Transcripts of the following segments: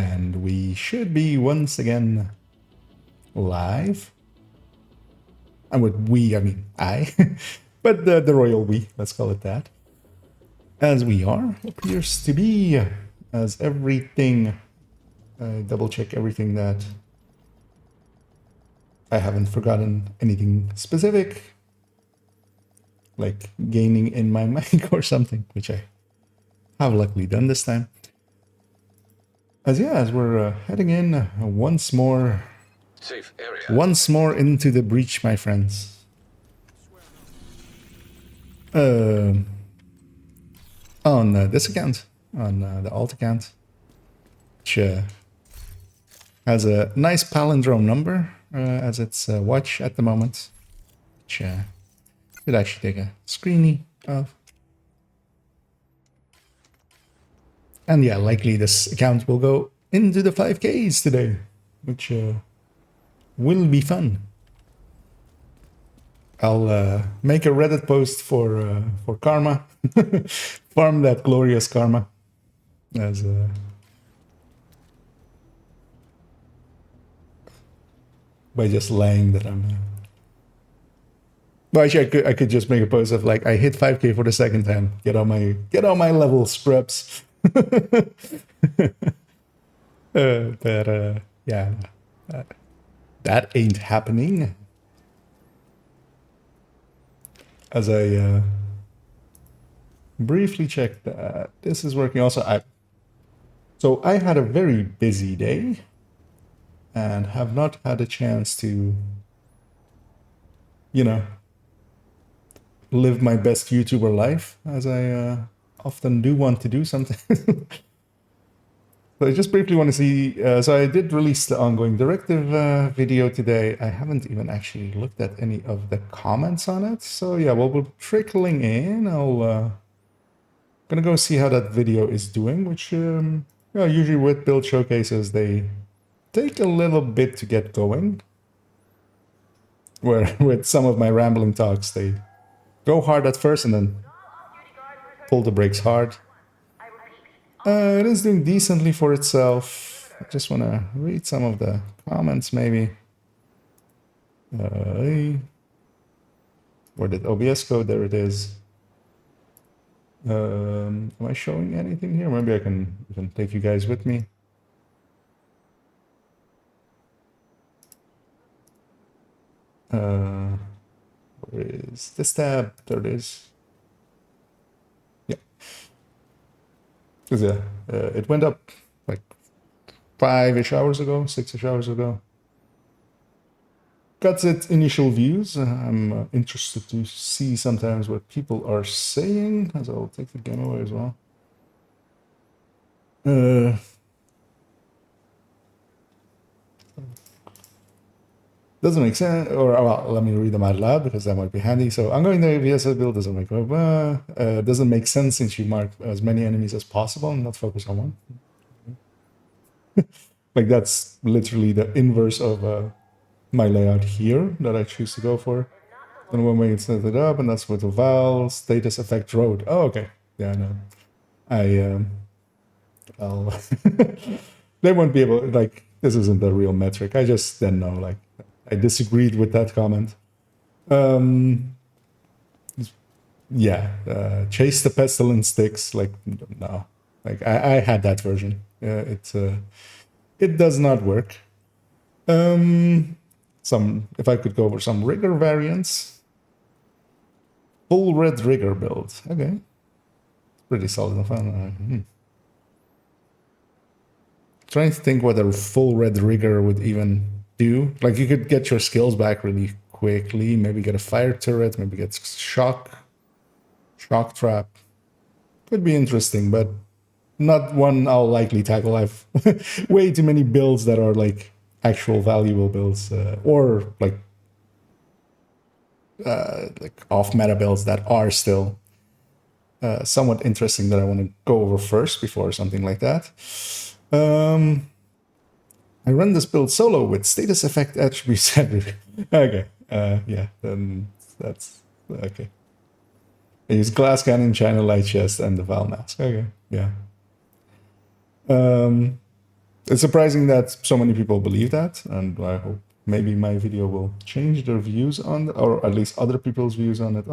And we should be once again live. And with we, I mean I. But the royal we, let's call it that. As we are, appears to be. As everything, double check everything that I haven't forgotten anything specific. Like gaining in my mic or something, which I have luckily done this time. As we're heading in once more. Safe area. Once more into the breach, my friends. On this account, on the alt account, which has a nice palindrome number as its watch at the moment, which could actually take a screeny of. And yeah, likely this account will go into the 5Ks today, which will be fun. I'll make a Reddit post for karma, farm that glorious karma, as by just lying that I'm. Well, actually, I could just make a post of like I hit 5K for the second time. Get on my level, scrubs. Yeah, that ain't happening. As I briefly checked that this is working also. So I had a very busy day and have not had a chance to, live my best YouTuber life as I often do want to do something. So I just briefly want to see, so I did release the ongoing directive video today. I haven't even actually looked at any of the comments on it. So yeah, well, we're trickling in. I'll gonna go see how that video is doing, which usually with build showcases, they take a little bit to get going. Where with some of my rambling talks, they go hard at first and then pull the brakes hard. It is doing decently for itself. I just want to read some of the comments, maybe. Where did OBS go? There it is. Am I showing anything here? Maybe I can even take you guys with me. Where is this tab? There it is. Yeah. Because it went up like 5-ish hours ago, 6-ish hours ago. Got its initial views. I'm interested to see sometimes what people are saying, as I'll take the game away as well. Doesn't make sense, or well, let me read them out loud because that might be handy. So ongoing the VSS build doesn't make sense since you mark as many enemies as possible and not focus on one. Like that's literally the inverse of my layout here that I choose to go for. Then one way it's set it up, and that's with the val status effect road. Oh, okay. Yeah, no, I'll they won't be able, like, this isn't the real metric. I just then know, like, I disagreed with that comment. Chase the pestilence sticks. Like, no, like I had that version. It does not work. If I could go over some rigor variants. Full red rigor build. Okay, pretty solid and fun. Trying to think what a full red rigor would even do. Like, you could get your skills back really quickly, maybe get a fire turret, maybe get shock trap. Could be interesting, but not one I'll likely tackle. I've way too many builds that are like actual valuable builds, or like off meta builds that are still somewhat interesting that I want to go over first before something like that. I run this build solo with status effect attributes. Okay, yeah, then that's okay. I use glass cannon, china light chest, and the Val mask. Okay, yeah. It's surprising that so many people believe that, and I hope maybe my video will change their views on it, or at least other people's views on it.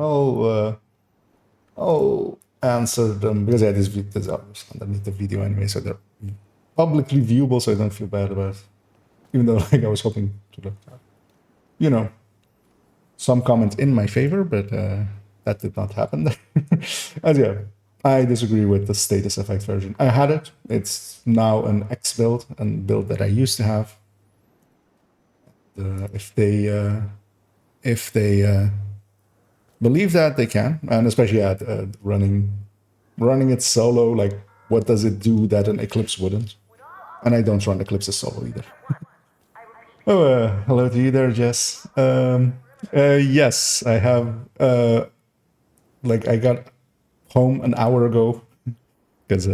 I'll answer them because yeah, this is underneath the video anyway, so they're publicly viewable, so I don't feel bad about it. Even though like I was hoping to look, you know, some comments in my favor, but that did not happen. As yeah, I disagree with the status effect version. I had it. It's now an X build, and build that I used to have. If they believe that, they can, and especially at running it solo. Like, what does it do that an Eclipse wouldn't? And I don't run Eclipse solo either. Oh, hello to you there, Jess. Yes, I have. Like, I got home an hour ago because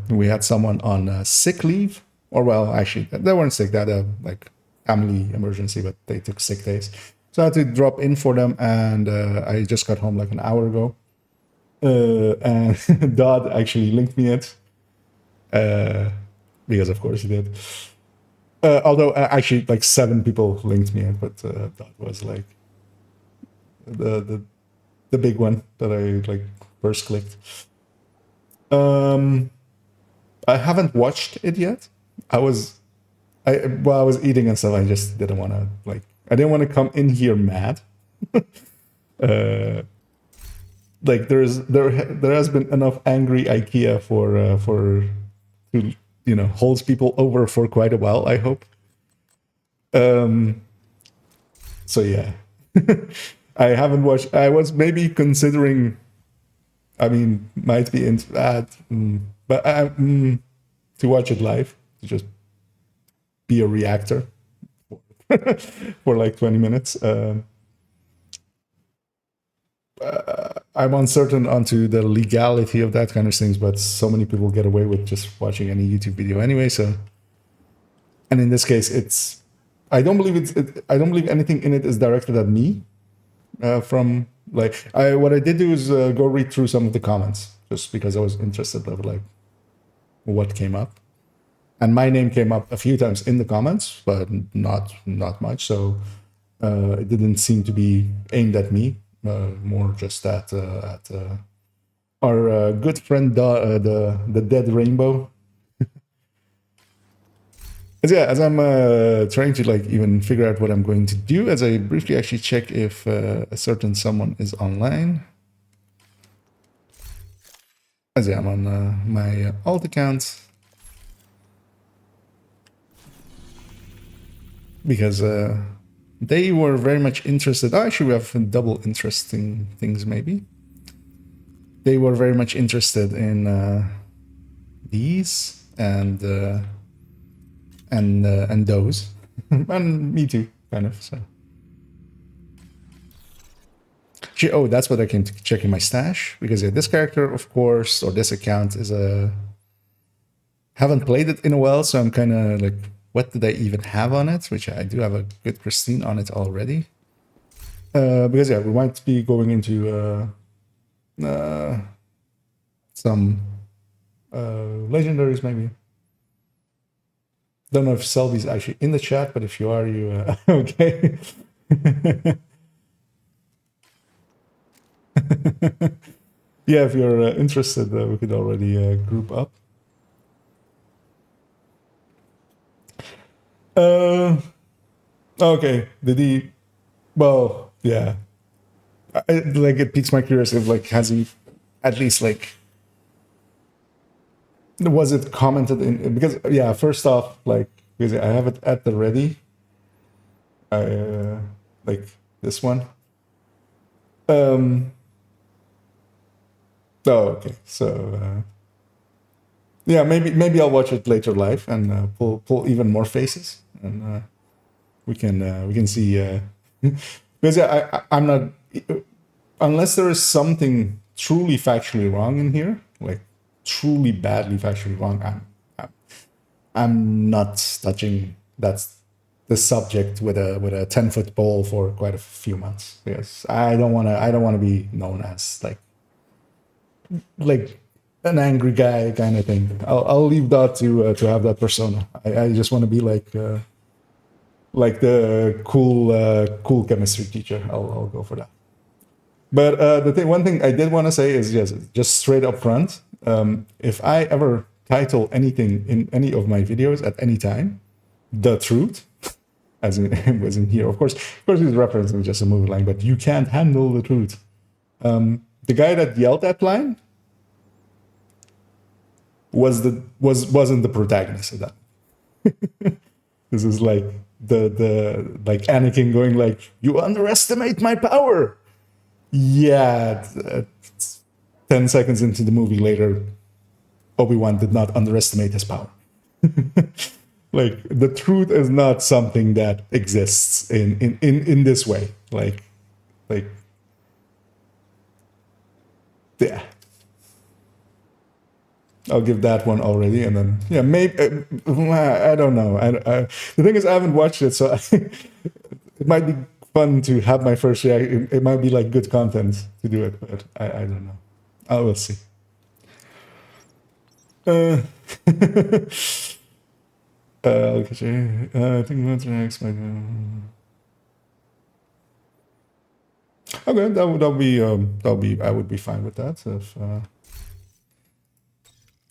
we had someone on sick leave, or well, actually, they weren't sick. They had a like family emergency, but they took sick days, so I had to drop in for them, and I just got home like an hour ago. And Dodd actually linked me it, because of course he did. Although actually, like 7 people linked me it, but Dodd was like the big one that I like first clicked. I haven't watched it yet. While I was eating and stuff, I just didn't want to I didn't want to come in here mad. Like there has been enough angry IKEA for holds people over for quite a while, I hope. So yeah. I haven't watched. I was maybe considering. I mean, might be into that, but to watch it live, to just be a reactor for like 20 minutes. I'm uncertain onto the legality of that kind of things, but so many people get away with just watching any YouTube video anyway. So, and in this case, I don't believe I don't believe anything in it is directed at me. From like, what I did do is go read through some of the comments just because I was interested of like what came up, and my name came up a few times in the comments, but not much. So it didn't seem to be aimed at me, more just at our good friend the Dead Rainbow. As I'm trying to like even figure out what I'm going to do, as I briefly actually check if a certain someone is online. As I'm on my alt account, because they were very much interested. Oh, actually, we have double interesting things maybe. They were very much interested in these and those, and me too, kind of. So, oh, that's what I came to checking my stash, because yeah, this character, of course, or this account is haven't played it in a while, so I'm kind of like, what did I even have on it? Which I do have a good Christine on it already, because yeah, we might be going into some legendaries maybe. Don't know if Selby's actually in the chat, but if you are, you okay. Yeah, if you're interested, we could already group up. Okay, did he? Well, yeah. Like, it piques my curiosity. Like, has he at least like? Was it commented in? Because yeah, first off, like, because I have it at the ready. Like this one. Oh, okay. So yeah, maybe I'll watch it later live and pull even more faces, and we can see. Because yeah, I'm not, unless there is something truly factually wrong in here, like truly badly factually wrong, I'm not touching the subject with a 10-foot pole for quite a few months, because I don't want to be known as like an angry guy kind of thing. I'll leave that to have that persona. I just want to be like the cool chemistry teacher. I'll go for that. But one thing I did want to say is, yes, just straight up front, if I ever title anything in any of my videos at any time, the truth, as in it was in here, of course, he's referencing just a movie line, but you can't handle the truth. The guy that yelled that line wasn't the protagonist of that. This is like the like Anakin going like, "You underestimate my power." Yeah, 10 seconds into the movie later, Obi-Wan did not underestimate his power. Like, the truth is not something that exists in this way. Like, yeah. I'll give that one already, and then yeah, maybe I don't know. The thing is, I haven't watched it, so it might be fun to have my first reaction. It might be like good content to do it, but I don't know. I will see. I think that's next. Okay, that'll be I would be fine with that if.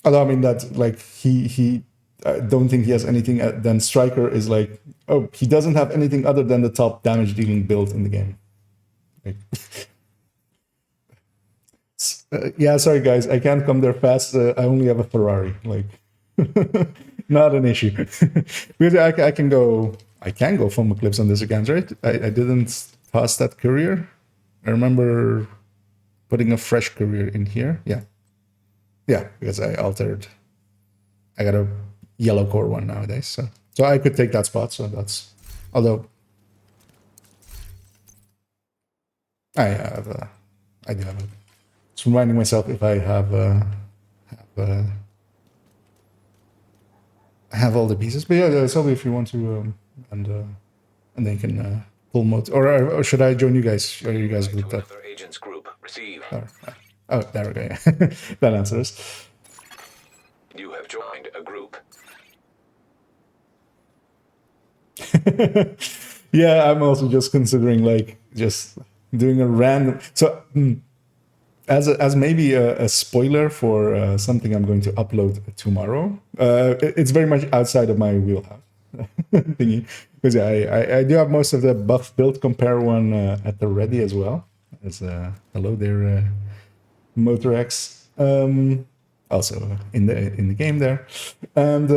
Although I mean that like he I don't think he has anything. Then Striker is like, oh, he doesn't have anything other than the top damage dealing build in the game. Like, yeah, sorry guys, I can't come there fast. I only have a Ferrari. Like, not an issue. Because I can go foam eclipse on this again, right? I didn't pass that courier. I remember putting a fresh courier in here. Yeah, because I altered. I got a yellow core one nowadays, so I could take that spot. So that's, although I do have it. It's reminding myself if I have all the pieces. But yeah, Sylvie, if you want to, and then you can pull mode, or should I join you guys? Or are you guys grouped up? Agents group receive. Oh, there we go. That answers. You have joined a group. Yeah, I'm also just considering like just doing a random. So as maybe a spoiler for something I'm going to upload tomorrow. It's very much outside of my wheelhouse thingy, because I do have most of the buff build compare one at the ready as well. As hello there, Motorex. Also in the game there, and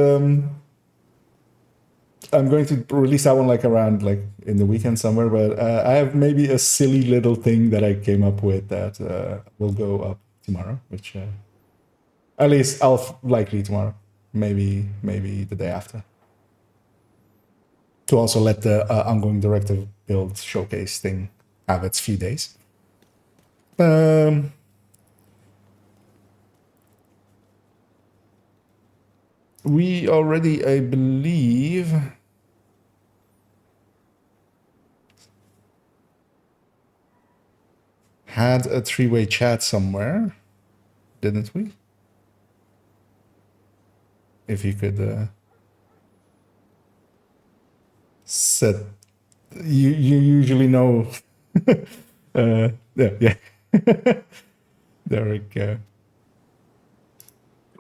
I'm going to release that one like around like in the weekend somewhere. But I have maybe a silly little thing that I came up with that will go up tomorrow, which at least likely tomorrow, maybe the day after, to also let the ongoing directive build showcase thing have its few days. We already, I believe, had a three-way chat somewhere, didn't we? If you could set, you usually know. Yeah. There we go.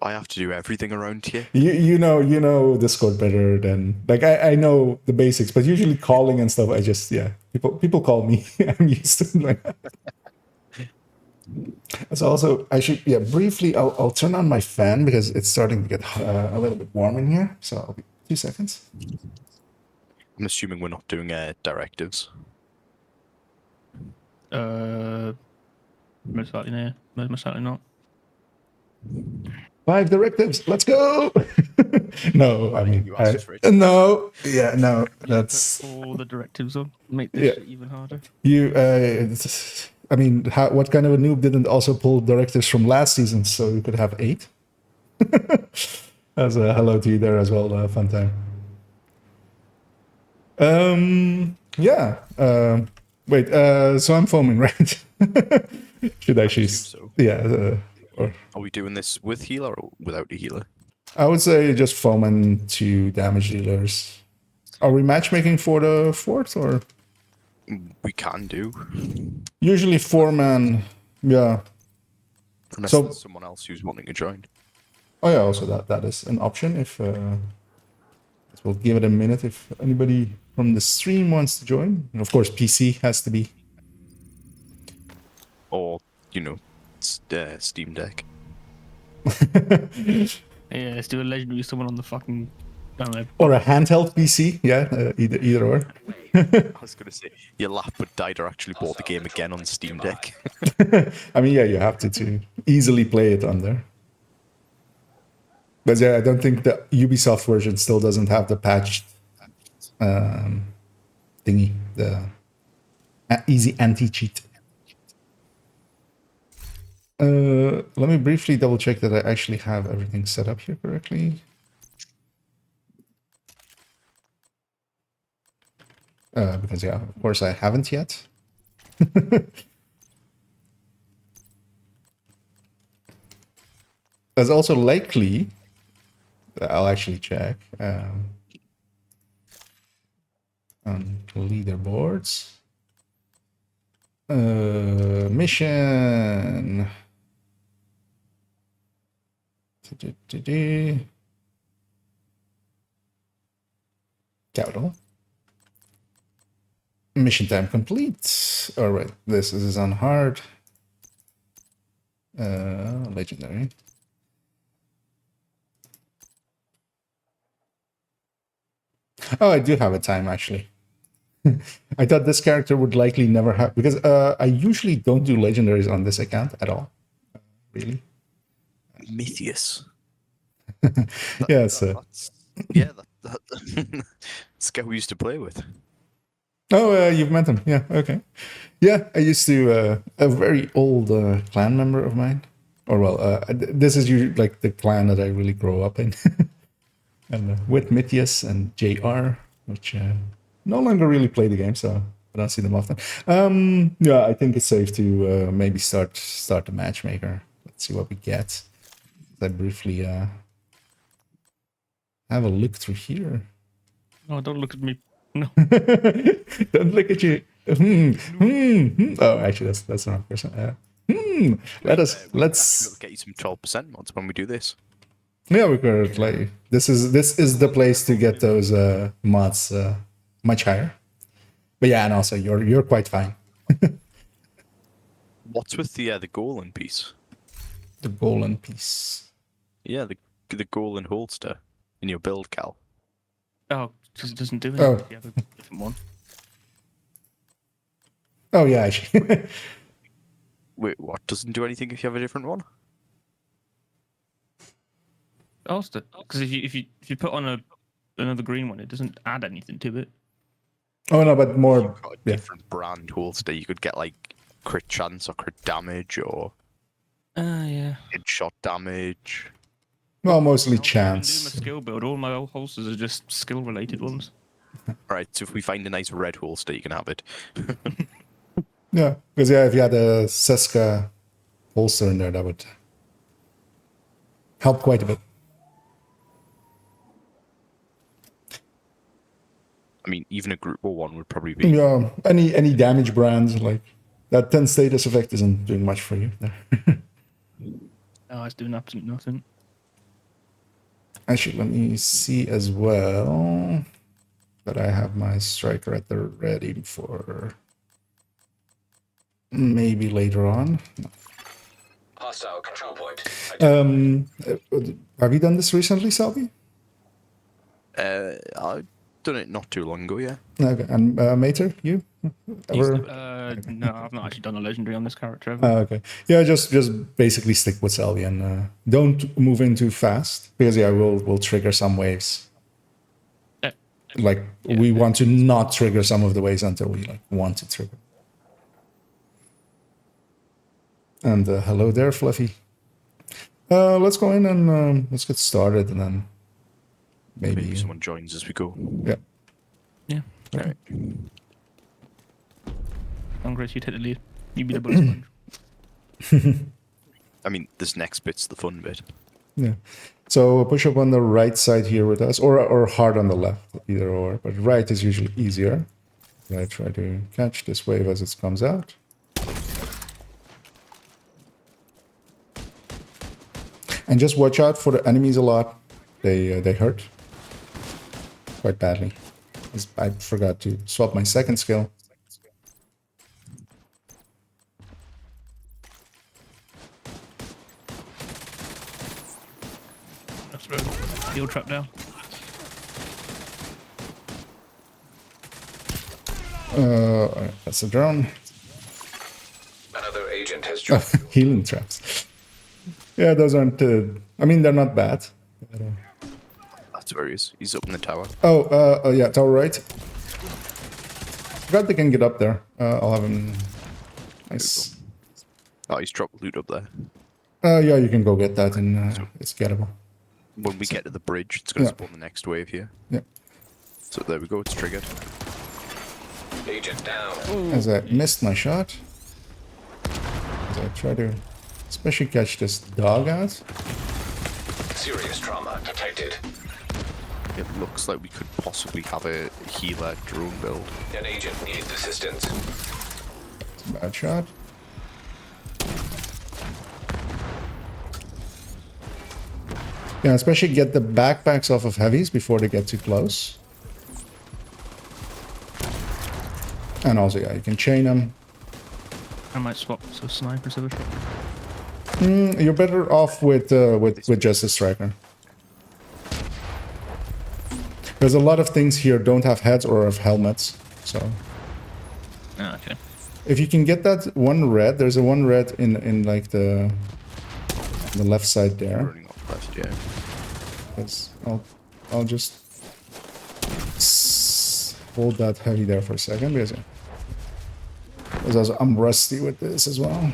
I have to do everything around here. You know Discord better than like I know the basics, but usually calling and stuff, I just people call me. I'm used to like. So also I should briefly I'll turn on my fan because it's starting to get a little bit warm in here. So I'll be 2 seconds. I'm assuming we're not doing directives. Most likely not. 5 directives. Let's go. No, I mean, no. Yeah, no. That's all the directives on. Make this shit even harder. I mean, what kind of a noob didn't also pull directives from last season so you could have 8? As a hello to you there as well. Fun time. Yeah. Wait. So I'm foaming, right? Should I actually? So. Yeah. Or Are we doing this with healer or without a healer? I would say just foam and 2 damage dealers. Are we matchmaking for the 4th or We can do. usually 4-man? Yeah. Unless So- there's someone else who's wanting to join. Oh yeah, also that is an option. If we'll give it a minute if anybody from the stream wants to join. And of course, PC has to be. Or, you know, Steam Deck. Yeah, let's do a legendary with someone on the fucking. I don't know. Or a handheld PC. Yeah, either or. I was going to say, your lap would die or actually bought the game again on Steam Deck. I mean, yeah, you have to easily play it on there. But yeah, I don't think the Ubisoft version still doesn't have the patched thingy, the easy anti-cheat. Let me briefly double check that I actually have everything set up here correctly. Because yeah, of course I haven't yet. There's also likely, I'll actually check, on leaderboards. Mission. Capital. Mission time complete. All right, this is on hard. Legendary. Oh, I do have a time actually. I thought this character would likely never have, because I usually don't do legendaries on this account at all. Really? Mythius. Yeah, so. That's the guy we used to play with. Oh, you've met him. Yeah, okay. Yeah, I used to, a very old clan member of mine. Or, well, this is usually like the clan that I really grow up in. And with Mythius and JR, which no longer really play the game, so I don't see them often. Yeah, I think it's safe to maybe start the matchmaker. Let's see what we get. I briefly have a look through here. Oh, don't look at me. No. Don't look at you. Oh, actually, that's the wrong person. Let's We'll get you some 12% mods when we do this. Yeah, we could like this is the place to get those mods much higher. But yeah, and also you're quite fine. What's with the Golan piece? The golden piece. Yeah, the Golan holster in your build, Cal. Oh, just doesn't do anything. Oh. You have a different one. Oh yeah, actually. Wait, what? Doesn't do anything if you have a different one? Also, because if you put on another green one, it doesn't add anything to it. Oh no, but more. Got a Yeah. different brand holster. You could get like crit chance or crit damage or Yeah. headshot damage. Well, mostly I've been doing my chance. skill build. All my holsters are just skill related ones. Right, so if we find a nice red holster, you can have it. Yeah, because yeah, if you had a Seska holster in there, that would help quite a bit. I mean, even a group one would probably be. Yeah, any damage brand like that 10 status effect isn't doing much for you there. Oh, it's doing absolutely nothing. Actually, let me see as well that I have my striker at the ready for maybe later on. Hostile control point. Have you done this recently, Salvi? I've done it not too long ago, yeah. Okay, and Mater, you? Ever? No, I've not actually done a legendary on this character ever. Okay. Yeah, just basically stick with Salvi and don't move in too fast because yeah, we'll trigger some waves. Like we want to not trigger some of the waves until we like want to trigger. And hello there, Fluffy. Let's go in and let's get started, and then maybe someone joins as we go. Yeah. Yeah. Alright. I'm Grace, you take the lead. You be the bullet sponge. I mean, this next bit's the fun bit. Yeah. So push up on the right side here with us, or hard on the left, either or. But right is usually easier. I try to catch this wave as it comes out. And just watch out for the enemies a lot. They hurt quite badly. I forgot to swap my second skill. That's through. Heal trap down. That's a drone. Another agent has joined. Healing traps. Yeah, those aren't. I mean, they're not bad. That's where he is. He's up in the tower. Oh, yeah, tower right. Forgot they can get up there. I'll have him. Nice. Oh, he's dropped loot up there. Yeah, you can go get that, and it's gettable. When we get to the bridge, it's going to Yeah. spawn the next wave here. Yeah. So there we go, it's triggered. Agent down. As I missed my shot. As I try to, especially catch this dog out. Serious trauma detected. It looks like we could possibly have a healer drone build. An agent needs assistance. It's a bad shot. Yeah, especially get the backpacks off of heavies before they get too close. And also, yeah, you can chain them. I might swap to a sniper silver shot. You're better off with just a striker. There's a lot of things here don't have heads or have helmets, so Ah, okay. if you can get that one red, there's a one red in like the left side there. Running off left, yeah. Yes, I'll just hold that heavy there for a second because I'm rusty with this as well.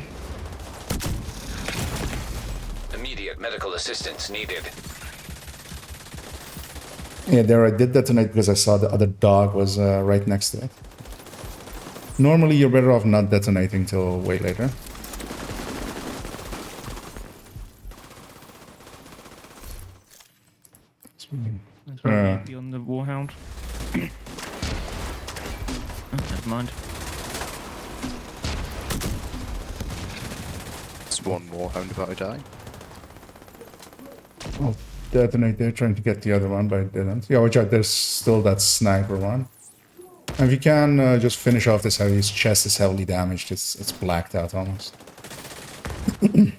Immediate medical assistance needed. Yeah, there I did detonate because I saw the other dog was right next to it. Normally you're better off not detonating till way later. That's right, be on the Warhound. Oh, never mind. It's one more hound about to die. I'll detonate there, trying to get the other one, but I didn't. Yeah, watch out, there's still that sniper one. And if you can just finish off this heavy, his chest is heavily damaged, it's blacked out almost. I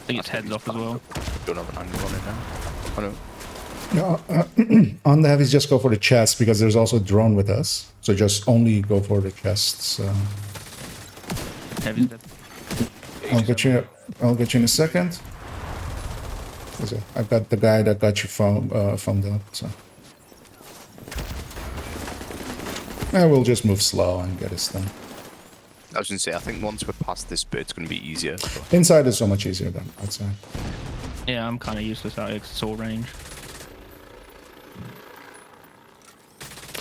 think its head's off as well. Don't have an angle on it now. I know. No, on the heavies, just go for the chest because there's also a drone with us. So just only go for the chests. Heavy's dead. I'll get you in a second. I've got the guy that got you foamed up. So yeah, we'll just move slow and get us done. I was going to say, I think once we're past this bit, it's going to be easier. But Inside is so much easier than outside. Yeah, I'm kind of useless out here 'cause it's all range.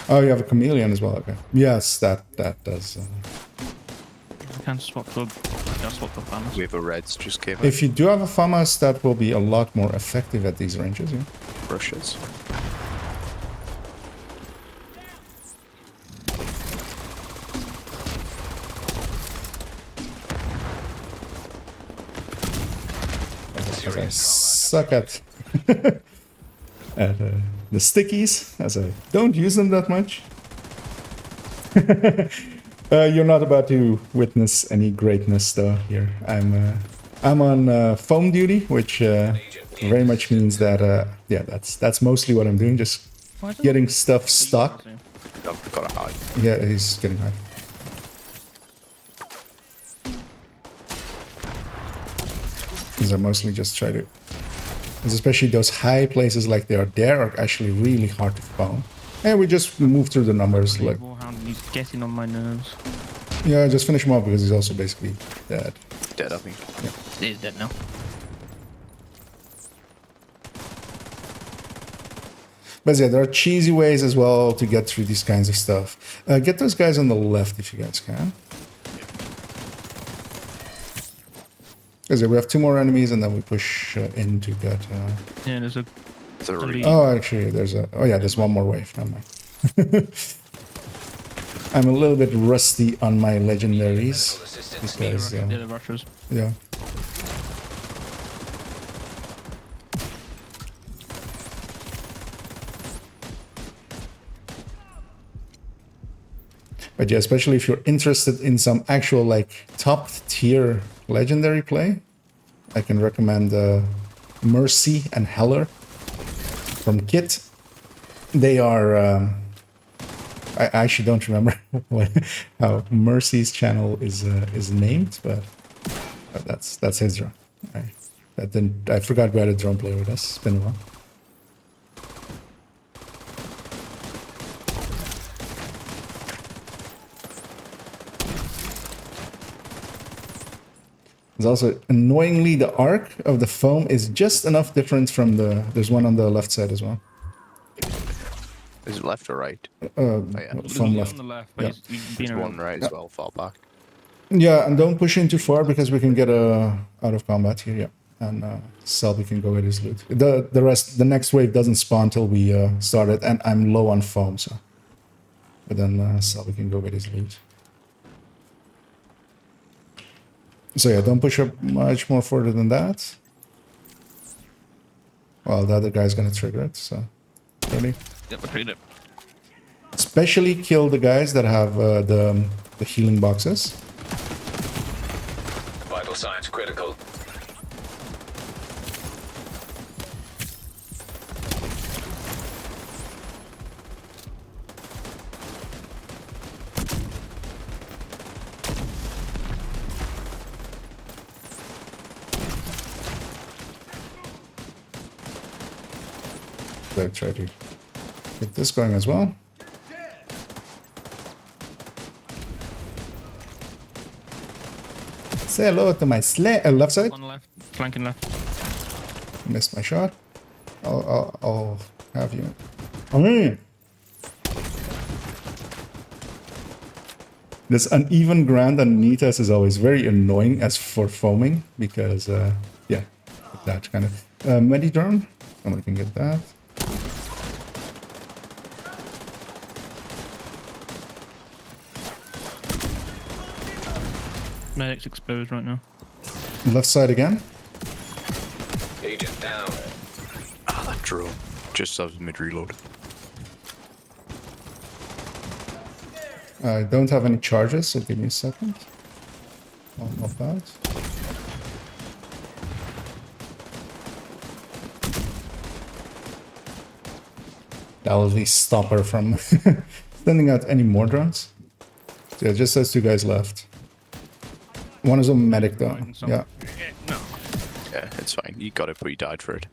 Oh, you have a chameleon as well. Okay. Yes, that does. I can swap the. I'll swap the banners. wave of reds just came out. If you do have a FAMAS, that will be a lot more effective at these ranges. Yeah. Rushes. As I suck at the stickies, as I don't use them that much. You're not about to witness any greatness though here. I'm on foam duty, which very much means that yeah, that's mostly what I'm doing, just getting stuff stuck. I've got to hide. Yeah, he's getting high. Because I mostly just try to, because especially those high places like they are there are actually really hard to foam. And we just move through the numbers like. Warhound, he's getting on my nerves. Yeah, just finish him off because he's also basically dead. Dead, I think. He's dead now. But yeah, there are cheesy ways as well to get through these kinds of stuff. Get those guys on the left if you guys can. Because we have 2 more enemies and then we push in to get... Yeah, there's a... Three. Oh, actually, there's a... Oh yeah, there's one more wave. Never mind. I'm a little bit rusty on my legendaries. Because, Yeah, the rushers. yeah. But yeah, especially if you're interested in some actual like top tier legendary play, I can recommend Mercy and Heller from Kit. They are I actually don't remember how Mercy's channel is named, but that's his drone. I forgot we had a drone player with us. It's been a while. There's also, annoyingly, the arc of the foam is just enough different from the... There's one on the left side as well. Is it left or right? Yeah. Foam left. On the left, Yeah. but you've There's been one right as well, far back. Yeah, and don't push in too far because we can get out of combat here, yeah. And Selby can go get his loot. The next wave doesn't spawn till we start it, and I'm low on foam, so... But then Selby can go get his loot. So yeah, don't push up much more further than that. Well, the other guy's gonna trigger it, so... Ready? Yep, retreat it. Especially kill the guys that have the healing boxes. Vital signs critical. So try to get this going as well. Say hello to my left side. On left, flanking left. Missed my shot. I'll have you. Oh, this uneven ground underneath us is always very annoying as for foaming because, yeah, that kind of medi drone. Somebody can get that. Medic's exposed right now. Left side again. Agent down. Ah, that drone. Just as mid-reload. I don't have any charges, so give me a second. I'll help out. That'll at least stop her from sending out any more drones. So yeah, just those 2 guys left. One is a medic though. Yeah. No. Yeah, it's fine. You got it, but you died for it.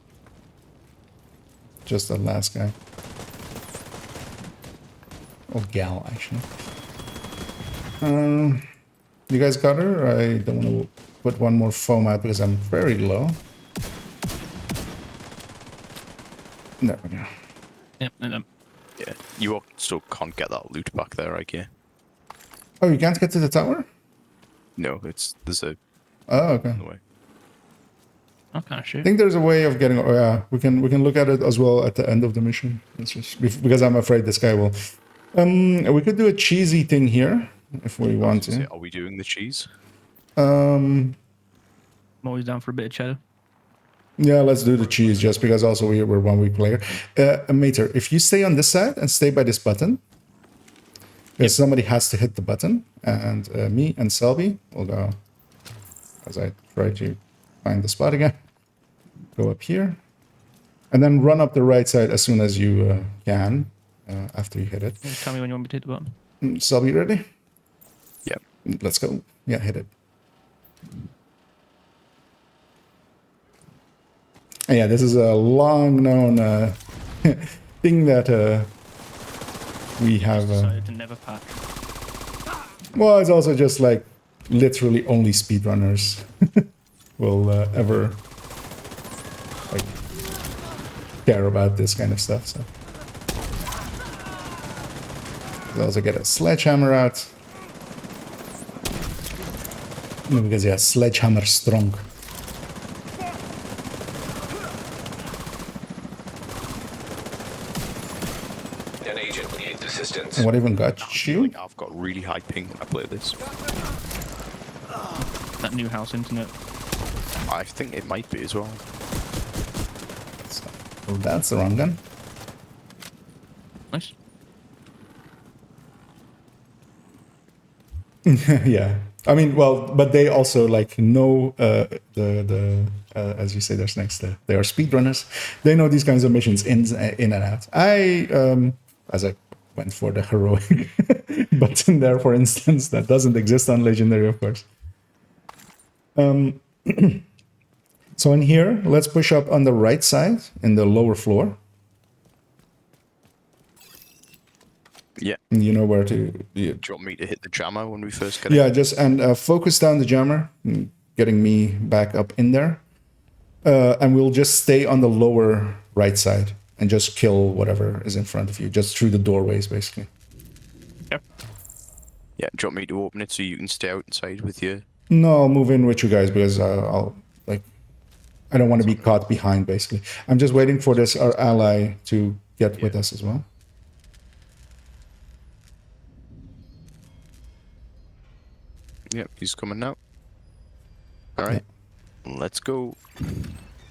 Just the last guy. Or gal, actually. You guys got her? I don't want to put one more foam out because I'm very low. There we go. Yep, and Yeah, you still can't get that loot back there, I guess. Oh, you can't get to the tower? No, there's a Oh, okay. way. I can't I shoot. think there's a way of getting. Oh yeah, we can look at it as well at the end of the mission. It's just because I'm afraid this guy will. We could do a cheesy thing here if we want to. Are we doing the cheese? I'm always down for a bit of cheddar. Yeah, let's do the cheese just because also we're 1 week later. Mater, if you stay on this side and stay by this button, because somebody has to hit the button, and me and Selby will go as I try to find the spot again. Go up here, and then run up the right side as soon as you can after you hit it. Tell me when you want me to hit the button. Selby, ready? Yep. Let's go. Yeah, hit it. And yeah, this is a long-known thing that we have. Decided to never patch. Well, it's also just like literally only speedrunners will ever like care about this kind of stuff. So We'll also get a sledgehammer out. Because yeah, sledgehammer strong. An agent needs assistance. And what even got I you? think I've got really high ping when I play this. That new house internet. I think it might be as well. Well, that's the wrong gun. Nice. Yeah, I mean, well, but they also like know the as you say, their snakes. They are speedrunners. They know these kinds of missions in and out. As I went for the heroic button there, for instance, that doesn't exist on Legendary, of course. So in here, let's push up on the right side in the lower floor. Yeah. You know where to. Yeah, Do you want me to hit the jammer when we first get yeah in? just and focus down the jammer, getting me back up in there. And we'll just stay on the lower right side and just kill whatever is in front of you, just through the doorways, basically. Yep. Yeah, do you want me to open it so you can stay outside with your... No, I'll move in with you guys because I don't want to be caught behind, basically. I'm just waiting for this, our ally, to get with us as well. Yep, he's coming now. Alright, let's go.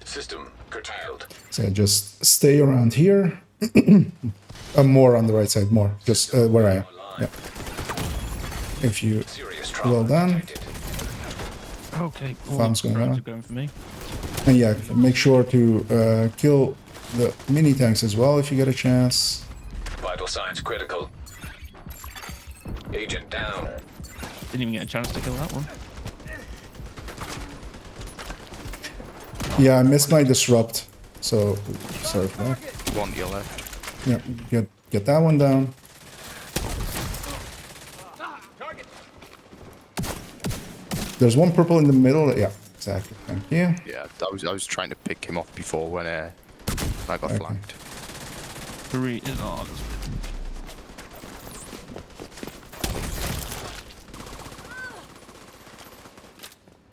System curtailed. So just stay around here. More on the right side, more. Just where I am. Yeah. If you... Serious trauma Well done. detected. Okay. Farm's going on. Going for me. And yeah, make sure to kill the mini tanks as well if you get a chance. Vital signs critical. Agent down. Didn't even get a chance to kill that one. Yeah, I missed my disrupt, so sorry for that. One to your left. Yeah, get that one down. There's one purple in the middle. Yeah, exactly. Thank you. Yeah, I was trying to pick him up before when I got flanked. 3 is on.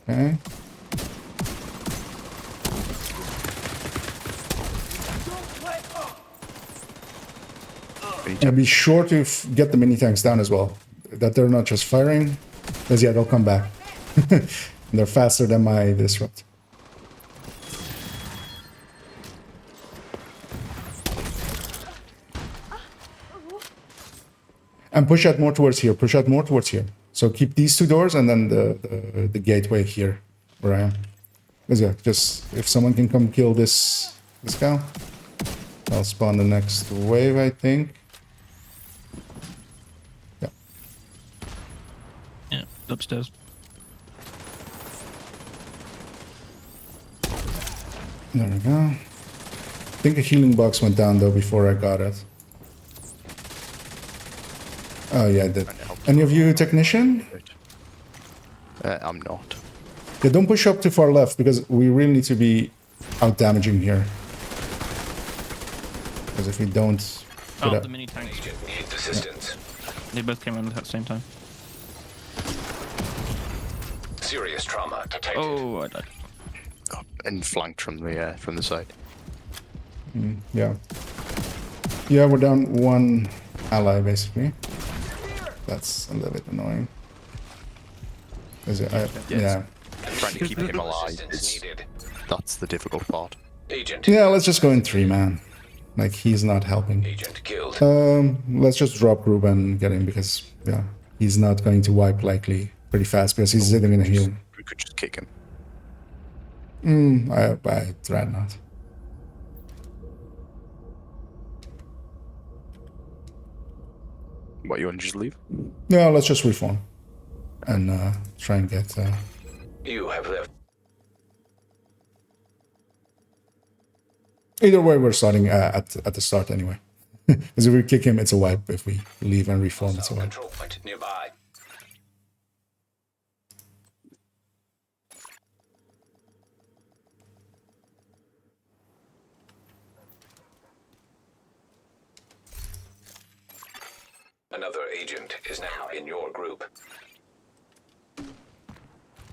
Okay. Yeah, be sure to get the mini tanks down as well. That they're not just firing, because yeah, they'll come back. They're faster than my disrupt. And push out more towards here. Push out more towards here. So keep these two doors and then the gateway here, where I am. Because yeah, just if someone can come kill this guy, I'll spawn the next wave, I think. Yeah. Yeah, upstairs. There we go. I think a healing box went down though before I got it. Oh yeah, I did. Any of you technician? I'm not. Yeah, don't push up too far left because we really need to be out damaging here. Because if we don't... Oh, the mini tanks. Agent needs assistance. They both came around at the same time. Serious trauma detected. Oh, I died. And flanked from the side. Yeah. Yeah, we're down one ally basically. That's a little bit annoying. Is it? Yeah. Trying to keep him alive Assistance is needed. that's the difficult part. Agent. Yeah, let's just go in 3-man. Like, he's not helping. Agent killed. Let's just drop Rube and get him because, yeah, he's not going to wipe likely pretty fast because he's sitting in a heal. We could just kick him. I'd rather not. What, you want to just leave? No, let's just reform. And try and get... You have left. Either way, we're starting at the start anyway. Because if we kick him, it's a wipe. If we leave and reform, it's a wipe. Control point nearby. Another agent is now in your group.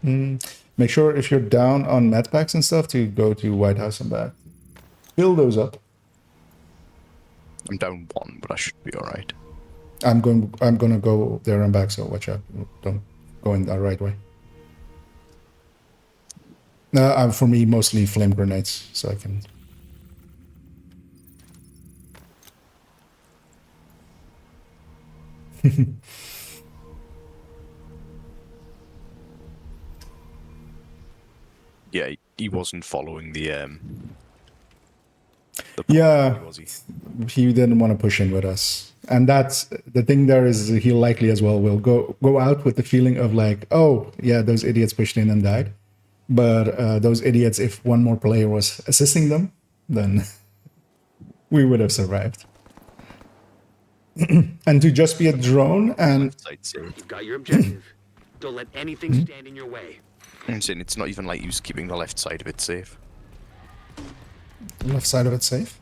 Make sure if you're down on med packs and stuff to go to White House and back. Fill those up. I'm down 1, but I should be alright. I'm gonna go there and back, so watch out. Don't go in the right way. For me, mostly flame grenades, so I can. Yeah, he wasn't following the Yeah, was he? he didn't want to push in with us, and that's the thing. There is he likely as well will go out with the feeling of like, oh yeah, those idiots pushed in and died, but those idiots, if one more player was assisting them, then we would have survived. And to just be a drone and Left side safe. You've got your objective. Don't let anything stand in your way. I'm saying it's not even like he was keeping the left side of it safe. left side of it safe.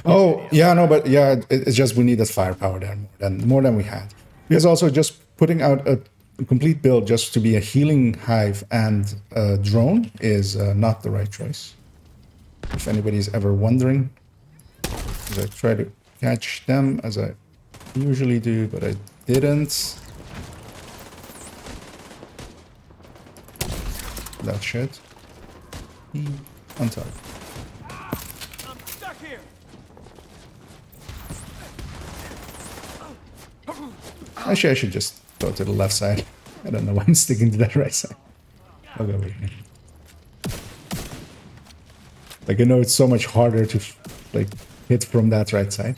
Oh yeah, no, but yeah, it's just we needed firepower there more than we had. Because also just putting out a complete build just to be a healing hive and a drone is not the right choice. If anybody's ever wondering, as I try to catch them as I usually do, but I didn't. That shit. On top. I'm stuck here. Actually, I should just go to the left side. I don't know why I'm sticking to that right side. I'll go over here. Like, I know it's so much harder to, like, hit from that right side.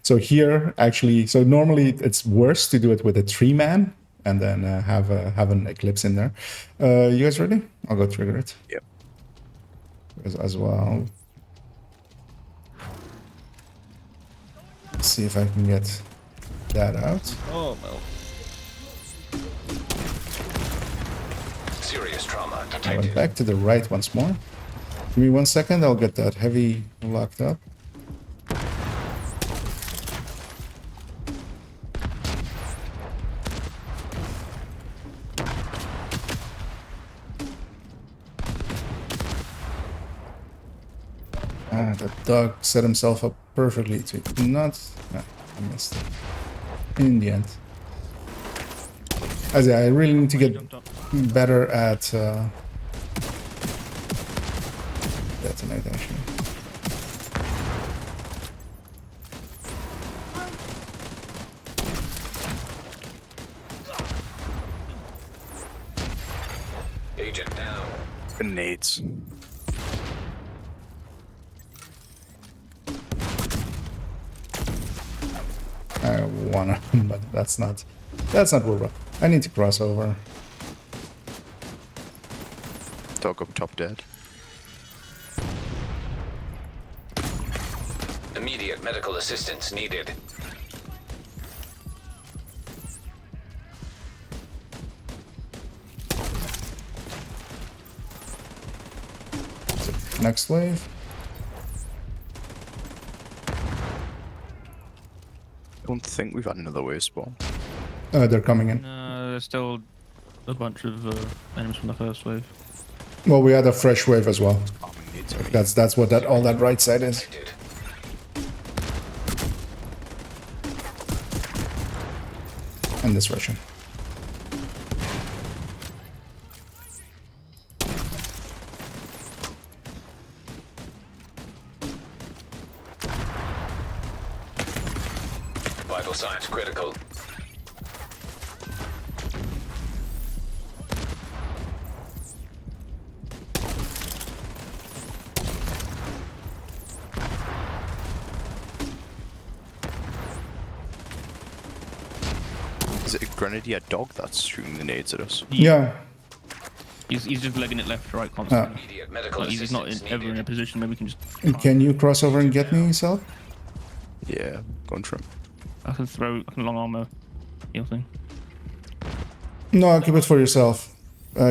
So here, actually, so normally it's worse to do it with a 3-man and then have an eclipse in there. You guys ready? I'll go trigger it. Yep. As well. Let's see if I can get that out. Oh well. Serious trauma I went detected. back to the right once more. Give me 1 second, I'll get that heavy locked up. Ah, that dog set himself up perfectly to not... No, I missed it. In the end. As I really need to get better at detonate actually. Agent down. Grenades. I wanna, but that's not where we're. I need to cross over. Dog up top dead. Immediate medical assistance needed. Next wave. Don't think we've had another wave spawn. They're coming in. There's still a bunch of enemies from the first wave. Well, we had a fresh wave as well. Grenades. That's what that all that right side is. Detected. And this Russian. Vital signs critical. Is it a grenadier dog that's shooting the nades at us? Yeah. He's just legging it left to right constantly. Immediate medical Like, he's not assistance ever in a needed. position where we can just. Can you cross over and get me, Sal? Yeah, going for him. I can throw like a long armor heal thing. No, keep it for yourself.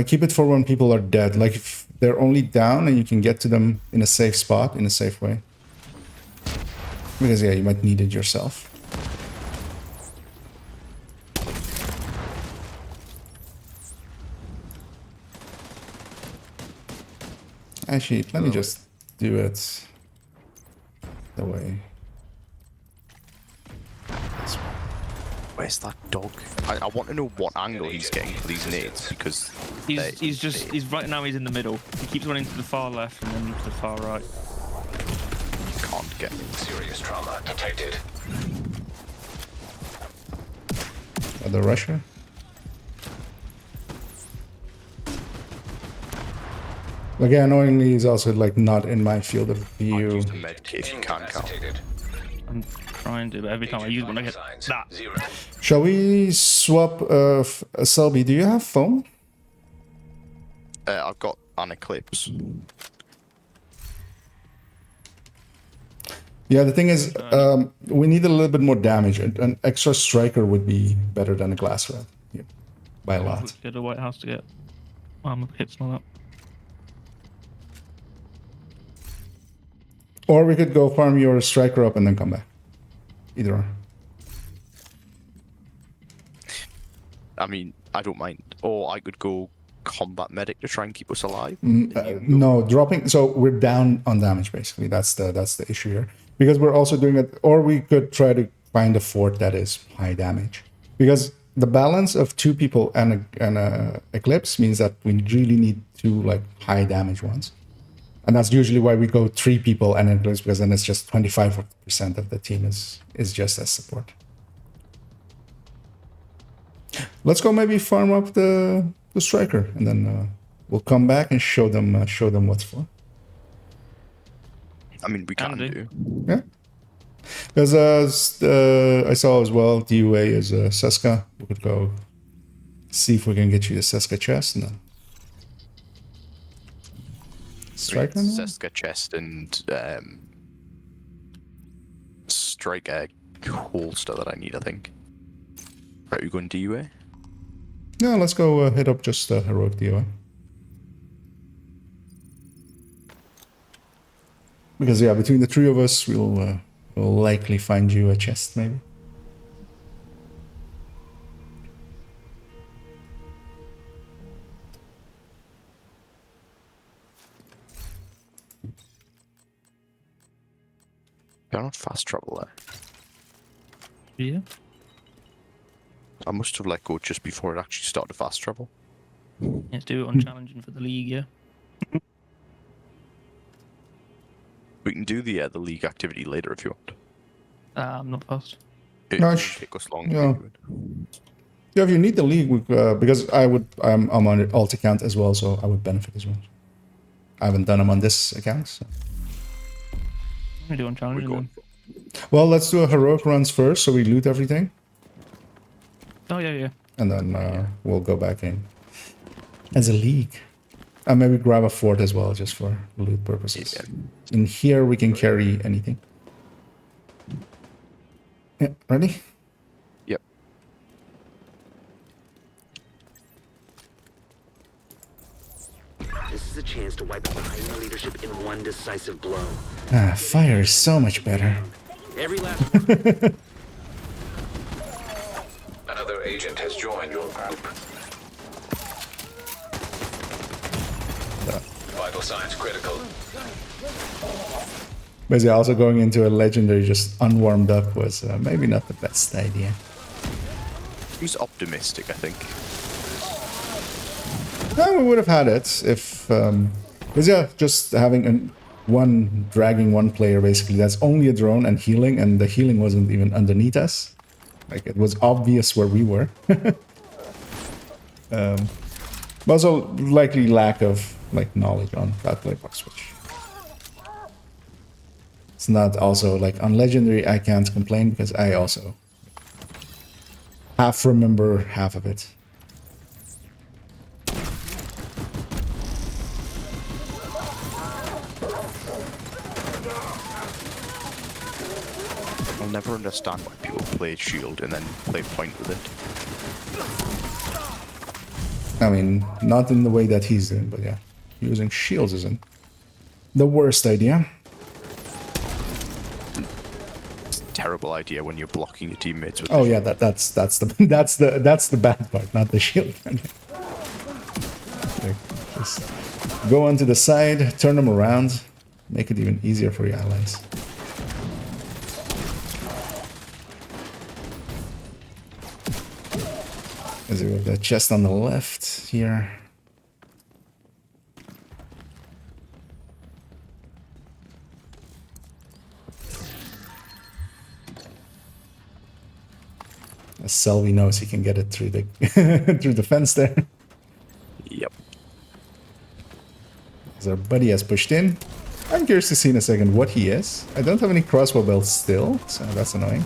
Keep it for when people are dead. Like if they're only down and you can get to them in a safe spot, in a safe way. Because yeah, you might need it yourself. Actually, let me just do it the way. Where's that dog? I want to know what angle he's getting for these nades because He's right now. He's in the middle. He keeps running to the far left and then to the far right. can't get. Serious trauma detected. The Russia. Again, annoyingly, he's also like not in my field of view. Use the med kit if you can, Cal. Incapacitated. I'm trying to, but every time I use one, I get Signs that. 0. Shall we swap? Selby, do you have foam? I've got an eclipse. Yeah, the thing is, we need a little bit more damage. An extra striker would be better than a glass rat, yeah, by a lot. Go to the White House to get armor kits and all that. Or we could go farm your striker up and then come back. Either or. I mean, I don't mind. Or I could go combat medic to try and keep us alive. No, dropping. So we're down on damage basically. That's the issue here. Because we're also doing it. Or we could try to find a fort that is high damage. Because the balance of 2 people and a eclipse means that we really need 2 like high damage ones. And that's usually why we go 3 people and eclipse, because then it's just 25% of the team is just as support. Let's go maybe farm up the striker, and then we'll come back and show them what's for. I mean, we can do. Yeah. Because I saw as well DUA is Seska. We could go see if we can get you the Seska chest and then striker. Seska chest and striker holster that I need, I think. Right, we going DUA? Yeah, let's go hit up just heroic DUA. Because yeah, between the 3 of us, we'll likely find you a chest maybe. You're not fast travel there. Yeah. I must have let go just before it actually started fast travel. Let's do it on challenging for the league, yeah. We can do the league activity later if you want. I'm not fast. It No, won't take us long to yeah. do it. Yeah, if you need the league, because I'm on an alt account as well, so I would benefit as well. I haven't done them on this account. So. We do on We're challenging going then. Well, let's do a heroic runs first, so we loot everything, Oh yeah, yeah. and then we'll go back in as a league. And maybe grab a fort as well, just for loot purposes. Yeah. In here, we can carry anything. Yeah, ready? Yep. This is a chance to wipe out the Hydra leadership in one decisive blow. Ah, fire is so much better. Every last one. Another agent has joined your group. Vital signs critical. Basically, also going into a legendary just unwarmed up was maybe not the best idea. He was optimistic, I think. No, we would have had it if, because yeah, just having dragging one player basically that's only a drone and healing, and the healing wasn't even underneath us. Like it was obvious where we were. But also likely lack of like knowledge on that play box switch. It's not also like on legendary. I can't complain because I also half remember half of it. I'll never understand why people play shield and then play point with it. I mean, not in the way that he's doing, but yeah, using shields isn't the worst idea. terrible idea when you're blocking your teammates with. Oh yeah, that's the that's the bad part, not the shield. Like, just go onto the side, turn them around, make it even easier for your allies. Is it with the chest on the left here? As Selby knows he can get it through the through the fence there. Yep. As our buddy has pushed in. I'm curious to see in a second what he is. I don't have any crossbow belts still, so that's annoying.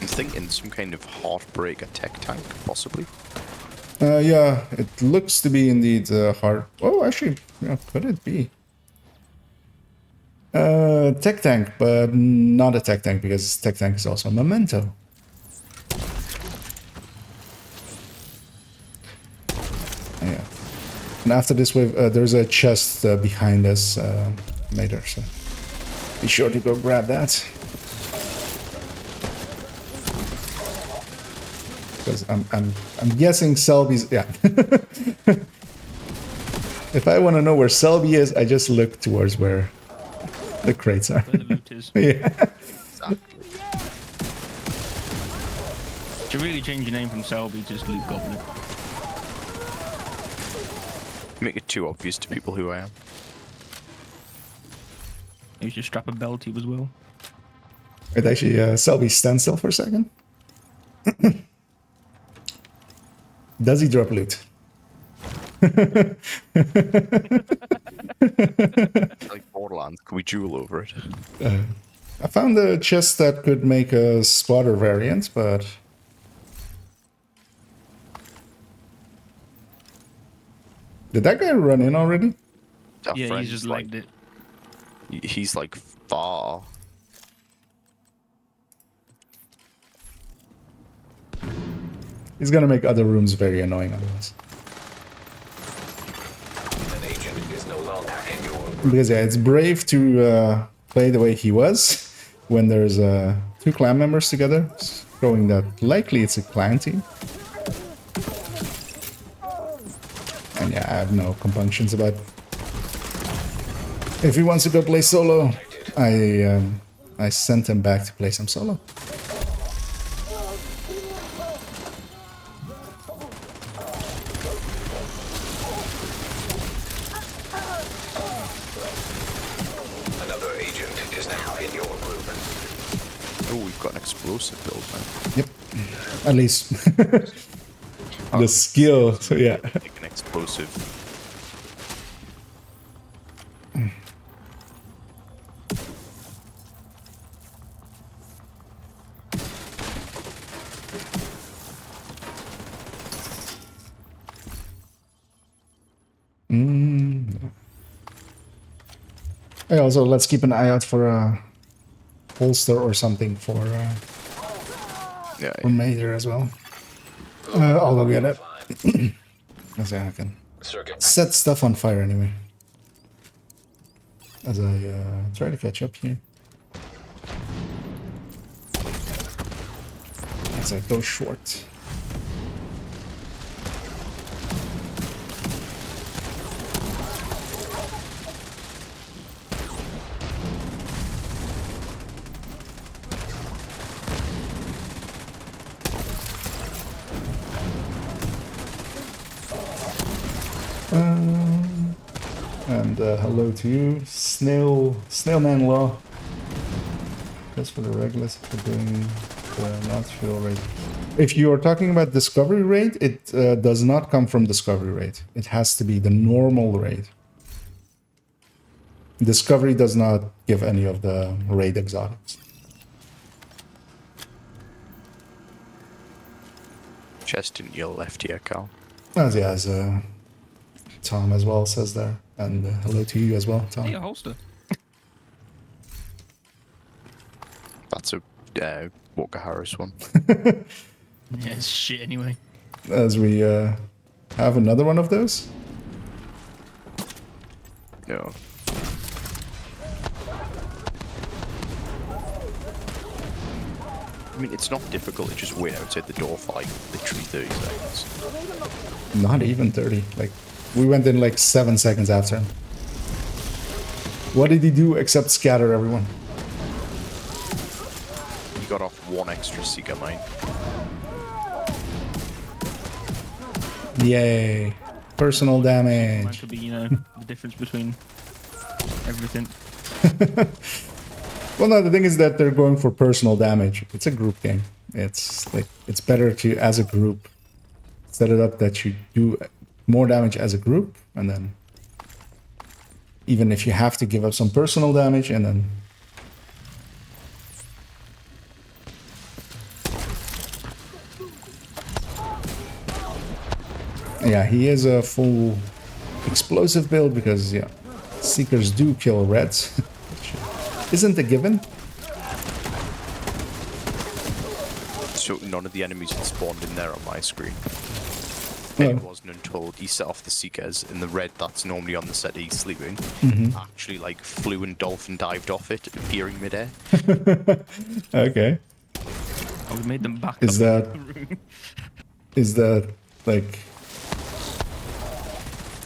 I'm thinking some kind of Heartbreaker tech tank, possibly. Yeah, it looks to be indeed hard. Oh, actually, yeah, could it be? Tech tank, but not a tech tank because tech tank is also a memento. Yeah. And after this wave, there's a chest behind us later, so be sure to go grab that. Because I'm guessing Selby's, yeah. If I want to know where Selby is, I just look towards where the crates are. Where the loot is. Yeah. Exactly. Should really change your name from Selby to just Loot Goblin. Make it too obvious to people who I am. You should strap a belt to you as well. Wait, actually, Selby, stand still for a second. Does he drop loot? Like Borderlands, can we duel over it? I found a chest that could make a spotter variant, but... Did that guy run in already? Our Yeah, friend's he's just like, lagged it. he's like far. He's gonna make other rooms very annoying otherwise. An agent is no longer in your group. Because yeah, it's brave to play the way he was when there's two clan members together, showing that likely it's a clan team. And yeah, I have no compunctions about if he wants to go play solo. I sent him back to play some solo. Another agent is now in your group. Oh, we've got an explosive build now. Yep, at least the skill. So yeah. Like an explosive. Hey, also, let's keep an eye out for a holster or something for Yeah, Mater as well. I'll go get it. As I can Circuit. set stuff on fire anyway. As I try to catch up here. As I go short. And hello to you, Snailman Law. Just for the regulars for doing the natural rate. If you are talking about discovery rate, it does not come from discovery rate. It has to be the normal rate. Discovery does not give any of the raid exotics. chest in your left here, Cal. As yeah, as Tom as well says there, and hello to you as well, Tom. Hey, a holster. That's a Walker Harris one. Yeah, it's shit anyway. As we have another one of those. No. I mean, it's not difficult to just wait outside the door for like literally 30 seconds. Not even 30. Like, we went in like 7 seconds after him. What did he do except scatter everyone? You got off one extra Seeker mine. Yay. Personal That damage. could be, you know, the difference between everything. Well, no, the thing is that they're going for personal damage. It's a group game. It's like, it's better to, as a group, set it up that you do more damage as a group, and then even if you have to give up some personal damage, and then yeah, he is a full explosive build because, yeah, Seekers do kill reds. Which isn't a given. So none of the enemies had spawned in there on my screen. No. It wasn't until he set off the Seekers and the red that's normally on the set he's sleeping actually like flew and dolphin dived off it, appearing midair. Okay. Oh, we made them back Is up. that is that like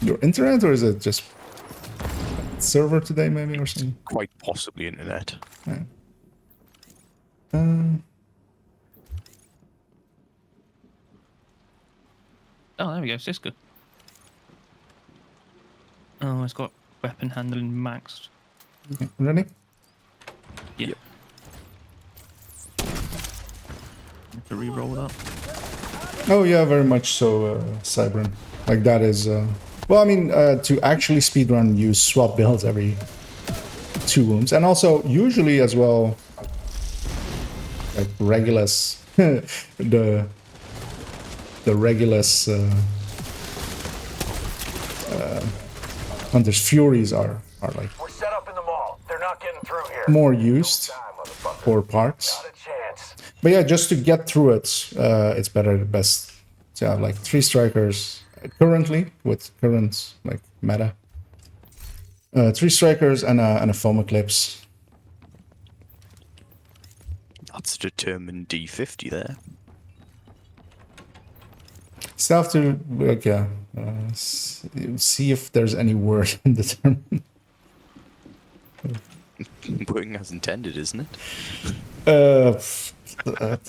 your internet, or is it just server today maybe or something? Quite possibly internet. Yeah. Oh, there we go, Siska. Oh, it's got weapon handling maxed. Ready? Yeah. Have to re-roll that. Oh yeah, very much so, Cybran. Like that is well, I mean, to actually speedrun, you swap builds every 2 rooms, and also usually as well, like Regulus, the Regulus Hunter's Furies are like We're set up in the mall. They're not getting through here. more used Time, motherfucker. for parts. Not a chance. But yeah, just to get through it, it's best to have like 3 strikers currently with current like meta. 3 strikers and a foam eclipse. That's a determined D50 there. Still have to like see if there's any word in the term. Working as intended, isn't it?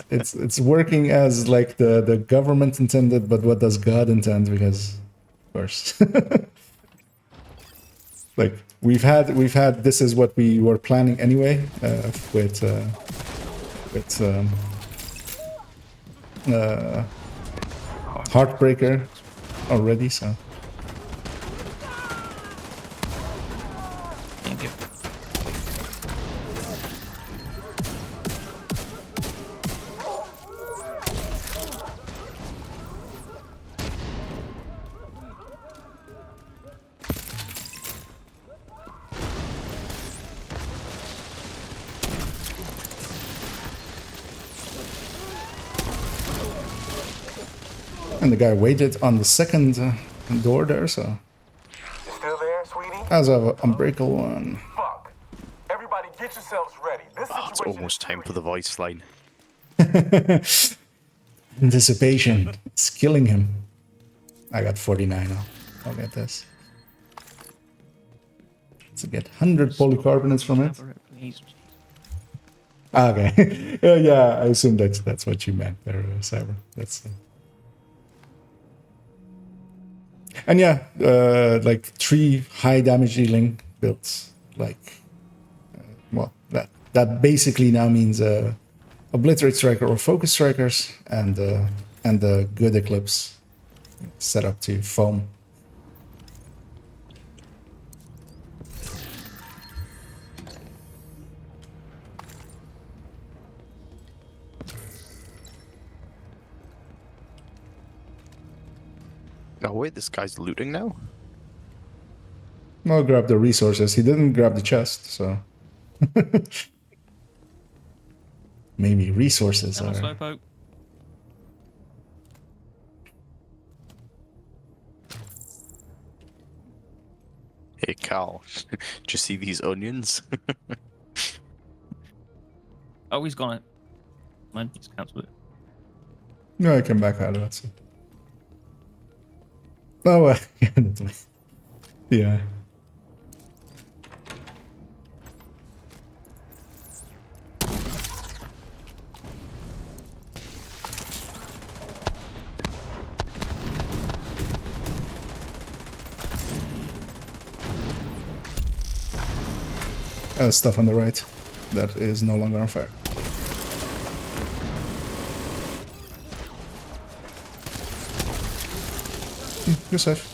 It's working as like the government intended, but what does God intend? Because, of course, like we've had this is what we were planning anyway with Heartbreaker already. So Thank you. and the guy waited on the second door there. So You still there, sweetie? as of unbreakable one. Fuck. Everybody get yourselves ready. This Oh, it's situation almost is time for the voice line. Anticipation. It's killing him. I got 49 now. I'll get this. Let's get 100 polycarbonates from it. Cover it, please. Okay. Yeah, I assume that's what you meant there, Cyber. That's. And yeah, like 3 high damage dealing builds. Like, well, that basically now means obliterate striker or focus strikers, and the good eclipse set up to foam. Oh wait, this guy's looting now? I'll grab the resources. He didn't grab the chest, so maybe resources Down, are. Slowpoke. Hey Cal, do you see these onions? Oh, he's got it. Mine just cancelled it. No, I came back out of it. So. Oh, yeah, that's right. Yeah. Stuff on the right that is no longer on fire. You're safe.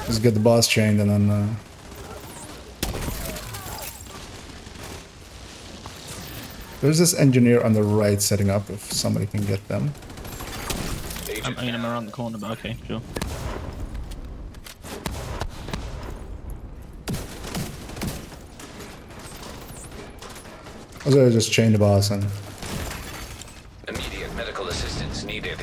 Just get the boss chained and then... There's this engineer on the right setting up if somebody can get them. I mean, I'm around the corner, but okay, sure. Also, just chain the boss and... Immediate medical assistance needed.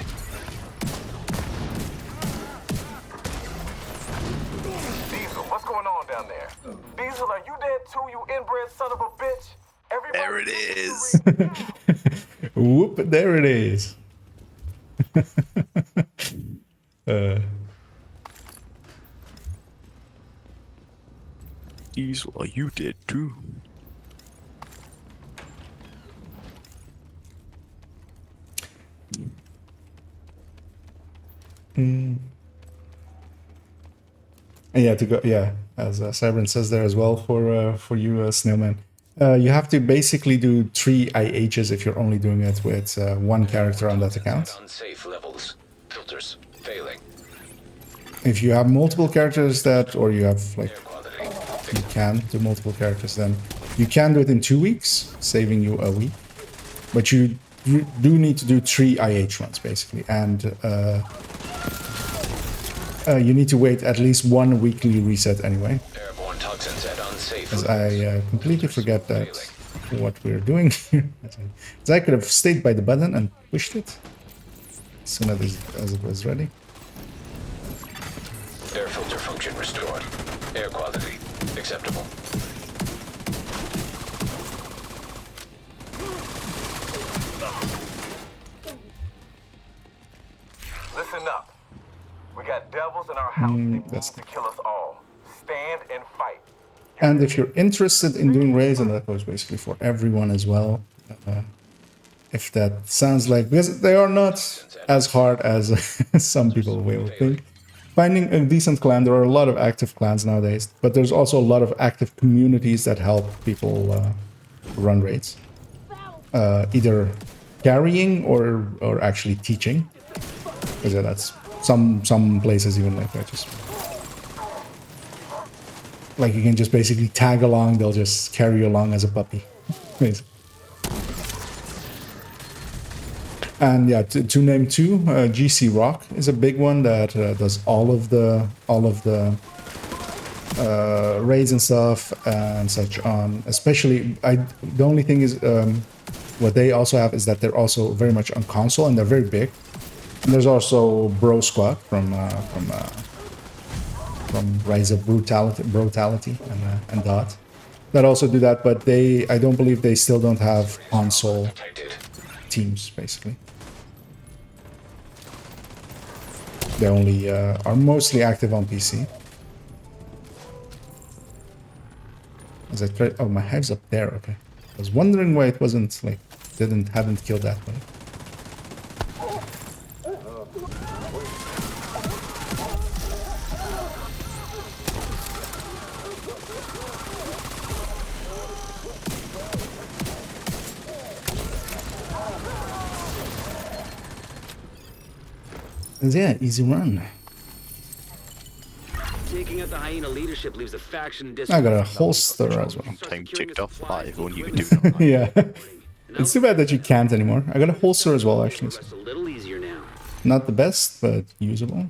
Diesel, what's going on down there? Diesel, are you dead too, you inbred son of a bitch? There it is. Whoop, there it is. Diesel, are you dead too? And yeah, to go, yeah, as Cybran says there as well for you, Snailman. You have to basically do 3 IHs if you're only doing it with one character on that account. Unsafe levels. Filters failing. If you have multiple characters that, or you have like, Air quality. you can do multiple characters, then you can do it in 2 weeks, saving you a week. But you do need to do 3 IH runs basically, and you need to wait at least 1 weekly reset anyway. Airborne toxins at unsafe As levels. I completely forget that what we're doing here. As I could have stayed by the button and pushed it as soon as it was ready. Air filter function restored. Air quality acceptable. Listen up. We got devils in our house. They want that's- to kill us all. Stand and fight. And if you're interested in doing raids, and that goes basically for everyone as well, if that sounds like, because they are not as hard as some people will think. Finding a decent clan, there are a lot of active clans nowadays, but there's also a lot of active communities that help people run raids. Either carrying or actually teaching. Because that's some places even like that. Just like you can just basically tag along, they'll just carry you along as a puppy. Basically. And yeah, to name 2, GC Rock is a big one that does all of the raids and stuff and such on. Especially, the only thing is what they also have is that they're also very much on console and they're very big. And there's also Bro Squad from Rise of Brutality and Dot that also do that, but I don't believe they still don't have console Detected. teams basically. They only are mostly active on PC. As I tried, oh, my hive's up there. Okay, I was wondering why it wasn't like haven't killed that one. Yeah, easy run. Taking out the hyena leadership leaves a faction I got a holster as well. Time ticked off by everyone you can do now. Yeah. It's too bad that you can't anymore. I got a holster as well, actually. So It's a little easier now. not the best, but usable.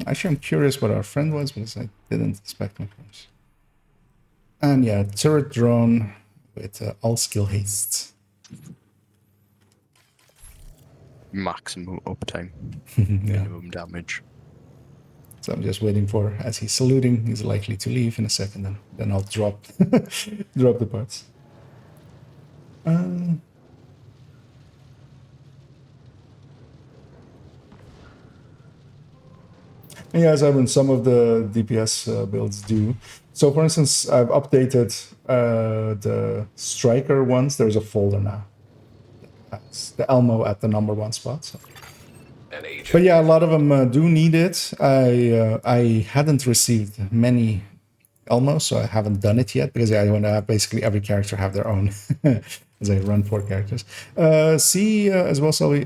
Actually, I'm curious what our friend was, because I didn't expect him first. And yeah, turret drone with all skill haste. Maximum uptime, Yeah. minimum damage. So I'm just waiting for, as he's saluting, he's likely to leave in a second, and then I'll drop drop the parts. Yeah, as I mean, some of the DPS builds do. So, for instance, I've updated the striker ones. There's a folder now. That's the Elmo at the #1 spot. So. An agent. But yeah, a lot of them do need it. I hadn't received many Elmos, so I haven't done it yet because I want to have basically every character have their own as I run 4 characters. See as well, Sully.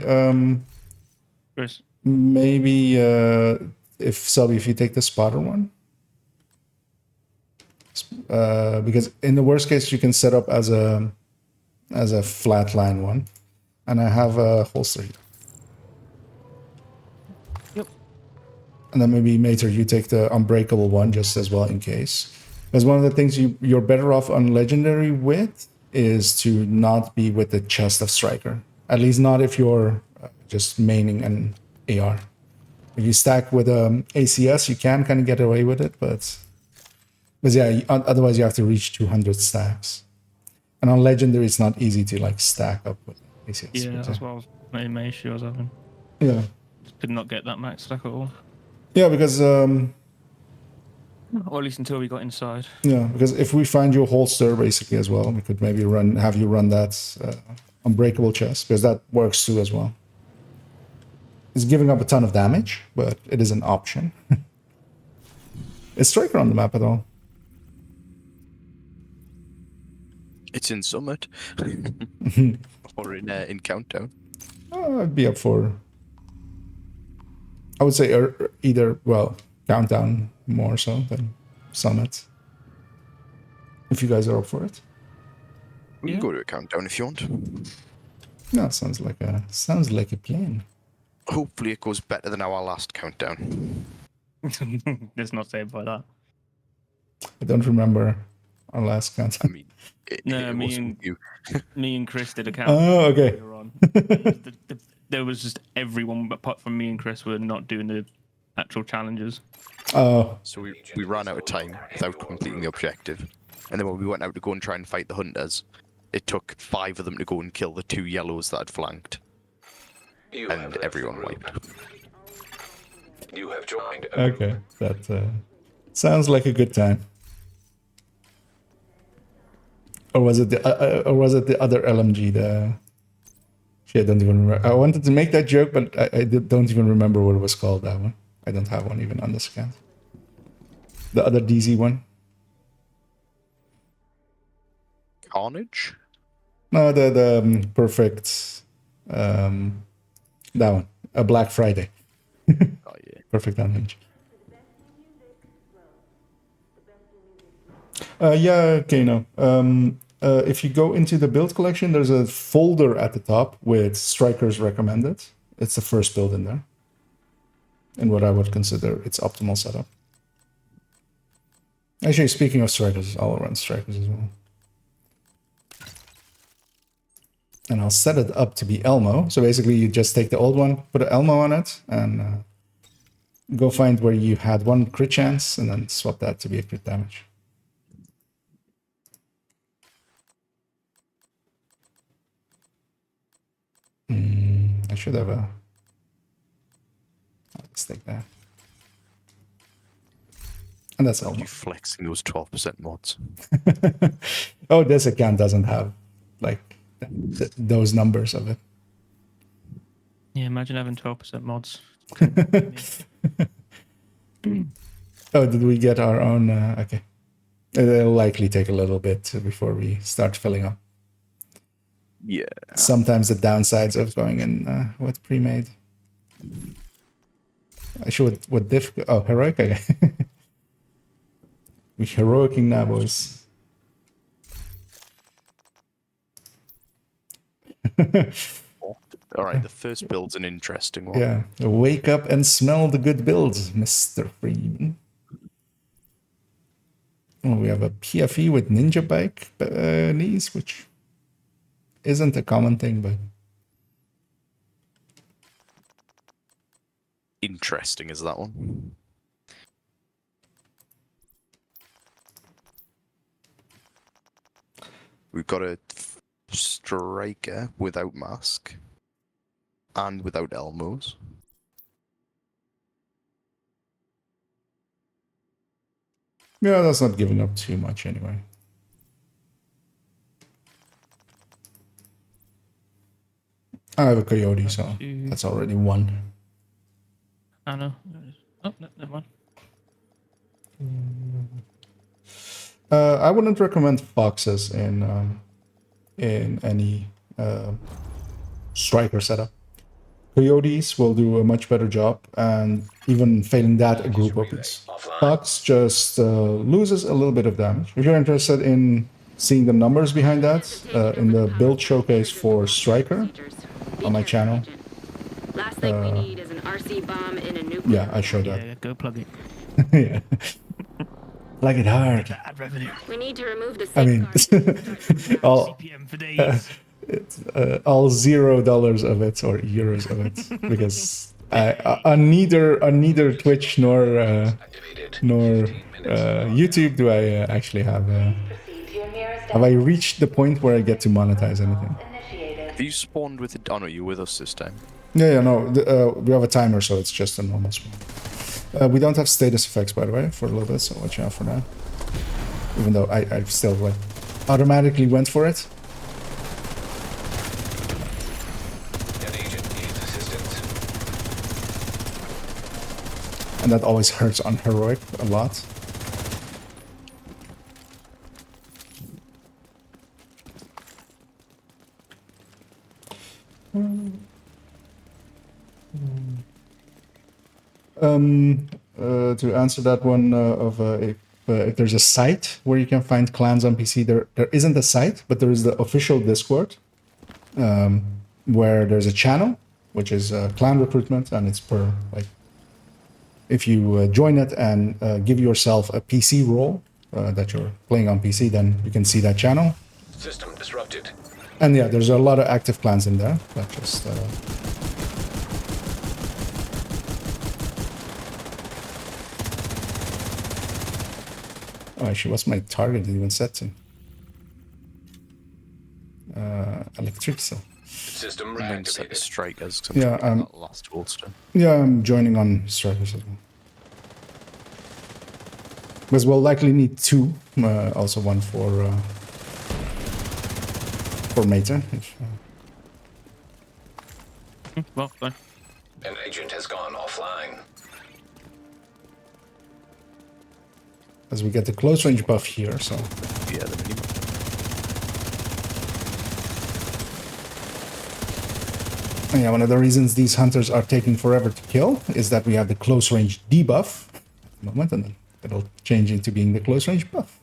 Chris. Maybe if Sully, if you take the spotter one, because in the worst case you can set up as a flatline one, and I have a holster here. Yep. And then maybe Mater, you take the unbreakable one just as well in case. Because one of the things you're better off on legendary with is to not be with the chest of striker. At least not if you're just maining an AR. If you stack with ACS, you can kind of get away with it, but yeah, otherwise you have to reach 200 stacks. And on legendary, it's not easy to like stack up with ACS. Yeah, that's what I was my issue I was having. Yeah. Could not get that max stack at all. Yeah, because or at least until we got inside. yeah, because if we find your holster basically as well, we could maybe have you run that unbreakable chest, because that works too as well. It's giving up a ton of damage, but it is an option. Is striker on the map at all? It's in Summit. Or in Countdown. I'd be up for. I would say either, well, Countdown more so than Summit. If you guys are up for it. We can go to a Countdown if you want. No, sounds like a plan. Hopefully it goes better than our last Countdown. Let's not say it by that. I don't remember our last count. I mean, No, it me wasn't and you. me and Chris did a count. Oh, okay. earlier on. There was just everyone apart from me and Chris were not doing the actual challenges. Oh, So we ran out of time without completing the objective. And then when we went out to go and try and fight the hunters, it took 5 of them to go and kill the 2 yellows that had flanked. You have And left everyone the room. wiped. You have joined. okay. That sounds like a good time. Or was it the other LMG? Shit, I don't even remember. I wanted to make that joke, but I don't even remember what it was called. That one. I don't have one even on this account. The other DZ one. Carnage? No, the perfect. That one. A Black Friday. Oh, yeah. Perfect unhinged. Yeah, okay, no. If you go into the build collection, there's a folder at the top with strikers recommended. It's the first build in there. And what I would consider its optimal setup. Actually, speaking of strikers, I'll run strikers as well. And I'll set it up to be Elmo. So basically, you just take the old one, put an Elmo on it, and go find where you had 1 crit chance, and then swap that to be a crit damage. I should have a... Let's take that. And that's Elmo. You flexing those 12% mods. Oh, this account doesn't have, like, those numbers of it. Yeah, imagine having 12% mods. Oh, did we get our own? Okay. It'll likely take a little bit before we start filling up. Yeah. Sometimes the downsides of going in with pre-made. Actually, what difficult? Oh, heroic. Okay. We're heroicing now, boys. All right, the first build's an interesting one. Yeah. Wake up and smell the good builds, Mr. Freeman. Oh, we have a PFE with ninja bike knees, which isn't a common thing, but Interesting is that one. We've got a striker without mask and without Elmos. Yeah, that's not giving up too much anyway. I have a coyote, so that's already one. I know. Oh, no, never mind. I wouldn't recommend foxes in any striker setup. Coyotes will do a much better job, and even failing that, a group of piece. Fox just loses a little bit of damage. If you're interested in seeing the numbers behind that, in the build showcase for striker on my channel, Last thing we need is an RC bomb in a nuclear. yeah, I showed that. Yeah, go plug it. Yeah. Like it hard. Add revenue. We need to remove the I mean, all CPM for days. all $0 of it or euros of it, because on neither Twitch nor YouTube do I actually have I reached the point where I get to monetize anything. Have you spawned with it? Oh no, you're with us this time. Yeah, no, we have a timer, so it's just a normal spawn. We don't have status effects, by the way, for a little bit, so watch out for that. Even though I still like automatically went for it. An agent needs assistance. And that always hurts on heroic a lot. To answer that one if there's a site where you can find clans on PC, there isn't a site, but there is the official Discord where there's a channel, which is clan recruitment, and it's per, like, if you join it and give yourself a PC role that you're playing on PC, then you can see that channel. System disrupted. And yeah, there's a lot of active clans in there. That just oh, actually, what's my target even set to? Electricity. System And then set the reactivated. strikers. 'Cause Yeah, trying to get that last holster. Yeah, I'm joining on strikers as well. Because we'll likely need two. Also one for Meta. Well, fine. An agent has gone offline. As we get the close range buff here, so Yeah, the mini. yeah, one of the reasons these hunters are taking forever to kill is that we have the close range debuff at the moment, and then it'll change into being the close range buff.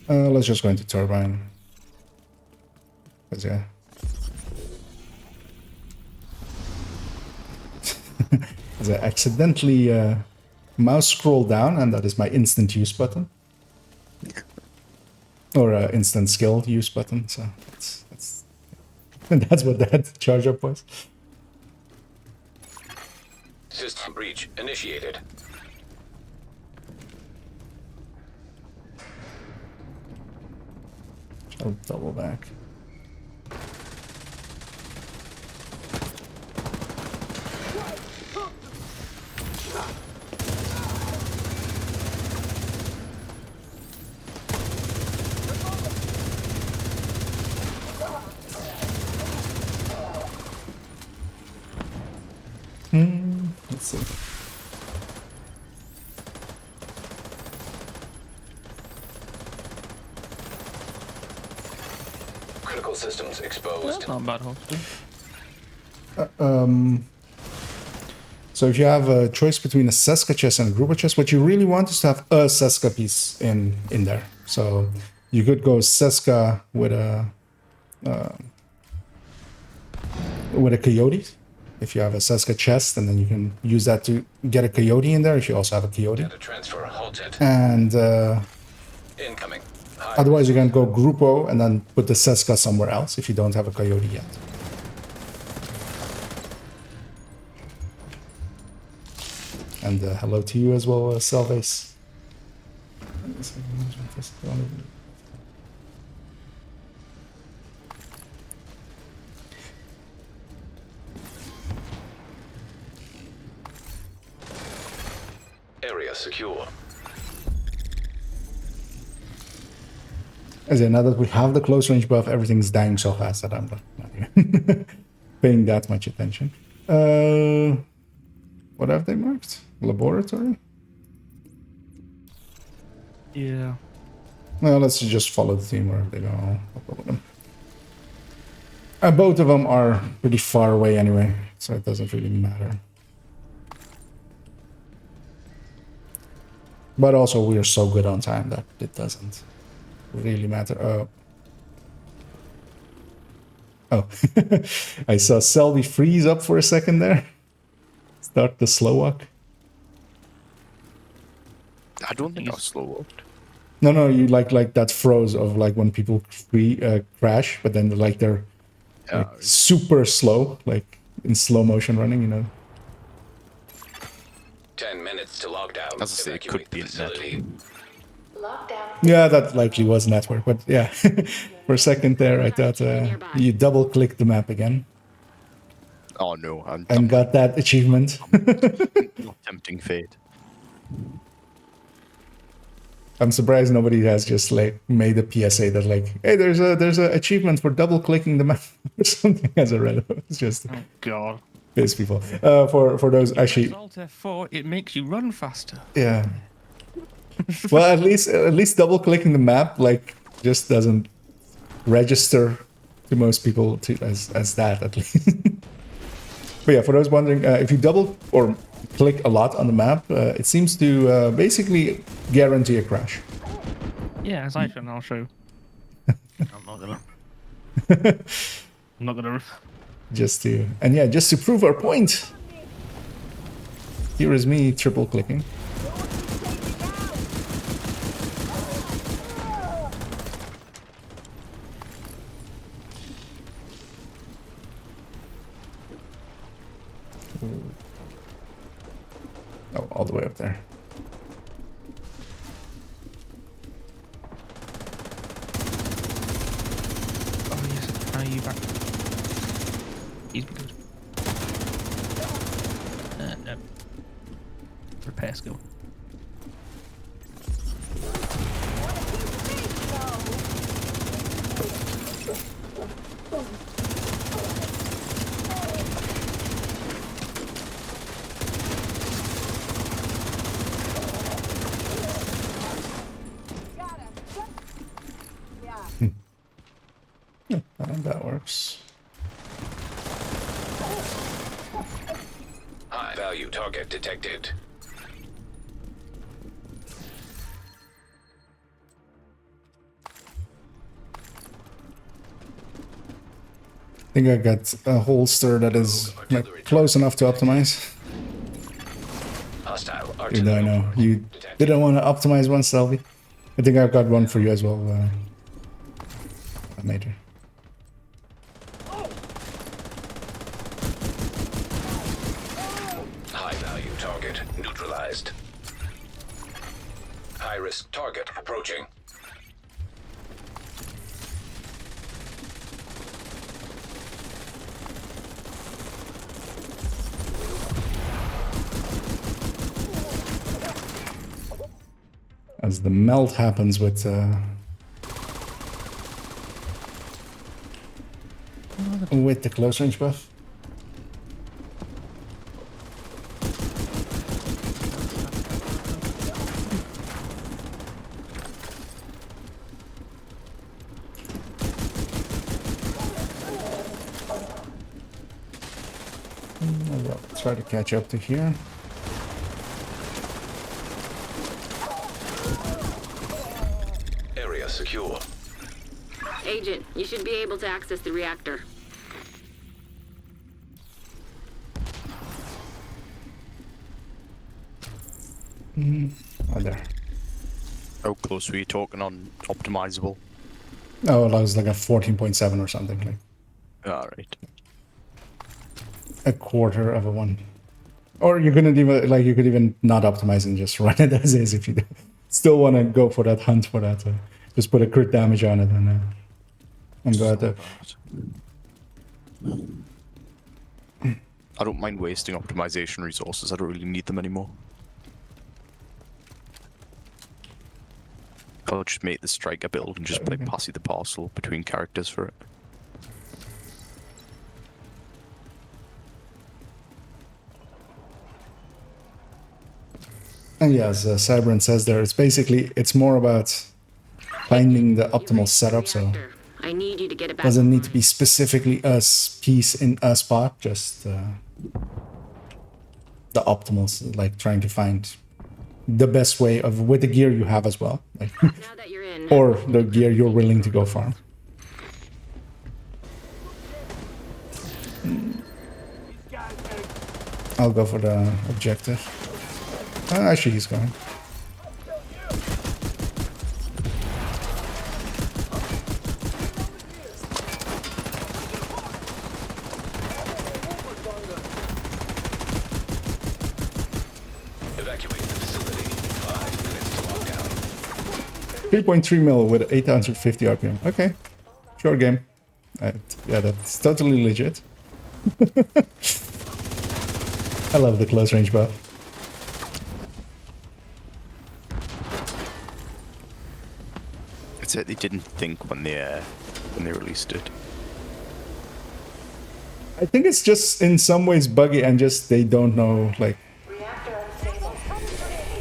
Let's just go into turbine. 'Cause yeah. As I accidentally mouse scroll down, and that is my instant use button. Or instant skill use button, so that's what that charge up was. System breach initiated. I'll double back. Let's see. Critical systems exposed. That's not a bad holster. So if you have a choice between a Seska chest and a grouper chest, what you really want is to have a Seska piece in there. So you could go Seska with a coyote. If you have a Seska chest, and then you can use that to get a coyote in there if you also have a coyote. Data transfer halted. And Incoming. High otherwise, you can go Grupo and then put the Seska somewhere else if you don't have a coyote yet. And hello to you as well, Selvace. secure. As in, now that we have the close range buff, everything's dying so fast that I'm not even paying that much attention. What have they marked? Laboratory? Yeah. Well, let's just follow the team wherever they go. I'll go with them. Both of them are pretty far away anyway, so it doesn't really matter. But also, we are so good on time that it doesn't really matter. Oh, I saw Selby freeze up for a second there. Start the slow walk. I don't think I slow walked. No, you like that froze of like when people crash, but then they're like, super slow, like in slow motion running, you know. 10 minutes to lockdown. As I say, it could be internet. Yeah, that likely was network, but yeah, for a second there, I thought you double clicked the map again Oh no, I'm and got that achievement. not tempting fate. I'm surprised nobody has just like made a PSA that like, hey, there's a achievement for double clicking the map or something as a red. It's just Oh God. piss people. For those actually, Alt F4, it makes you run faster. yeah. Well, at least double clicking the map like just doesn't register to most people as that at least. But yeah, for those wondering, if you double or click a lot on the map, it seems to basically guarantee a crash. Yeah, as I should, I'll show. I'm not gonna. I'm not gonna. Just to prove our point. Here is me triple clicking. Oh, all the way up there. Oh yes, how are you back? He's good. No. Repair skill. And that works. High value target detected. I think I got a holster that is like close enough to optimize. Hostile Even though I artillery. know you didn't want to optimize one, Selby. I think I've got one for you as well, Major. High value target neutralized. High risk target approaching. As the melt happens with the close range buff. I'll try to catch up to here. Area secure. Agent, you should be able to access the reactor. Oh, there. How close were you talking on optimizable? Oh, that was like a 14.7 or something, like Alright. a quarter of a one. Or you couldn't even like you could even not optimize and just run it as is if you still want to go for that hunt for that. Just put a crit damage on it and go at it. I don't mind wasting optimization resources. I don't really need them anymore. I'll just make the striker build and just like pass you the parcel between characters for it. And yeah, as Cybran says there, it's more about finding the optimal setup. So I need you to get it back. doesn't need to be specifically a piece in a spot, just the optimals, like trying to find the best way of with the gear you have as well, like Now that you're in, or the gear you're willing to go farm. I'll go for the objective. Actually, he's going. Evacuate the facility. 5 minutes to lockdown. 3.3 mil with 850 RPM. Okay, short game. Yeah, that's totally legit. I love the close range buff. It's like they didn't think when they released it. I think it's just in some ways buggy and just they don't know, like...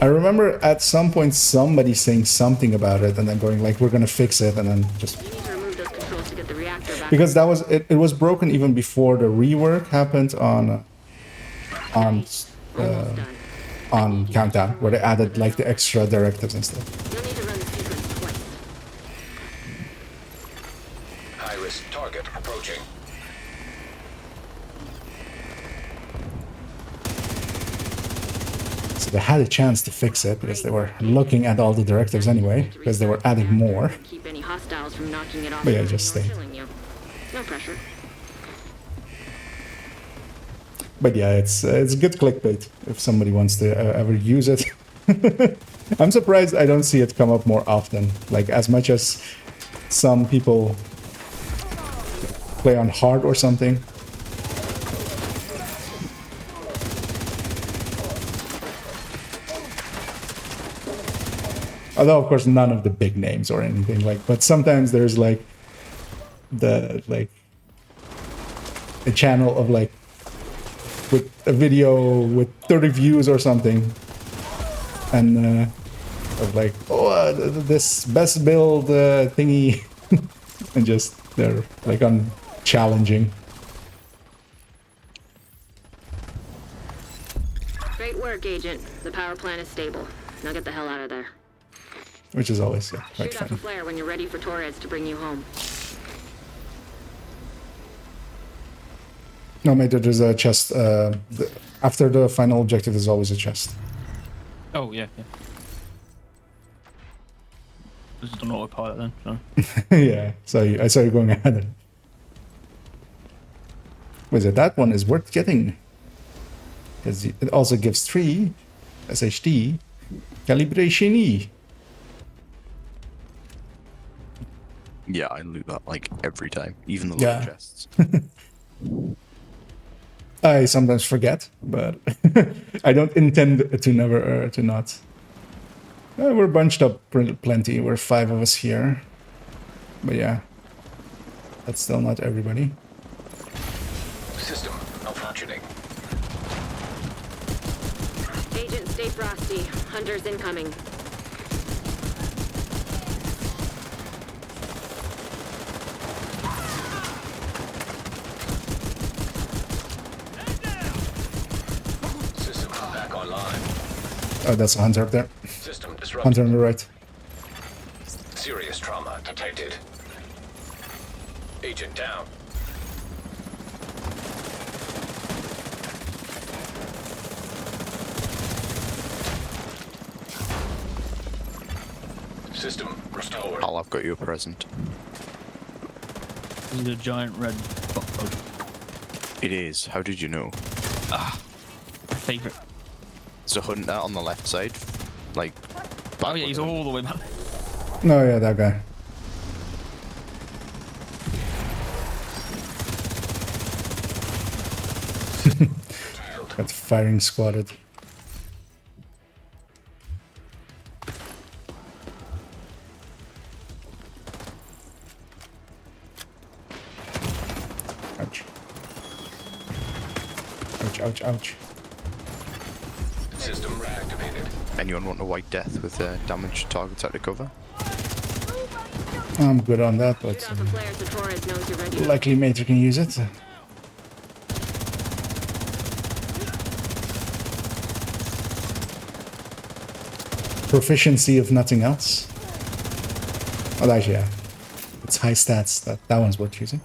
I remember at some point somebody saying something about it and then going like, we're gonna fix it, and then just... you need to remove those controls to get the reactor back. Because that was... It was broken even before the rework happened on Almost done. Countdown, where they added like the extra directives and stuff. You'll need to run the sequence twice. High-risk target approaching. So they had a chance to fix it because they were looking at all the directives anyway, because they were adding more. Keep any hostiles from knocking it off. But yeah, just or stay. killing you. No pressure. But yeah, it's good clickbait if somebody wants to ever use it. I'm surprised I don't see it come up more often. Like as much as some people play on hard or something. Although of course none of the big names or anything like, but sometimes there's like a channel of like with a video with 30 views or something, and of like, oh, this best build thingy, and just they're like on challenging. Great work, Agent. The power plant is stable. Now get the hell out of there. Which is always quite Shoot off a funny. flare when you're ready for Torres to bring you home. No, mate, there's a chest. After the final objective, there's always a chest. Oh, yeah, yeah. This is an autopilot then, so. Yeah, so I saw you going ahead. Was it that one is worth getting? Because it also gives 3 SHD calibration E. Yeah, I loot that like every time, even the Yeah. little chests. I sometimes forget, but I don't intend to never to not. We're bunched up plenty. We're 5 of us here, but yeah, that's still not everybody. System malfunctioning. Agent, stay frosty. Hunters incoming. System back online. Oh, that's a hunter up there. System disrupted. Hunter on the right. Serious trauma detected. Agent down. System restored. Hal, I've got you a present. This is a giant red bug. It is. How did you know? My favourite. There's a hunter on the left side. Like, back Oh yeah, he's with him. all the way back. No, yeah, that guy. Got firing squatted. ouch, ouch. System reactivated. Anyone want a white death with damaged targets out of cover? I'm good on that, but Shoot off a flare so Torres knows you're ready. likely Mater can use it. Proficiency, if nothing else. Oh, actually, yeah. It's high stats. That one's worth using.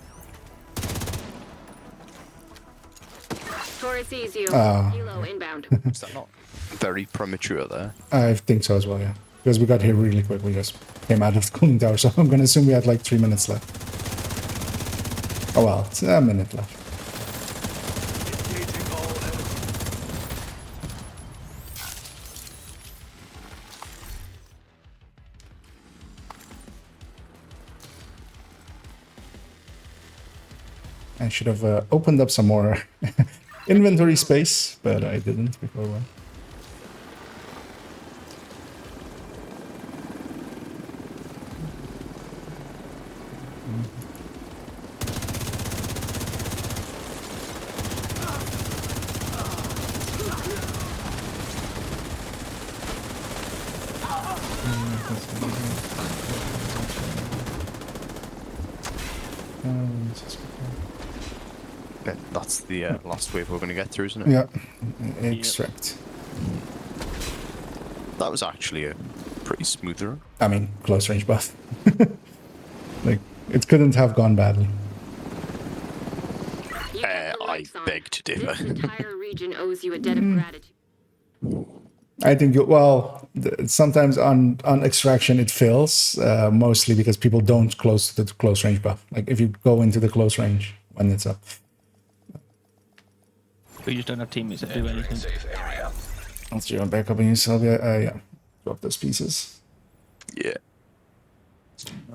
Torres sees you. Ah. Helo inbound. Is that not very premature there? I think so as well, yeah. Because we got here really quick. We just came out of the cooling tower, so I'm going to assume we had like 3 minutes left. Oh well, it's a minute left. I should have opened up some more inventory space, but I didn't before one. Yeah, that's the last wave we're going to get through, isn't it? Yeah, extract. That was actually a pretty smooth run. I mean, close range buff. Like, it couldn't have gone badly. You got the I lights on. beg to differ. This entire region owes you a debt of gratitude. I think sometimes on extraction it fails, mostly because people don't close to the close range buff. Like if you go into the close range when it's up. We just don't have teammates that do anything. Safe area. Once you're back up in yourself, yeah, drop those pieces. Yeah.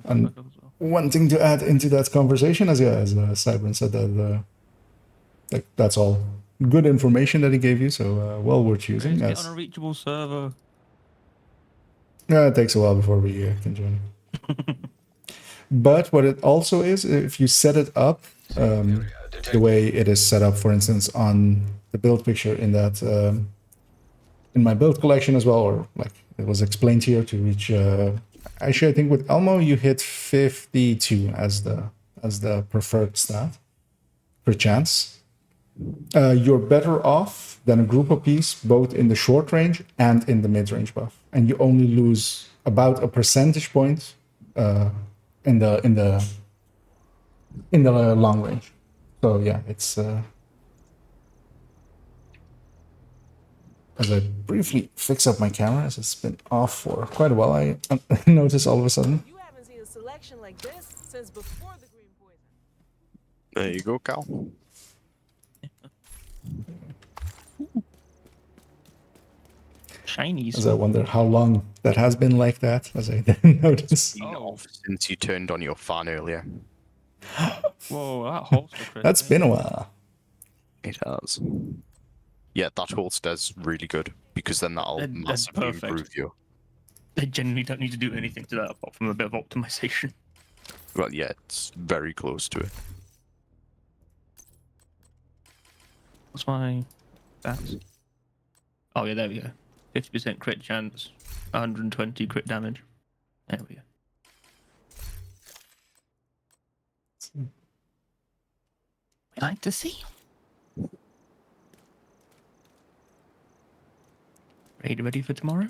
And one thing to add into that conversation, as Cybran said, that like that's all good information that he gave you, so well worth using. Get As, on a reachable server. yeah, it takes a while before we can join. But what it also is, if you set it up the way it is set up, for instance, on the build picture in that in my build collection as well, or like it was explained here to reach. Actually, I think with Elmo you hit 52 as the preferred stat per chance. You're better off than a group of peace, both in the short range and in the mid range buff, and you only lose about a percentage point in the long range. So yeah, it's as I briefly fix up my camera, as it's been off for quite a while, I notice all of a sudden. You haven't seen a selection like this since before the green poison. There you go, Cal. Shinies. As I wonder how long that has been like that, as I didn't notice. Been off since you turned on your fan earlier. Whoa, that holster, Chris. That's been a while. It has. Yeah, that holster's really good because then that'll That's massively perfect. improve you. They genuinely don't need to do anything to that apart from a bit of optimization. Well, yeah, it's very close to it. What's my stats? Oh yeah, there we go. 50% crit chance, 120 crit damage. There we go. We like to see. Ready for tomorrow?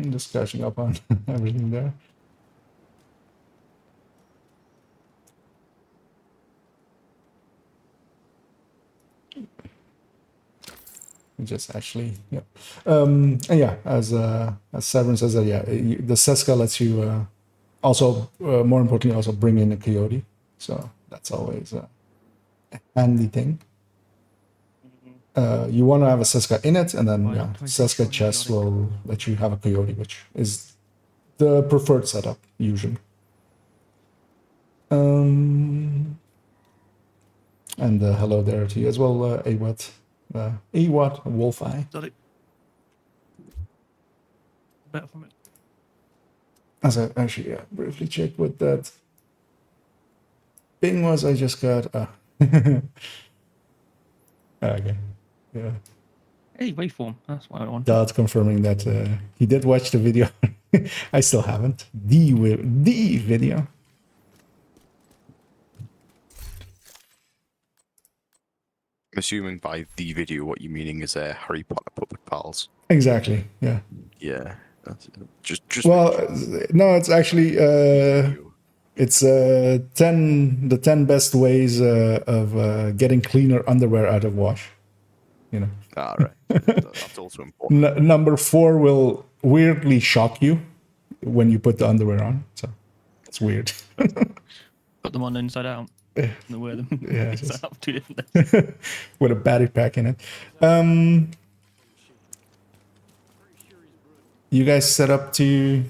Just catching up on everything there. Just actually, yeah, and yeah. As Severin says, that yeah, the Seska lets you also, more importantly, also bring in a coyote. So that's always a handy thing. You want to have a Seska in it, and then yeah, Seska chest will let you have a coyote, which is the preferred setup usually. And hello there to you as well, Awat. Awat Wolfeye. Got it. Better from it. As I actually briefly checked what that ping was, I just got. Okay. Yeah. Hey, waveform. That's what I want. Dot confirming that he did watch the video. I still haven't. The video. I'm assuming by the video, what you're meaning is Harry Potter Puppet Pals. Exactly. Yeah. Yeah. That's it. Just Well, no, it's actually it's 10 the 10 best ways of getting cleaner underwear out of wash. You know. all right. That's also important. Number 4 will weirdly shock you when you put the underwear on. So it's weird. Put them on inside out. And wear them Yeah, inside just- out. 2 different days. With a battery pack in it. You guys set up to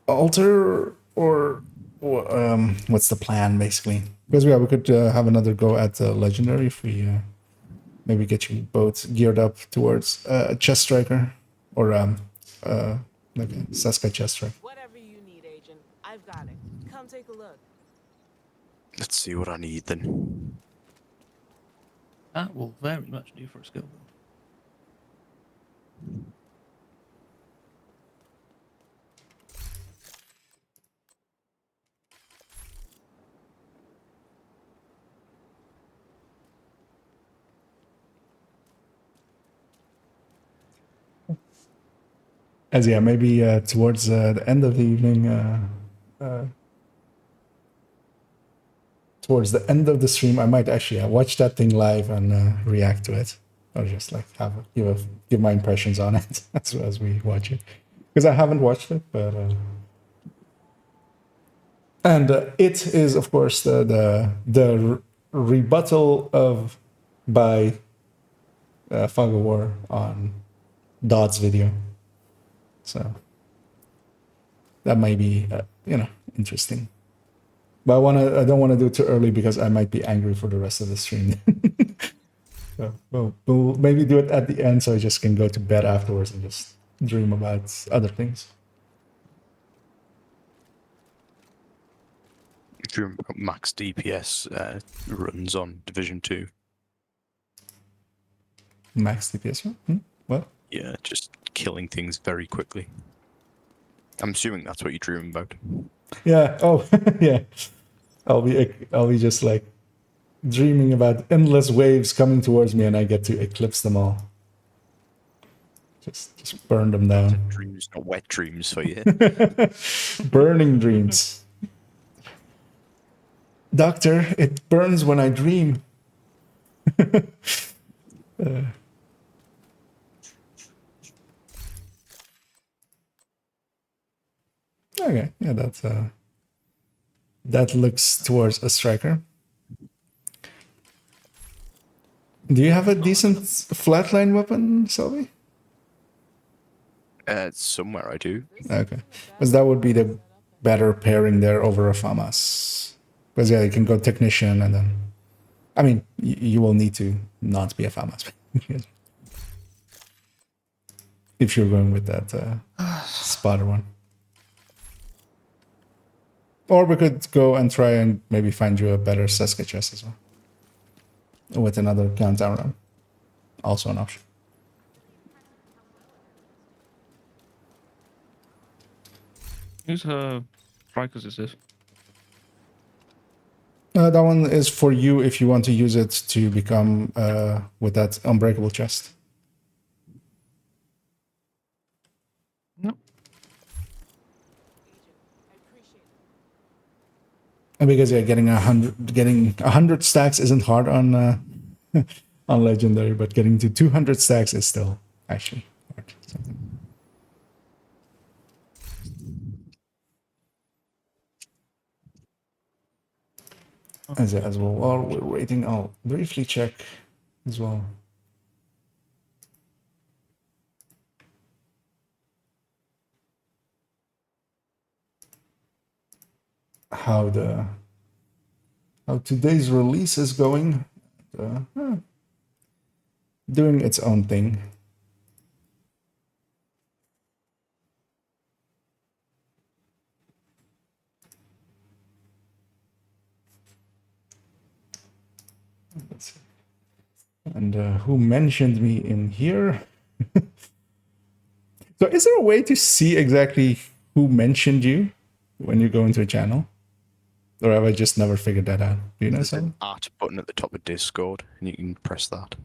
alter or what's the plan basically? Because we could have another go at legendary if we maybe get you both geared up towards chest striker or like a Seska chest striker. Whatever you need, Agent. I've got it. Come take a look. Let's see what I need then. That will very much do for a skill build. As yeah, maybe towards the end of the evening, towards the end of the stream, I might actually watch that thing live and react to it, or just like give my impressions on it as we watch it, because I haven't watched it, but and it is of course the rebuttal of by Fog of War on Dodd's video. So that might be, interesting. But I don't want to do it too early because I might be angry for the rest of the stream. So we'll maybe do it at the end so I just can go to bed afterwards and just dream about other things. If you remember, max DPS runs on Division 2. Max DPS? What? Yeah, just killing things very quickly. I'm assuming that's what you're dreaming about. Yeah. Oh, yeah. I'll be just like dreaming about endless waves coming towards me, and I get to eclipse them all. Just burn them down. Dreams, not wet dreams for you. Burning dreams. Doctor, it burns when I dream. Okay, yeah, that looks towards a striker. Do you have a decent flatline weapon, Selby? Somewhere I do. Okay, because that would be the better pairing there over a FAMAS. Because yeah, you can go technician and then, I mean, you will need to not be a FAMAS if you're going with that spotter one. Or we could go and try and maybe find you a better Seska chest as well. With another countdown run. Also an option. Who's strikers is this? That one is for you if you want to use it to become with that unbreakable chest. No. And because yeah, getting 100 stacks isn't hard on on legendary, but getting to 200 stacks is still actually hard. So. As well, while we're waiting, I'll briefly check as well. How the how today's release is going. Doing its own thing. Let's see. And who mentioned me in here? So is there a way to see exactly who mentioned you when you go into a channel? Or have I just never figured that out? Do you know There's something? an @ button at the top of Discord, and you can press that.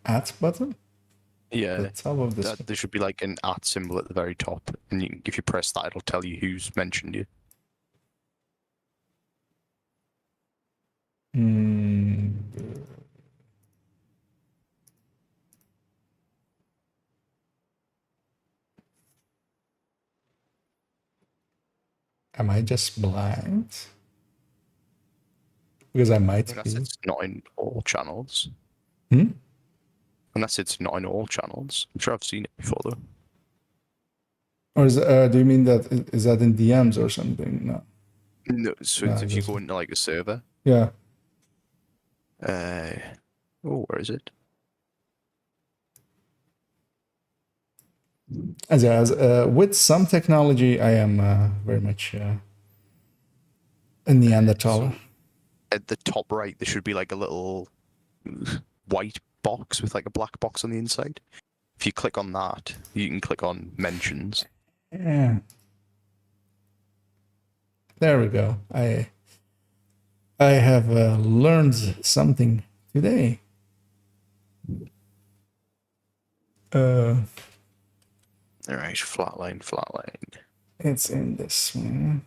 At button? Yeah, The top of this. there should be like an @ symbol at the very top, and if you press that, it'll tell you who's mentioned you. Am I just blind? Because I might Unless be. it's not in all channels. Hmm? Unless it's not in all channels. I'm sure I've seen it before though. Or is do you mean that is that in DMs or something? No. No, so No, if it you doesn't. go into like a server, Yeah. where is it? As with some technology, I am very much a Neanderthaler. At the top right, there should be like a little white box with like a black box on the inside. If you click on that, you can click on mentions. Yeah. There we go. I have learned something today. All right, flatline. It's in this one.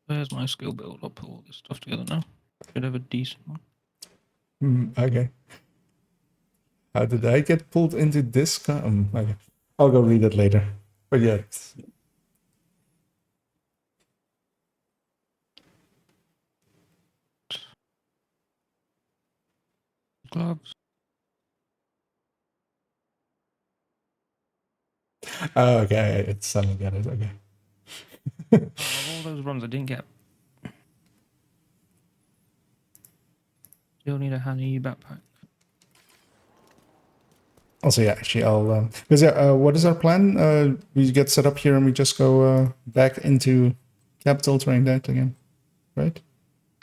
Where's my skill build? I'll put all this stuff together now. Should have a decent one. Okay. How did I get pulled into this? Okay. I'll go read it later. But yeah. Gloves. Oh, okay. It's suddenly got it. Okay. Of all those runs I didn't get. Still need a honey backpack. Also, yeah, actually, I'll because what is our plan? We get set up here and we just go back into capital, trying that again, right?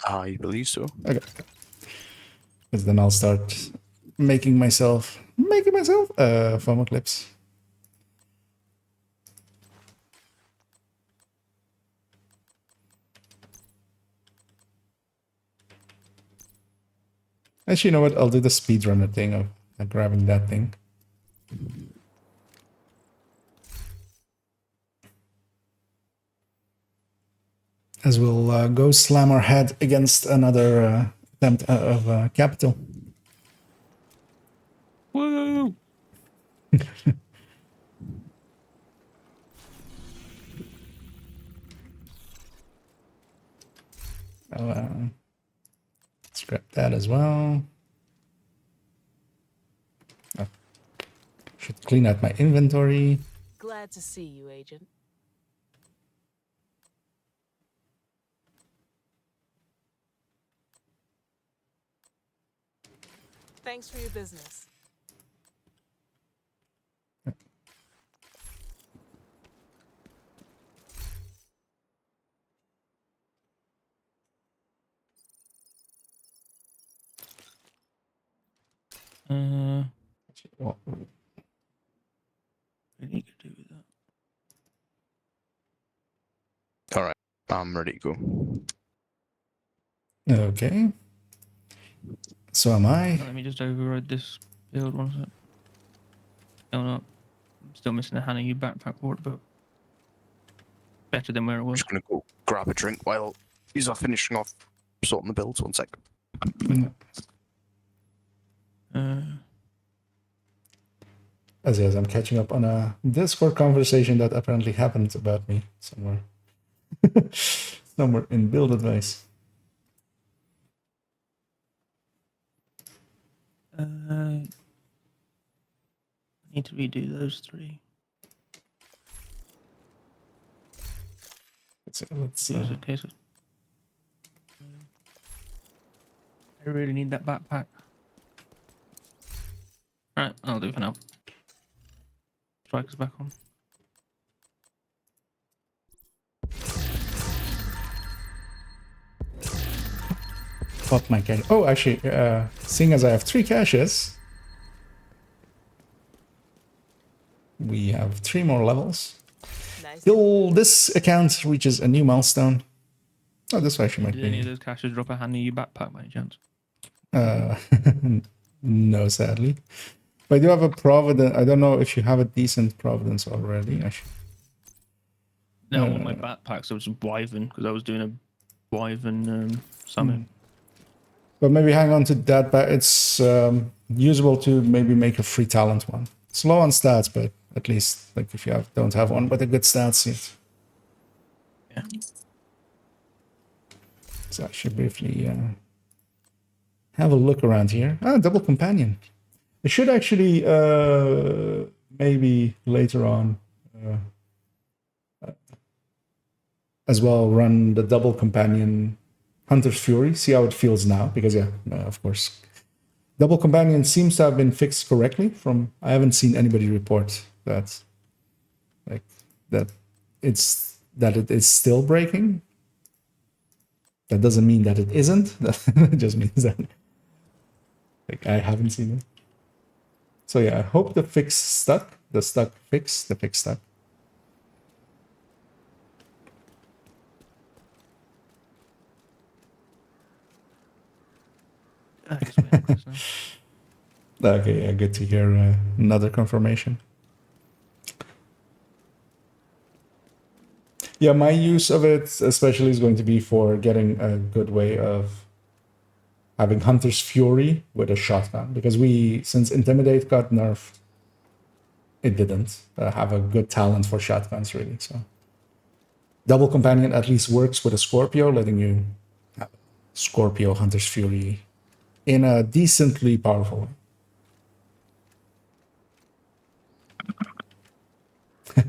I believe so. Okay. Because then I'll start making myself FOMO clips. Actually, you know what? I'll do the speedrunner thing of grabbing that thing. As we'll go slam our head against another attempt of capital. Woo! Let's grab that as well. Oh. Should clean out my inventory. Glad to see you, Agent. Thanks for your business. Well, I need to do with that. All right, I'm ready to go. okay. So am I. Let me just override this build one sec. No, no. I'm still missing a honey backpack for it, but better than where it I'm was. just gonna go grab a drink while these are finishing off sorting the builds. 1 sec. As I'm catching up on a Discord conversation that apparently happened about me somewhere. Somewhere in build advice. Need to redo those 3. Let's Use a case of. I really need that backpack. Alright, I'll do it for now. Strikers back on. pop my cache. Oh, actually, seeing as I have 3 caches, we have 3 more levels. Nice. Till this account reaches a new milestone. Oh, this actually might Did any of be. those caches drop a hand in your backpack by any chance? No, sadly. But I do have a Providence. I don't know if you have a decent Providence already. Actually, No, on my backpack, so it's Wyvern, because I was doing a Wyvern summon. but maybe hang on to that. But it's usable to maybe make a free talent one. It's low on stats, but at least like if you don't have one, but a good stats sheet. Yeah. So I should briefly have a look around here. Ah, double companion. It should actually maybe later on as well run the double companion Hunter's Fury. See how it feels now, because yeah, of course, double companion seems to have been fixed correctly. From I haven't seen anybody report that like that it is still breaking. That doesn't mean that it isn't. That just means that like I haven't seen it. So yeah, I hope the fix stuck. The fix stuck. I guess we have this now. Okay, yeah, good to hear another confirmation. Yeah, my use of it especially is going to be for getting a good way of having Hunter's Fury with a shotgun, because since Intimidate got nerfed, it didn't have a good talent for shotguns really. So double companion at least works with a Scorpio, letting you have Scorpio Hunter's Fury in a decently powerful way.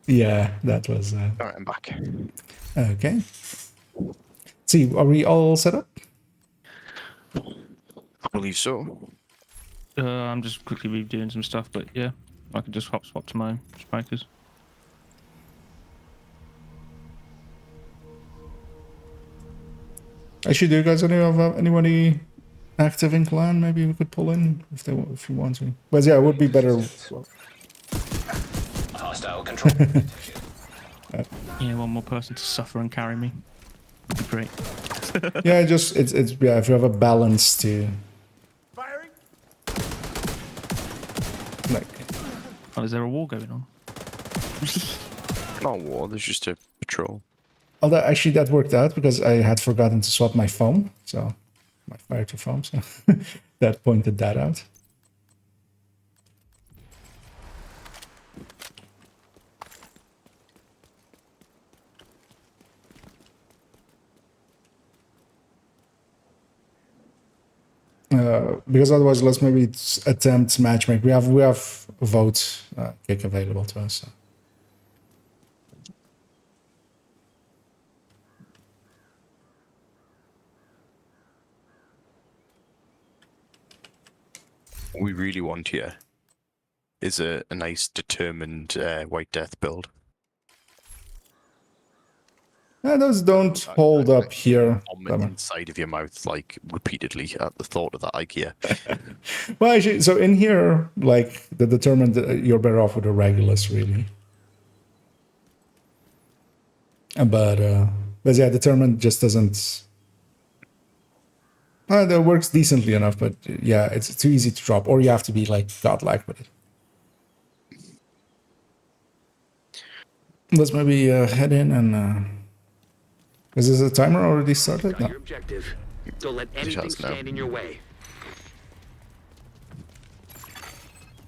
Yeah, that was Alright, I'm back. okay. See, are we all set up? I believe so. I'm just quickly redoing some stuff, but yeah, I can just hop swap to my strikers. Actually, do you guys have anybody active in clan? Maybe we could pull in if you want to. But yeah, it would be better. Hostile control. Yeah, one more person to suffer and carry me. That'd be great. Yeah, just it's yeah. If you have a balance to Firing. like. Oh, is there a war going on? Not war, there's just a patrol. Although actually that worked out because I had forgotten to swap my foam, so my fire to foam, so that pointed that out. Because otherwise, let's maybe attempt matchmaking. We have a vote kick available to us. So. What we really want here is a nice determined White Death build. Those don't hold up here. Vomit inside of your mouth, like, repeatedly at the thought of that IKEA. Well, actually, so in here, like, the determined, you're better off with a Regulus, really. But yeah, determined just doesn't... that works decently enough, but yeah, it's too easy to drop, or you have to be, like, godlike with it. Let's maybe head in and... Is this a timer already started? Got No. your objective. Don't let anything has now. stand in your way.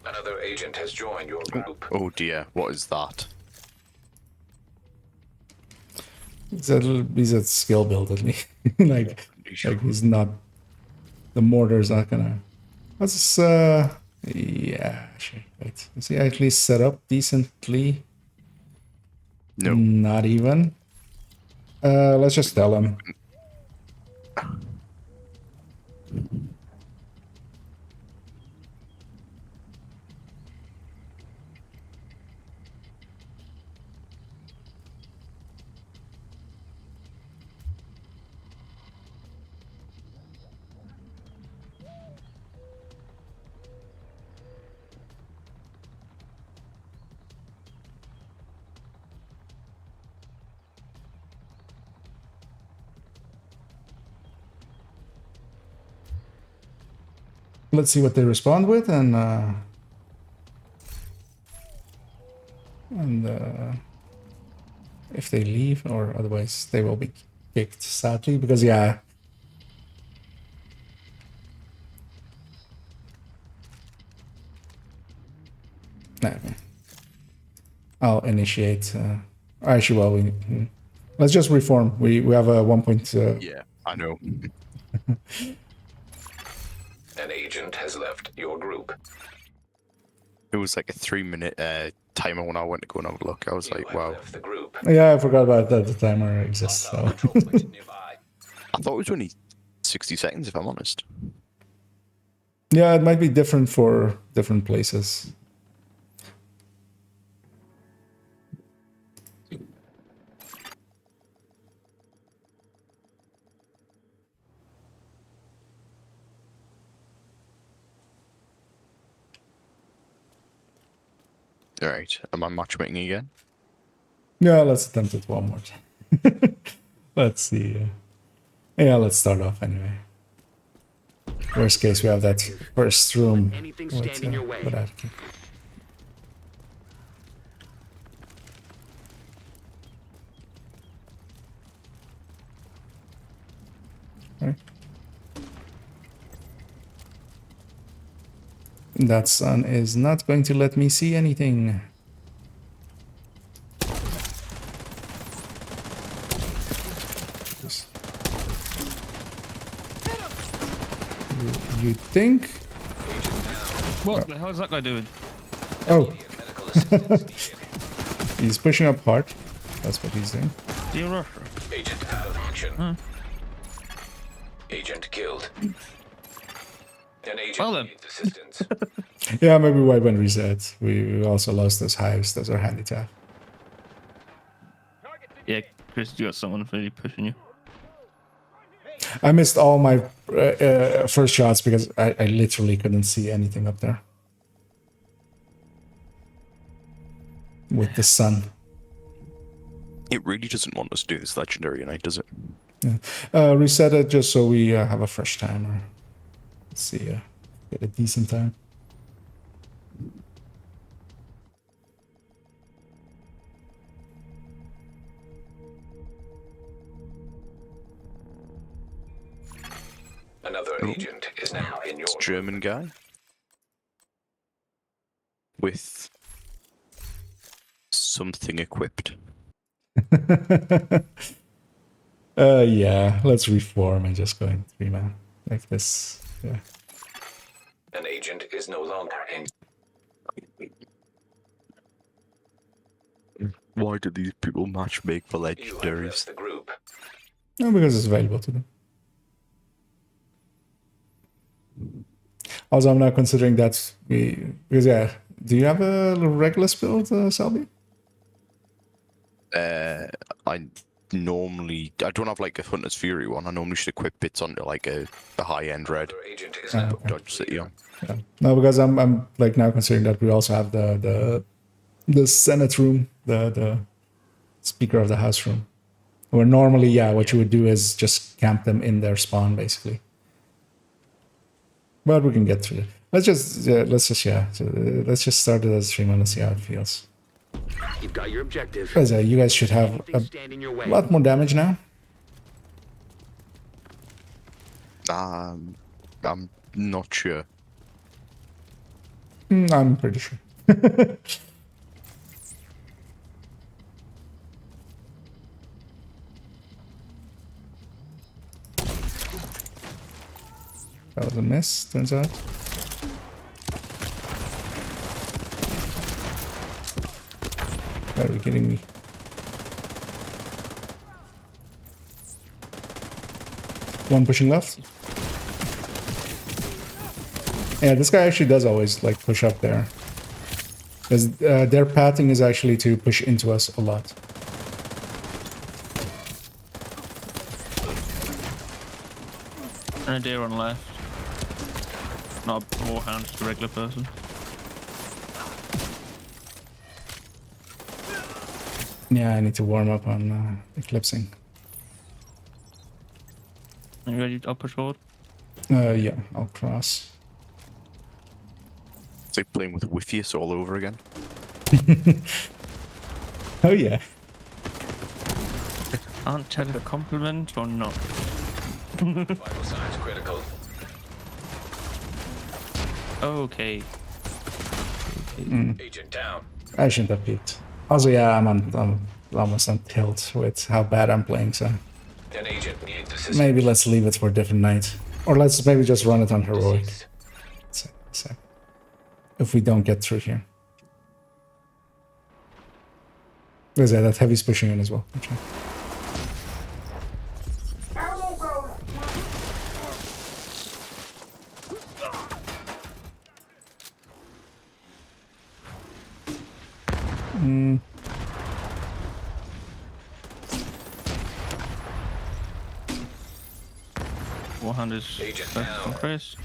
Another agent has joined your group. Oh dear, what is that? He's a skill build, at least. like he's not... the mortar's not gonna. Let's yeah. Actually, wait. Is he actually set up decently? No. Not even. Let's just tell him. Let's see what they respond with, and if they leave, or otherwise they will be kicked, sadly, because yeah. Nah, I'll initiate. Actually, well, let's just reform. We have a 1. Yeah, I know. An agent has left your group. It was like a 3-minute timer when I went to go and have a look. I was You like, have wow. left the group. Yeah, I forgot about that. The timer exists. So. Control point nearby. I thought it was only 60 seconds, if I'm honest. Yeah, it might be different for different places. Alright, am I matchmaking again? Yeah, let's attempt it one more time. Let's see. Yeah, let's start off anyway. Worst case, we have that first room Anything with, stand in your way. without key. Right. That sun is not going to let me see anything. You think? What the hell is that guy doing? Oh, Medical assistance needed. he's pushing up hard. That's what he's doing. Do you rush? Agent out of action. Agent killed. An agent Well then. needs assistance. Yeah, maybe why when reset. We also lost those hives. Those are handy to have. Yeah, Chris, you got someone really pushing you. I missed all my first shots because I literally couldn't see anything up there. With the sun. It really doesn't want us to do this legendary night, does it? Yeah. Reset it just so we have a fresh timer. Let's see, get a decent time. Another agent is now in your It's a German guy. With something equipped. Yeah, let's reform and just go in 3-man like this. Yeah. An agent is no longer in. Why do these people match make for You have legendaries? left the group. No, because it's available to them. Also, I'm now considering that because yeah, do you have a Regulus build, Selby? I don't have like a Hunter's Fury one. I normally should equip bits onto like a high-end red. Another agent is now Dodge City on. Yeah. No, because I'm like now considering that we also have the Senate room, the Speaker of the House room, where normally, yeah, what you would do is just camp them in their spawn, basically. But we can get through it. Let's just start it as a stream and let's see how it feels. You've got your objective. Because you guys should have Anything stand in your way. a lot more damage now. I'm not sure. I'm pretty sure. That was a miss, turns out. Are you kidding me? One pushing left. Yeah, this guy actually does always like push up there. Because their pathing is actually to push into us a lot. Grenadier on left. Not a warhound, just a regular person. Yeah, I need to warm up on eclipsing. Are you ready? I'll push forward. Yeah, I'll cross. It's like playing with Withius all over again. Oh yeah. Can't tell if a compliment or not. Vital signs critical. Okay. Agent down. I shouldn't have peeked. Also, yeah, I'm almost on tilt with how bad I'm playing, so An agent needs assistance. maybe let's leave it for a different night. Or let's maybe just run it on heroic. So, if we don't get through here. There's that heavy's pushing in as well. Okay. Warhound is Agent first down. on Chris.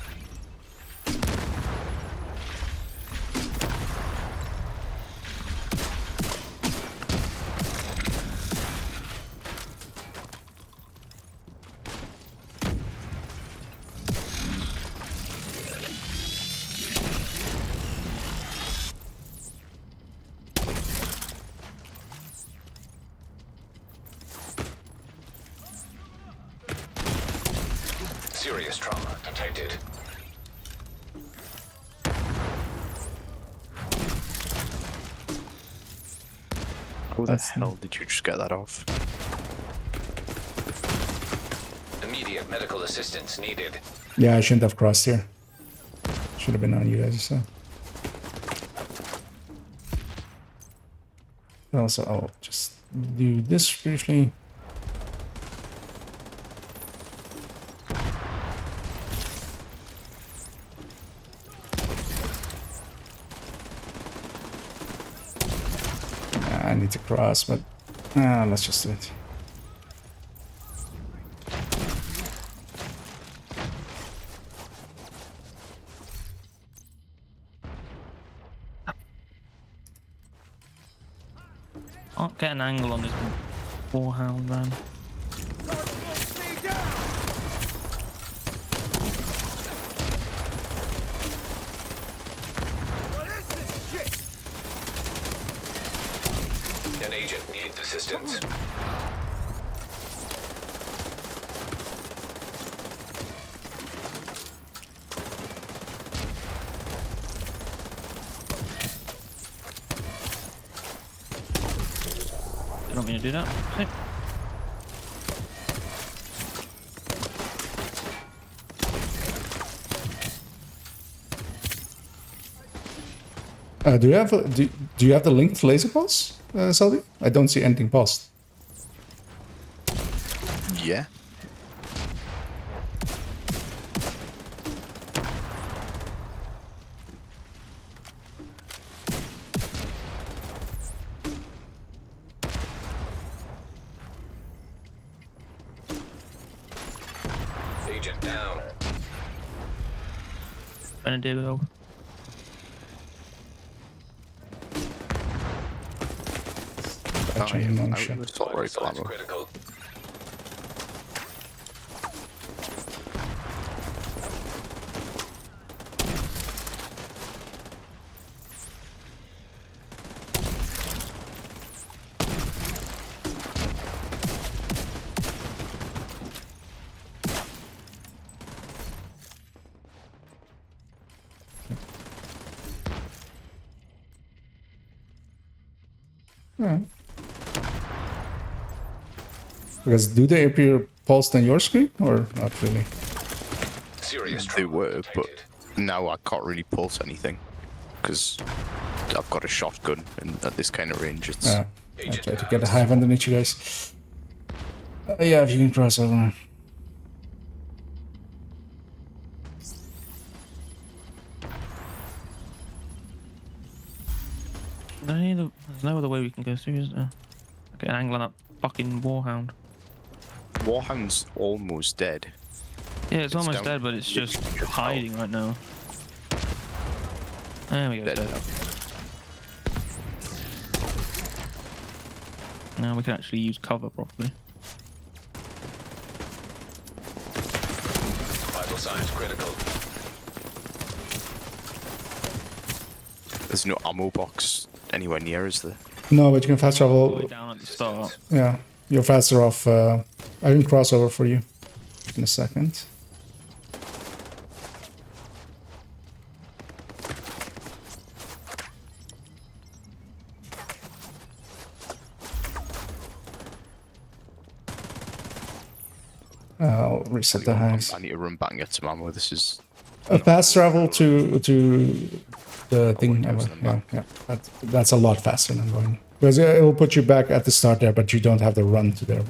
Serious trauma detected. How the hell did you just get that off? Immediate medical assistance needed. Yeah, I shouldn't have crossed here. Should have been on you guys, so. Also, I'll just do this briefly. I need to cross, but let's just do it. Can't get an angle on this warhound, man. An agent needs assistance. You don't mean to do that? Okay. Do you have do you have the linked laser pulse, Salvi? I don't see anything pulsed. Yeah. Agent down. Grenadier go. Actually, long shot. Assault Vital rifle signs ammo. critical. Yeah. Because do they appear pulsed on your screen or not really? Serious they trouble were, but detected. now I can't really pulse anything because I've got a shotgun, and at this kind of range, it's I try to get a hive underneath you guys. Yeah, if you can cross over. There's no other way we can go through, is there? Get an angle on that fucking warhound. Warhound's almost dead. Yeah, it's almost down. dead, but it's just Just hiding right now. There we go. Dead Dead. now. Now we can actually use cover properly. Vital signs critical. There's no ammo box anywhere near, is there? No, but you can fast All the way travel. down at the start. Yeah, you're faster off. I can cross over for you in a second. I'll reset the hives. I need to run back and get some ammo. This is Fast travel to the thing. windows Yeah, and yeah. That's a lot faster than going. Because it will put you back at the start there, but you don't have the run to there.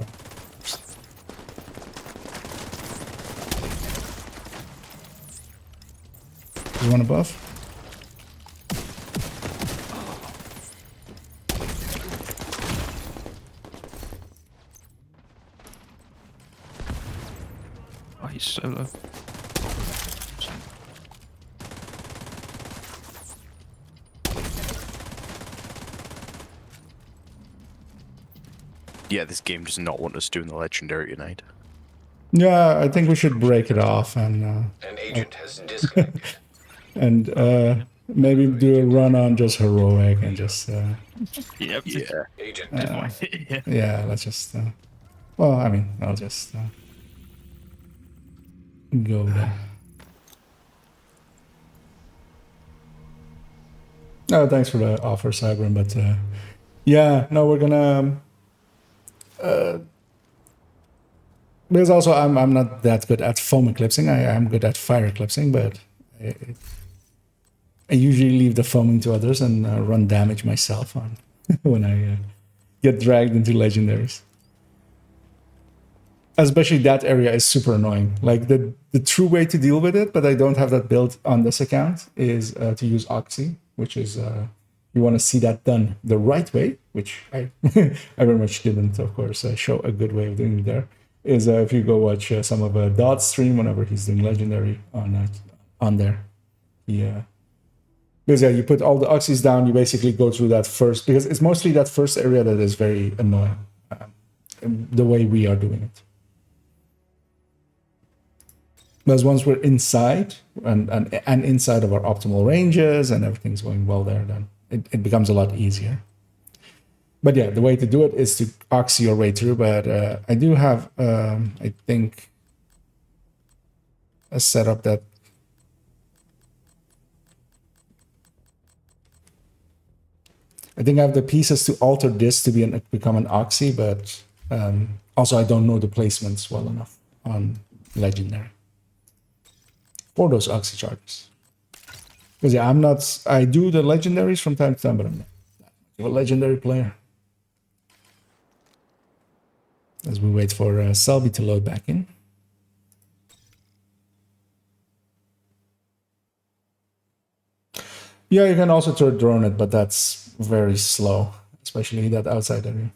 There's one above. Oh, he's so low. yeah. This game does not want us doing the legendary tonight. Yeah, I think we should break it off and An agent has disconnected. maybe do a run on just heroic and just Yep. Yeah. Agent Yeah. yeah, let's just well, I mean, I'll just go there. No, thanks for the offer, Cybern, but yeah, no, we're gonna because also I'm not that good at foam eclipsing. I am good at fire eclipsing, but I usually leave the foaming to others and run damage myself on when I get dragged into legendaries. Especially that area is super annoying. Like the true way to deal with it, but I don't have that built on this account, is to use Oxy, which is you want to see that done the right way, which I I very much didn't, of course, show a good way of doing it there. Is if you go watch some of Dot's stream whenever he's doing legendary on there, because yeah, you put all the oxys down, you basically go through that first, because it's mostly that first area that is very annoying, the way we are doing it. Because once we're inside and inside of our optimal ranges and everything's going well there, then it becomes a lot easier. But yeah, the way to do it is to oxy your way through. But I do have, I think, a setup that I think I have the pieces to alter this to become an oxy, but also I don't know the placements well enough on legendary for those oxy charges. Because yeah, I do the legendaries from time to time, but I'm not a legendary player. As we wait for Selby to load back in. Yeah, you can also drone it, but that's very slow, especially that outside area.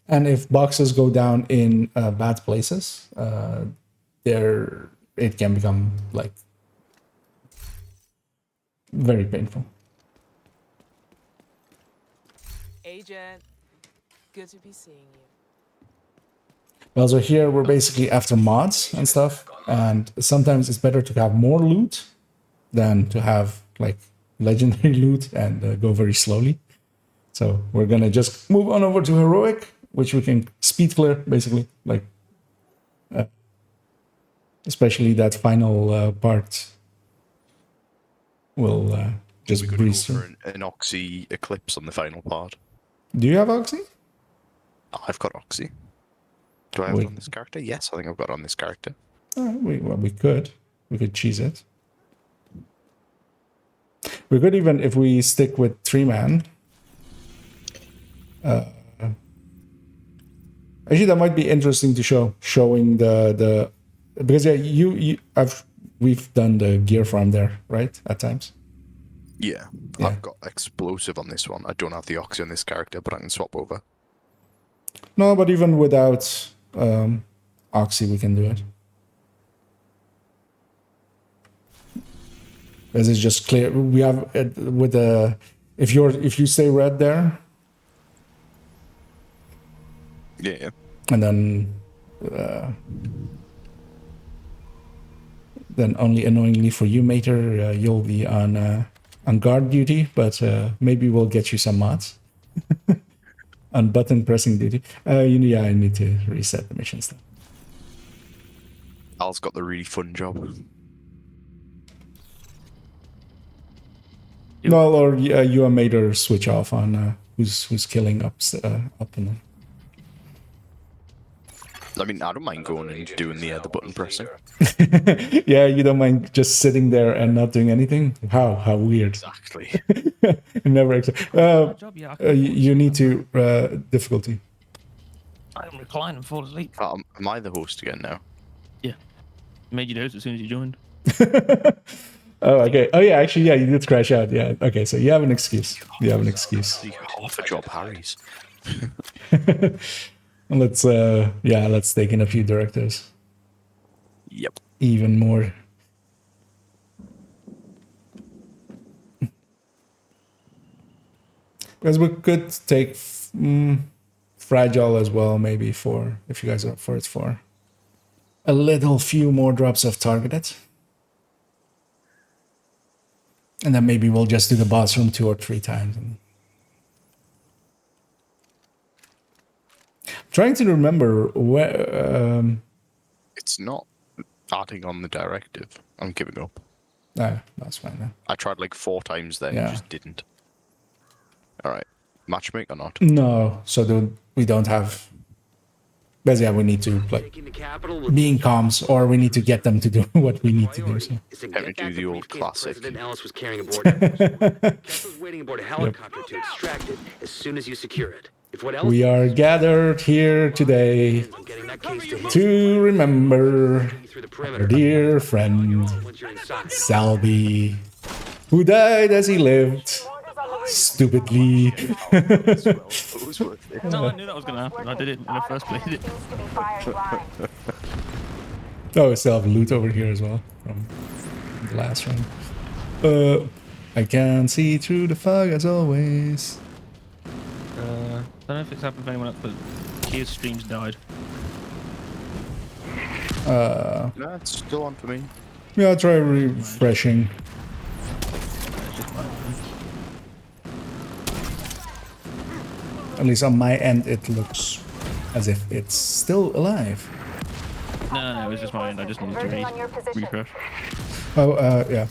And if boxes go down in bad places, it can become like very painful. Agent, good to be seeing you. Well, so here we're basically after mods and stuff, and sometimes it's better to have more loot than to have like legendary loot and go very slowly. So we're gonna just move on over to heroic, which we can speed clear basically, like especially that final part will just We could breeze go through. for an Oxy Eclipse on the final part. Do you have Oxy? I've got Oxy. Do I have it on this character? Yes, I think I've got it on this character. We could. We could cheese it. We could even, if we stick with 3-man. Actually, that might be interesting to showing the because yeah, we've done the gear farm there, right? At times. Yeah, Yeah. I've got explosive on this one. I don't have the oxy on this character, but I can swap over. No, but even without oxy, we can do it. This is just clear. We have it with the if you say red there, Yeah. and then only annoyingly for you, Mater, you'll be on guard duty, but maybe we'll get you some mods on button pressing duty. Yeah, I need to reset the mission stuff. Al's got the really fun job. No, or you and Mater switch off on who's killing up and then. I mean, I don't mind going and doing the button pressing. Yeah, you don't mind just sitting there and not doing anything? How weird. Exactly. Never job, yeah, I can you need to difficulty. I can recline and fall asleep. Am I the host again now? Yeah. Made you doze as soon as you joined. Oh, okay. Oh, yeah, actually, yeah, you did crash out. Yeah. Okay, so you have an excuse. You have an excuse. Half a job, Harry's. Let's take in a few directors. Yep. Even more. Because we could take fragile as well, maybe if you guys are up for it, for a little few more drops of targeted. And then maybe we'll just do the boss room 2 or 3 times. Trying to remember where. It's not adding on the directive. I'm giving up. No, that's fine then. I tried like 4 times there, Yeah. it just didn't. Alright. Matchmake or not? No, so we don't have. But yeah, we need to like Taking the capital will be in comms, or we need to get them to do what we need to do. So. is to Time to get do back the old briefcase classic. President Ellis was carrying aboard. Kestra's waiting aboard a helicopter to extract it as soon as you secure it. If what else We are gathered here today I'm getting that case to him to remember through the our perimeter. dear friend Once you're inside. Selby, who died as he lived, stupidly. It was worth it. No, I knew that was going to happen. I did it in the first place. Oh, we still have loot over here as well from the last round. I can see through the fog as always. I don't know if it's happened for anyone else, but Kia's streams died. No, it's still on for me. Yeah, I'll try refreshing. At least on my end, it looks as if it's still alive. No, it was just mine. I just needed to refresh. Oh, yeah.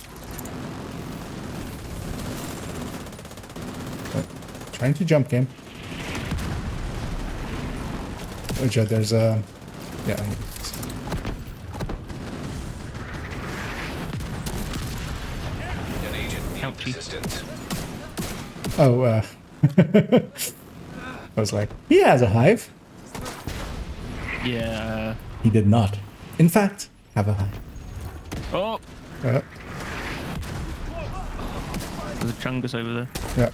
Trying to jump game. Which there's a... yeah. An agent Ouchie. assistant. Oh, I was like, he has a hive. Yeah. He did not. In fact, have a hive. Oh! Uh, There's a Chungus over there. yeah.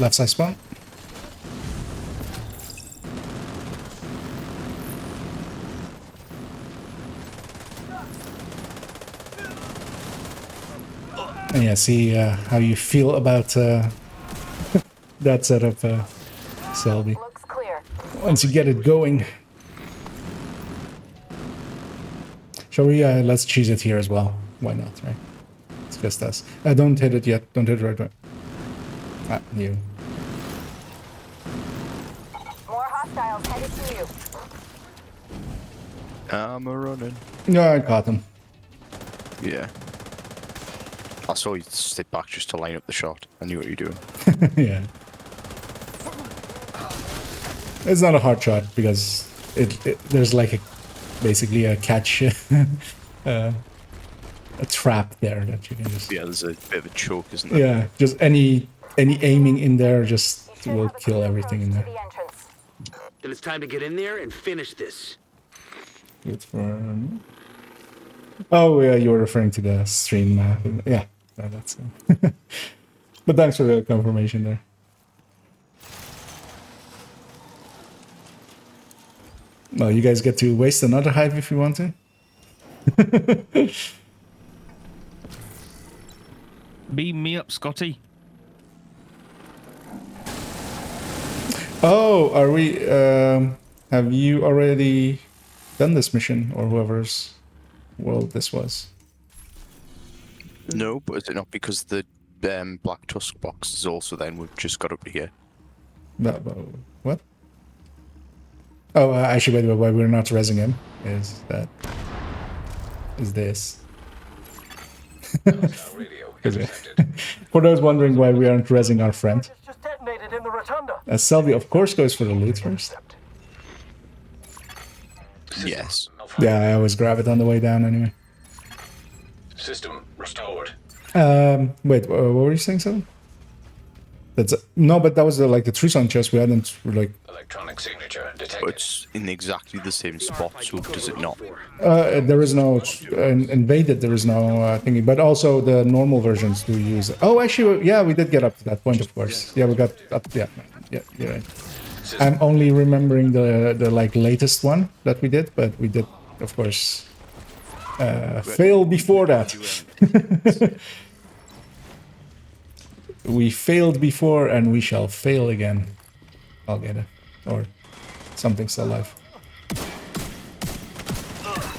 Left side spawn. And yeah, see how you feel about that setup, Selby. Looks clear. Once you get it going. Shall we, let's cheese it here as well. Why not, right? It's just us. Don't hit it yet. Don't hit it right away. Ah, you. More Hostiles headed to you. I'm a running. Yeah, I caught him. Yeah. I saw you step back just to line up the shot. I knew what you were doing. Yeah. It's not a hard shot because there's like basically a catch, a trap there that you can just. Yeah, there's a bit of a choke, isn't there? Yeah, just any aiming in there just will kill everything in there. Then it's time to get in there and finish this. Good for. Oh yeah, you were referring to the stream. Yeah, that's. But thanks for the confirmation there. Well, you guys get to waste another hive if you want to. Beam me up, Scotty. Oh, are we? Have you already done this mission, or whoever's world this was? No, but is it not because the Black Tusk box is also then we've just got up to here? What? Oh, actually, wait, why we're not rezzing him is this. Radio Is it? intercepted. For those wondering why we aren't rezzing our friend, Just detonated in the rotunda. Selby of course goes for the loot first. Yes. Yeah, I always grab it on the way down anyway. System restored. Wait, what were you saying, Selby? That's no, but that was the Truson chest. We hadn't like. Electronic signature But detected. it's in exactly the same spot, so does it not? There is no invaded. There is no thingy, but also the normal versions do use it. Oh, actually, yeah, we did get up to that point, of course. Yeah, we got up. Yeah, you're right. I'm only remembering the latest one that we did, but we did, of course, fail before that. We failed before, and we shall fail again. I'll get it, or something still alive.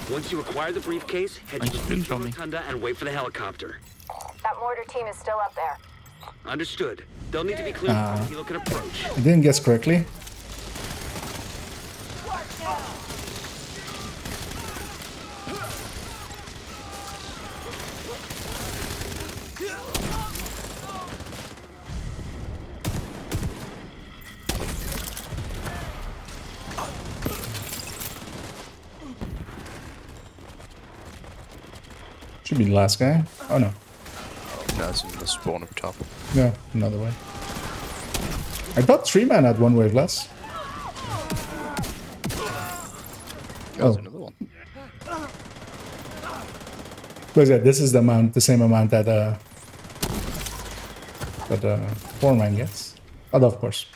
Once you acquire the briefcase, head to the rotunda and wait for the helicopter. That mortar team is still up there. Understood. They'll need to be cleared before you can approach. I didn't guess correctly. Should be the last guy. Oh no. No, it's in the spawn up top. Yeah, another way. I thought 3-man had one wave less. There's another one. But yeah, this is the amount, the same amount that 4-man gets. Although of course,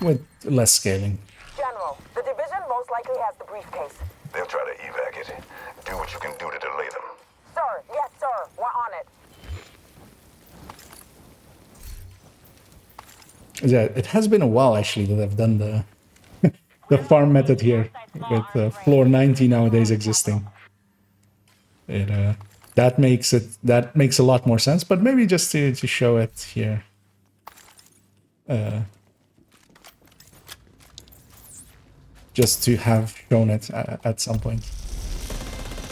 with less scaling. General, the division most likely has the briefcase. They'll try to evac it. Do what you can do to delay them. Sir, yes, sir. We're on it. Yeah, it has been a while actually that I've done the the farm method here with floor 90 nowadays existing. It that makes a lot more sense, but maybe just to show it here. Just to have shown it at some point.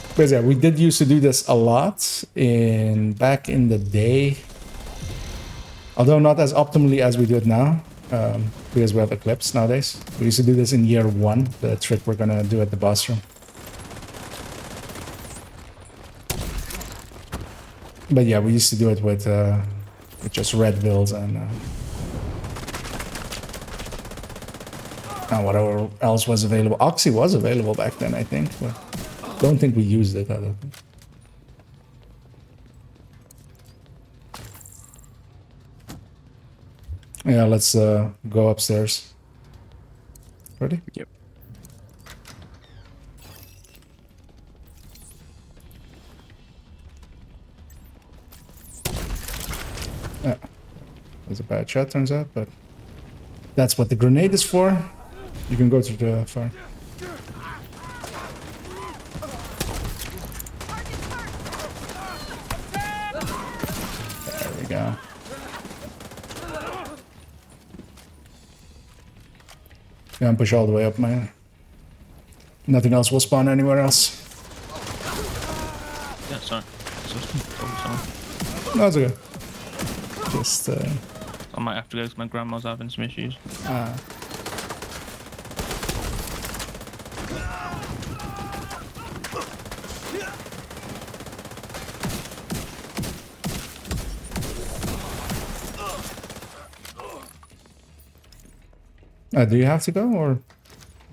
Because yeah, we did used to do this a lot back in the day. Although not as optimally as we do it now, because we have Eclipse nowadays. We used to do this in year 1, the trick we're gonna do at the boss room. But yeah, we used to do it with just red builds and whatever else was available. Oxy was available back then, I think, but don't think we used it. I don't think. Yeah, let's go upstairs. Ready? Yep. Yeah. That was a bad shot, turns out, but that's what the grenade is for. You can go through the fire. There we go. Can't push all the way up, man. Nothing else will spawn anywhere else. Yeah, sorry. Sorry. No, it's okay. Just, I might have to go because my grandma's having some issues. do you have to go, or?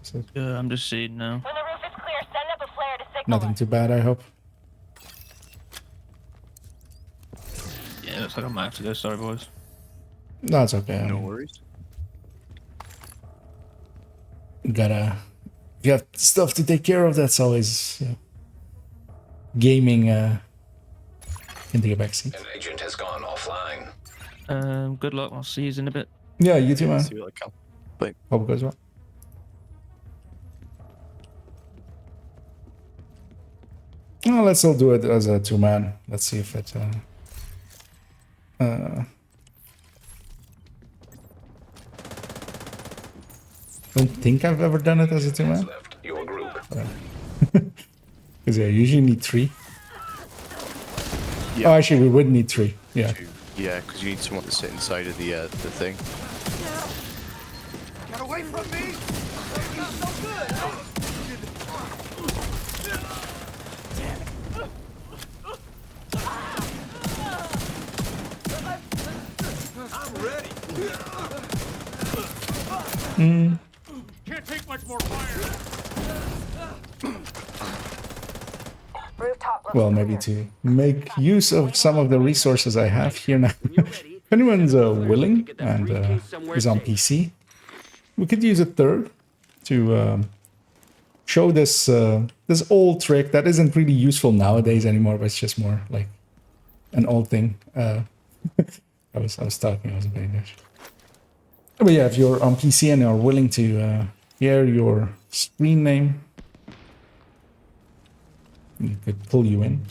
Is it I'm just seeing now. When the roof is clear, send up a flare to signal nothing too bad, I hope. Yeah, looks like I might have to go. Sorry, boys. No, it's okay. I No mean, worries. you have stuff to take care of. That's always gaming can take a backseat. An agent has gone offline. Good luck. I'll see you in a bit. Yeah, you too, man. See what I can. But Hope it goes well. Well, let's still do it as a 2-man. Let's see if it. Don't think I've ever done it as a 2-man. Left your group. Because yeah, usually need 3. yeah, Oh, actually, we would need 3. Yeah. yeah, because you need someone to sit inside of the thing. Get away from me! I'm ready. Can't take much more fire. Rooftop looks Well, maybe clear. to make use of some of the resources I have here now. When you're ready, If anyone's willing get that and briefcase somewhere is on safe. PC, we could use a third to show this this old trick that isn't really useful nowadays anymore, but it's just more like an old thing. I was talking, I was being English. But yeah, if you're on PC and are willing to hear your screen name, we could pull you in.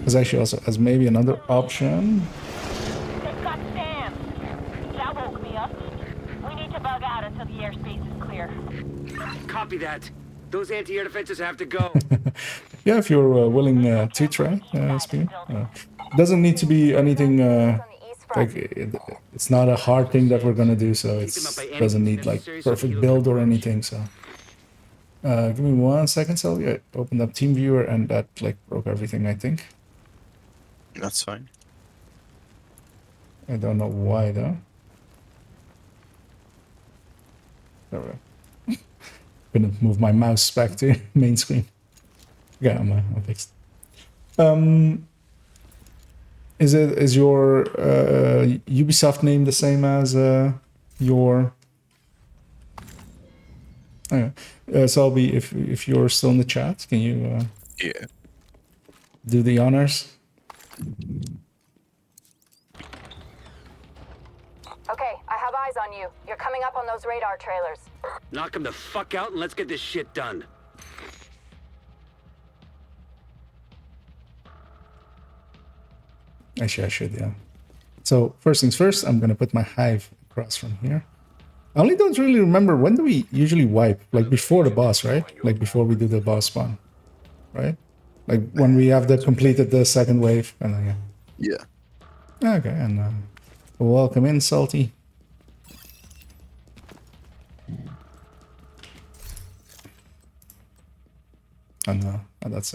There's actually also as maybe another option. They've got Sam. That woke me up. We need to bug out until the airspace is clear. Copy that. Those anti-air defenses have to go. Yeah, if you're willing to try, Spear. Doesn't need to be anything On the east front. like it's not a hard thing that we're gonna do, so it them up by any doesn't means need like necessary so perfect he'll build or approach. anything. So give me 1 second. So yeah, opened up TeamViewer and that like broke everything. I think. That's fine. I don't know why though. There we go. Couldn't move my mouse back to main screen. Yeah, I'm fixed. Is your Ubisoft name the same as your? Okay. Selby, if you're still in the chat, can you Yeah. do the honors? Okay, I have eyes on you. You're coming up on those radar trailers. Knock them the fuck out and let's get this shit done. Actually, I should, yeah. So first things first, I'm gonna put my hive across from here. I only don't really remember, when do we usually wipe? Like before the boss, right? Like before we do the boss spawn, right? Like when we have completed the second wave, and then Yeah. yeah. Okay, and welcome in, Salty. And that's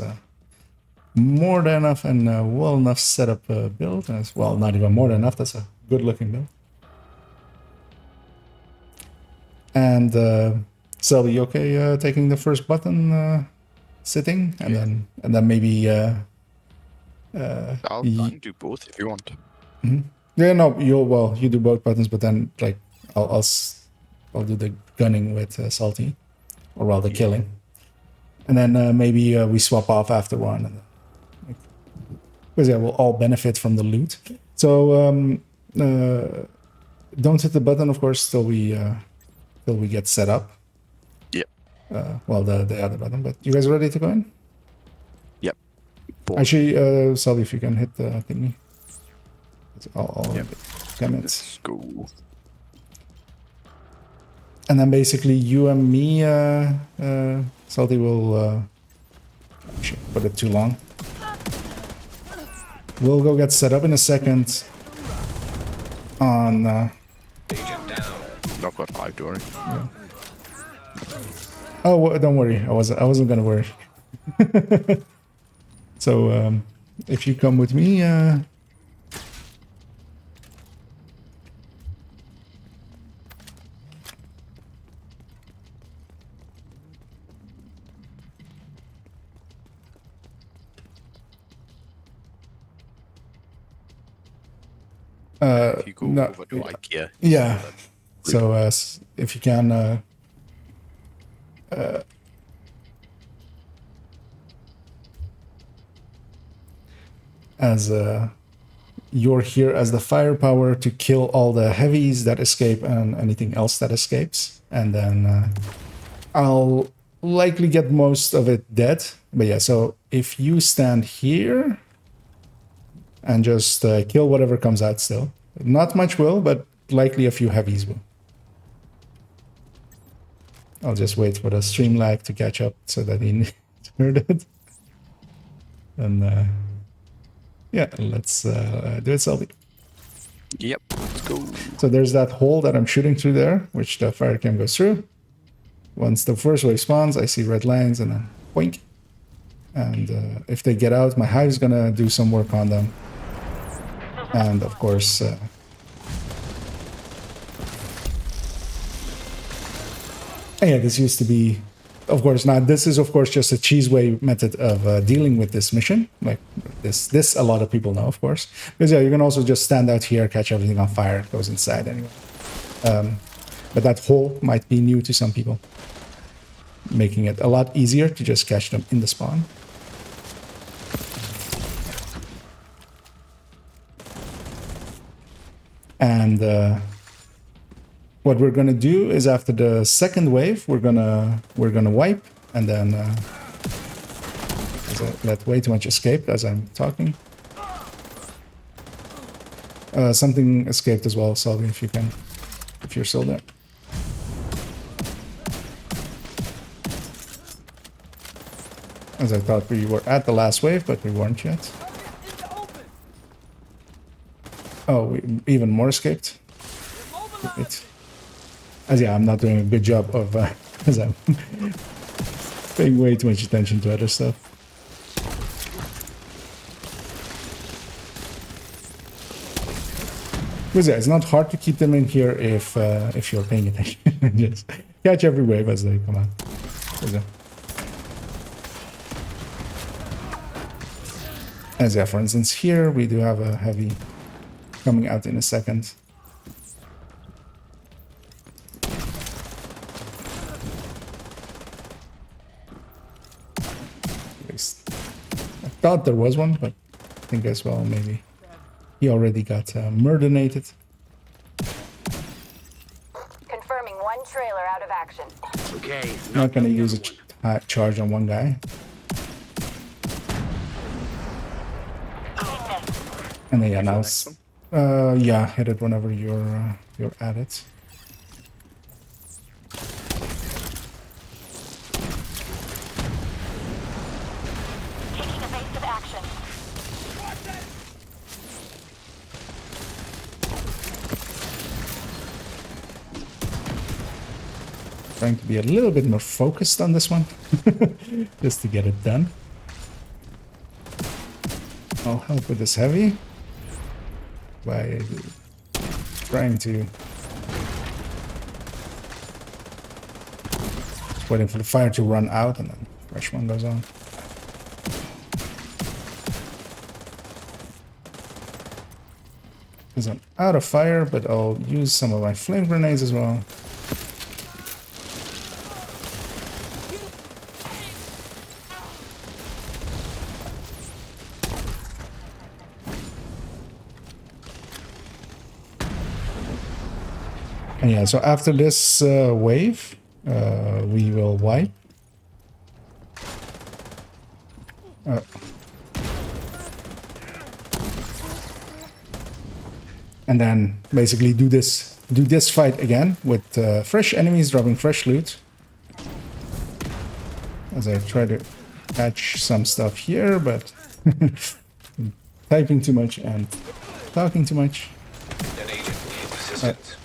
more than enough and well enough setup build. As well, not even more than enough. That's a good looking build. And Selby, okay, taking the first button, sitting, and then maybe I'll I can do both if you want. yeah, no, you do both buttons, but then like I'll do the gunning with Salty, or rather killing, and then maybe we swap off after one, and because yeah, we'll all benefit from the loot. So don't hit the button, of course, till we get set up. Yep. Well, the other button. But you guys ready to go in? Yep. spawn. Actually, Sully, if you can hit the thingy. I'll Yep. come it. Let's go. And then basically you and me, Salty will... shit, put it too long. We'll go get set up in a second on... Agent down. Not got 5, don't worry. Oh, don't worry. I wasn't gonna worry. So, if you come with me, If you go no, over to IKEA. yeah. So, if you can, as you're here as the firepower to kill all the heavies that escape and anything else that escapes, and then I'll likely get most of it dead. But yeah, so if you stand here and just kill whatever comes out still, not much will, but likely a few heavies will. I'll just wait for the stream lag to catch up so that he heard it. And yeah, let's do it, Selby. Yep, let's go. So there's that hole that I'm shooting through there, which the fire cam goes through. Once the first wave spawns, I see red lines and then boink. And if they get out, my hive's gonna do some work on them. And of course, yeah, this used to be, of course, now this is of course just a cheese way method of dealing with this mission. Like this a lot of people know, of course. Because yeah, you can also just stand out here, catch everything on fire, it goes inside anyway. But that hole might be new to some people, making it a lot easier to just catch them in the spawn. And what we're gonna do is after the second wave, we're gonna wipe, and then I let way too much escape as I'm talking. Something escaped as well, Salvi, if you can, if you're still there. As I thought we were at the last wave, but we weren't yet. Oh, even more escaped. Wait. As yeah, I'm not doing a good job of, as I'm paying way too much attention to other stuff. Because yeah, it's not hard to keep them in here if you're paying attention. Just catch every wave as they come out. As yeah, for instance, here we do have a heavy coming out in a second. At least I thought there was one, but I think as well maybe he already got murderated. Confirming one trailer out of action. Okay. Not gonna use a charge on one guy. And then yeah, now yeah, hit it whenever you're at it. Taking evasive action. Trying to be a little bit more focused on this one, just to get it done. I'll help with this heavy by trying to waiting for the fire to run out, and then fresh one goes on. Because I'm out of fire, but I'll use some of my flame grenades as well. And yeah, so after this wave, we will wipe. And then basically do this fight again with fresh enemies dropping fresh loot. As I try to catch some stuff here, but typing too much and talking too much. An agent needs assistance.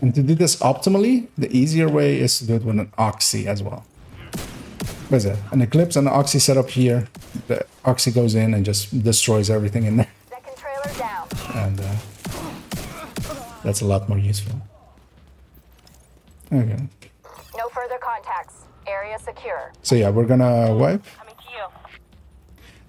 And to do this optimally, the easier way is to do it with an Oxy as well. What is it? An Eclipse and an Oxy setup here. The Oxy goes in and just destroys everything in there. Second trailer down. And that's a lot more useful. Okay. No further contacts. Area secure. So yeah, we're gonna wipe. Coming to you.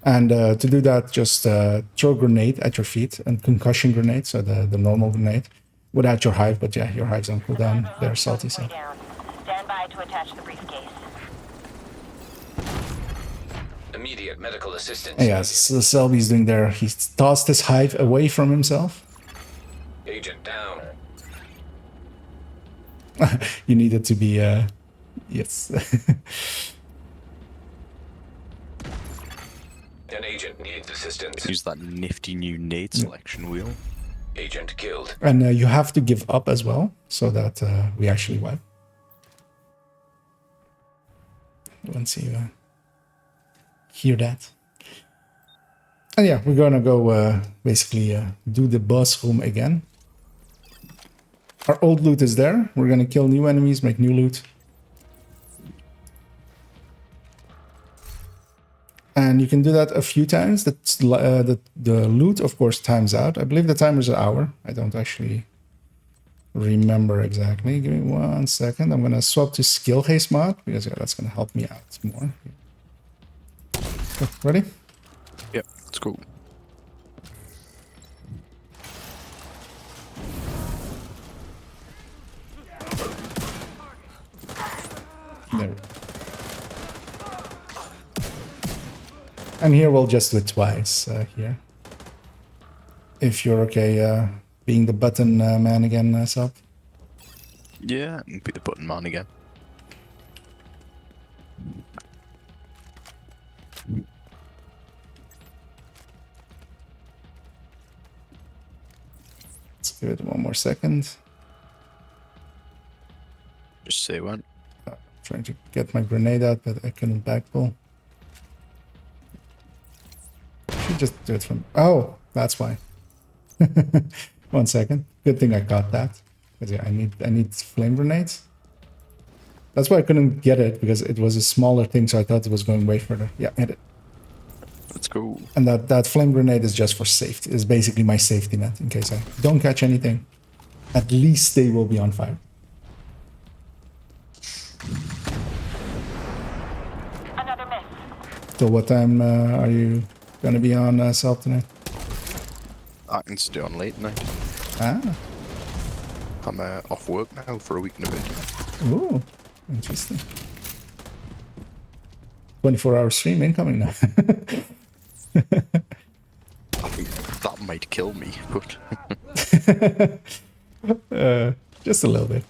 And to do that, just throw a grenade at your feet, and concussion grenade, so the normal grenade, without your hive, but yeah, your hive's on cooldown. They're salty, so. Down. Stand by to attach the briefcase. Immediate medical assistance. And yeah, so Selby's doing there. He tossed his hive away from himself. Agent down. You needed to be, yes. An agent needs assistance. Use that nifty new nade selection wheel. Agent killed. And you have to give up as well, so that we actually wipe. Once you hear that. And yeah, we're gonna go basically do the boss room again. Our old loot is there. We're gonna kill new enemies, make new loot. And you can do that a few times. That's the loot, of course, times out. I believe the timer is an hour. I don't actually remember exactly. Give me 1 second. I'm gonna swap to skill haste mod because yeah, that's gonna help me out more. Okay, ready? Yep, it's cool. There. And here we'll just do it twice here. If you're okay being the button man again, Sub. Yeah, and be the button man again. Let's give it 1 more second. Just say when. Trying to get my grenade out, but I couldn't backpull. Should just do it from... Oh, that's why. 1 second. Good thing I got that. Because yeah, I need flame grenades. That's why I couldn't get it, because it was a smaller thing, so I thought it was going way further. Yeah, hit it. Let's go. And that flame grenade is just for safety. It's basically my safety net in case I don't catch anything. At least they will be on fire. Another miss. Till what time are you gonna be on Self tonight? I can stay on late night. Ah, I'm off work now for a week and a bit. ooh, interesting. 24-hour stream incoming now. I think that might kill me, but Just a little bit.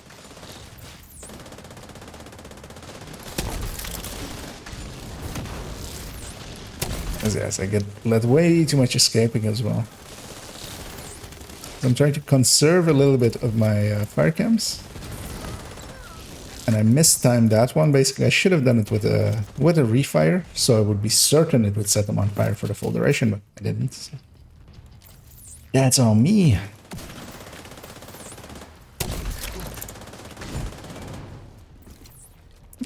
Yes, I get let way too much escaping as well. I'm trying to conserve a little bit of my fire camps. And I mistimed that one. Basically, I should have done it with a refire, so I would be certain it would set them on fire for the full duration, but I didn't. So. That's on me.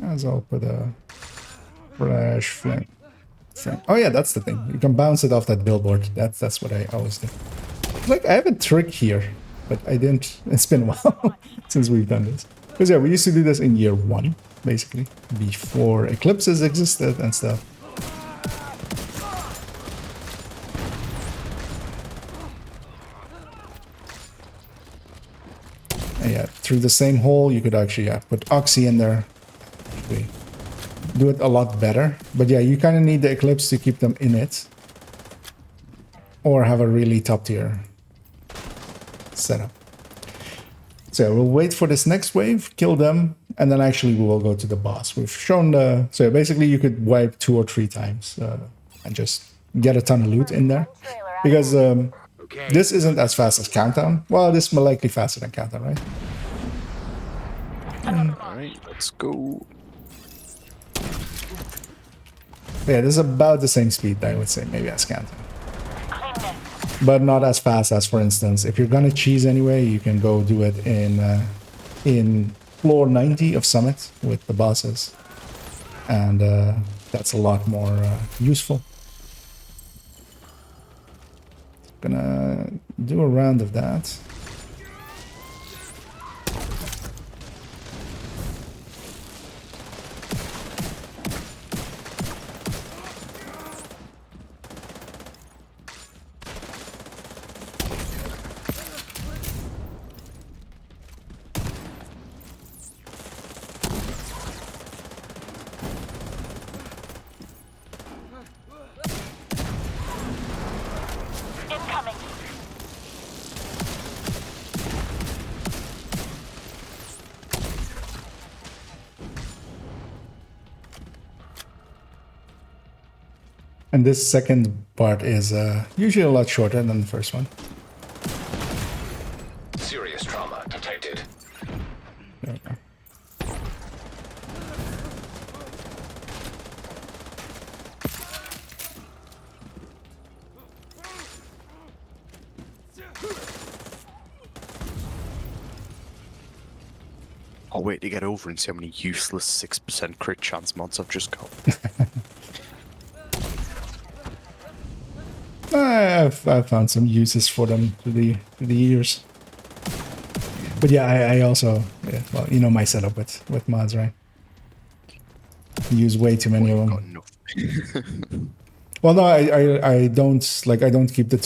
As I'll put a flash flame. Oh yeah, that's the thing. You can bounce it off that billboard. That's what I always do. Like, I have a trick here, but I didn't. It's been a while since we've done this. Because yeah, we used to do this in year 1, basically, before eclipses existed and stuff. And yeah, through the same hole, you could actually put Oxy in there. Actually do it a lot better. But yeah, you kind of need the eclipse to keep them in it. or have a really top tier setup. So we'll wait for this next wave, kill them, and then actually we will go to the boss. We've shown the... So basically you could wipe 2 or 3 times and just get a ton of loot in there. Because this isn't as fast as Countdown. Well, this is more likely faster than Countdown, right? Alright, let's go. Yeah, this is about the same speed, I would say, maybe as Countdown. But not as fast as, for instance, if you're gonna cheese anyway, you can go do it in floor 90 of Summit with the bosses. And that's a lot more useful. Gonna do a round of that. Incoming. And this second part is usually a lot shorter than the first one. Serious trauma detected. There we go. I'll wait to get over and see how many useless 6% crit chance mods I've just got. I've found some uses for them through the years. But yeah, I also, yeah, well, you know my setup with mods, right? Use way too many of them. Well, no, I don't, like, I don't keep the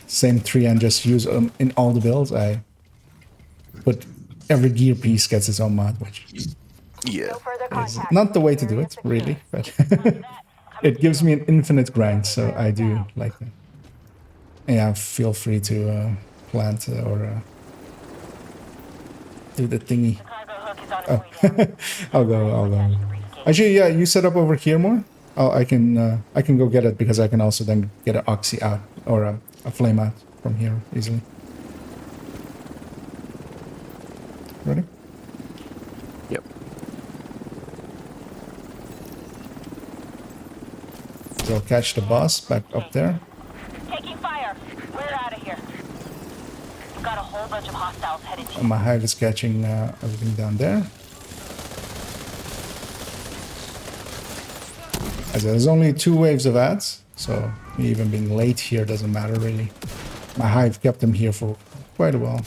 same three and just use them in all the builds. But every gear piece gets its own mod, which Yeah. is not the way to do it, really. But it gives me an infinite grind, so I do like that. Yeah, feel free to plant or do the thingy. Oh, I'll go. Actually, yeah, you set up over here more. Oh, I can go get it because I can also then get an oxy out or a flame out from here easily. Ready? Yep. So I'll catch the boss back up there. Taking fire. We're out of here. We've got a whole bunch of hostiles headed to And my hive is catching everything down there. As there's only 2 waves of ads, so me even being late here doesn't matter really. My hive kept them here for quite a while.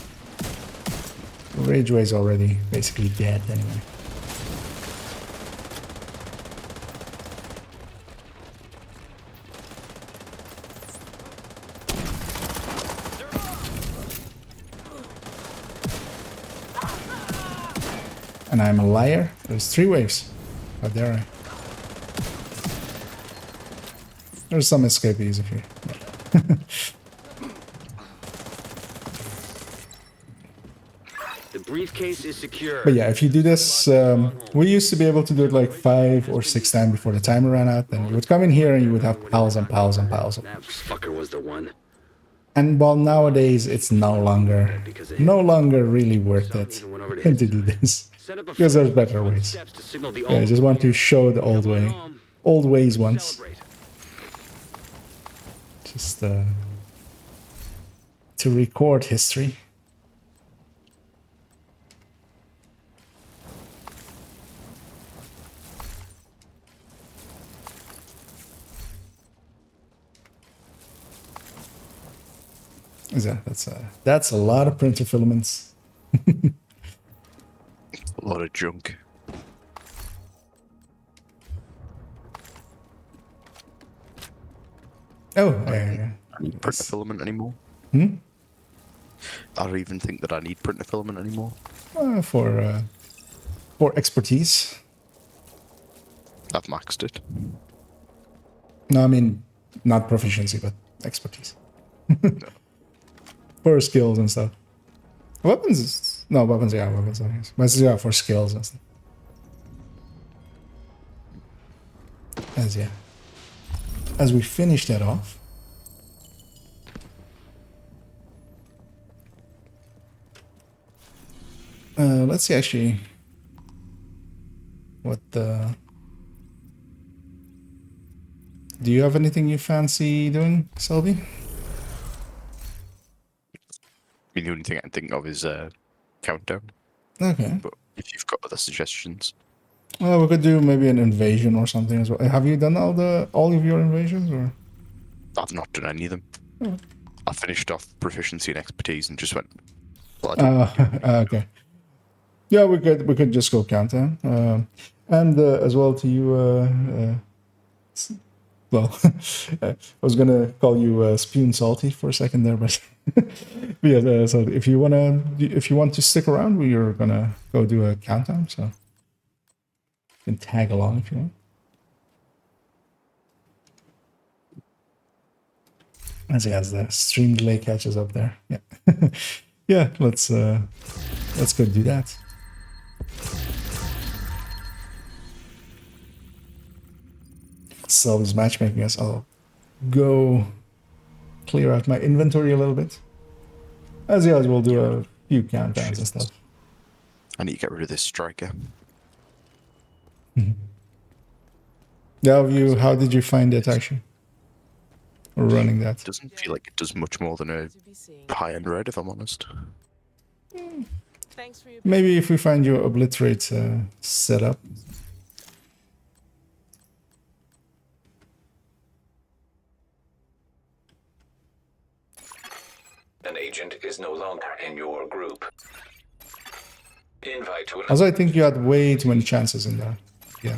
Rageway's already basically dead anyway. And I'm a liar. There's 3 waves. How dare I? There's some escapees if you... The briefcase is secure. But yeah, if you do this, we used to be able to do it like 5 or 6 times before the timer ran out. Then you would come in here and you would have piles and piles and piles of them. That fucker was the one. And well, nowadays it's no longer really worth it to do this because there's better ways. Yeah, I just want to show the old ways once, just to record history. That's a lot of printer filaments. A lot of junk. Oh, I don't need printer filament anymore. Hmm? I don't even think that I need printer filament anymore. For expertise. I've maxed it. No, I mean not proficiency, but expertise. For skills and stuff. Weapons, no, weapons, yeah, weapons, I guess. But yeah, for skills and stuff. As we finish that off. Let's see actually what the... Do you have anything you fancy doing, Selby? I mean, the only thing I can think of is countdown. Okay. But if you've got other suggestions, Well, we could do maybe an invasion or something as well. Have you done all of your invasions, or? I've not done any of them. I finished off proficiency and expertise and just went. Okay. Yeah, we could just go countdown. And as well to you. Well, I was gonna call you Spoon Salty for a second there, but yeah. So if you want to stick around, we're gonna go do a countdown. So you can tag along if you want. As the stream delay catches up there. Yeah. Yeah, let's go do that. So this matchmaking us. I'll go clear out my inventory a little bit. As we'll do a few countdowns and stuff. I need to get rid of this striker. Yeah, how did you find it actually? Or running that? It doesn't feel like it does much more than a high-end red, if I'm honest. Thanks for your Maybe if we find your obliterate setup. An agent is no longer in your group. Invite to Also, I think you had way too many chances in that. Yeah.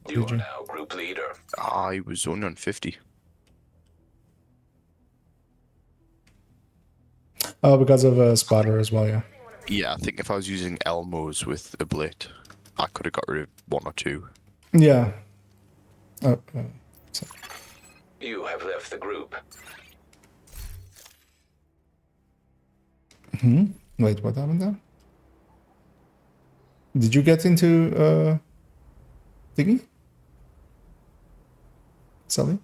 You are now group leader. I was only on 50. Oh, because of a spotter as well, yeah. Yeah, I think if I was using Elmos with a blit, I could have got rid of one or two. Yeah. You have left the group. Wait, what happened there? Did you get into thingy? Sally?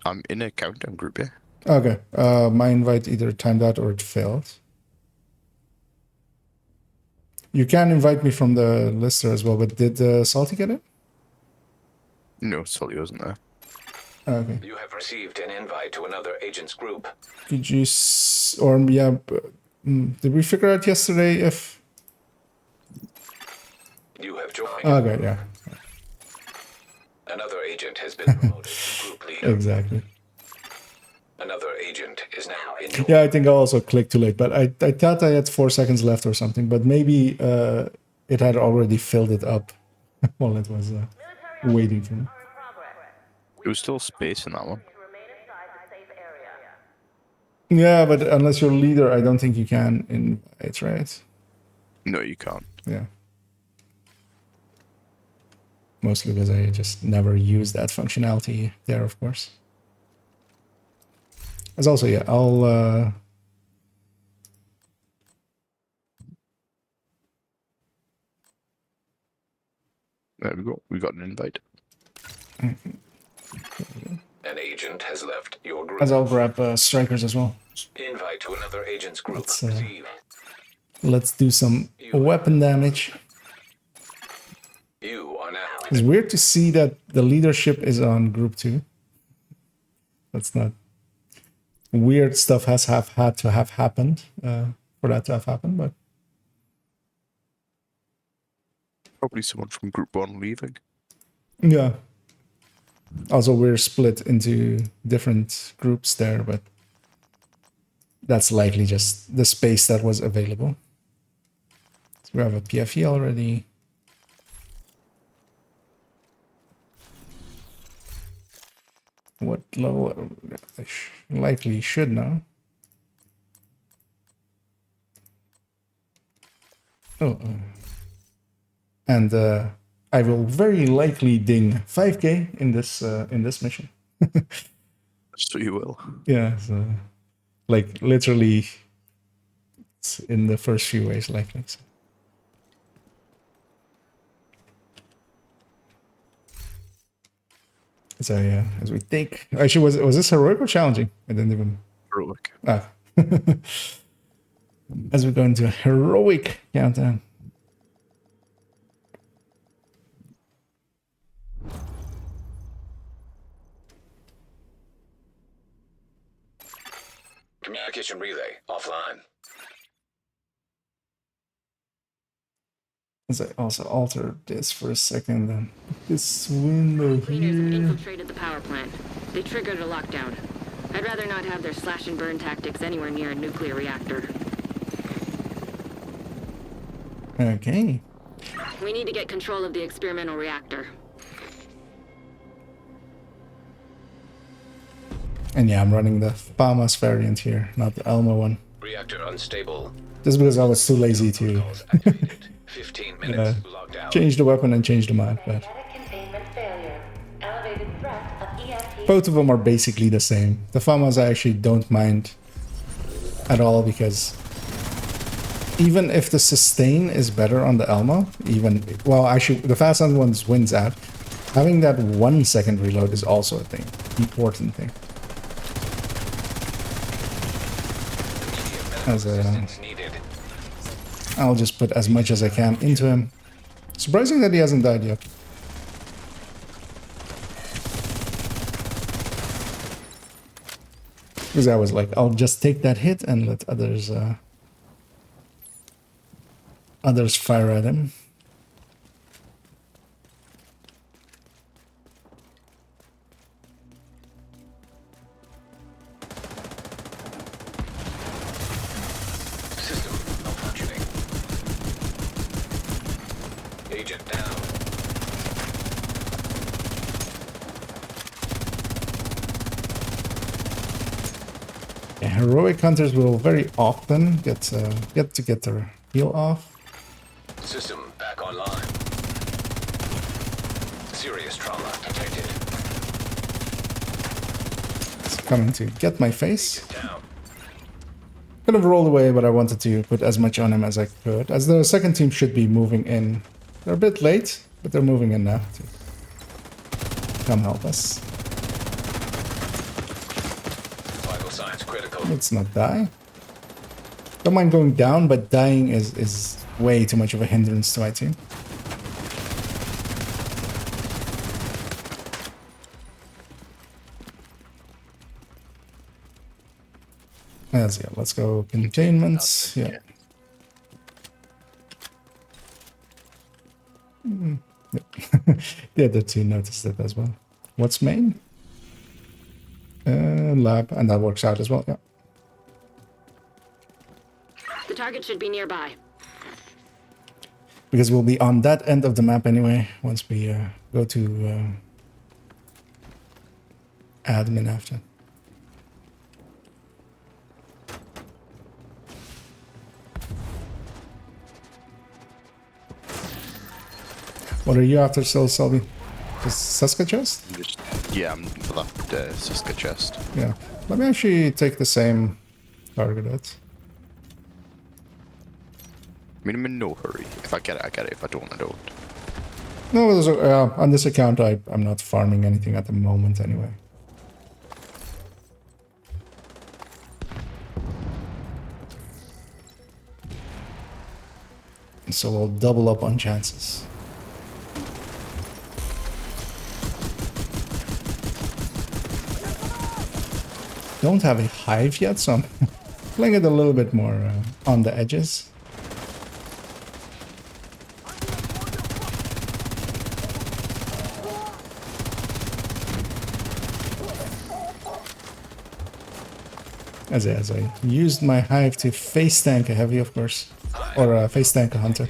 I'm in a countdown group, yeah. Okay. My invite either timed out or it failed. You can invite me from the lister as well, but did Salty get it? No, Sully wasn't there. Okay. You have received an invite to another agent's group. Did you did we figure out yesterday if... You have joined. Okay, yeah. Another agent has been promoted to group leader. Exactly. Another agent is now in your Yeah, I think I also clicked too late, but I thought I had 4 seconds left or something, but maybe it had already filled it up while it was waiting for me. There was still space in that one. Yeah, but unless you're leader, I don't think you can invite, right? No, you can't. Yeah. Mostly because I just never use that functionality there, of course. As also, yeah, I'll... There we go. We got an invite. An agent has left your group. As I'll grab strikers as well. Invite to another agent's group. Let's, Receive. Let's do some weapon damage. You are now It's weird to see that the leadership is on group 2. That's not... Weird stuff had to have happened for that to have happened, but... Probably someone from group 1 leaving. Yeah. Also, we're split into different groups there, but that's likely just the space that was available. So we have a PFE already. What level? I likely should know. Oh. And I will very likely ding 5k in this mission. So you will. Yeah, so, like literally, it's in the first few ways likely. So. So yeah, as we take. Actually, was this heroic or challenging? I didn't even. Heroic. Ah. As we go into a heroic countdown. Communication relay offline. As I also alter this for a second, then this window Cleaners have here. infiltrated the power plant. They triggered a lockdown. I'd rather not have their slash and burn tactics anywhere near a nuclear reactor. Okay. We need to get control of the experimental reactor. And yeah, I'm running the FAMAS variant here, not the Elmo one. Reactor unstable. Just because I was too lazy to Protocols activated. 15 minutes locked out. change the weapon and change the mod, but Containment failure. Elevated threat of EMP. both of them are basically the same. The FAMAS I actually don't mind at all because even if the sustain is better on the Elmo, well, actually the fast on ones wins out. Having that 1 second reload is also a thing, important thing. As Needed. I'll just put as much as I can into him. Surprising that he hasn't died yet. Because I was like, I'll just take that hit and let others fire at him. System malfunctioning. Agent down. Yeah, heroic hunters will very often get their heal off. System back online. Serious trauma detected. It's coming to get my face. Down. Could have rolled away, but I wanted to put as much on him as I could. As the second team should be moving in. They're a bit late, but they're moving in now to come help us. Vital signs critical. Let's not die. Don't mind going down, but dying is way too much of a hindrance to my team. Let's go containments. Yeah. The other two noticed it as well. What's main? Lab, and that works out as well. Yeah. The target should be nearby. Because we'll be on that end of the map anyway once we go to admin after. What are you after, Selby? Just Seska chest? Yeah, I'm for that Siska chest. Yeah. Let me actually take the same target out. I mean, I'm in no hurry. If I get it, I get it. If I don't, I don't. No, on this account, I'm not farming anything at the moment anyway. So we'll double up on chances. Don't have a hive yet, so I'm playing it a little bit more on the edges. As I used my hive to face tank a heavy, of course, or face tank a hunter.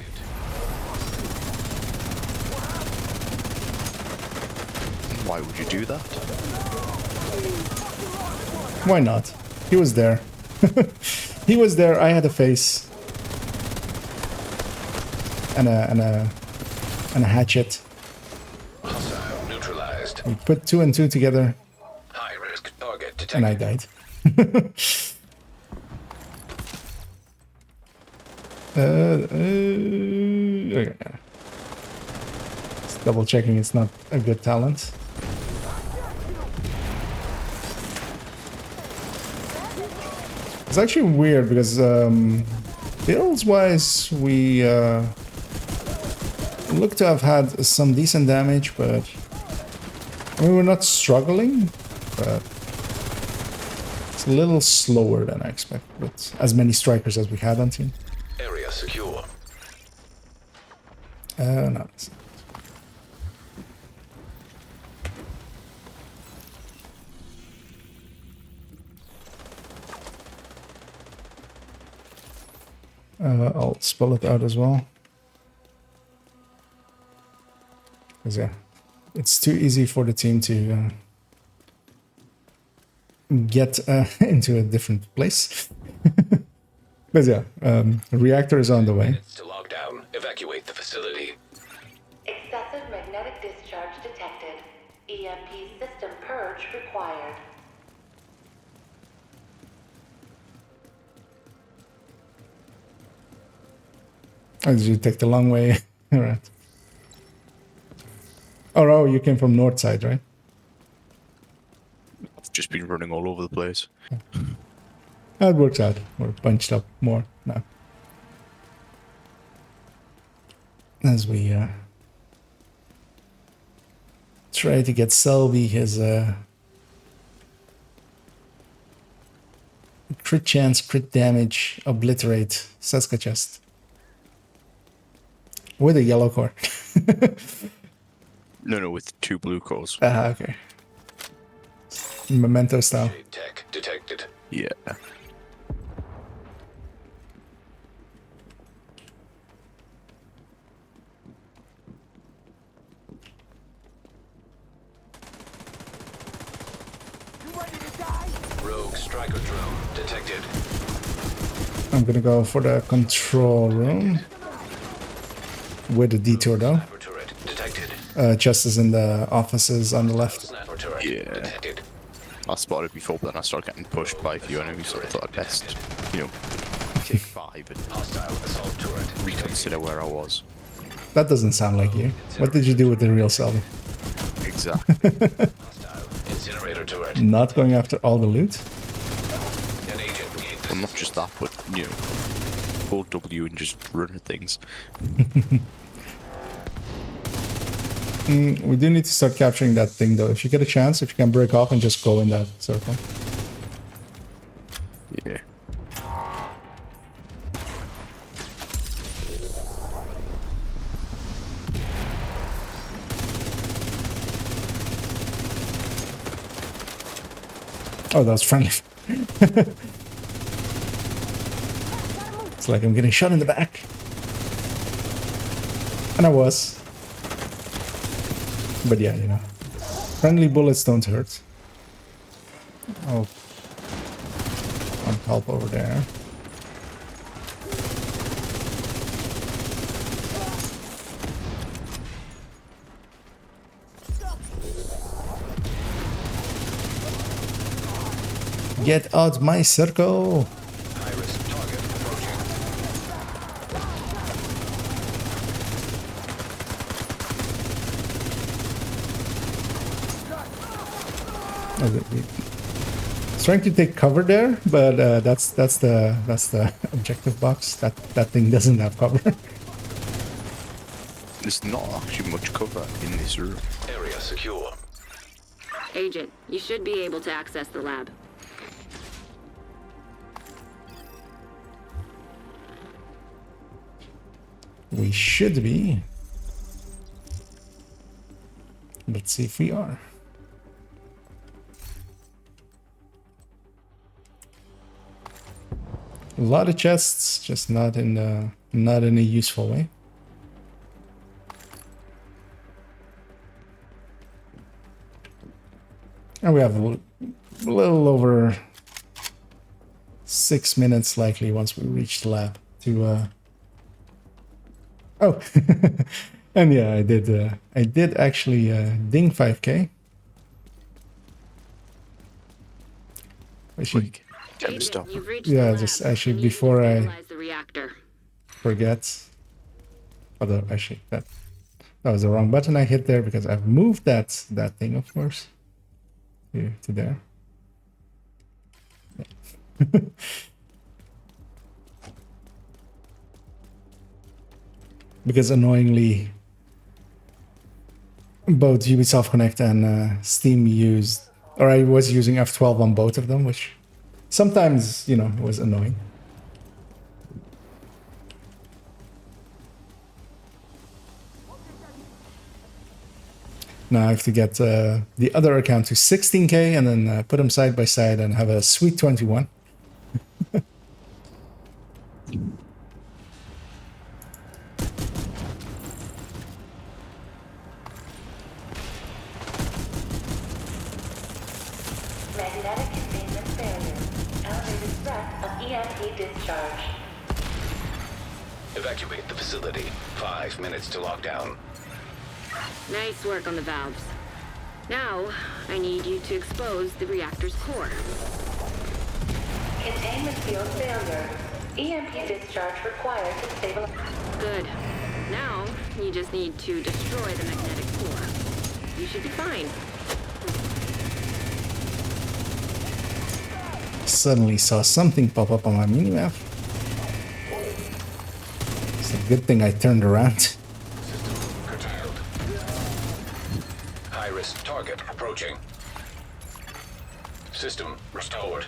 Why would you do that? Why not? He was there. He was there. I had a face and a hatchet. Hostile neutralized. We put 2 and 2 together. High risk target And I died. Okay. Just double checking it's not a good talent. It's actually weird because builds wise we look to have had some decent damage, but I mean we're not struggling, but it's a little slower than I expected with as many strikers as we had on team. Area secure. No. I'll spell it out as well. Because yeah, it's too easy for the team to get into a different place. But yeah, reactor is on the way. To lockdown. Evacuate the facility. Excessive magnetic discharge detected. EMP system purge required. Oh, did you take the long way? All right. Oh, you came from north side, right? I've just been running all over the place. That works out. We're bunched up more now. As we try to get Selby his crit chance, crit damage, obliterate Seska chest. With a yellow core. No, with 2 blue cores. Okay. Memento style. Tech detected. Yeah. Rogue striker drone detected. I'm gonna go for the control room. With a detour though. Sniper turret detected. Chest is in the offices on the left. Sniper turret Yeah. detected. I spotted before, but then I started getting pushed by a few enemies, so I thought I'd best, take 5 and Hostile assault turret. reconsider where I was. That doesn't sound like you. What did you do with the real Selby? Exactly. Hostile incinerator turret. Not going after all the loot? An agent gained Well, not just that, but, hold W and just run at things. We do need to start capturing that thing though. If you get a chance, if you can break off and just go in that circle. Yeah. Oh, that was friendly. It's like I'm getting shot in the back. And I was. But yeah, friendly bullets don't hurt. Oh. I'll help over there. Get out my circle! high-risk target approaching. It's trying to take cover there, but that's the objective box. That thing doesn't have cover. There's not actually much cover in this room. Area secure. Agent, you should be able to access the lab. We should be. Let's see if we are. A lot of chests, just not in a useful way. And we have a little over 6 minutes likely once we reach the lab to oh. And yeah, I did actually ding 5k. I should, Like, get this stuff. You've reached yeah, the just lab. actually I need you to before I stabilize the reactor. forget. Although actually that was the wrong button I hit there because I've moved that thing, of course, here to there. Yeah. Because annoyingly, both Ubisoft Connect and Steam used, or I was using F12 on both of them, which sometimes, you know, was annoying. Now I have to get the other account to 16K and then put them side by side and have a sweet 21. Magnetic containment failure. Elevated threat of EMP discharge. Evacuate the facility. 5 minutes to lockdown. Nice work on the valves. Now, I need you to expose the reactor's core. Containment field failure. EMP discharge required to stabilize. Good. Now, you just need to destroy the magnetic core. You should be fine. Suddenly saw something pop up on my minimap. It's a good thing I turned around. System curtailed. High-risk target approaching. System restored.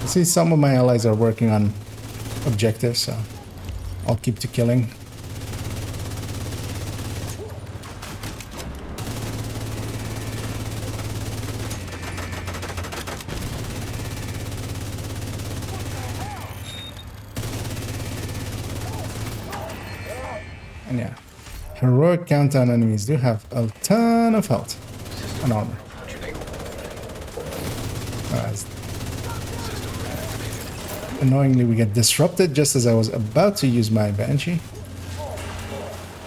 I see some of my allies are working on objectives, so I'll keep to killing. And yeah, heroic countdown enemies do have a ton of health and armor. Annoyingly, we get disrupted just as I was about to use my Banshee.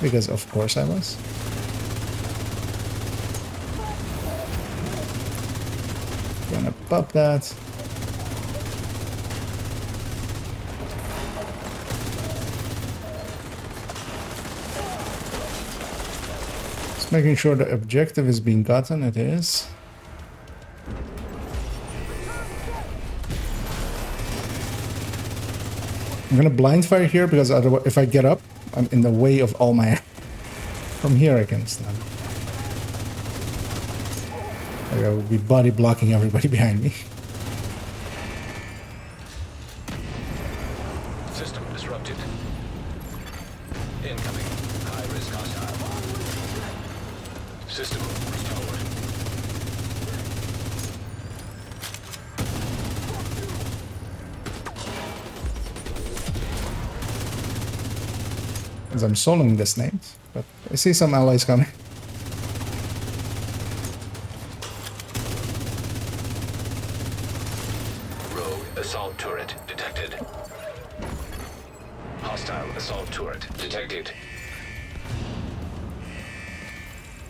Because of course I was. Gonna pop that. Just making sure the objective is being gotten. It is. I'm gonna blind fire here because otherwise, if I get up, I'm in the way of all my. From here I can stand. I will be body blocking everybody behind me. System disrupted. Incoming. High-risk hostile. System restored. As I'm soloing this name, but I see some allies coming. Rogue assault turret detected. Hostile assault turret detected.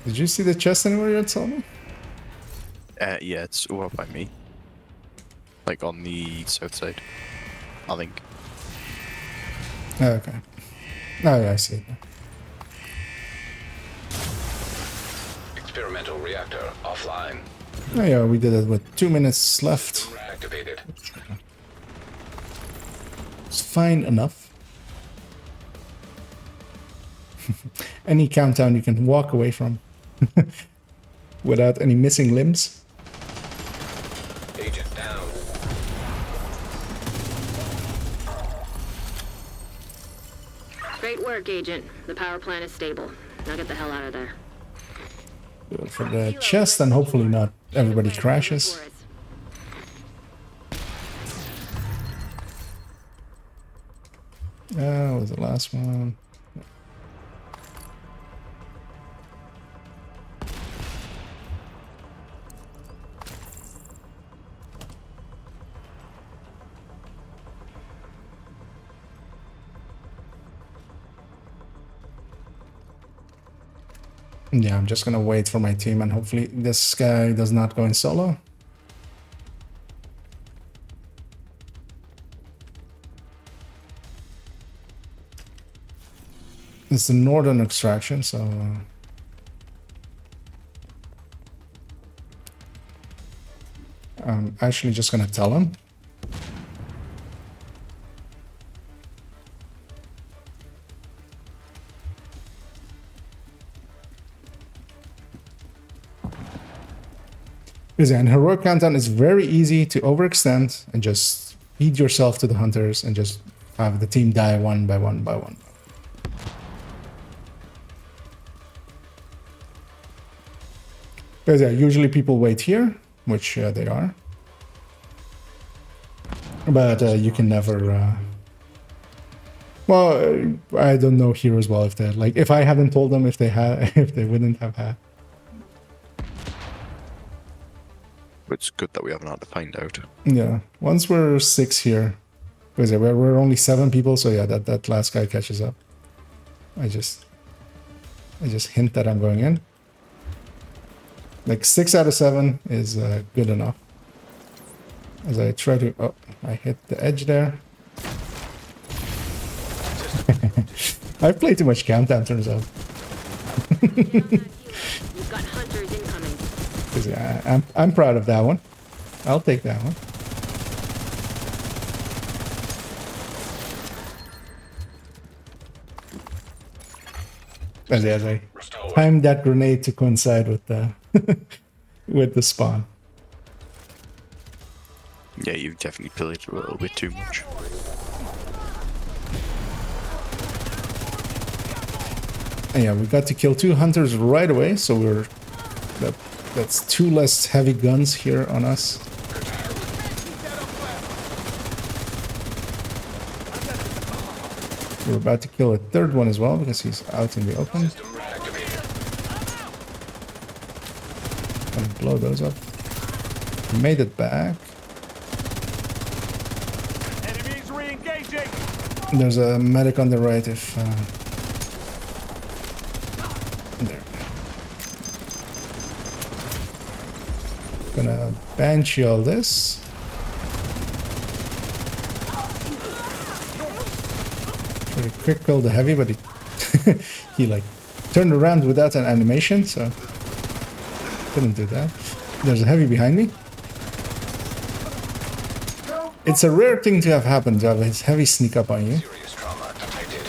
Did you see the chest anywhere yet, Solomon? Yeah, it's over by me. Like on the south side, I think. Oh, okay. Oh yeah, I see it. Experimental reactor offline. Oh yeah, we did it with 2 minutes left. Reactivated. It's fine enough. Any countdown you can walk away from. Without any missing limbs. Agent down. Great work, Agent. The power plant is stable. Now get the hell out of there. Do it for the chest and hopefully not everybody crashes. What was the last one? Yeah, I'm just gonna wait for my team and hopefully this guy does not go in solo. It's the northern extraction, so I'm actually just gonna tell him. Because in Heroic Countdown, it's very easy to overextend and just feed yourself to the hunters and just have the team die one by one by one. Because yeah, usually people wait here, which they are. But you can never... Well, I don't know here as well if they... Like, if I hadn't told them if they had... if they wouldn't have had... It's good that we haven't had to find out. Yeah, once we're 6 here, because yeah, we're only 7 people, so yeah, that last guy catches up. I just hint that I'm going in. Like 6 out of 7 is good enough. As I try to, oh, I hit the edge there. I play too much Countdown, turns out. We've got hunters incoming. Yeah, I'm proud of that one. I'll take that one. As I timed that grenade to coincide with the with the spawn. Yeah, you've definitely played a little bit too much. And yeah, we got to kill 2 hunters right away, so that's 2 less heavy guns here on us. We're about to kill a 3rd one as well because he's out in the open. Gonna blow those up. Made it back. Enemies re-engaging. There's a medic on the right if... there. Gonna banshee all this. Pretty quick kill the heavy, but he like turned around without an animation, so couldn't do that. There's a heavy behind me. It's a rare thing to have happen, to have his heavy sneak up on you. Serious trauma detected.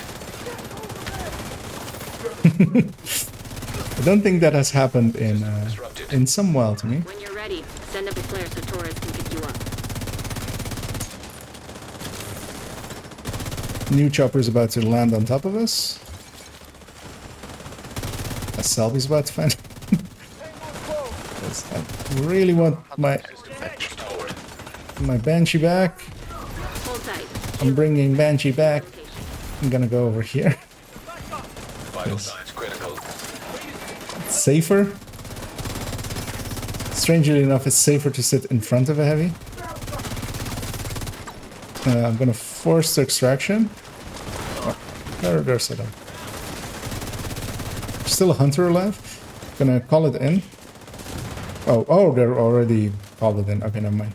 I don't think that has happened in some while to me. When you're ready, send up a flare so Torres can pick you up. New chopper's about to land on top of us. A Selby's about to find. Yes, I really want my Banshee back. Hold tight. I'm bringing Banshee back. I'm gonna go over here. Vital signs critical. It's safer. Strangely enough, it's safer to sit in front of a heavy. I'm gonna force the extraction. Oh, there's it. Still a hunter alive. Gonna call it in. Oh, they're already called it in. Okay, never mind.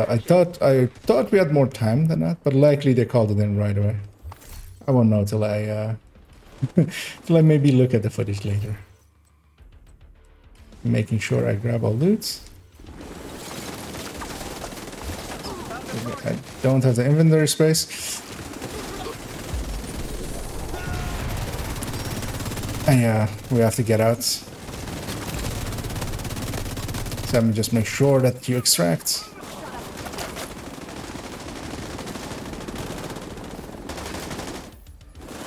I thought we had more time than that, but likely they called it in right away. I won't know till I till I maybe look at the footage later. Making sure I grab all loot. I don't have the inventory space. And yeah, we have to get out. So let me just make sure that you extract.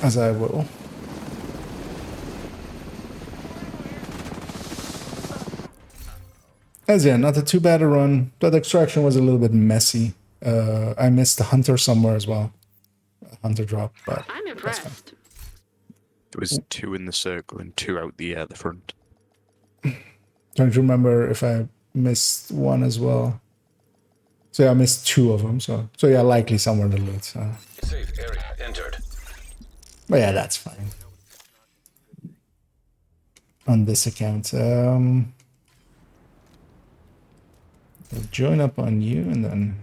As I will. As yeah, not a too bad a run. That extraction was a little bit messy. I missed the hunter somewhere as well. A hunter drop, but I'm impressed. There was 2 in the circle and 2 out the front. Trying to remember if I missed one as well. So yeah, I missed 2 of them. So yeah, likely somewhere in the loot. Safe area entered. But yeah, that's fine. on this account. I'll join up on you and then.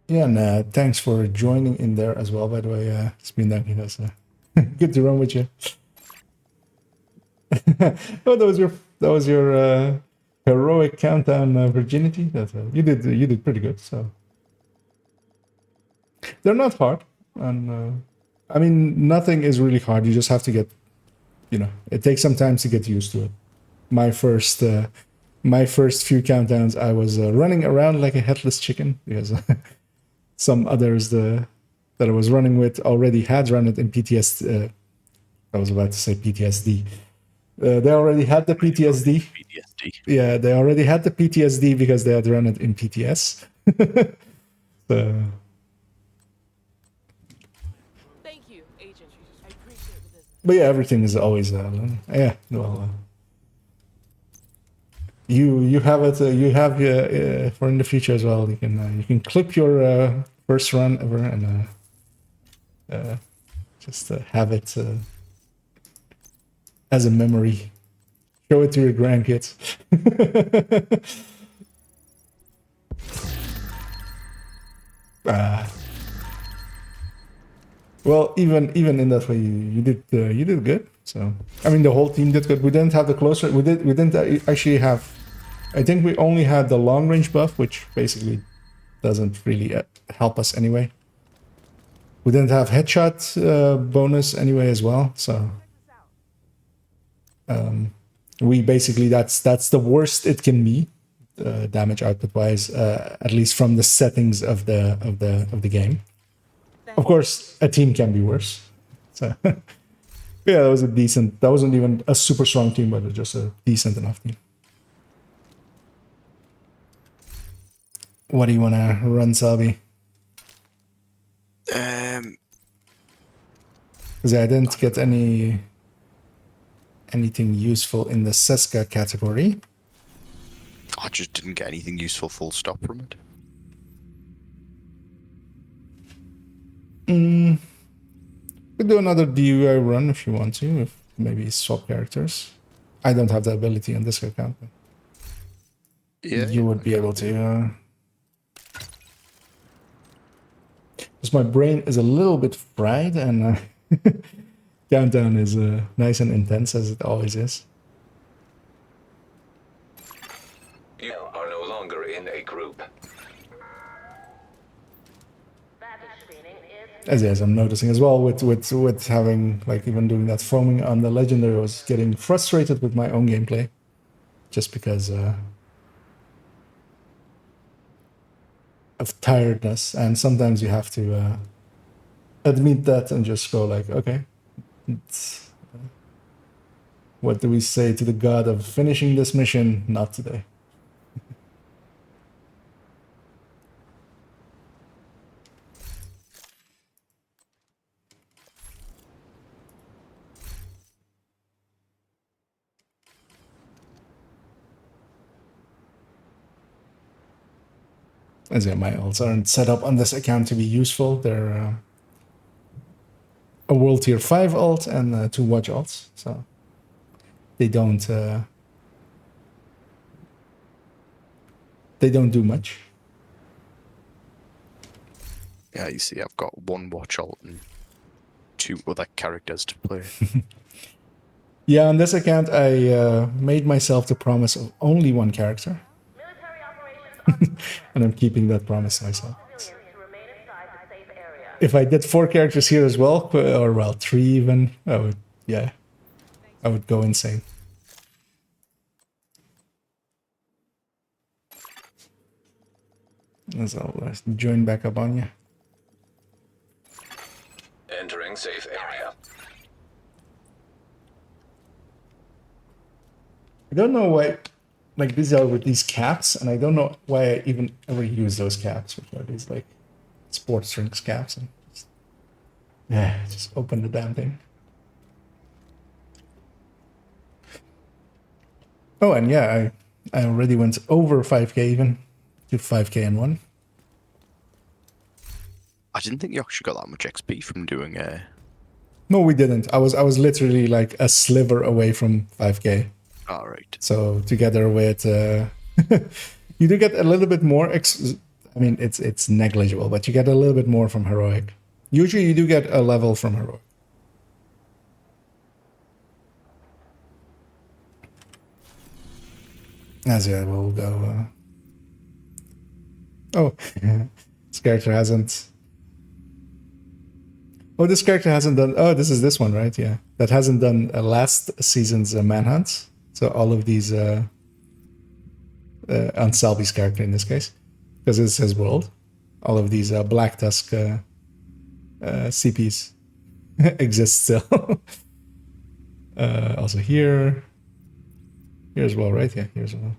Yeah, and thanks for joining in there as well. By the way, it's been that good to run with you. Oh, that was your heroic countdown virginity. That you did pretty good. So they're not hard, and I mean nothing is really hard. You just have to get, it takes some time to get used to it. My first few countdowns, I was running around like a headless chicken because some others that I was running with already had run it in PTSD. I was about to say PTSD. They already had the PTSD. Yeah, they already had the PTSD because they had run it in PTS. So. Thank you, Agent. I appreciate the business. But yeah, everything is always yeah. Well, you have it. You have for in the future as well. You can clip your first run ever and just have it as a memory. Show it to your grandkids. Well, even in that way, you did good. So I mean, the whole team did good. We didn't have the close range. We didn't actually have. I think we only had the long range buff, which basically doesn't really help us anyway. We didn't have headshot bonus anyway as well. So we basically that's the worst it can be, damage output wise, at least from the settings of the game. Of course, a team can be worse. So yeah, that was a decent. That wasn't even a super strong team, but just a decent enough team. What do you want to run, Selby? Because I didn't get anything useful in the Seska category. I just didn't get anything useful full stop from it. Could do another DUI run if you want to, if maybe swap characters. I don't have the ability on this account. But yeah, you would be able to. Because my brain is a little bit fried and countdown is nice and intense as it always is. You are no longer in a group. As I'm noticing as well with having like even doing that foaming on the legendary, I was getting frustrated with my own gameplay, just because of tiredness, and sometimes you have to admit that and just go like, okay, what do we say to the god of finishing this mission? Not today. As yeah, my ults aren't set up on this account to be useful. They're a world tier 5 ult and 2 watch ults, so they don't do much. Yeah, you see, I've got 1 watch ult and 2 other characters to play. Yeah, on this account, I made myself the promise of only 1 character. And I'm keeping that promise to myself. If I did 4 characters here as well, or well, 3 even, I would go insane. As I'll join back up on you. Entering safe area. I don't know why, like these are with these caps, and I don't know why I even ever use those caps, which are these like sports drinks caps. And just open the damn thing. Oh, and yeah, I already went over 5k even, to 5k and 1. I didn't think you actually got that much XP from doing No, we didn't. I was literally like a sliver away from 5K. All right. So together with, you do get a little bit more. I mean, it's negligible, but you get a little bit more from heroic. Usually, you do get a level from heroic. As yeah, we'll go. Oh, this character hasn't. Oh, this character hasn't done. Oh, this is this one, right? Yeah, that hasn't done last season's manhunt. So all of these on Selby's character in this case, because it's his world. All of these Black Tusk CPs exist still. Also here as well, right? Yeah, here as well.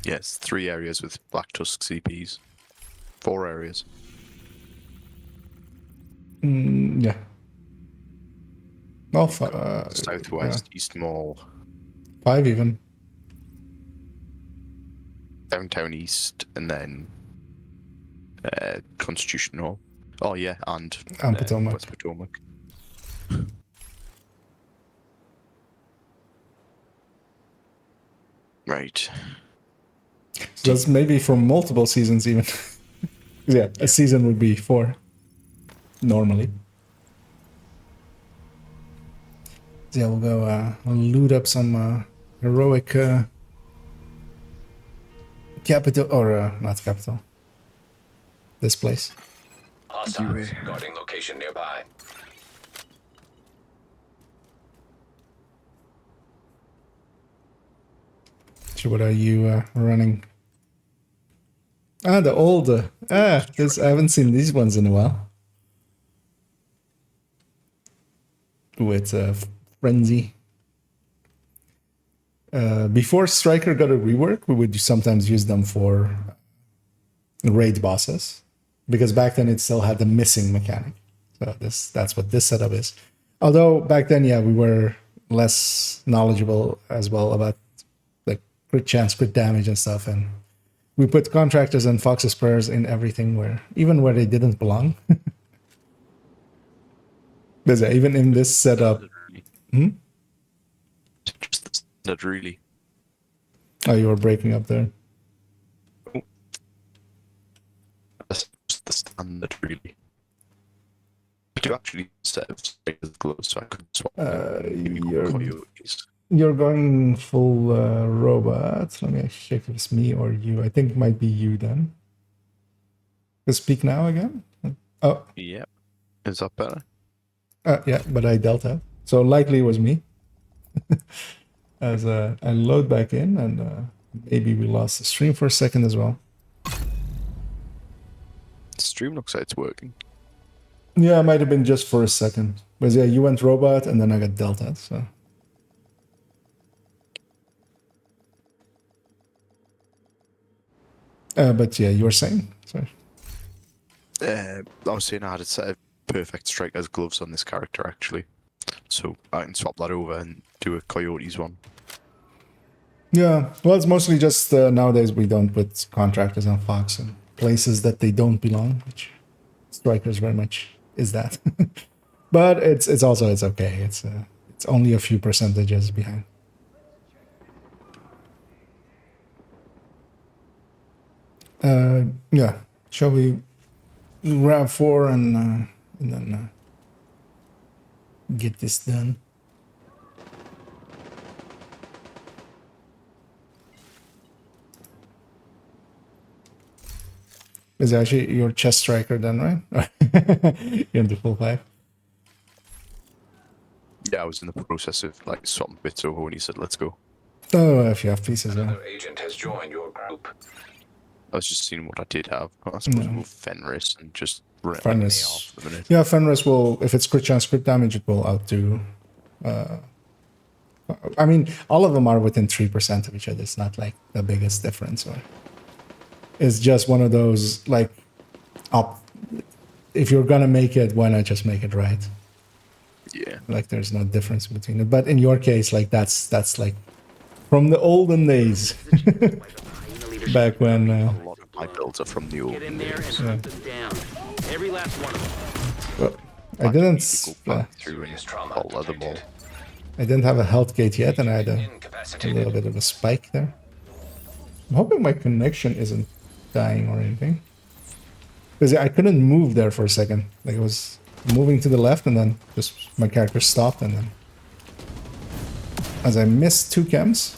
Yes, 3 areas with Black Tusk CPs. 4 areas. Yeah. Well, Southwest, East Mall. 5 even. Downtown East, and then Constitution Hall. Oh yeah, and Potomac. West Potomac. Right. So that's maybe from multiple seasons even. Yeah, a season would be 4 normally. So yeah, we'll go loot up some heroic capital, or not capital. This place. Hostiles guarding location nearby. So what are you running? Ah, the old. This I haven't seen these ones in a while. With Frenzy. Before Striker got a rework, we would sometimes use them for raid bosses, because back then it still had the missing mechanic. So that's what this setup is. Although back then, yeah, we were less knowledgeable as well about like crit chance, crit damage and stuff, and we put contractors and fox's spurs in everything, even where they didn't belong. Because even in this setup, Just not really. Oh, you were breaking up there. That's just the standard, really. I do actually set of gloves so I could swap coyotes. You're going full robot. Let me actually check if it's me or you. I think it might be you then. Speak now again? Oh. Yeah. Is that better? Yeah, but I dealt out. So likely it was me. As I load back in, and maybe we lost the stream for a second as well. The stream looks like it's working. Yeah, it might have been just for a second. But yeah, you went robot and then I got dealt out, so. But yeah, you were saying? Sorry. I was saying I had a set of perfect strikers gloves on this character, actually. So I can swap that over and do a coyotes one. Yeah, well, it's mostly just nowadays we don't put contractors on Fox in places that they don't belong, which strikers very much is that. But it's okay. It's only a few percentages behind. Yeah, shall we grab 4 and then get this done? Is actually your chest striker then, right? You're in the full 5. Yeah, I was in the process of like swapping bits over when he said, "Let's go." Oh, if you have pieces, yeah. Another agent has joined your group. I was just seeing what I did have. I suppose we'll Fenris and just rip Fenris. off for the minute. Yeah, Fenris will, if it's crit chance, crit damage, it will outdo. I mean, all of them are within 3% of each other. It's not like the biggest difference. Or it's just one of those, like, if you're gonna make it, why not just make it right? Yeah. Like, there's no difference between it. But in your case, like, that's like from the olden days. Back when my builds are from the old Get in there and days. hunt them down. Every last one of them. Well, I Imagine didn't. you could go back through and Serious trauma bottle them all. detected. I didn't have a health gate yet, and I had a little Incapacitated. bit of a spike there. I'm hoping my connection isn't dying or anything. Because I couldn't move there for a second. Like it was moving to the left and then just my character stopped and then... As I missed 2 chems,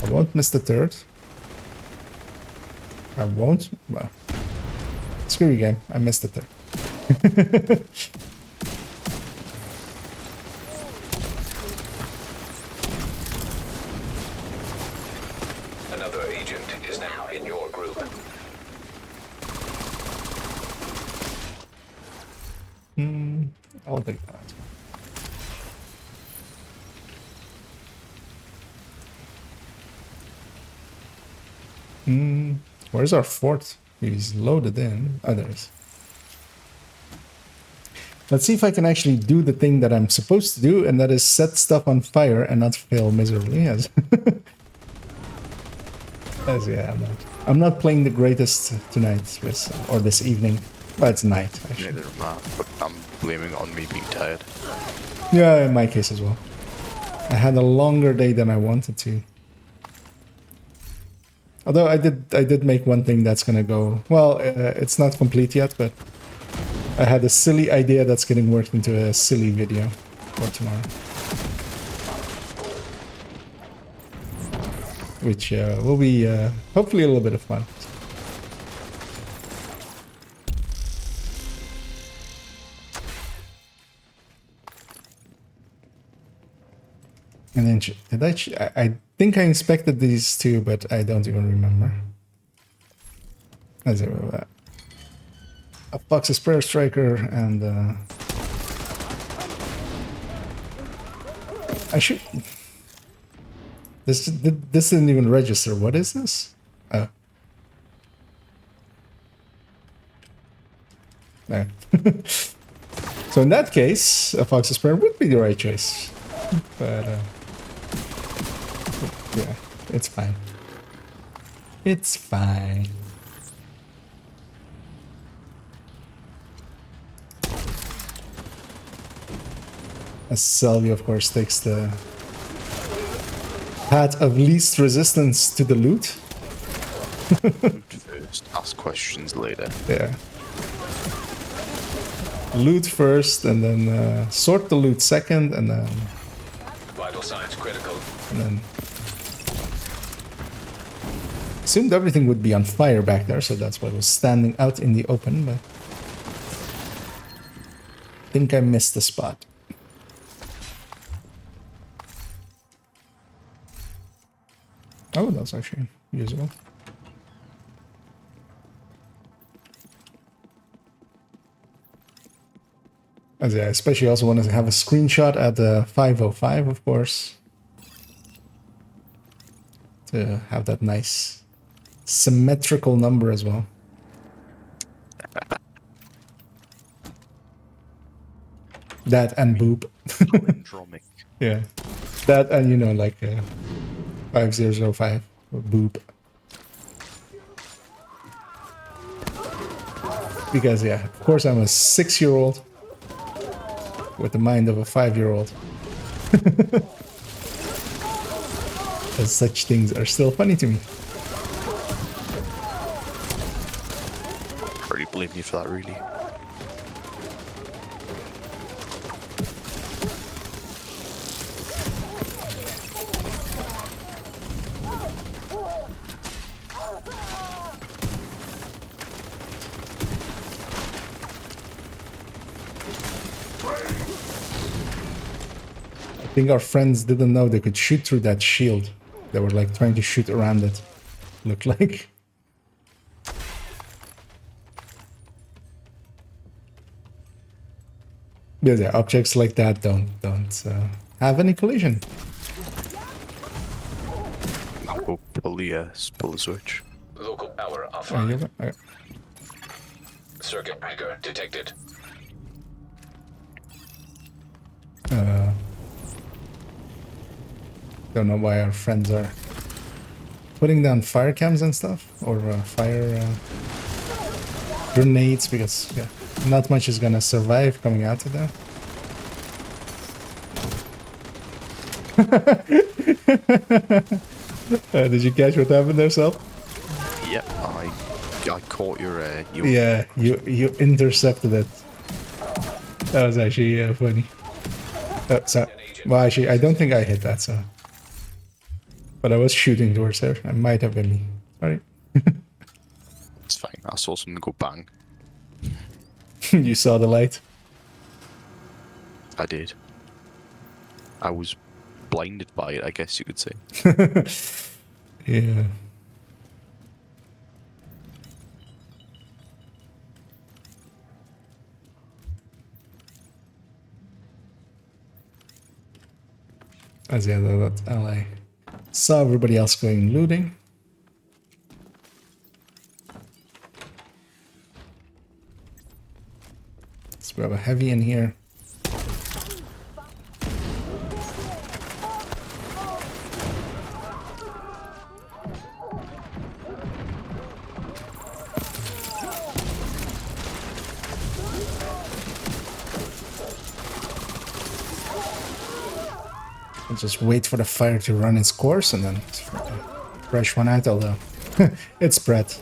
I won't miss the third. I won't? Well, screw you game, I missed the third. Another agent is now in your group. I'll take that. Where's our fort? He's loaded in. Oh, there is. Let's see if I can actually do the thing that I'm supposed to do, and that is set stuff on fire and not fail miserably. As, yeah, I'm not playing the greatest tonight, or this evening. Well, it's night, actually. Neither am I, but I'm blaming it on me being tired. Yeah, in my case as well. I had a longer day than I wanted to. Although I did make one thing that's gonna go well. It's not complete yet, but I had a silly idea that's getting worked into a silly video for tomorrow, which will be hopefully a little bit of fun. And then I think I inspected these two, but I don't even remember. As a Fox's Prayer Striker and I should. This didn't even register. What is this? Oh. No. So in that case, a Fox's Prayer would be the right choice. But yeah, it's fine. It's fine. As Selby, of course, takes the path of least resistance to the loot. Loot first, ask questions later. Yeah. Loot first, and then sort the loot second, and then... Vital signs critical. And then... Assumed everything would be on fire back there, so that's why it was standing out in the open, but... think I missed the spot. Oh, that's actually usable. As I especially also want to have a screenshot at the 505, of course. To have that nice symmetrical number as well. That and boob. Palindromic. Yeah. That and, you know, like 5005 or boob. Because, yeah, of course I'm a 6-year-old with the mind of a 5-year-old. As such things are still funny to me. Pretty blame you for that, really. I think our friends didn't know they could shoot through that shield. They were like trying to shoot around it. Looked like. Yeah, objects like that don't have any collision. I'll go pull the switch. Local power Oh, offline. yeah, okay. Circuit breaker detected. Don't know why our friends are putting down fire cams and stuff, or fire grenades, because yeah, not much is gonna survive coming out of there. Did you catch what happened there, Sal? Yep, I caught your Yeah, you intercepted it. That was actually funny. So, well, actually, I don't think I hit that, so. But I was shooting towards her. I might have been me. Sorry. It's fine. I saw something go bang. You saw the light. I did. I was blinded by it, I guess you could say. Yeah. As the other ally saw everybody else going looting. So we have a heavy in here. I'll just wait for the fire to run its course and then fresh one out, although it's spread.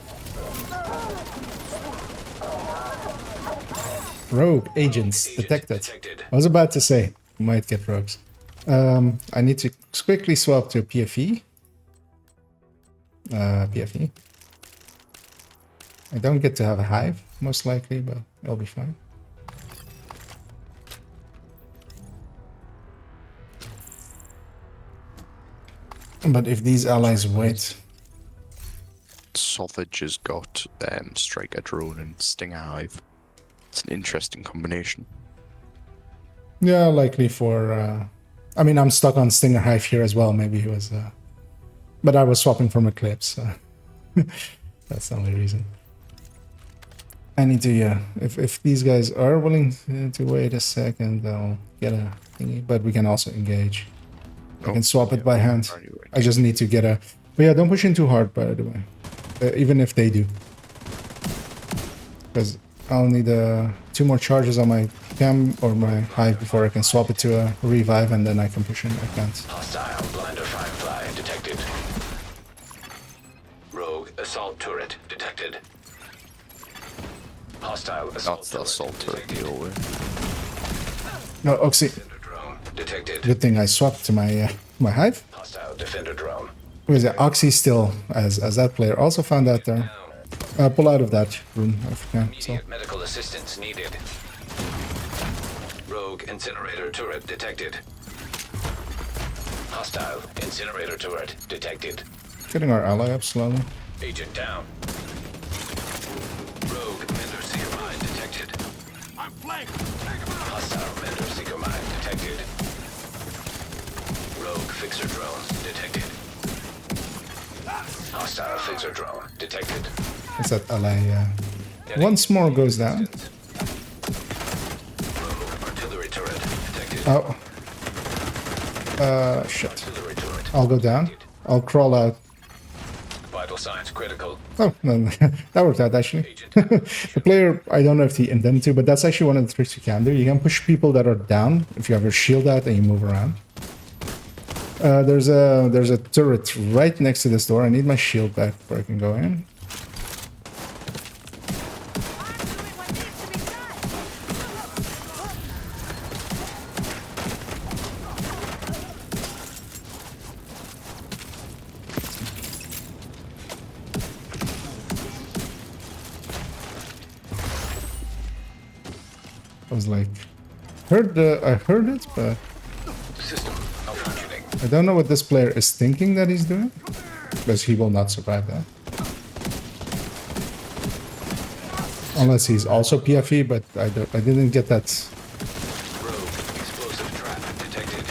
Rogue agents detected. I was about to say, we might get rogues. I need to quickly swap to PFE. PFE. I don't get to have a hive, most likely, but it'll be fine. But if these allies wait... Sauvage has got Striker Drone and Stinger Hive. It's an interesting combination. Yeah, likely for... I mean, I'm stuck on Stinger Hive here as well. Maybe he was... But I was swapping from Eclipse, so... That's the only reason. I need to, yeah... If these guys are willing to wait a second, I'll get a thingy. But we can also engage. I can swap it by hand. I just need to get a... But yeah, don't push in too hard, by the way. Even if they do. Because I'll need 2 more charges on my cam or my hive before I can swap it to a revive, and then I can push in. I can't. Hostile blinder firefly detected. Rogue assault turret detected. Hostile assault That's the assault turret deal with. No, Oxy. drone detected. Good thing I swapped to my my hive. Hostile defender drone. Who is it? Oxy still, as that player also found out there. Pull out of that room if you can. So. Immediate medical assistance needed. Rogue incinerator turret detected. Hostile incinerator turret detected. Getting our ally up slowly. Agent down. Rogue Mender Seeker mine detected. I'm flanked. Hostile Mender Seeker mine detected. Rogue fixer drones detected. Hostile fixer drone detected. It's that ally. Once more goes down. Rogue artillery turret detected. Oh. Shit. Artillery turret. I'll go down. I'll crawl out. Vital signs critical. Oh, no, that worked out actually. The player, I don't know if he intended to, but that's actually one of the tricks you can do. You can push people that are down if you have your shield out and you move around. There's a turret right next to this door. I need my shield back before I can go in. I was like, I heard it, but System malfunctioning. I don't know what this player is thinking that he's doing, because he will not survive that. Unless he's also PFE, but I didn't get that. Rogue explosive trap detected.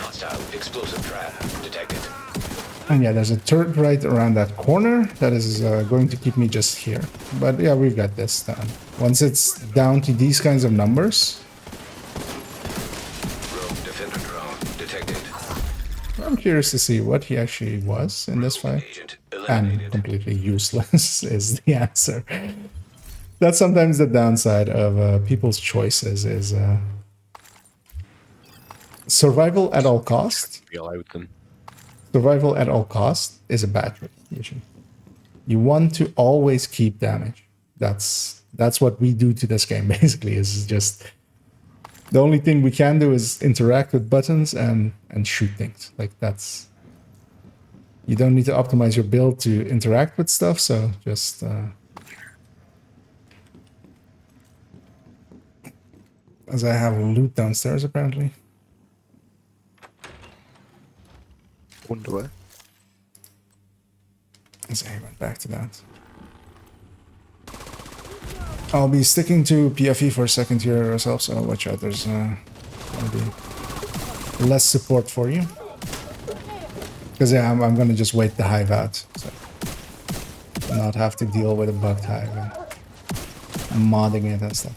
Hostile explosive trap detected. And yeah, there's a turret right around that corner that is going to keep me just here. But yeah, we've got this done. Once it's down to these kinds of numbers... Rogue defender drone detected. curious to see what he actually was in this fight. Agent And eliminated. completely useless is the answer. That's sometimes the downside of people's choices is survival at all cost. Be allowed them. Survival at all cost is a bad choice, usually. You want to always keep damage. That's what we do to this game, basically, is just the only thing we can do is interact with buttons and shoot things. Like, that's... You don't need to optimize your build to interact with stuff, so just... As I have loot downstairs, apparently. Wonder where. As I went back to that. I'll be sticking to PFE for a second here ourselves, so watch out, there's gonna be less support for you. Because yeah, I'm gonna just wait the hive out, so not have to deal with a bugged hive and modding it and stuff.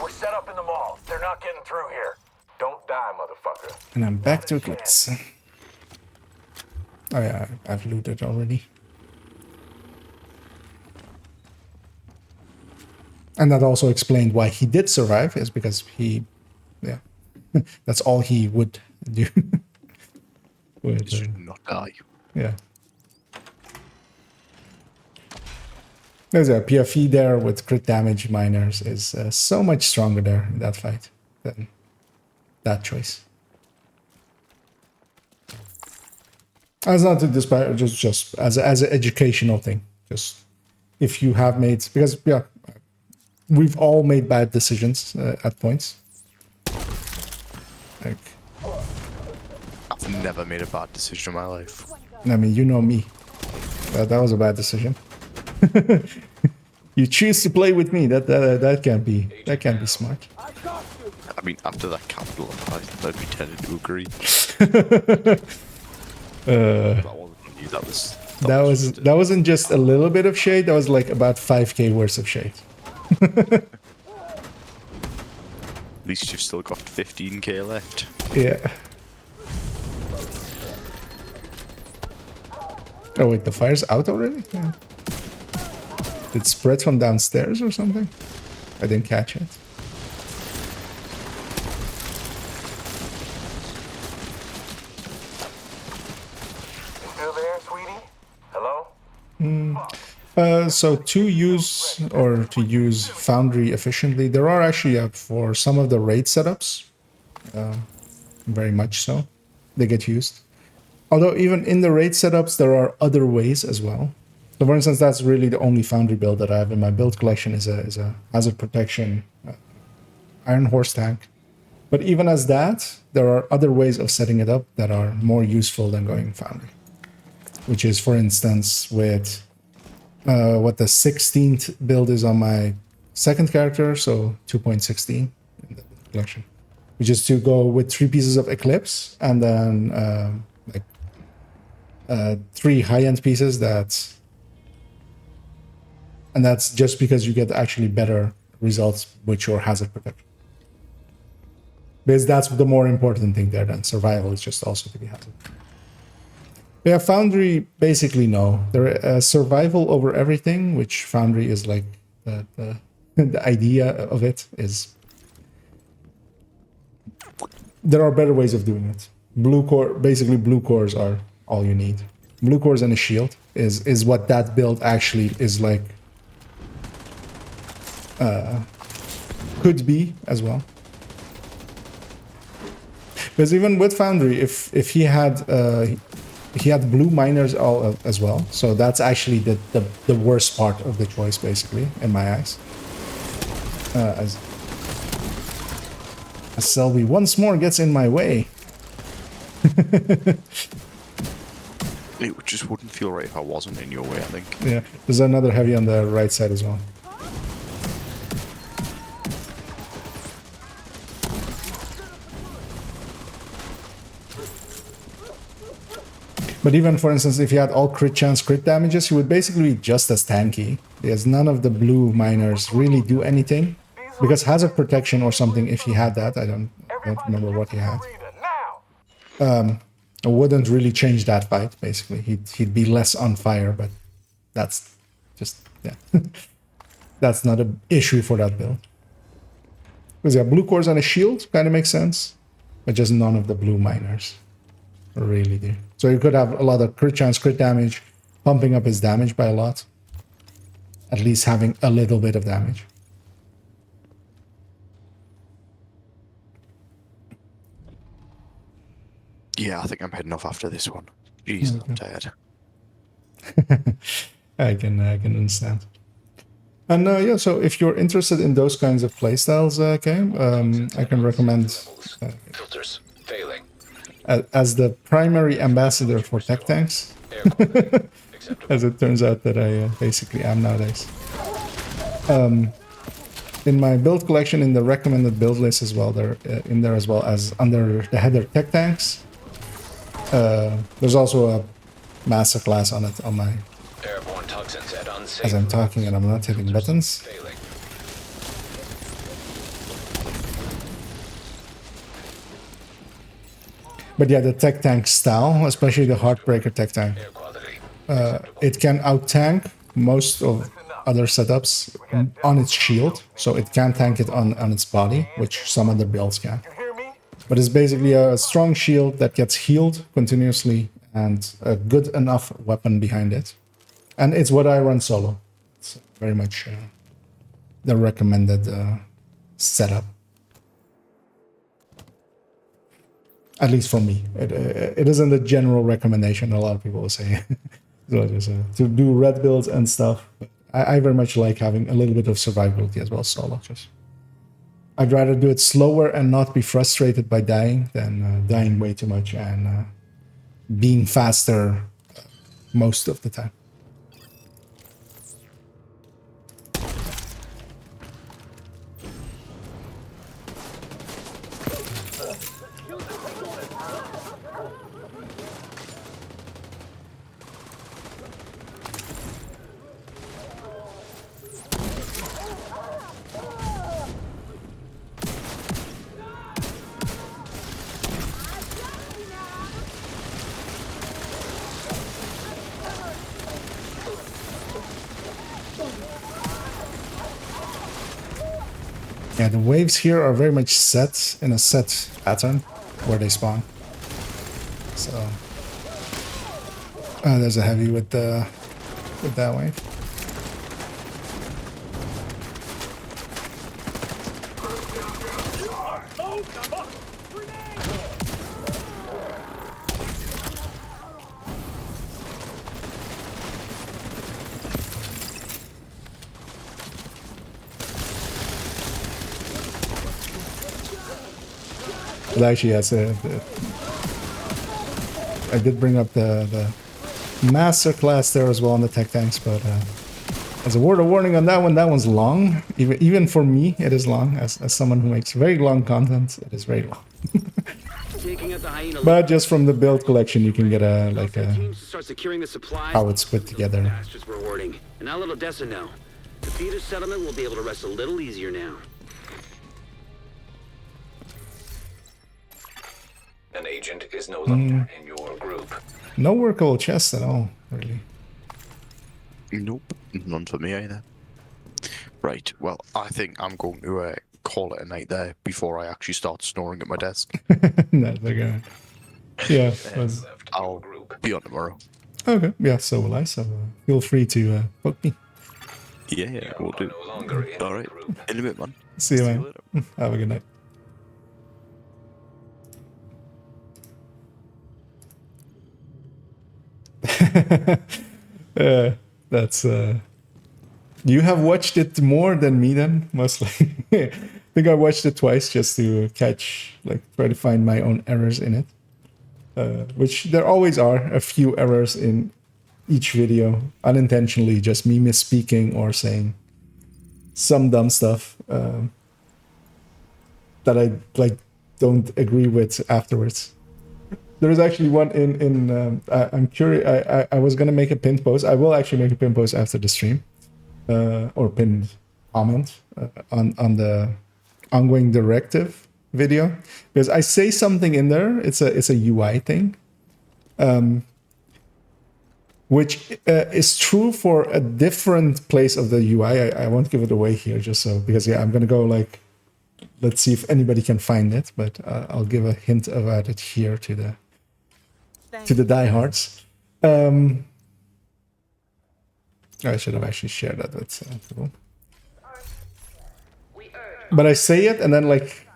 We're set up in the mall. They're not getting through here. Don't die, motherfucker. And I'm back to Eclipse. Oh yeah, I've looted already. And that also explained why he did survive, is because he, yeah, that's all he would do. He should not die. Yeah. There's a PFE there with crit damage miners is so much stronger there in that fight than that choice. As not to disparage, just as an educational thing. Just if you have made, because yeah, we've all made bad decisions at points. Like, I've never made a bad decision in my life. I mean, you know me. That was a bad decision. You choose to play with me. That can't be smart. I mean, after that capital, I'd be tempted to agree. That wasn't just a little bit of shade. That was like about 5k worth of shade. At least you've still got 15k left. Yeah. Oh wait, the fire's out already? Yeah. It spread from downstairs or something? I didn't catch it. Still there, sweetie? Hello? So to use Foundry efficiently, there are actually for some of the raid setups, very much so, they get used. Although even in the raid setups, there are other ways as well. So for instance, that's really the only Foundry build that I have in my build collection is a hazard protection Iron Horse tank. But even as that, there are other ways of setting it up that are more useful than going Foundry. Which is, for instance, with what the 16th build is on my second character, so 2.16 in the collection. Which is to go with 3 pieces of Eclipse and then 3 high-end pieces and that's just because you get actually better results with your hazard protection. Because that's the more important thing there than survival, is just also to be hazard. Yeah, Foundry, basically no. There survival over everything, which Foundry is like the idea of it is... There are better ways of doing it. Basically blue cores are all you need. Blue cores and a shield is what that build actually is like. Could be as well. Because even with Foundry, if he had blue miners all as well, so that's actually the worst part of the choice, basically, in my eyes. As Selby once more gets in my way. It just wouldn't feel right if I wasn't in your way, I think. Yeah, there's another heavy on the right side as well. But even, for instance, if he had all crit chance, crit damages, he would basically be just as tanky. Because none of the blue miners really do anything. because hazard protection or something, if he had that, I don't remember what he had. It wouldn't really change that fight. Basically, he'd be less on fire, but that's just that's not an issue for that build. Because yeah, blue cores on a shield kind of makes sense, but just none of the blue miners really do. So you could have a lot of crit chance, crit damage, pumping up his damage by a lot. At least having a little bit of damage. Yeah, I think I'm heading off after this one. Jeez, I'm tired. I can understand. And yeah, so if you're interested in those kinds of playstyles, I can recommend Filters failing. as the primary ambassador for tech tanks, as it turns out that I basically am nowadays. In my build collection, in the recommended build list as well, they're in there as well as under the header tech tanks. There's also a masterclass on it on my. Airborne toxins at unsafe. As I'm talking and I'm not hitting buttons. Failing. But yeah, the tech tank style, especially the Heartbreaker tech tank, Air quality. it can out-tank most of other setups on its shield, so it can tank it on its body, which some other builds can. But it's basically a strong shield that gets healed continuously and a good enough weapon behind it. And it's what I run solo. It's very much the recommended setup. At least for me. It isn't a general recommendation, a lot of people will say. So just, to do red builds and stuff. I very much like having a little bit of survivability as well, solo. I'd rather do it slower and not be frustrated by dying than dying way too much and being faster most of the time. Yeah, the waves here are very much set in a set pattern where they spawn. So there's a heavy with that wave. But actually, yes, I did bring up the master class there as well on the tech tanks, but as a word of warning on that one's long. Even for me, it is long. As someone who makes very long content, it is very long. But just from the build collection, you can get a how it's put together. And now little Dessa know. The Peter settlement will be able to rest a little easier now. An agent is no longer in your group. No workable chests at all, really. Nope, none for me either. Right, well, I think I'm going to call it a night there before I actually start snoring at my desk. No, they're gonna. Yeah, I'll be on tomorrow. Okay, yeah, so will I. So feel free to poke me. Yeah, we'll do. All right, in a bit, man. See you, man. Have a good night. That's you have watched it more than me then, mostly. I think I watched it twice just to try to find my own errors in it, which there always are a few errors in each video, unintentionally, just me misspeaking or saying some dumb stuff that I don't agree with afterwards. There is actually one I'm curious. I was gonna make a pinned post. I will actually make a pinned post after the stream, or pinned comment on the ongoing directive video, because I say something in there. It's a UI thing, which is true for a different place of the UI. I won't give it away here, just so, because yeah, I'm gonna go like, let's see if anybody can find it, but I'll give a hint about it here to the diehards. I should have actually shared that with people. But I say it, and then like,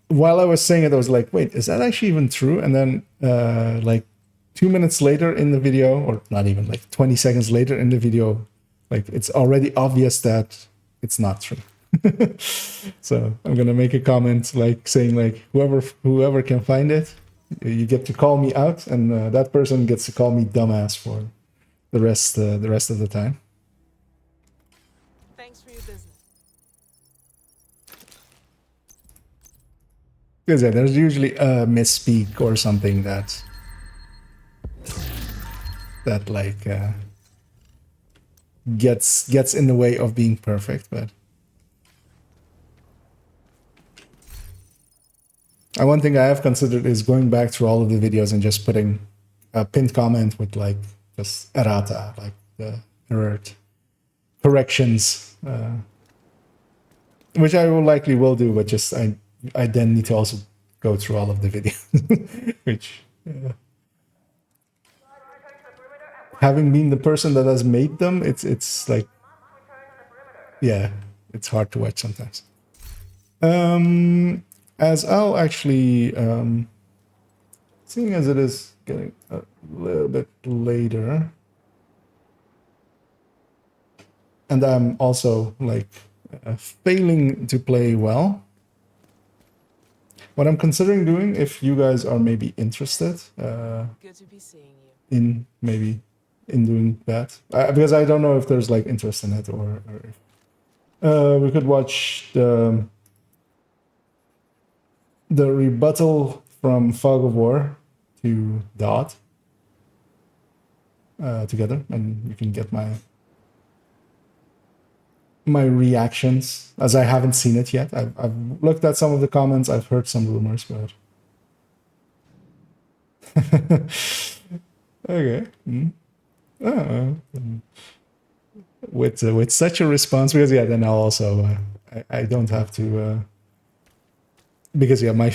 while I was saying it, I was like, wait, is that actually even true? And then like 2 minutes later in the video, or not even, like 20 seconds later in the video, like it's already obvious that it's not true. So I'm gonna make a comment like saying like, whoever can find it, you get to call me out, and that person gets to call me dumbass for the rest of the time. Thanks for your business. Because yeah, there's usually a misspeak or something that like gets in the way of being perfect. But one thing I have considered is going back through all of the videos and just putting a pinned comment with like just errata, like the errata corrections, which I will likely will do, but just I then need to also go through all of the videos, which having been the person that has made them, it's like, yeah, it's hard to watch sometimes. As I'll actually, seeing as it is getting a little bit later, and I'm also like failing to play well, what I'm considering doing, if you guys are maybe interested, Good to be seeing you. in doing that, because I don't know if there's like interest in it, or if we could watch the rebuttal from Fog of War to Dot together, and you can get my reactions, as I haven't seen it yet. I've looked at some of the comments, I've heard some rumors, but okay. With such a response, because yeah, then I'll also I don't have to because yeah, my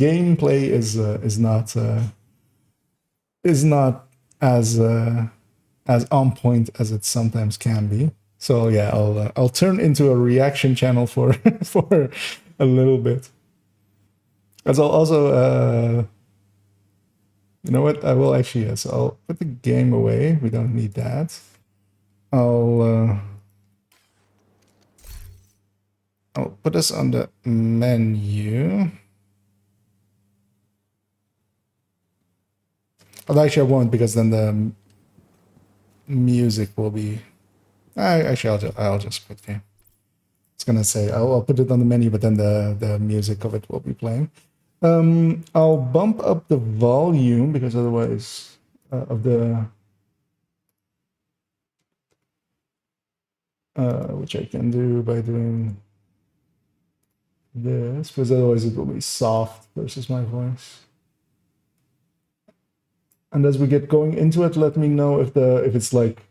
gameplay is not as on point as it sometimes can be. So yeah, I'll turn into a reaction channel for for a little bit. As I'll also you know what, I will actually, yes, I'll put the game away. We don't need that. I'll put us on the menu. Well, actually, I won't, because then the music will be. Actually, I'll just put game. It's gonna say I'll put it on the menu, but then the music of it will be playing. I'll bump up the volume, because otherwise of the which I can do by doing this, because otherwise it will be soft versus my voice. And as we get going into it, let me know if it's like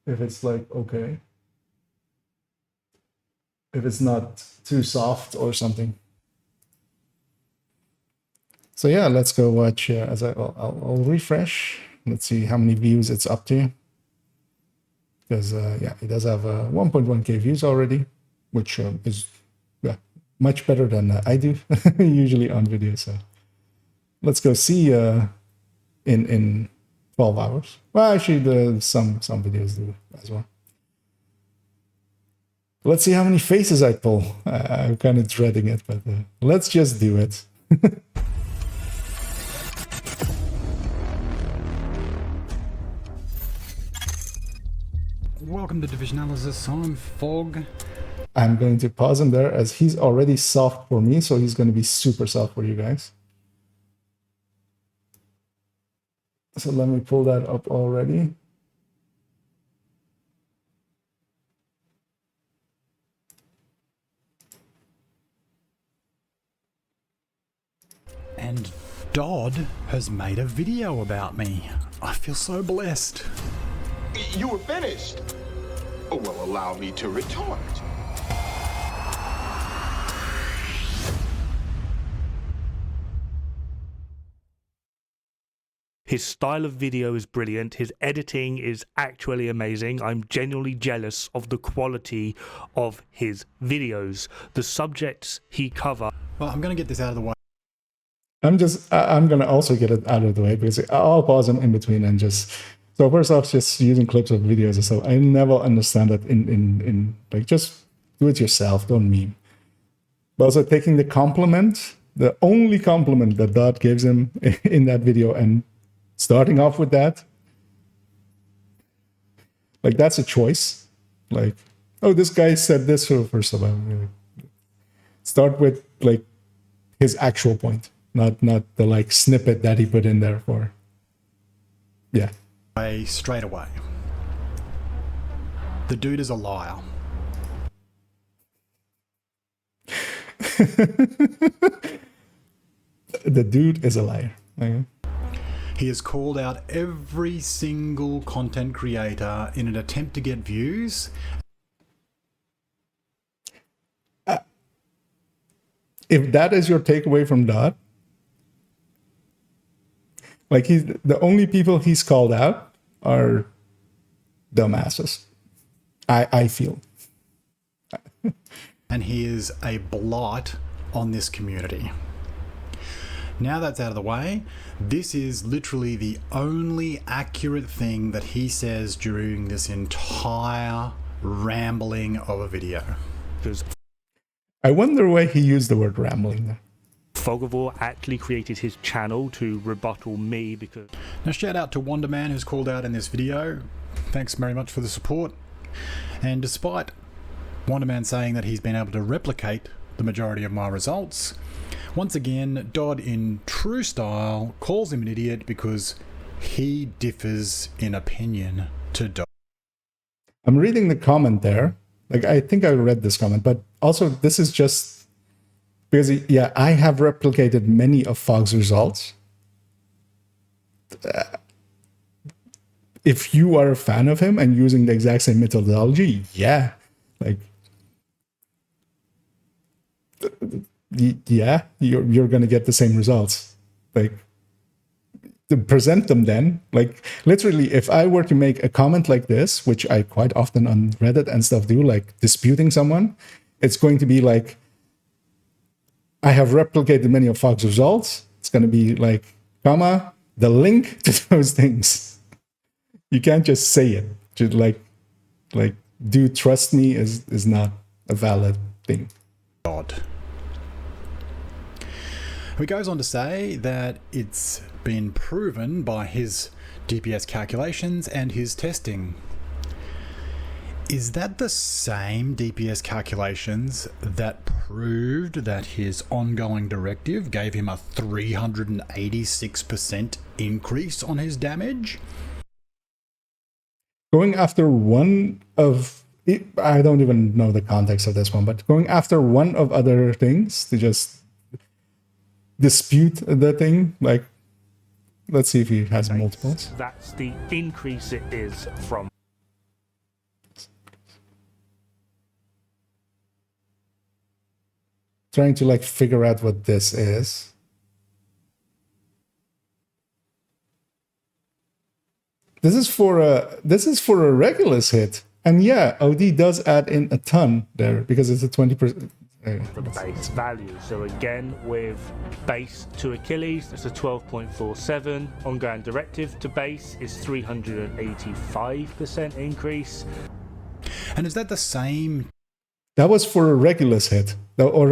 okay, if it's not too soft or something. So yeah, let's go watch. I'll refresh. Let's see how many views it's up to. Because yeah, it does have 1.1k views already, which is much better than I do usually on video. So let's go see in 12 hours. Well, actually, some videos do as well. Let's see how many faces I pull. I'm kind of dreading it, but let's just do it. Welcome to Division Analysis. I'm Fog. I'm going to pause him there, as he's already soft for me, so he's going to be super soft for you guys. So let me pull that up already. Dodd has made a video about me. I feel so blessed. You were finished. Oh, well, allow me to retort. His style of video is brilliant. His editing is actually amazing. I'm genuinely jealous of the quality of his videos. The subjects he covers. Well, I'm going to get this out of the way. I'm going to also get it out of the way because I'll pause them in between and just... So first off, just using clips of videos and stuff. I never understand that in like, just do it yourself, don't meme. But also taking the compliment, the only compliment that Dot gives him in that video and starting off with that, like, that's a choice. Like, oh, this guy said this first of all. Start with like his actual point, not the like snippet that he put in there for. Yeah. Straight away. The dude is a liar. The dude is a liar. Okay. He has called out every single content creator in an attempt to get views. If that is your takeaway from Dot, like, the only people he's called out are dumbasses. I feel. And he is a blight on this community. Now that's out of the way, this is literally the only accurate thing that he says during this entire rambling of a video. I wonder why he used the word rambling there. Fogavore actually created his channel to rebuttal me because... Now shout out to Wonderman who's called out in this video. Thanks very much for the support. And despite Wonderman saying that he's been able to replicate the majority of my results, once again, Dodd, in true style, calls him an idiot because he differs in opinion to Dodd. I'm reading the comment there. Like, I think I read this comment, but also this is just because, yeah, I have replicated many of Fogg's results. If you are a fan of him and using the exact same methodology, yeah, like, yeah, you're going to get the same results. Like, to present them then, like, literally, if I were to make a comment like this, which I quite often on Reddit and stuff do, like disputing someone, it's going to be like, I have replicated many of Fogg's results. It's going to be like, comma, the link to those things. You can't just say it. Just like, do trust me is not a valid thing. God. He goes on to say that it's been proven by his DPS calculations and his testing. Is that the same DPS calculations that proved that his ongoing directive gave him a 386% increase on his damage? Going after one of... I don't even know the context of this one, but going after one of other things to just dispute the thing, like, let's see if he has multiples. That's the increase it is from. Trying to like figure out what this is. This is for a Regulus hit. And yeah, OD does add in a ton there because it's a 20%. For the base value. So again, with base to Achilles, it's a 12.47. Ongoing directive to base is 385% increase. And is that the same? That was for a Regulus hit, or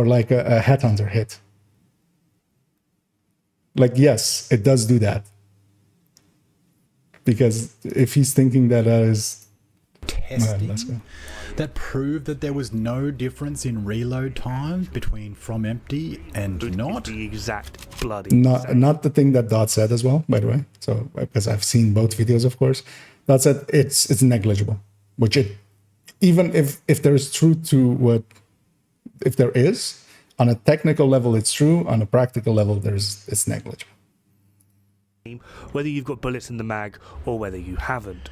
like a Headhunter hit. Like, yes, it does do that. Because if he's thinking that is testing that proved that there was no difference in reload times between from empty and not the exact bloody not the thing that Dot said as well, by the way. So because I've seen both videos, of course, Dot said it's negligible, which it, even if there's truth to what, if there is, on a technical level, it's true. On a practical level, it's negligible. Whether you've got bullets in the mag or whether you haven't.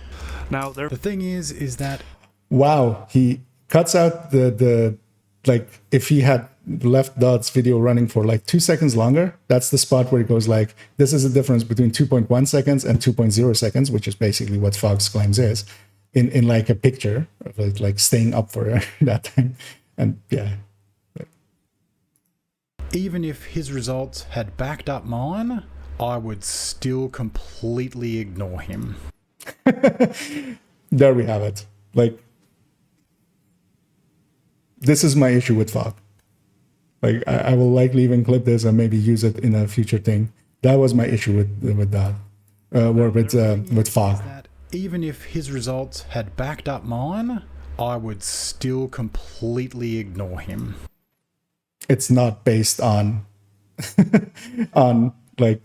Now, the thing is that... Wow, he cuts out the like, if he had left Dodd's video running for like 2 seconds longer, that's the spot where he goes like, this is the difference between 2.1 seconds and 2.0 seconds, which is basically what Fox claims is, in like a picture of it, like staying up for that time. And yeah. Even if his results had backed up mine, I would still completely ignore him. There we have it. Like, this is my issue with Fog. Like, I will likely even clip this and maybe use it in a future thing. That was my issue with that, or with Fog. That even if his results had backed up mine, I would still completely ignore him. It's not based on, on like,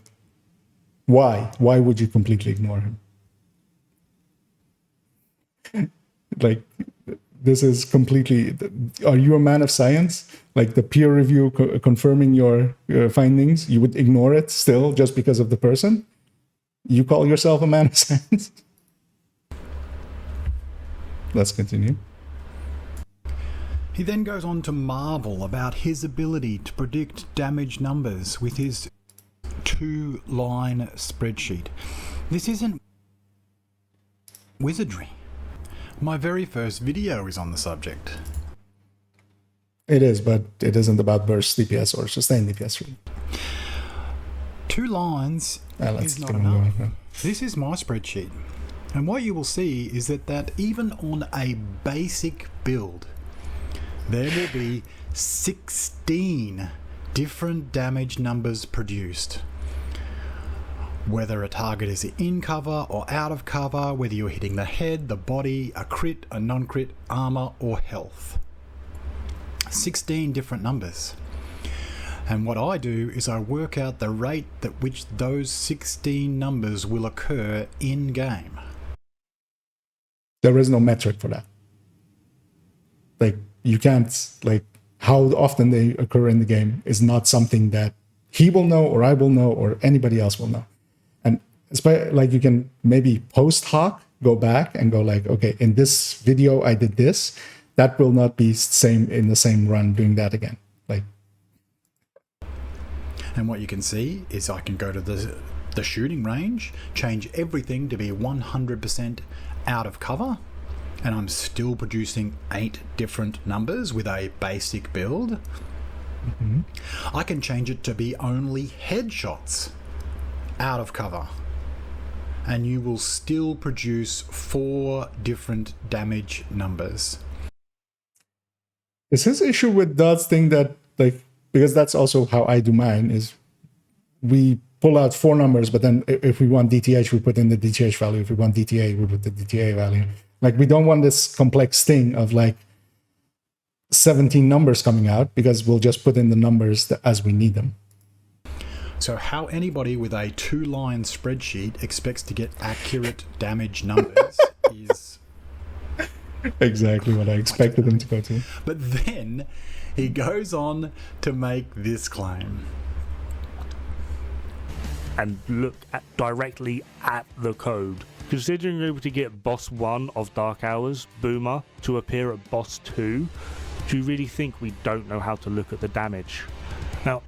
why? Why would you completely ignore him? Like, this is completely... Are you a man of science? Like, the peer review confirming your findings, you would ignore it still just because of the person? You call yourself a man of science? Let's continue. He then goes on to marvel about his ability to predict damage numbers with his 2-line spreadsheet. This isn't wizardry. My very first video is on the subject. It is, but it isn't about burst DPS or sustained DPS. Really. 2 lines is not enough. This is my spreadsheet. And what you will see is that even on a basic build, there will be 16 different damage numbers produced. Whether a target is in cover or out of cover, whether you're hitting the head, the body, a crit, a non-crit, armor, or health. 16 different numbers. And what I do is I work out the rate at which those 16 numbers will occur in game. There is no metric for that. Like, you can't, like, how often they occur in the game is not something that he will know, or I will know, or anybody else will know. And like, you can maybe post hoc go back and go like, okay, in this video I did this. That will not be same in the same run doing that again. Like, and what you can see is I can go to the shooting range, change everything to be 100% out of cover, and I'm still producing 8 different numbers with a basic build. Mm-hmm. I can change it to be only headshots out of cover, and you will still produce 4 different damage numbers. Is his issue with Dodd's thing that, like, because that's also how I do mine, is we pull out 4 numbers, but then if we want DTH, we put in the DTH value. If we want DTA, we put the DTA value. Like, we don't want this complex thing of like 17 numbers coming out, because we'll just put in the numbers as we need them. So how anybody with a 2-line spreadsheet expects to get accurate damage numbers is... Exactly what I expected him to go to. But then he goes on to make this claim. And look directly at the code. Considering you're able to get boss 1 of Dark Hours, Boomer, to appear at boss 2, do you really think we don't know how to look at the damage? Now,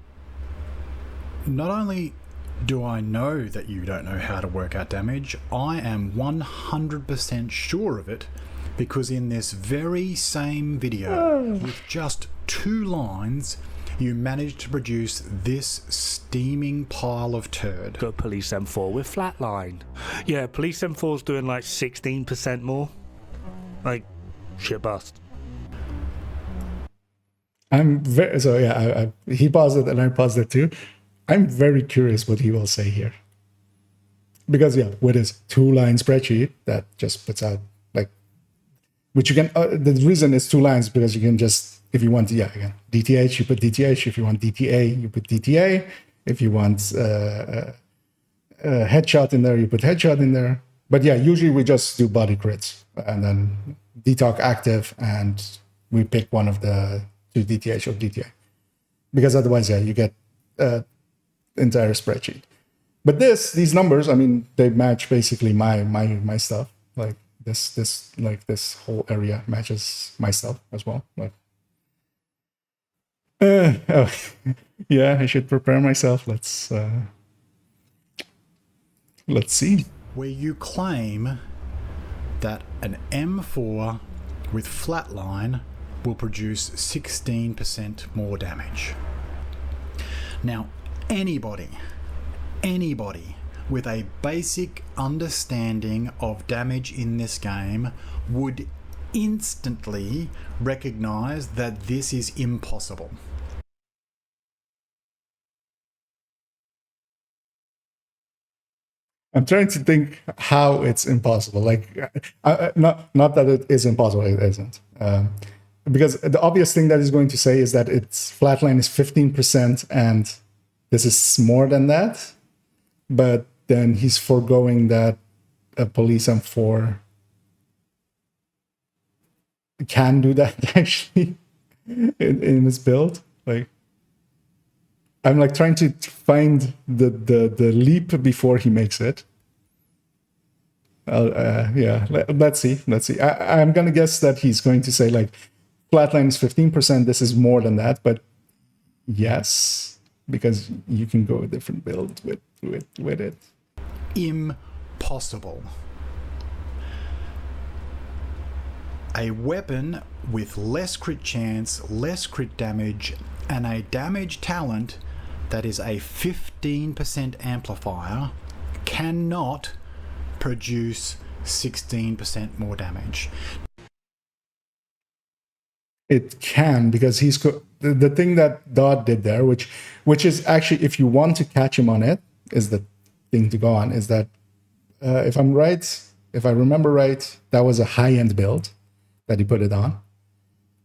not only do I know that you don't know how to work out damage, I am 100% sure of it, because in this very same video, with just 2 lines, you managed to produce this steaming pile of turd. Got Police M4 with flatline. Yeah, Police M4's doing like 16% more. Like, shit bust. I'm very... So yeah, he paused it and I paused it too. I'm very curious what he will say here. Because yeah, with his 2-line spreadsheet that just puts out like... Which you can... the reason it's 2 lines because you can just... If you want, yeah, again, DTH, you put DTH. If you want DTA, you put DTA. If you want headshot in there, you put headshot in there. But yeah, usually we just do body crits and then DTOC active, and we pick one of the 2 DTH or DTA. because otherwise, yeah, you get entire spreadsheet. But these numbers, I mean, they match basically my stuff. Like this whole area matches my stuff as well. Like, oh, yeah, I should prepare myself. Let's see. Where you claim that an M4 with flatline will produce 16% more damage. Now, anybody with a basic understanding of damage in this game would instantly recognize that this is impossible. I'm trying to think how it's impossible. Like, not that it is impossible. It isn't. Because the obvious thing that he's going to say is that its flatline is 15%, and this is more than that. But then he's foregoing that a police M4 can do that actually in his build. Like, I'm like trying to find the leap before he makes it. Yeah, let's see. I'm gonna guess that he's going to say like flatline is 15%. This is more than that, but yes, because you can go a different build with it. Impossible. A weapon with less crit chance, less crit damage, and a damage talent that is a 15% amplifier cannot produce 16% more damage. It can, because he's the thing that Dodd did there, which is actually, if you want to catch him on it, is the thing to go on, is that if I remember right, that was a high-end build that he put it on.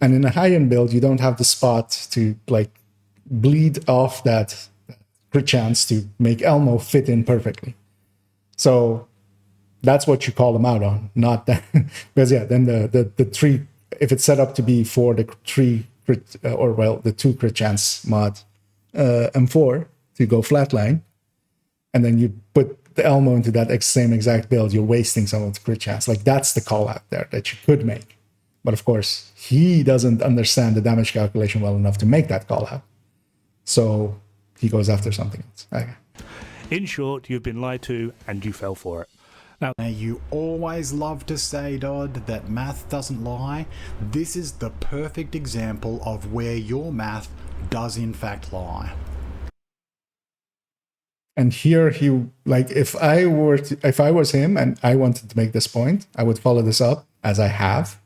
And in a high-end build, you don't have the spot to like bleed off that crit chance to make Elmo fit in perfectly. So that's what you call him out on, not that. Because yeah, then the 3, if it's set up to be for the 3 crit, the 2 crit chance mod M4 to go flatline, and then you put the Elmo into that same exact build, you're wasting some of the crit chance. Like, that's the call out there that you could make. But of course, he doesn't understand the damage calculation well enough to make that call out. So he goes after something else. Okay. In short, you've been lied to and you fell for it. Now, you always love to say, Dodd, that math doesn't lie. This is the perfect example of where your math does in fact lie. And here he, like, if I was him and I wanted to make this point, I would follow this up as I have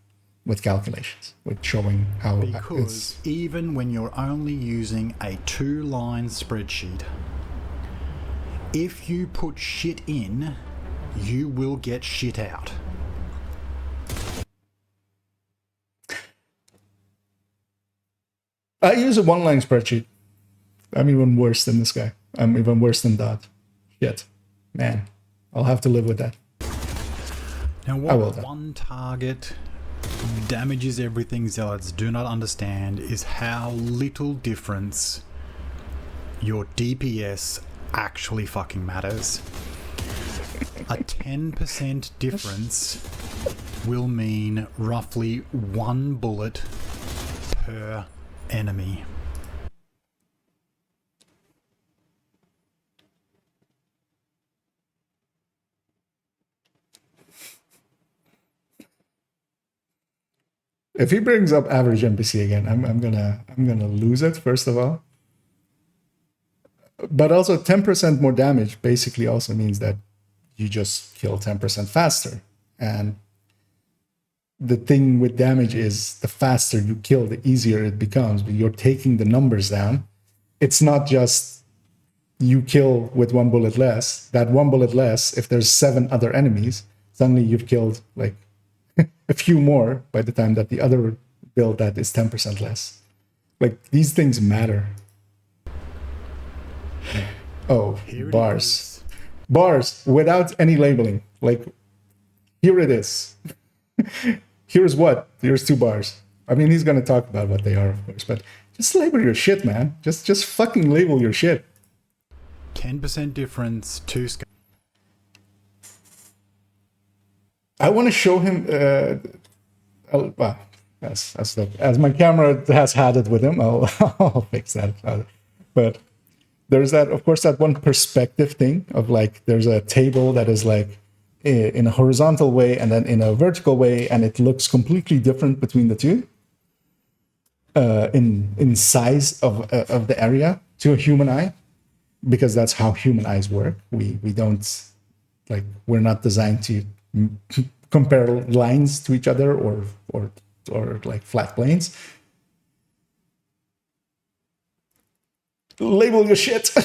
with calculations, with showing how because even when you're only using a 2-line spreadsheet, if you put shit in, you will get shit out. I use a 1-line spreadsheet. I'm even worse than this guy. I'm even worse than that. Shit. Man, I'll have to live with that. Now, what one target damages everything zealots do not understand is how little difference your DPS actually fucking matters. A 10% difference will mean roughly 1 bullet per enemy. If he brings up average NPC again, I'm gonna lose it, first of all. But also 10% more damage basically also means that you just kill 10% faster. And the thing with damage is the faster you kill, the easier it becomes. But you're taking the numbers down. It's not just you kill with 1 bullet less. That 1 bullet less, if there's 7 other enemies, suddenly you've killed like a few more by the time that the other build that is 10% less. Like, these things matter. Oh, bars. Bars without any labeling. Like, here it is. Here's what? Here's 2 bars. I mean, he's going to talk about what they are, of course, but Just label your shit, man. Just fucking label your shit. 10% difference to scale. I want to show him. Well, as my camera has had it with him, I'll fix that. But there's that, of course, that one perspective thing of like there's a table that is like in a horizontal way and then in a vertical way, and it looks completely different between the two in size of the area to a human eye, because that's how human eyes work. We don't like, we're not designed to compare lines to each other or like flat planes. Label your shit.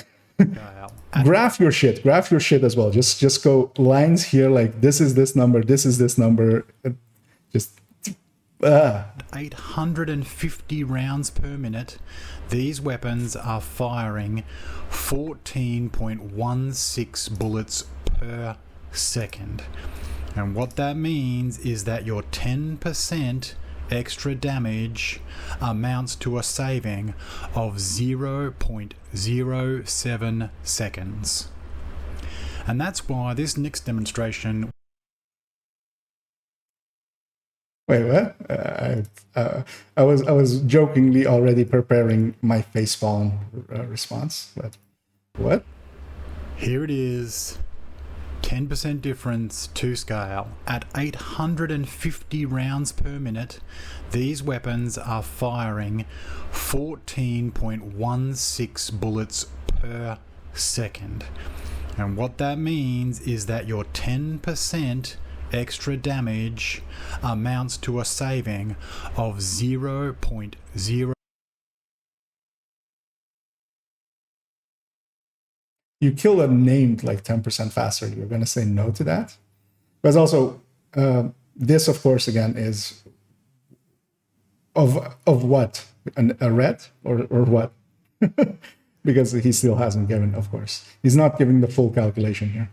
Graph your shit as well. Just go lines here, like this is this number, this is this number. Just 850 rounds per minute. These weapons are firing 14.16 bullets per second. And what that means is that your 10% extra damage amounts to a saving of 0.07 seconds. And that's why this next demonstration... Wait, what? I was jokingly already preparing my facepalm response, but what? Here it is. 10% difference to scale. At 850 rounds per minute, these weapons are firing 14.16 bullets per second. And what that means is that your 10% extra damage amounts to a saving of 0.0. You kill a named like 10% faster. You're going to say no to that? But also, this, of course, again, is of what? A red or what? Because he still hasn't given, of course. He's not giving the full calculation here.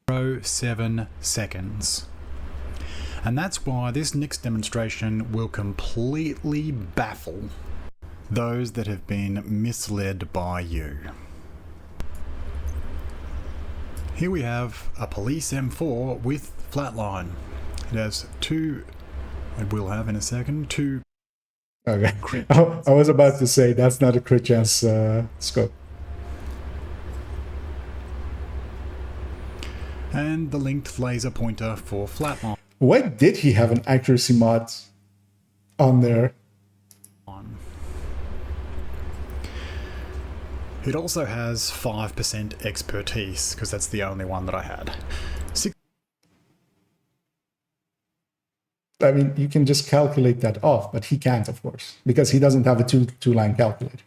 0.07 seconds. And that's why this next demonstration will completely baffle those that have been misled by you. Here we have a police M4 with flatline. It has two, it will have in a second, two. Okay. I was about to say that's not a crit chance scope. And the linked laser pointer for flatline. Why did he have an accuracy mod on there? It also has 5% expertise, because that's the only one that I had. I mean, you can just calculate that off, but he can't, of course, because he doesn't have a two-line calculator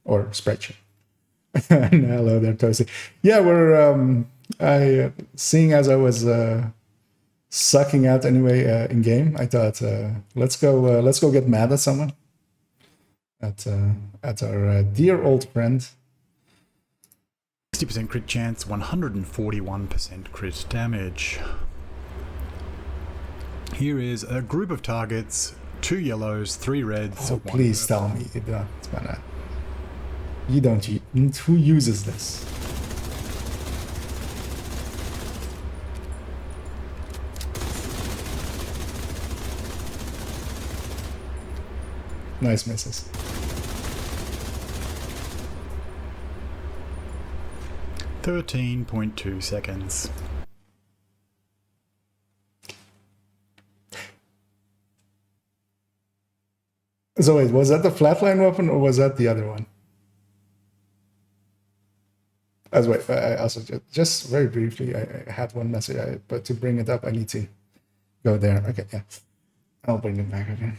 or spreadsheet. Hello there, Toasty. Yeah, we're seeing as I was sucking out anyway in game. I thought let's go get mad at someone, at our dear old friend. 60% crit chance, 141% crit damage. Here is a group of targets, 2 yellows, 3 reds. Oh, please tell me it's gonna. You don't. Who uses this? Nice misses. .2 seconds. So wait, was that the flatline weapon or was that the other one? As wait, I also just very briefly, I had one message, but to bring it up, I need to go there. Okay, yeah, I'll bring it back again.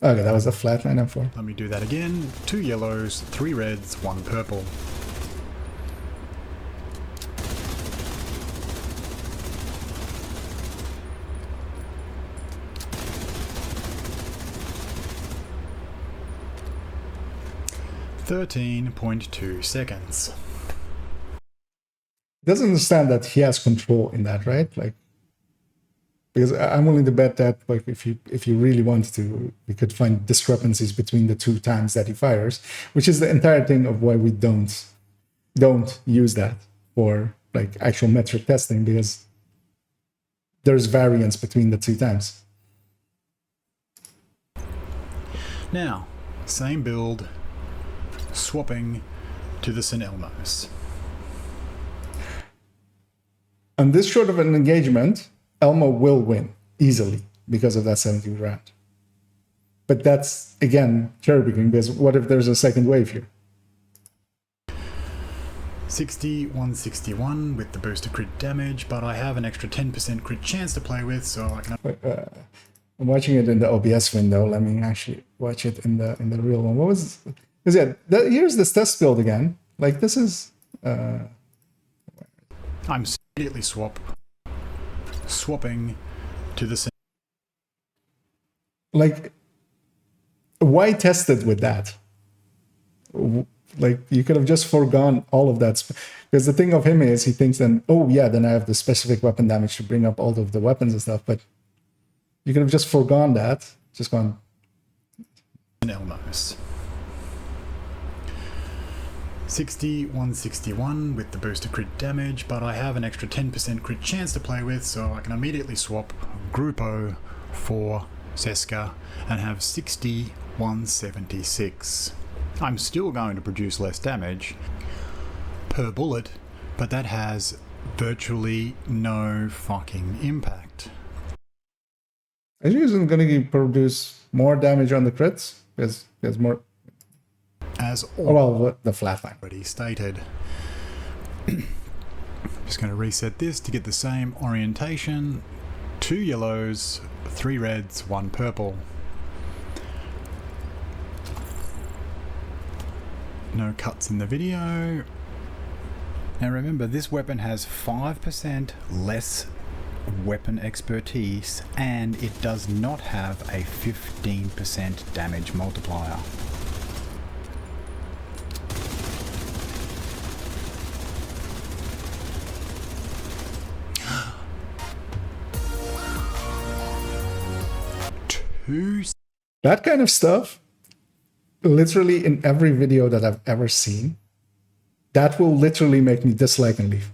Okay, that was a flatline M4. Let me do that again. 2 yellows, 3 reds, 1 purple. .2 seconds. Doesn't understand that he has control in that, right? Like, Because I'm willing to bet that, like, if you really wanted to, we could find discrepancies between the 2 times that he fires, which is the entire thing of why we don't use that for like actual metric testing, because there's variance between the 2 times. Now, same build, swapping to the St. Elmo's. On this short of an engagement, Elmo will win easily because of that 17th round. But that's, again, cherry picking, because what if there's a second wave here? 161 with the booster crit damage, but I have an extra 10% crit chance to play with, so I can... I'm watching it in the OBS window. Let me actually watch it in the real one. What was... Because yeah, here's this test build again. Like, this is... I'm immediately swapping to the... Like, why test it with that? Like, you could have just foregone all of that. Because the thing of him is, he thinks then, oh yeah, then I have the specific weapon damage to bring up all of the weapons and stuff. But you could have just foregone that. Just gone... Elmo's. 161 with the booster crit damage, but I have an extra 10% crit chance to play with, so I can immediately swap Grupo for Seska and have 176. I'm still going to produce less damage per bullet, but that has virtually no fucking impact. I think isn't going to produce more damage on the crits, because there's more... As the flatline already stated. Just going to reset this to get the same orientation. 2 yellows, 3 reds, 1 purple. No cuts in the video. Now remember, this weapon has 5% less weapon expertise, and it does not have a 15% damage multiplier. That kind of stuff, literally in every video that I've ever seen, that will literally make me dislike and leave.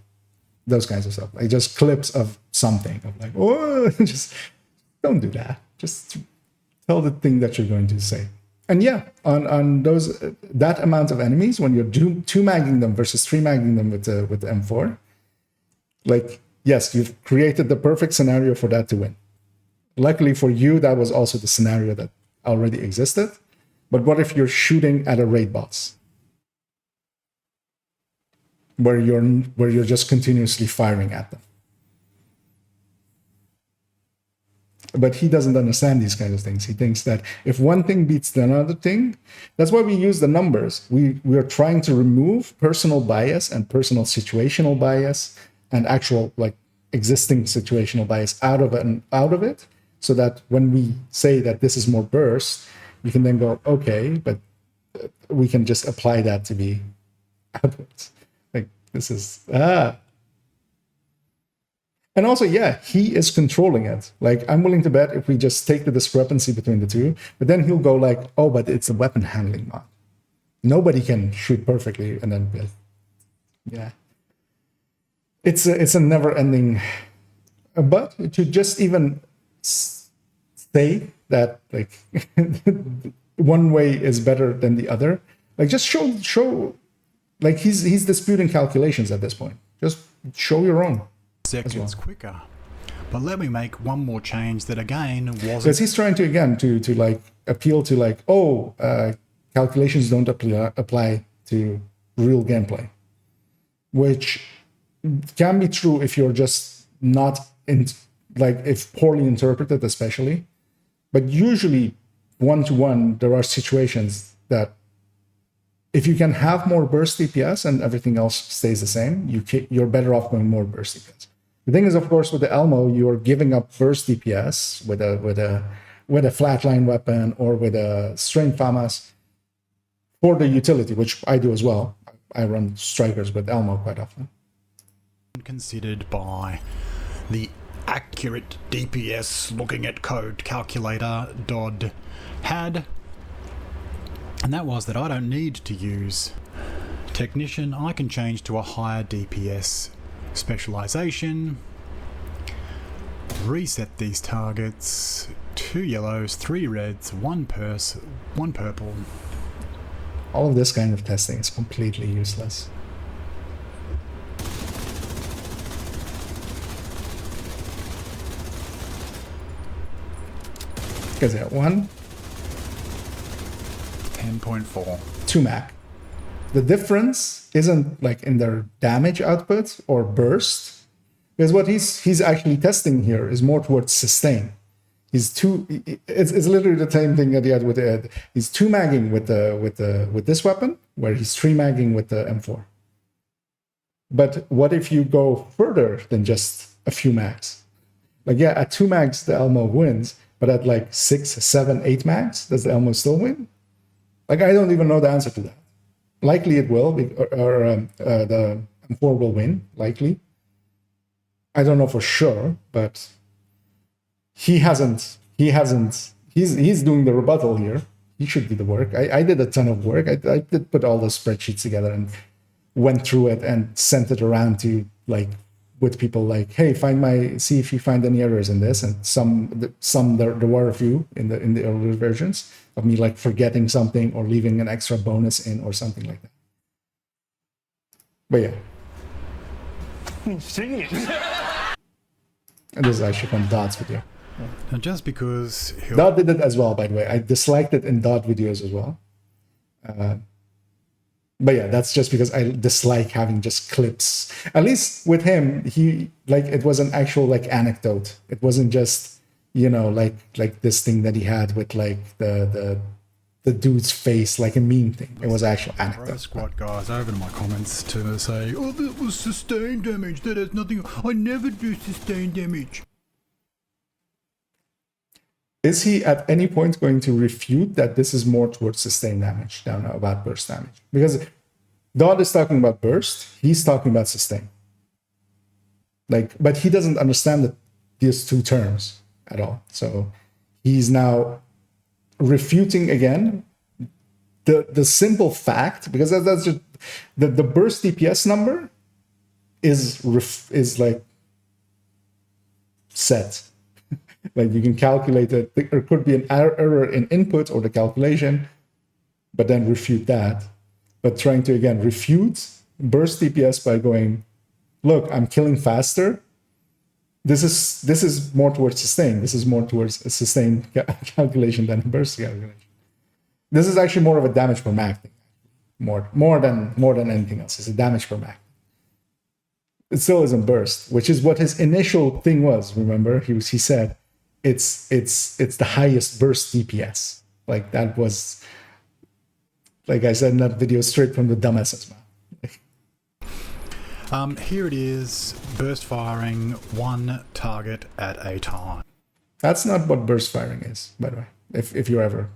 Those kinds of stuff. Like just clips of something. I'm like, oh, just don't do that. Just tell the thing that you're going to say. And yeah, on those that amount of enemies, when you're 2-magging them versus 3-magging them with the M4, like, yes, you've created the perfect scenario for that to win. Luckily for you, that was also the scenario that already existed. But what if you're shooting at a raid boss, where you're just continuously firing at them? But he doesn't understand these kinds of things. He thinks that if one thing beats the another thing, that's why we use the numbers. We are trying to remove personal bias and personal situational bias and actual like existing situational bias out of it. So that when we say that this is more burst, you can then go, okay, but we can just apply that to be outputs. Like, this is, And also, yeah, he is controlling it. Like, I'm willing to bet if we just take the discrepancy between the two, but then he'll go like, oh, but it's a weapon handling mod. Nobody can shoot perfectly. And then, yeah. It's a never-ending... But to just even... say that like one way is better than the other, like just show like he's disputing calculations at this point. Just show your own seconds quicker. But let me make one more change that again wasn't, because he's trying to again to like appeal to like, oh, calculations don't apply to real gameplay, which can be true if you're just not in, like if poorly interpreted especially. But usually, 1-to-1, there are situations that if you can have more burst DPS and everything else stays the same, you're better off going more burst DPS. The thing is, of course, with the Elmo, you're giving up burst DPS with a flatline weapon or with a strained FAMAS for the utility, which I do as well. I run strikers with Elmo quite often. Considered by the accurate DPS looking at code calculator Dodd had. And that was that I don't need to use Technician. I can change to a higher DPS specialization. Reset these targets. 2 yellows, 3 reds, 1 purple. All of this kind of testing is completely useless. Because yeah, 1, 10.4. 2 Mac. The difference isn't like in their damage output or burst, because what he's actually testing here is more towards sustain. It's literally the same thing that he had with the he's 2 magging with this weapon, where he's 3 magging with the M4. But what if you go further than just a few mags? Like, yeah, at 2 mags the Elmo wins, but at like 6, 7, 8 mags, does the Elmo still win? Like, I don't even know the answer to that. Likely it will, or the M4 will win, likely. I don't know for sure, but he's doing the rebuttal here. He should do the work. I did a ton of work. I did put all those spreadsheets together and went through it and sent it around to, like, with people like, hey, see if you find any errors in this. And there were a few in the earlier versions of me like forgetting something or leaving an extra bonus in or something like that. But yeah. Sing it. And this is actually from Dodd's video. And just because Dodd did it as well, by the way. I disliked it in Dodd videos as well. But yeah, that's just because I dislike having just clips. At least with him, it was an actual like anecdote. It wasn't just, like this thing that he had with like the dude's face, like a meme thing. It was actual anecdote. Squad guys over to my comments to say, oh, that was sustained damage. That has nothing. I never do sustained damage. Is he at any point going to refute that this is more towards sustained damage down about burst damage? Because Dodd is talking about burst, he's talking about sustain. But he doesn't understand these two terms at all. So he's now refuting again the simple fact, because that's just the burst DPS number is like set. Like you can calculate it. There could be an error in input or the calculation, but then refute that. But trying to again refute burst DPS by going, look, I'm killing faster. This is more towards sustain. This is more towards a sustain calculation than a burst calculation. This is actually more of a damage per mag thing. More than anything else. It's a damage per mag. It still isn't burst, which is what his initial thing was. Remember, he said it's the highest burst DPS. Like that was, like I said in that video, straight from the dumbasses mouth. Here it is, burst firing 1 target at a time. That's not what burst firing is, by the way. If you're ever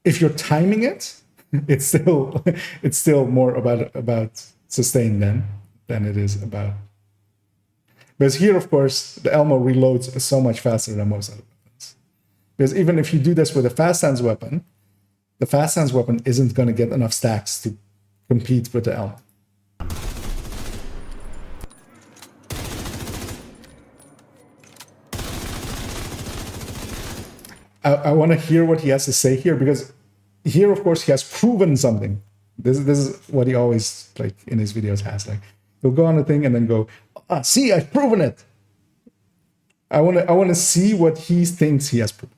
if you're timing it, it's still more about sustain than it is about. Because here, of course, the Elmo reloads so much faster than most other weapons. Because even if you do this with a fast hands weapon, the fast hands weapon isn't going to get enough stacks to compete with the Elmo. I want to hear what he has to say here, because here, of course, he has proven something. This is what he always, like, in his videos has. Like, he'll go on a thing and then go, see, I've proven it. I want to see what he thinks he has proven.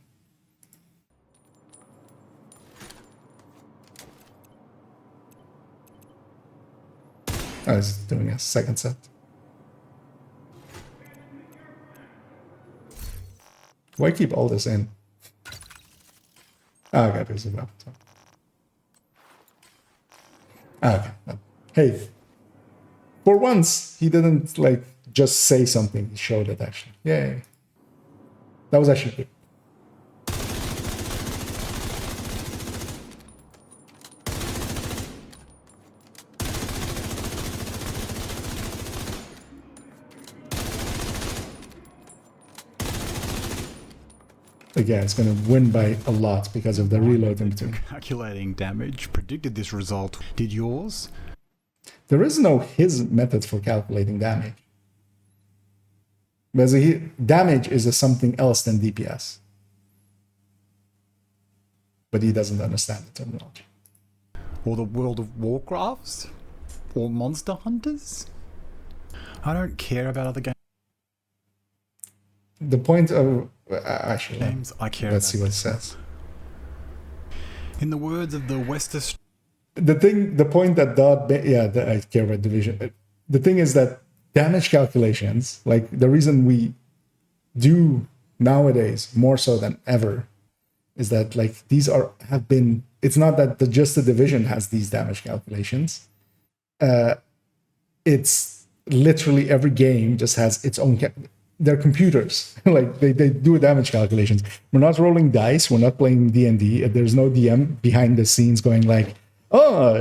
Oh, he's doing a second set. Why keep all this in? Oh, okay, there's a weapon. Okay. Hey, for once, he didn't, like, just say something. He showed it, actually. Yay. That was actually good. Like, yeah, it's going to win by a lot because of the reload in between. Calculating damage predicted this result. Did yours? There is no his method for calculating damage. Because damage is something else than DPS. But he doesn't understand the terminology. Or the World of Warcrafts? Or Monster Hunters? I don't care about other games. The point of... actually, games I care let's about. see what it says. In the words of the Western... The point that I care about division. The thing is that damage calculations, like the reason we do nowadays more so than ever, is that like these have been. It's not that just the division has these damage calculations. It's literally every game just has its own. They're computers. Like they do damage calculations. We're not rolling dice. We're not playing D&D. There's no DM behind the scenes going like, "Oh,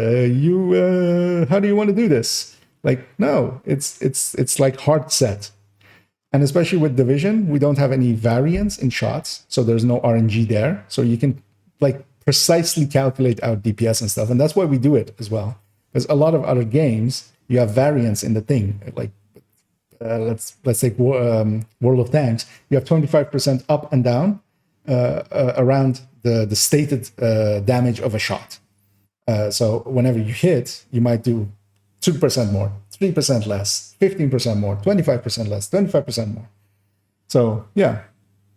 how do you want to do this?" Like, no, it's like hard set. And especially with division, we don't have any variance in shots, so there's no RNG there. So you can like precisely calculate out DPS and stuff, and that's why we do it as well. Because a lot of other games, you have variance in the thing. Like let's take World of Tanks. You have 25% up and down around the stated damage of a shot. So whenever you hit, you might do 2% more, 3% less, 15% more, 25% less, 25% more. So yeah,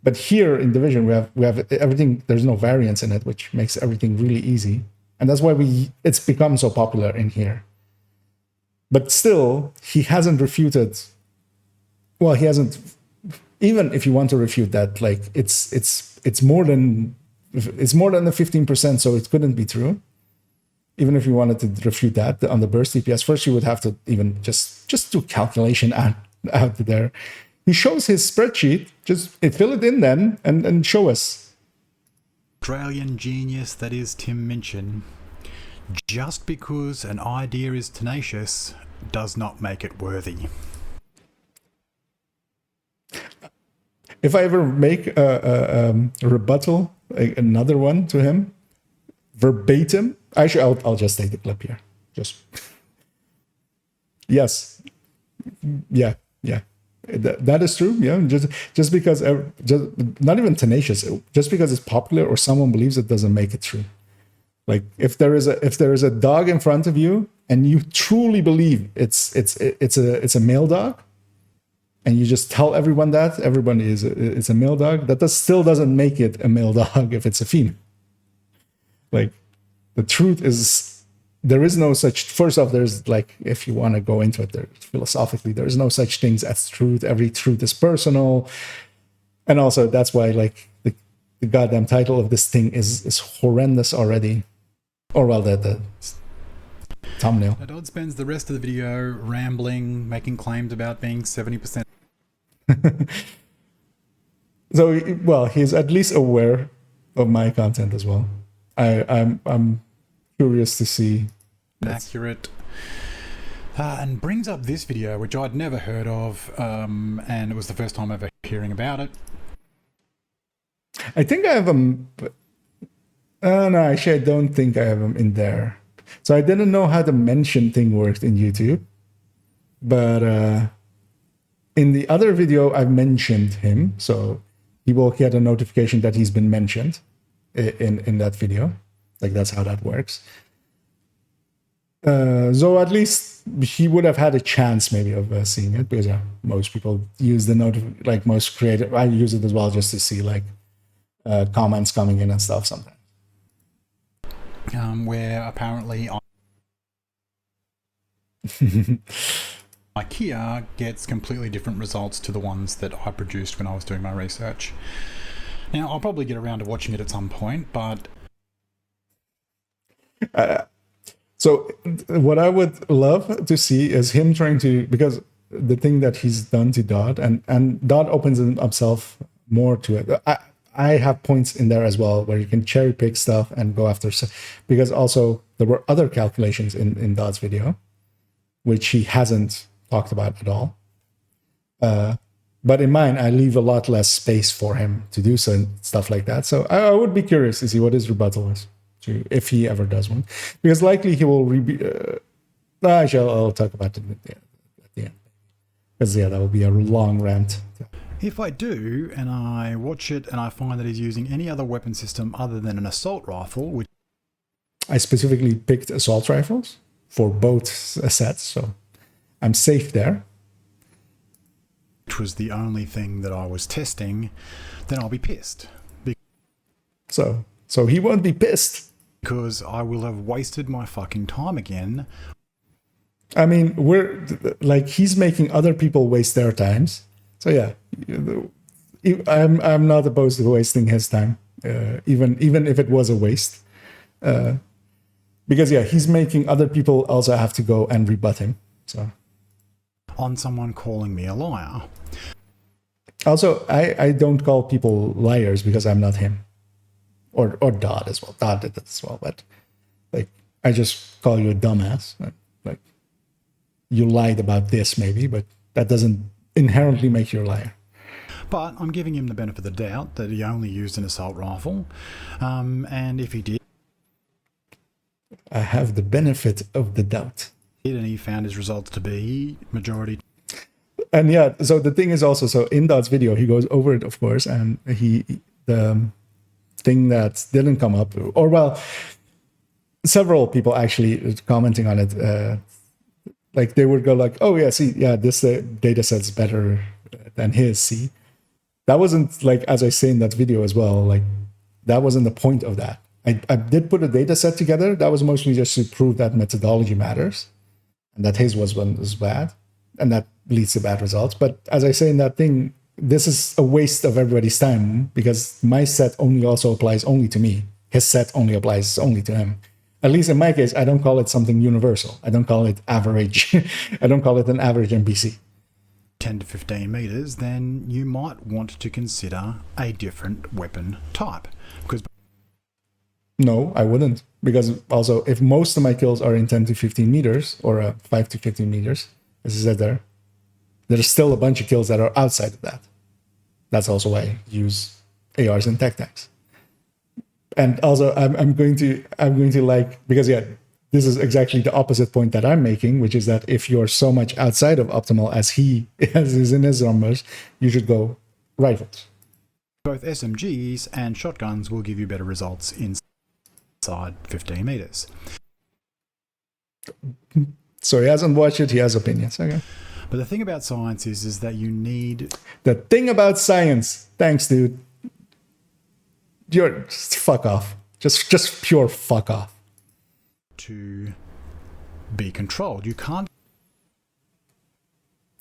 but here in division we have everything. There's no variance in it, which makes everything really easy, and that's why it's become so popular in here. But still, he hasn't refuted. Well, he hasn't. Even if you want to refute that, like it's more than the 15%, so it couldn't be true. Even if you wanted to refute that on the burst DPS, first you would have to even just do calculation out there. He shows his spreadsheet, just fill it in then and show us. Australian genius that is Tim Minchin. Just because an idea is tenacious does not make it worthy. If I ever make a rebuttal, another one to him, verbatim, actually, I'll just take the clip here. Just yes, yeah. That is true. Yeah, just because not even tenacious, just because it's popular or someone believes it doesn't make it true. Like if there is a dog in front of you and you truly believe it's a male dog, and you just tell everyone that it's a male dog, that still doesn't make it a male dog if it's a female. Like the truth is, there is no such. First off, there's like, if you want to go into it, philosophically, there's no such things as truth. Every truth is personal, and also that's why like the goddamn title of this thing is horrendous already, or well, the thumbnail. Dodd spends the rest of the video rambling, making claims about being 70%. So, well, he's at least aware of my content as well. I'm curious to see. Accurate. And brings up this video, which I'd never heard of, and it was the first time ever hearing about it. I think I have them. No, actually, I don't think I have them in there. So I didn't know how the mention thing worked in YouTube. But in the other video, I've mentioned him. So he will get a notification that he's been mentioned in that video. Like that's how that works. So at least he would have had a chance maybe of seeing it, because most people use the like most creative. I use it as well just to see like comments coming in and stuff sometimes. Where apparently IKEA gets completely different results to the ones that I produced when I was doing my research. Now, I'll probably get around to watching it at some point, but... So what I would love to see is him trying to... Because the thing that he's done to Dodd, and Dodd opens himself more to it. I have points in there as well where you can cherry pick stuff and go after... Because also there were other calculations in Dodd's video, which he hasn't talked about at all. But in mine, I leave a lot less space for him to do so stuff like that. So I would be curious to see what his rebuttal is, if he ever does one, because likely he will. I'll talk about it at the end, because that will be a long rant. If I do, and I watch it and I find that he's using any other weapon system other than an assault rifle, which I specifically picked assault rifles for both sets, so I'm safe there. Which was the only thing that I was testing, then I'll be pissed. So he won't be pissed. Because I will have wasted my fucking time again. I mean, he's making other people waste their times. So yeah, I'm not opposed to wasting his time, even if it was a waste. Because yeah, he's making other people also have to go and rebut him. So on someone calling me a liar. Also, I don't call people liars because I'm not him. Or Dodd as well. Dodd did it as well. But like, I just call you a dumbass. Like, you lied about this maybe, but that doesn't inherently make you a liar. But I'm giving him the benefit of the doubt that he only used an assault rifle. And if he did... I have the benefit of the doubt. And he found his results to be majority... And yeah, so the thing is also, so in Dodd's video, he goes over it, of course, and the thing that didn't come up, or well, several people actually commenting on it, like they would go like, oh yeah, see, yeah, this data set's better than his, see. That wasn't, like, as I say in that video as well, like, that wasn't the point of that. I did put a data set together. That was mostly just to prove that methodology matters and that his was bad, and that leads to bad results. But as I say in that thing, this is a waste of everybody's time because my set only also applies only to me. His set only applies only to him. At least in my case, I don't call it something universal. I don't call it average. I don't call it an average NPC. 10 to 15 meters, then you might want to consider a different weapon type. Because no, I wouldn't. Because also, if most of my kills are in 10 to 15 meters or 5 to 15 meters, as I said there's still a bunch of kills that are outside of that. That's also why I use ARs and tech tanks. And also, I'm going to like, because yeah, this is exactly the opposite point that I'm making, which is that if you're so much outside of optimal as he is in his numbers, you should go rifles. Both SMGs and shotguns will give you better results inside 15 meters. So he hasn't watched it, he has opinions. Okay. But the thing about science is that you need... The thing about science, thanks, dude. You're just fuck off. Just pure fuck off. To be controlled. You can't...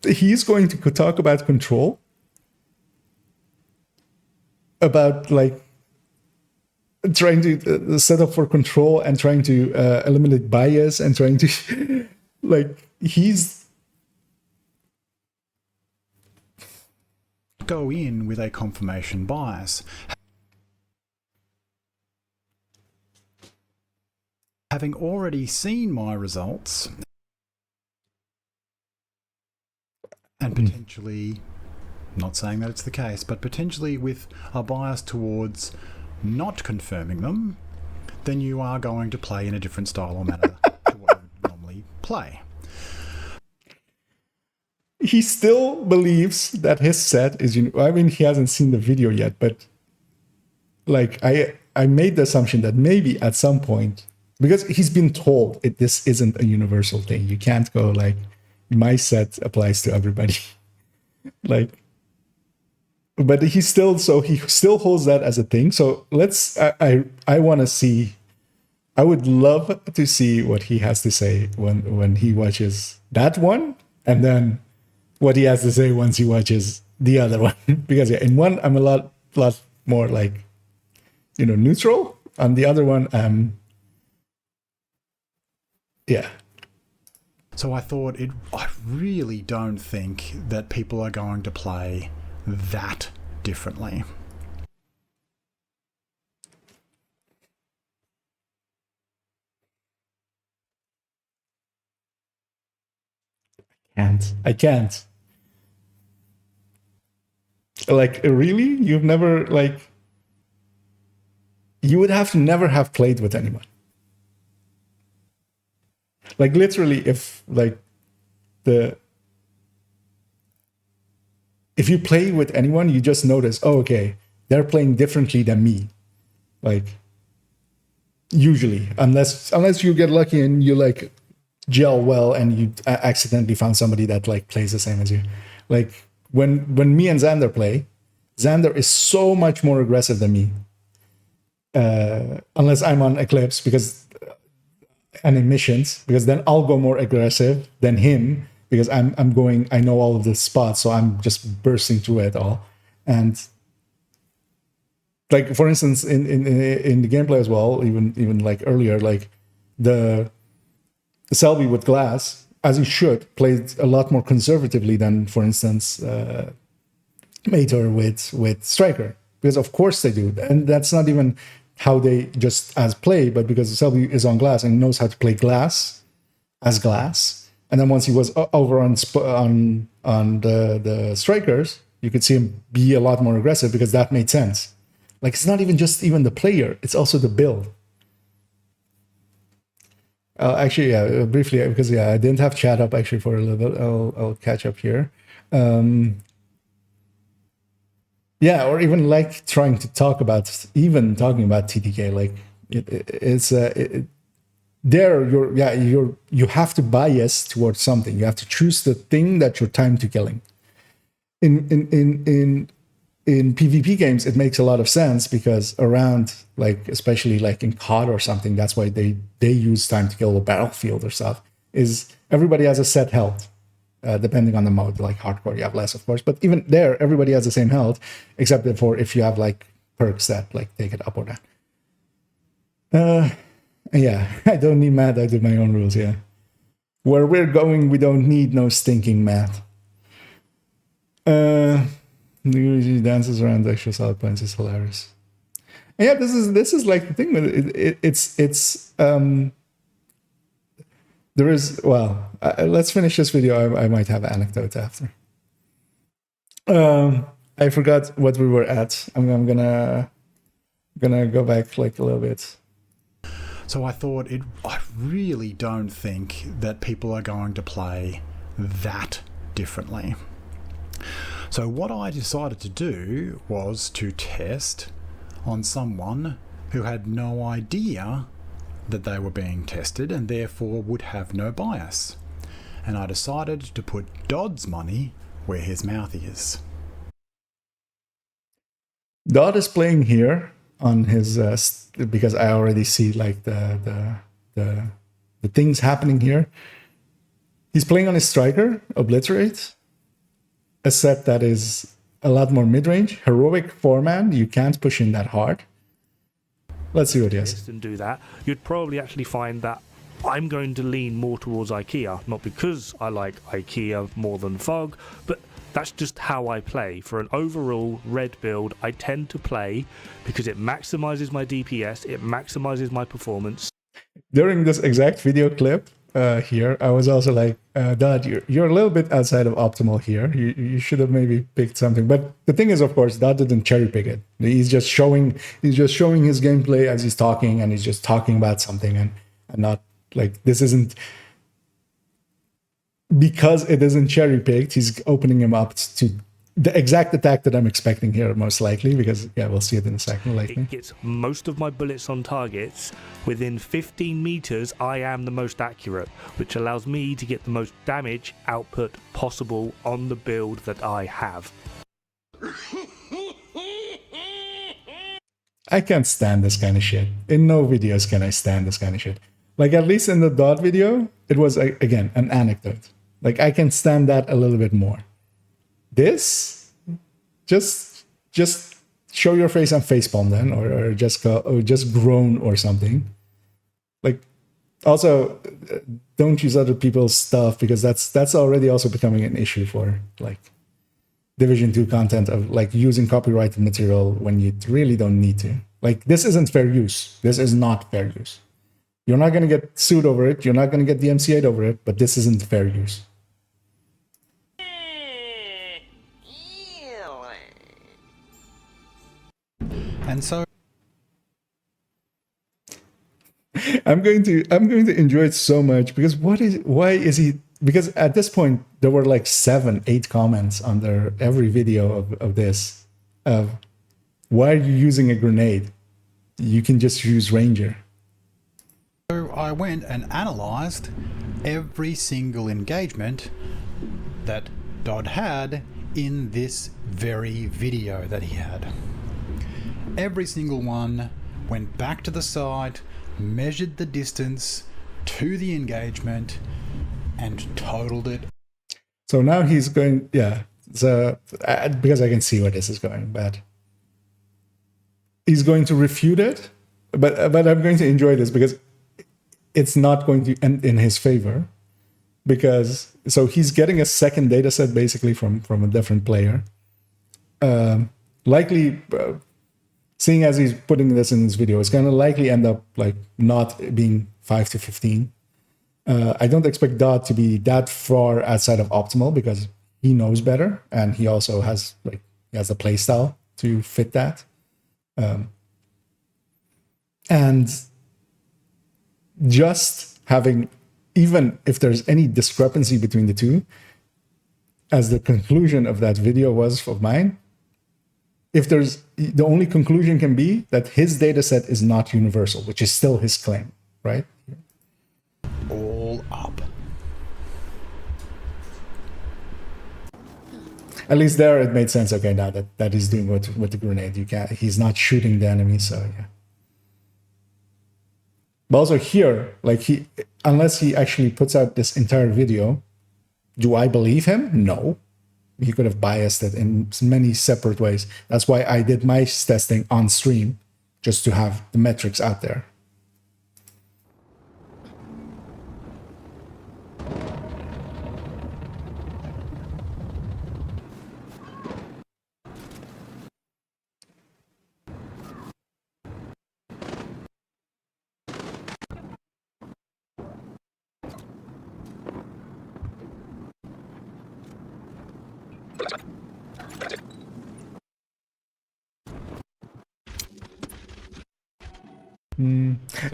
He's going to talk about control. About, like, trying to set up for control and trying to eliminate bias and trying to... like, he's... go in with a confirmation bias. Having already seen my results and potentially, not saying that it's the case, but potentially with a bias towards not confirming them, then you are going to play in a different style or manner to what you would normally play. He still believes that his set is... I mean, he hasn't seen the video yet, but like I made the assumption that maybe at some point, because he's been told this isn't a universal thing. You can't go like, my set applies to everybody. Like, but he still holds that as a thing. So I want to see... I would love to see what he has to say when he watches that one, and then what he has to say once he watches the other one. Because yeah, in one I'm a lot more like, neutral. On the other one, yeah. So I thought I really don't think that people are going to play that differently. I can't. Like, really? You've never, like... You would have to never have played with anyone. Like, literally, if, like, if you play with anyone, you just notice, oh, okay, they're playing differently than me. Like, usually, unless you get lucky and you, like, gel well and you accidentally found somebody that, like, plays the same as you. Like, when me and Xander play, Xander is so much more aggressive than me. Unless I'm on Eclipse and in missions, because then I'll go more aggressive than him, because I know all of the spots, so I'm just bursting through it all. And like, for instance, in the gameplay as well, even like earlier, like the Selby with glass, as he should, played a lot more conservatively than, for instance, Mater with Striker, because of course they do, and that's not even how they just as play, but because Selby is on glass and knows how to play glass as glass. And then once he was over on the Strikers, you could see him be a lot more aggressive, because that made sense. Like, it's not even just even the player, it's also the build. Actually, yeah, briefly, because yeah, I didn't have chat up actually for a little bit. I'll catch up here. Yeah, or even like talking about TTK, like you have to bias towards something. You have to choose the thing that you're time to killing. In PvP games, it makes a lot of sense, because around, like, especially like in COD or something, that's why they use time to kill, a battlefield or stuff, is everybody has a set health. Depending on the mode, like hardcore, you have less, of course. But even there, everybody has the same health, except for if you have like perks that like take it up or down. Yeah, I don't need math. I do my own rules. Yeah, where we're going, we don't need no stinking math. The dances around the actual solid points is hilarious. And yeah, this is like the thing with it. It's there is, well, let's finish this video. I might have anecdotes after. I forgot what we were at. I'm gonna go back like a little bit. So I really don't think that people are going to play that differently. So what I decided to do was to test on someone who had no idea that they were being tested and therefore would have no bias. And I decided to put Dodd's money where his mouth is. Dodd is playing here on his because I already see like the things happening here. He's playing on his Striker, Obliterate, a set that is a lot more mid-range. Heroic 4-man, you can't push in that hard. Let's see what he has. And do that, you'd probably actually find that I'm going to lean more towards IKEA, not because I like IKEA more than Fog, but that's just how I play. For an overall red build, I tend to play because it maximizes my DPS, it maximizes my performance. During this exact video clip here, I was also like, Dad, you're a little bit outside of optimal here. You should have maybe picked something. But the thing is, of course, Dad didn't cherry pick it. He's just showing his gameplay as he's talking, and he's just talking about something, and not like, this isn't, because it isn't cherry picked, he's opening him up to the exact attack that I'm expecting here, most likely, because yeah, we'll see it in a second. It gets most of my bullets on targets. Within 15 meters, I am the most accurate, which allows me to get the most damage output possible on the build that I have. I can't stand this kind of shit. In no videos can I stand this kind of shit. Like, at least in the Dot video, it was, again, an anecdote. Like, I can stand that a little bit more. This, just show your face and facepalm then, or just go, or just groan or something. Like, also, don't use other people's stuff, because that's already also becoming an issue for like Division 2 content, of like using copyrighted material when you really don't need to. Like, this isn't fair use. This is not fair use. You're not going to get sued over it. You're not going to get DMCA'd over it, but this isn't fair use. And so I'm going to enjoy it so much because why is he? Because at this point there were like 7-8 comments under every video of this. Why are you using a grenade? You can just use Ranger. So I went and analysed every single engagement that Dodd had in this very video that he had. Every single one, went back to the site, measured the distance to the engagement, and totaled it. So now he's going, yeah, so because I can see where this is going, but he's going to refute it, but I'm going to enjoy this because it's not going to end in his favor, because so he's getting a second data set basically from a different player. Likely, seeing as he's putting this in his video, it's going to likely end up like not being 5-15. I don't expect Dodd to be that far outside of optimal because he knows better, and he also has the play style to fit that. And just having, even if there's any discrepancy between the two, as the conclusion of that video was of mine, if there's, the only conclusion can be that his data set is not universal, which is still his claim, right? All up. At least there it made sense. Okay, now that he's doing with the grenade, he's not shooting the enemy, so yeah. But also here, like unless he actually puts out this entire video, do I believe him? No. He could have biased it in many separate ways. That's why I did my testing on stream, just to have the metrics out there.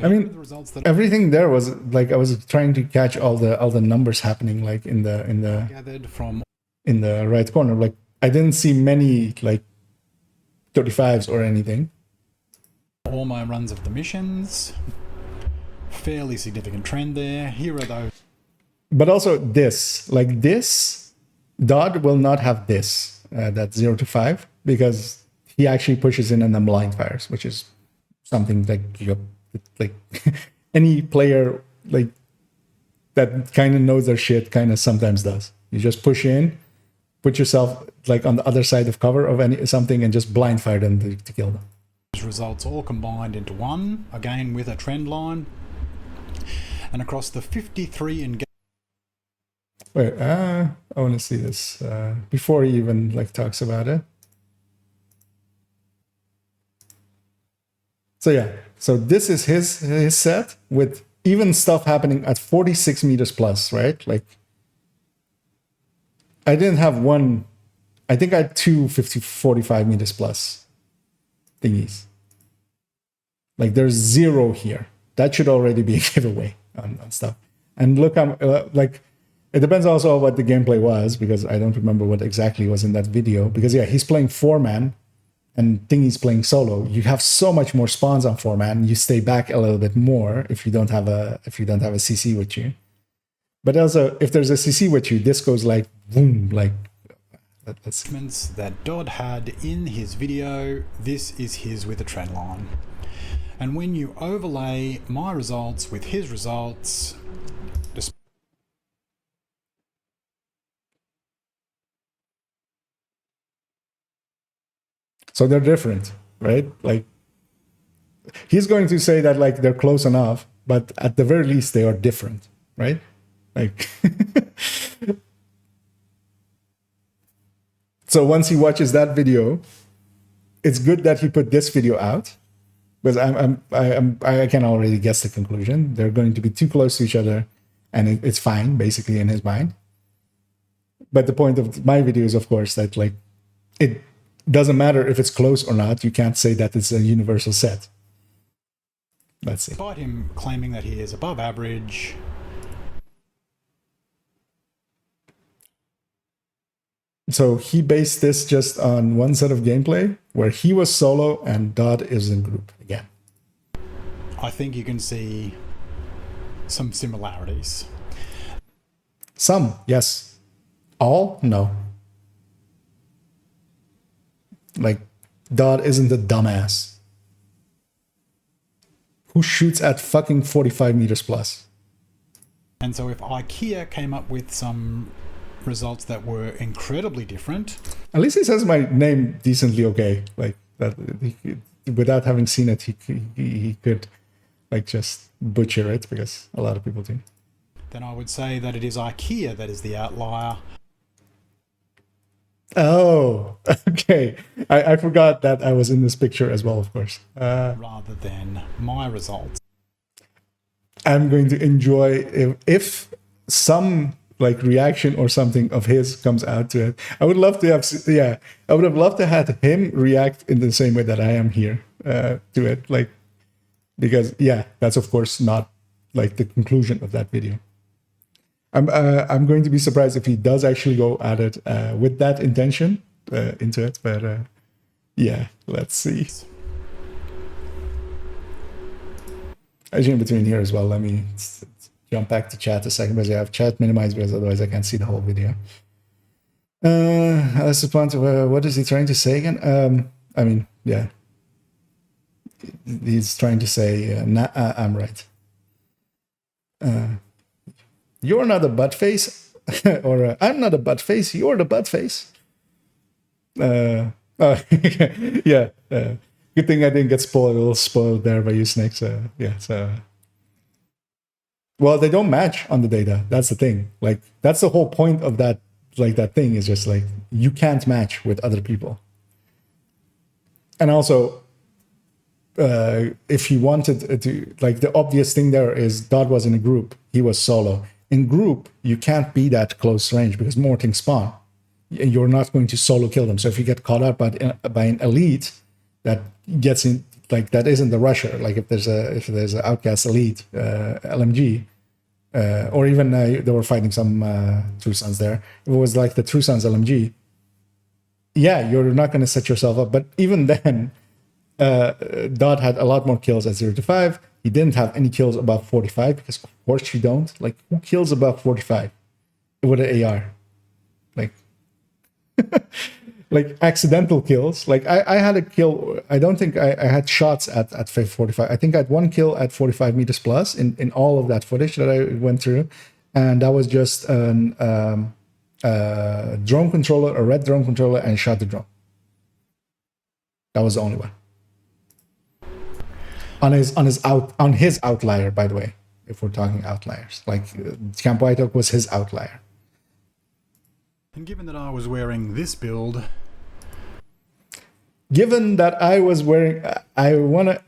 I mean, everything there was like I was trying to catch all the numbers happening like in the right corner. Like I didn't see many like 35s or anything. All my runs of the missions, fairly significant trend there. Here are those. But also this, like this, Dodd will not have this that 0 to 5 because he actually pushes in and then blind fires, which is something like any player like that kind of knows their shit kind of sometimes does. You just push in, put yourself like on the other side of cover of something, and just blind fire them to kill them. Those results all combined into one, again with a trend line, and across the 53 engagement. Wait, I want to see this before he even like talks about it. So yeah, so this is his set with even stuff happening at 46 meters plus, right? Like I didn't have one, I think I had 45 meters plus thingies. Like there's 0 here. That should already be a giveaway on stuff. And look, I'm like, it depends also on what the gameplay was, because I don't remember what exactly was in that video. Because yeah, he's playing 4-man. And Thingy's playing solo. You have so much more spawns on 4-man. You stay back a little bit more if you don't have a CC with you. But also, if there's a CC with you, this goes like boom, like that's. That Dodd had in his video. This is his with a trend line, and when you overlay my results with his results. So they're different, right? Like he's going to say that like they're close enough, but at the very least they are different, right? Like so once he watches that video, it's good that he put this video out, because I can already guess the conclusion. They're going to be too close to each other, and it's fine basically in his mind. But the point of my video is, of course, that like doesn't matter if it's close or not. You can't say that it's a universal set. Let's see. Despite him claiming that he is above average, so he based this just on one set of gameplay where he was solo and Dodd is in group again. I think you can see some similarities. Some, yes. All, no. Like, Dodd isn't a dumbass who shoots at fucking 45 meters plus. And so if IKEA came up with some results that were incredibly different, at least he says my name decently okay. Like, that, without having seen it, he could, like, just butcher it, because a lot of people do. Then I would say that it is IKEA that is the outlier. Oh, okay. I forgot that I was in this picture as well, of course. Rather than my results. I'm going to enjoy if some like reaction or something of his comes out to it. I would love to have, I would have loved to have him react in the same way that I am here to it. Like, because that's of course not like the conclusion of that video. I'm going to be surprised if he does actually go at it with that intention into it, but let's see. Actually, in between here as well, let me jump back to chat a second, because I have chat minimized, because otherwise I can't see the whole video. Let's respond to what is he trying to say again? I mean, he's trying to say I'm right. You're not a butt face, or I'm not a butt face. You're the butt face. Good thing I didn't get spoiled. A little spoiled there by you, Snake. So well, they don't match on the data. That's the thing. Like, that's the whole point of that. Like, that thing is just like, you can't match with other people. And also, if he wanted to, like, the obvious thing there is Dodd was in a group. He was solo. In group, you can't be that close range because more things spawn. You're not going to solo kill them. So if you get caught up by an elite that gets in, like, that isn't the rusher. Like, if there's an outcast elite LMG, or even they were fighting some True Sons there. If it was like the True Sons LMG, you're not going to set yourself up. But even then, Dodd had a lot more kills at 0 to 5. He didn't have any kills above 45, because of course you don't. Like, who kills above 45 with an AR? Like, like accidental kills. Like, I had a kill. I don't think I had shots at 45. I think I had one kill at 45 meters plus in all of that footage that I went through. And that was just a drone controller, a red drone controller, and shot the drone. That was the only one. On his outlier, by the way, if we're talking outliers, like Camp White Oak was his outlier. And given that I was wearing this build, given that I was wearing, I wanna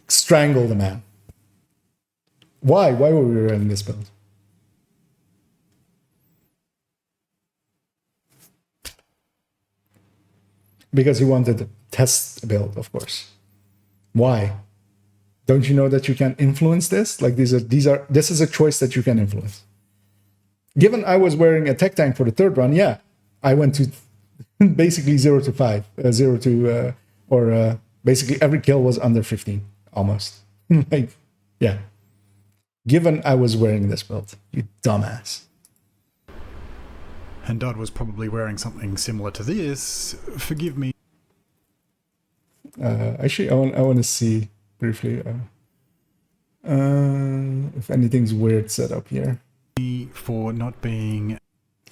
strangle the man. Why were we wearing this build? Because he wanted to test the build, of course. Why? Don't you know that you can influence this? Like, this is a choice that you can influence. Given I was wearing a tech tank for the third run, I went to basically 0 to 5, basically every kill was under 15, almost. Like, given I was wearing this build, you dumbass. And Dodd was probably wearing something similar to this. Forgive me. Actually, I want to see briefly if anything's weird set up here. For not being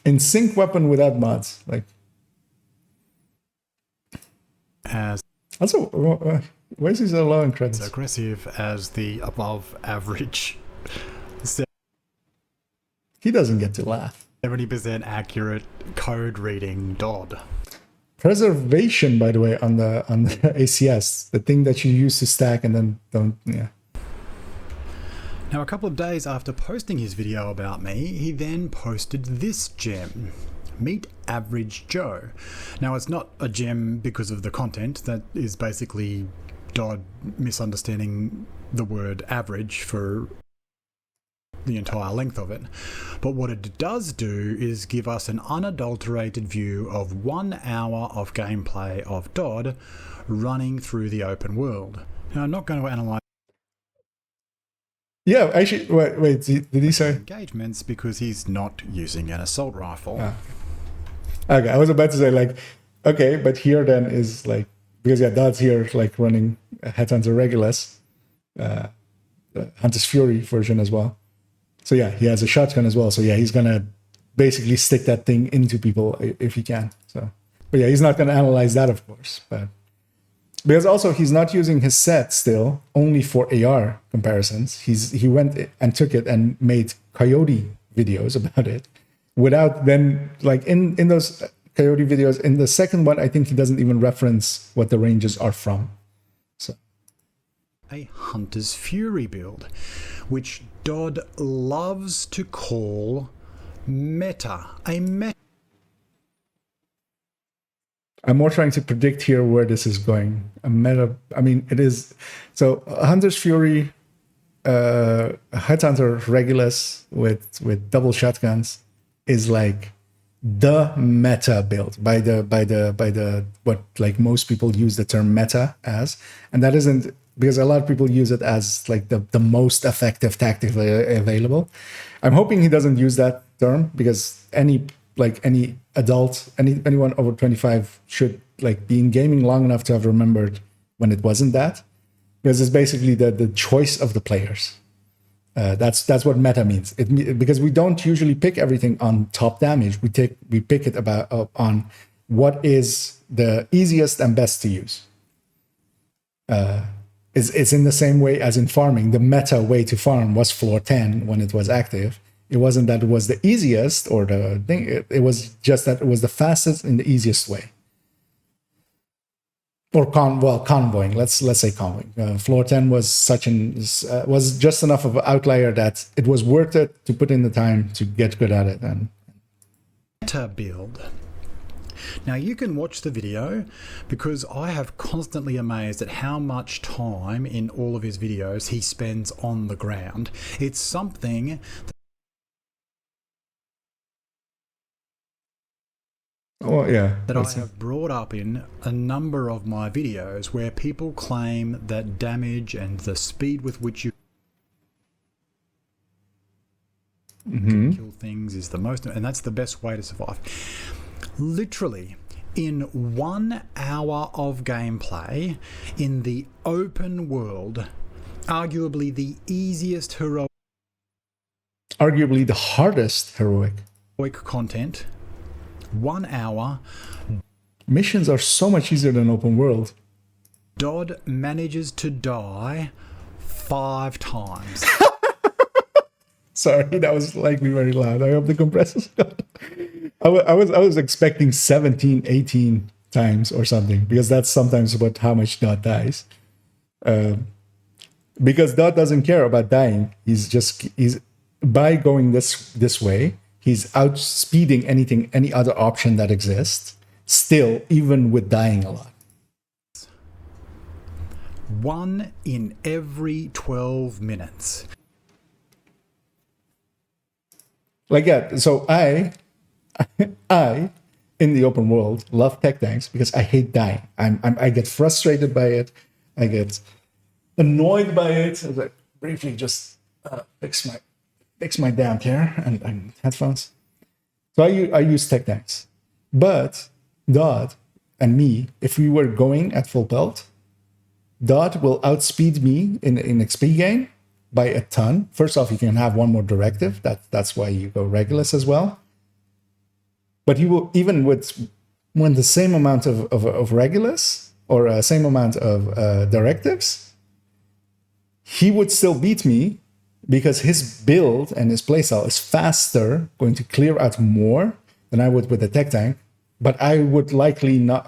in sync weapon without mods, like, as also why is he so low in credits? As aggressive as the above average. He doesn't get to laugh. 70% accurate code reading Dodd. Preservation, by the way, on the ACS, the thing that you use to stack and then don't. Now, a couple of days after posting his video about me, he then posted this gem. Meet Average Joe. Now, it's not a gem because of the content. That is basically Dodd misunderstanding the word average for the entire length of it. But what it does do is give us an unadulterated view of 1 hour of gameplay of Dodd running through the open world. Now, I'm not going to analyze actually, wait, did he say engagements because he's not using an assault rifle. Okay, I was about to say, like, okay, but here then is like, because Dodd's here like running Headhunter Regulus, Hunter's Fury version as well. So yeah, he has a shotgun as well. So yeah, he's gonna basically stick that thing into people if he can. So, but yeah, he's not gonna analyze that, of course. But because also he's not using his set still only for AR comparisons. He went and took it and made Coyote videos about it, without then like in those Coyote videos. In the second one, I think he doesn't even reference what the ranges are from. So a Hunter's Fury build, which Dodd loves to call meta. I'm more trying to predict here where this is going. A meta, I mean, it is. So Hunter's Fury, Headhunter Regulus with double shotguns is like the meta build by the what like most people use the term meta as, and that isn't, because a lot of people use it as like the most effective tactic available. I'm hoping he doesn't use that term, because any adult, anyone over 25 should like be in gaming long enough to have remembered when it wasn't that, because it's basically the choice of the players. That's what meta means. Because we don't usually pick everything on top damage. We pick it on what is the easiest and best to use. It's in the same way as in farming. The meta way to farm was floor 10 when it was active. It wasn't that it was the easiest or the thing. It was just that it was the fastest and the easiest way. Or convoying. Let's say convoying. Floor 10 was was just enough of an outlier that it was worth it to put in the time to get good at it. And meta build. Now you can watch the video, because I have constantly amazed at how much time in all of his videos he spends on the ground. It's something that I have brought up in a number of my videos, where people claim that damage and the speed with which you can kill things is the most, and that's the best way to survive. Literally, in 1 hour of gameplay in the open world, arguably the easiest heroic, arguably the hardest heroic content, 1 hour. Missions are so much easier than open world. Dodd manages to die 5 times. Sorry, that was likely very loud. I hope the compressor's got. I was expecting 17, 18 times or something, because that's sometimes how much Dodd dies. Because Dodd doesn't care about dying. He's by going this way, he's outspeeding any other option that exists, still, even with dying a lot. 1 in every 12 minutes. Like, yeah, so I in the open world love tech tanks because I hate dying. I get frustrated by it. I get annoyed by it. I was like, briefly just fix my damn hair and headphones. So I use tech tanks. But Dodd and me, if we were going at full pelt, Dodd will outspeed me in XP gain by a ton. First off, you can have one more directive. That's why you go Regulus as well. But he will, even when the same amount of Regulus or same amount of directives, he would still beat me, because his build and his playstyle is faster, going to clear out more than I would with the tech tank. But I would likely not,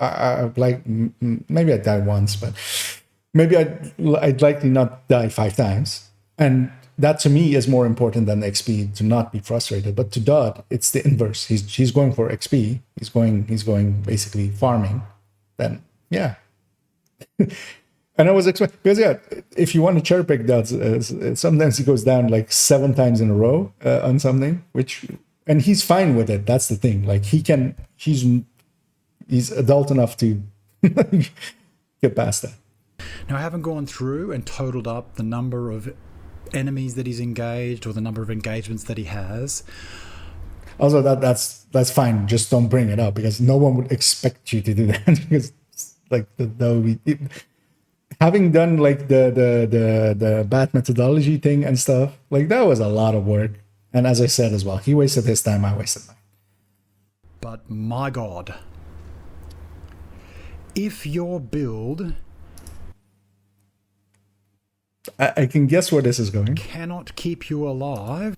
maybe I'd die once, but maybe I'd likely not die 5 times. And that to me is more important than the XP, to not be frustrated. But to Dodd, it's the inverse. He's going for XP. He's going basically farming. Then yeah. And I was expecting, because yeah, if you want to cherry pick Dodd, sometimes he goes down like 7 times in a row on something, and he's fine with it. That's the thing. Like he's adult enough to get past that. Now, I haven't gone through and totaled up the number of enemies that he's engaged or the number of engagements that he has. Also, that's fine. Just don't bring it up, because no one would expect you to do that. Because like having done like the bat methodology thing and stuff, like that was a lot of work. And as I said as well, he wasted his time, I wasted mine. But my God, if your build, I can guess where this is going, cannot keep you alive,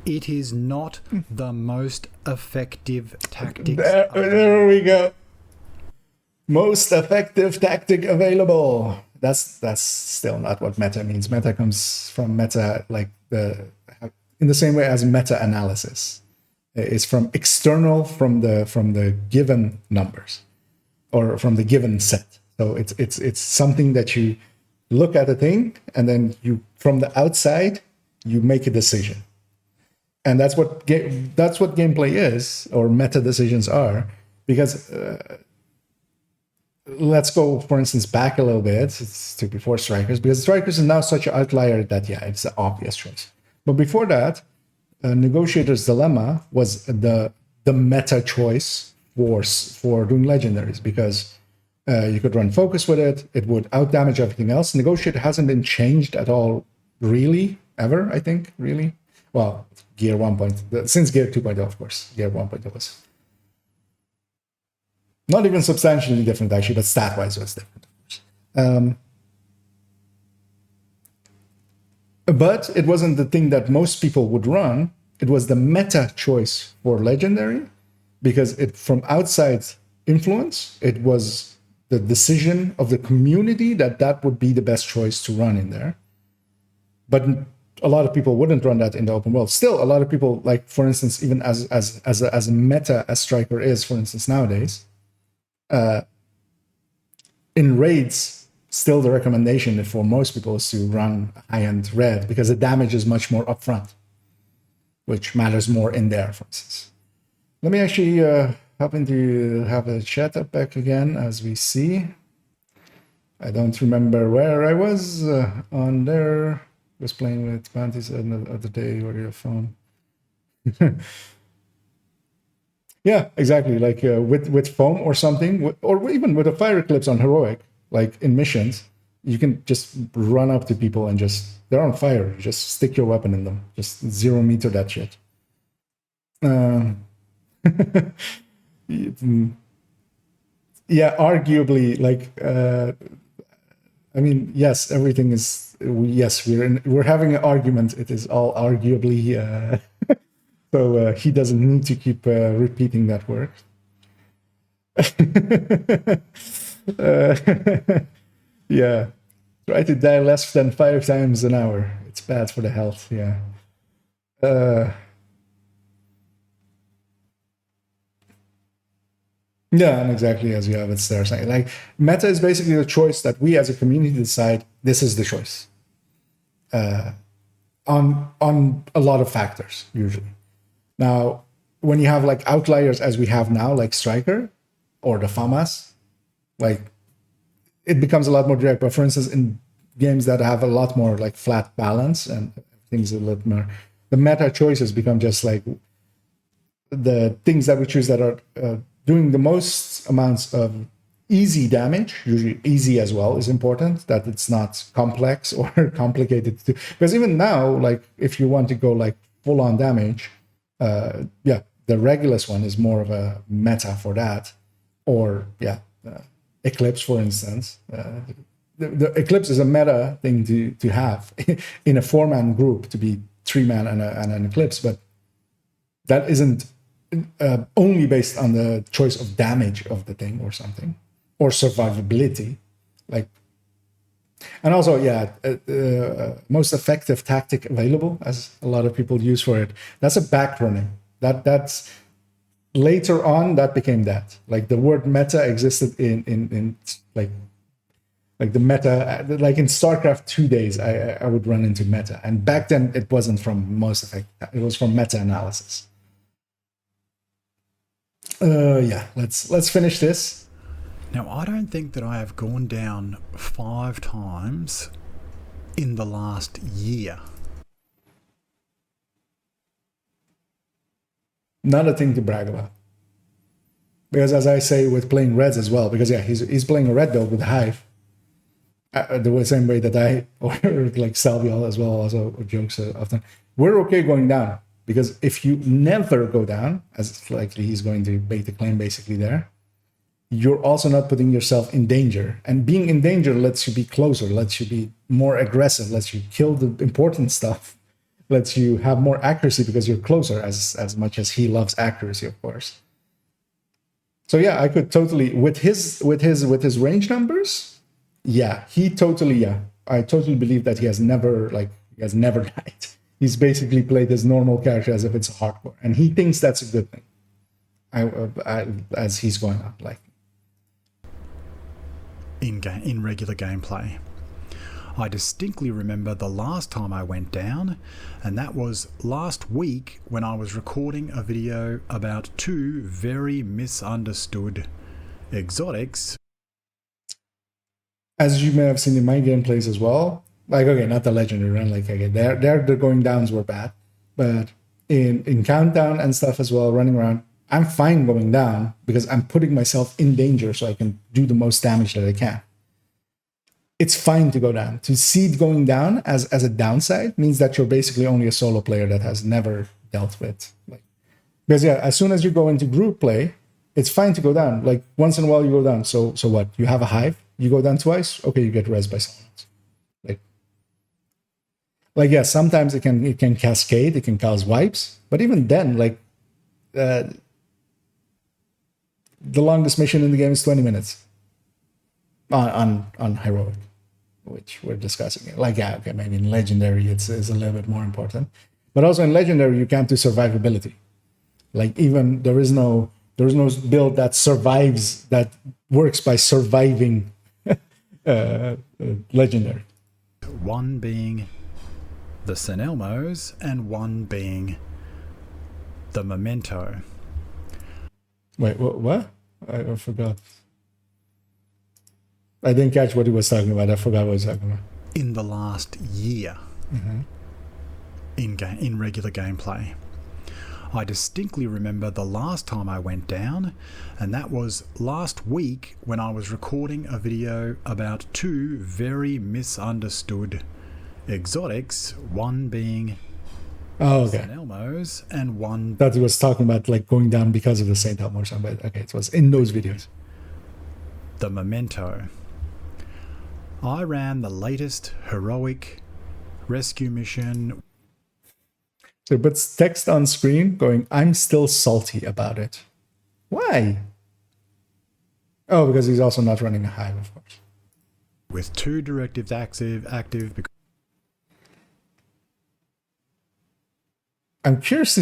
it is not the most effective tactic. There we go. Most effective tactic available. That's still not what meta means. Meta comes from meta, like in the same way as meta-analysis. It's from external, from the given numbers, or from the given set. So it's something that you look at a thing, and then you, from the outside, you make a decision. And that's what gameplay is, or meta decisions are. Because let's go, for instance, back a little bit to before Strikers, because Strikers is now such an outlier that yeah, it's an obvious choice. But before that, Negotiator's Dilemma was the meta choice for doing legendaries, because you could run focus with it. It would outdamage everything else. Negotiator hasn't been changed at all, really, ever, I think, really. Well, Gear 1.0, since Gear 2.0, of course. Gear 1.0 was not even substantially different, actually, but stat-wise it was different, of course. But it wasn't the thing that most people would run. It was the meta choice for Legendary, because from outside influence, it was the decision of the community that would be the best choice to run in there. But a lot of people wouldn't run that in the open world. Still, a lot of people, like, for instance, even as a meta as Striker is, for instance, nowadays, in raids, still the recommendation for most people is to run high-end red, because the damage is much more upfront, which matters more in there, for instance. Let me actually happen to have a chat up back again as we see. I don't remember where I was on there. I was playing with Panties the other day, or your phone. Yeah, exactly. Like with foam or something, or even with a fire eclipse on heroic, like in missions, you can just run up to people and they're on fire. Just stick your weapon in them. Just 0 meter that shit. Yeah, arguably, like, I mean, yes, everything is. Yes, we're having an argument. It is all arguably. So he doesn't need to keep repeating that word. Yeah, try to die less than 5 times an hour. It's bad for the health. Yeah. Yeah, and exactly as you have it there saying, like, meta is basically the choice that we as a community decide this is the choice. On a lot of factors usually. Now, when you have like outliers as we have now, like Striker or the FAMAS, like, it becomes a lot more direct. But for instance, in games that have a lot more like flat balance and things a little more, the meta choices become just like the things that we choose that are doing the most amounts of easy damage. Usually easy as well is important, that it's not complex or complicated to, because even now, like, if you want to go like full on damage, yeah, the Regulus one is more of a meta for that. Or yeah, Eclipse, for instance. The Eclipse is a meta thing to have in a 4-man group, to be 3-man and an Eclipse, but that isn't only based on the choice of damage of the thing or something, or survivability. Like, and also, yeah, most effective tactic available, as a lot of people use for it. That's a back running. That's later on that became that. Like the word meta existed in like the meta, like in StarCraft 2 days, I would run into meta, and back then it wasn't from most effective. It was from meta analysis. Yeah, let's finish this. Now, I don't think that I have gone down 5 times in the last year. Not a thing to brag about. Because as I say with playing Reds as well, because yeah, he's playing a red build with Hive. The same way that I, or like Salvial as well, also jokes often. We're okay going down, because if you never go down, as likely he's going to bait the claim basically there, you're also not putting yourself in danger. And being in danger lets you be closer, lets you be more aggressive, lets you kill the important stuff, lets you have more accuracy because you're closer, as much as he loves accuracy, of course. So yeah, I could totally, with his range numbers, yeah, I totally believe that he has never died. He's basically played his normal character as if it's a hardcore, and he thinks that's a good thing. As he's going on, like in regular gameplay. I distinctly remember the last time I went down, and that was last week when I was recording a video about 2 very misunderstood exotics. As you may have seen in my gameplays as well, like, okay, not the legendary run, like, again, the going downs were bad, but in countdown and stuff as well, running around, I'm fine going down because I'm putting myself in danger so I can do the most damage that I can. It's fine to go down. To see it going down as a downside means that you're basically only a solo player that has never dealt with, like, because yeah, as soon as you go into group play, it's fine to go down. Like once in a while you go down. So what? You have a Hive, you go down twice, okay, you get res by someone else. Like yeah, sometimes it can cascade, it can cause wipes, but even then, like the longest mission in the game is 20 minutes on heroic, which we're discussing. Like yeah, okay, maybe in legendary it's a little bit more important, but also in legendary you can't do survivability. Like even there is no build that survives, that works by surviving legendary. One being the San Elmos and one being the Memento. Wait, what? I forgot. I didn't catch what he was talking about. I forgot what he was talking about. In the last year, in regular gameplay. I distinctly remember the last time I went down, and that was last week when I was recording a video about 2 very misunderstood exotics, one being St. Elmo's and one... That he was talking about like going down because of the St. Elmo or something. Okay, it was in those videos. The Memento. I ran the latest heroic rescue mission. So it puts text on screen going, I'm still salty about it. Why? Oh, because he's also not running a Hive, of course. With 2 directives active because I'm curious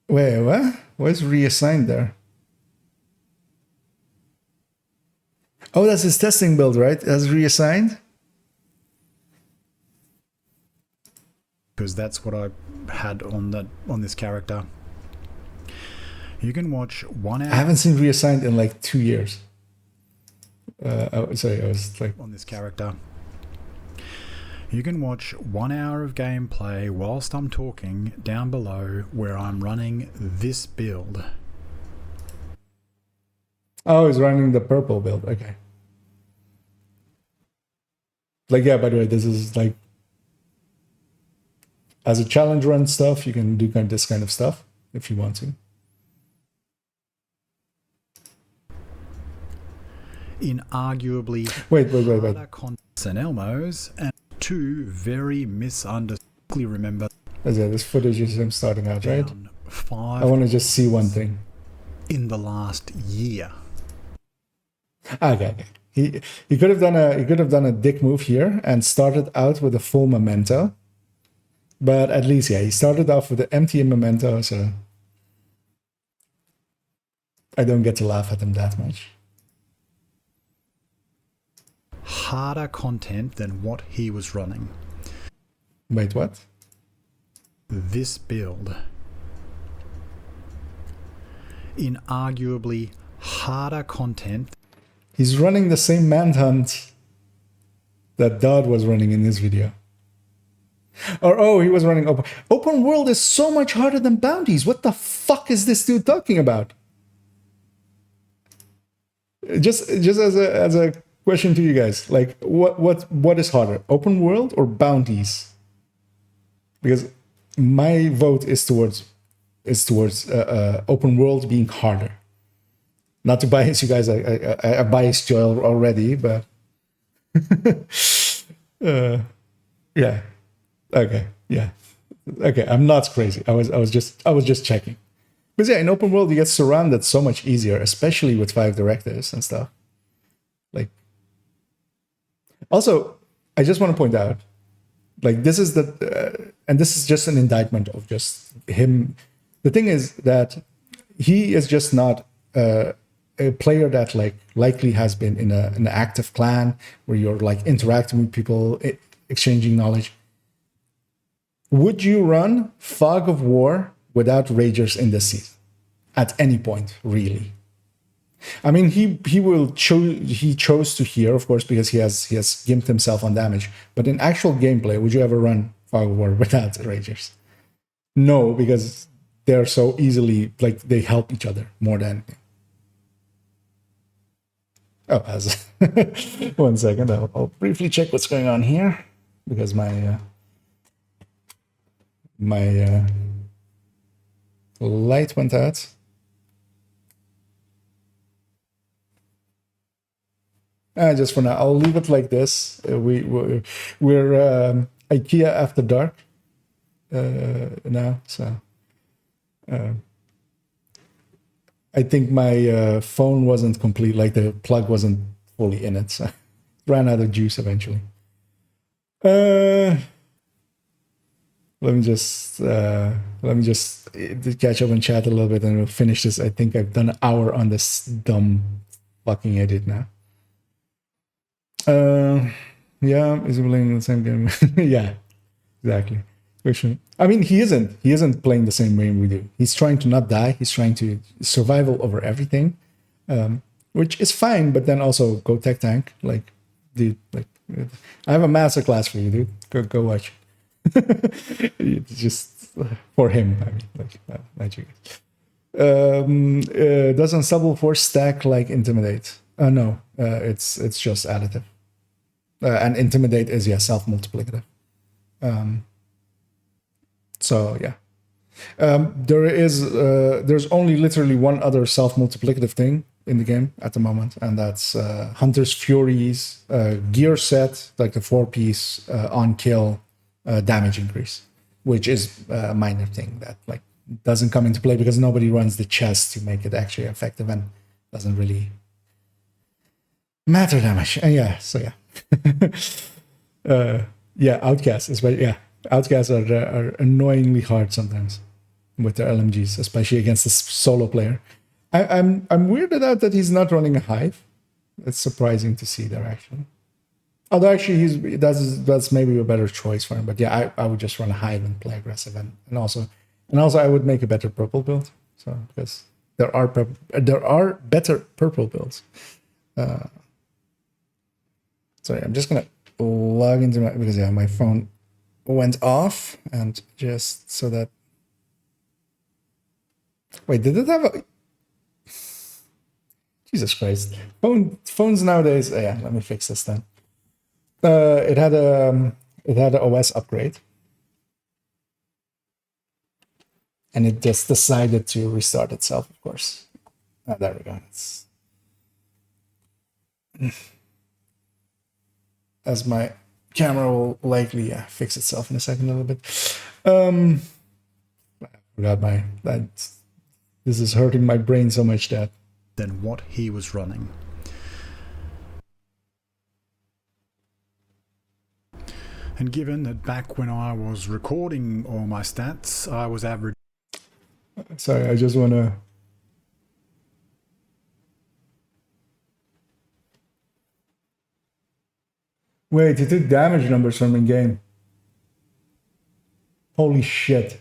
to... Wait, what? What's reassigned there? Oh, that's his testing build, right? That's reassigned? Because that's what I had on this character. You can watch 1 hour... I haven't seen reassigned in like 2 years. Sorry, I was like... On this character. You can watch 1 hour of gameplay whilst I'm talking down below where I'm running this build. Oh, he's running the purple build. Okay. Like, yeah, by the way, this is like... As a challenge run stuff, you can do this kind of stuff if you want to. In arguably... Wait. San Elmo's and 2 very misunderstood. Remember... This footage is him starting out, right? 5 I want to just see one thing. in the last year. Okay. He could have done a dick move here and started out with a full memento. But at least, yeah, he started off with an empty memento, so I don't get to laugh at him that much. Harder content than what he was running. Wait, what? This build. In arguably harder content. He's running the same manhunt that Dodd was running in this video. Or, oh, he was running open. Open world is so much harder than bounties. What the fuck is this dude talking about? Just as a question to you guys, like, what is harder, open world or bounties? Because my vote is towards open world being harder. Not to bias you guys, I biased you already, but yeah, okay, yeah, okay. I'm not crazy. I was just checking. But yeah, in open world you get surrounded so much easier, especially with 5 directives and stuff. Like, also, I just want to point out, like, this is and this is just an indictment of just him. The thing is that he is just not a player that likely has been in an active clan where you're like interacting with people, exchanging knowledge. Would you run Fog of War without Ragers in this season at any point, really? I mean, he chose to here, of course, because he has gimped himself on damage. But in actual gameplay, would you ever run Fog of War without Ragers? No, because they're so easily, like, they help each other more than. Oh, as 1 second, I'll briefly check what's going on here because my light went out. Just for now, I'll leave it like this. We're IKEA after dark now, so I think my phone wasn't complete, like the plug wasn't fully in it, so it ran out of juice eventually. Let me just catch up and chat a little bit, and we'll finish this. I think I've done an hour on this dumb fucking edit now. Yeah, is he playing the same game? Yeah, exactly. I mean, he isn't playing the same game we do. He's trying to not die. He's trying to survival over everything, which is fine. But then also go tech tank. Like, dude, like, I have a master class for you, dude. Go watch. It's just for him. I mean, like, not you guys. Doesn't Subtle Force stack like Intimidate? No, it's just additive. And Intimidate is, yeah, self-multiplicative. So yeah, there's only literally one other self-multiplicative thing in the game at the moment, and that's Hunter's Fury's gear set, like the 4-piece on kill damage increase, which is a minor thing that like doesn't come into play because nobody runs the chest to make it actually effective and doesn't really matter that much. And yeah, so yeah, yeah, Outcasts is, but yeah. Outcasts are annoyingly hard sometimes with their LMGs, especially against a solo player. I'm weirded out that he's not running a Hive. It's surprising to see there, actually. Although actually that's maybe a better choice for him. But yeah, I would just run a Hive and play aggressive, and also I would make a better purple build. So because there are better purple builds. Sorry, I'm just gonna log into because yeah, my phone went off, and just so that. Wait, did it have a? Jesus Christ! Phones nowadays. Yeah, let me fix this then. It had an OS upgrade, and it just decided to restart itself. Of course, there we go. As my camera will likely fix itself in a second a little bit. I forgot This is hurting my brain so much that than what he was running. And given that back when I was recording all my stats, I was average. Sorry, I just want to... Wait, he took damage numbers from in-game. Holy shit.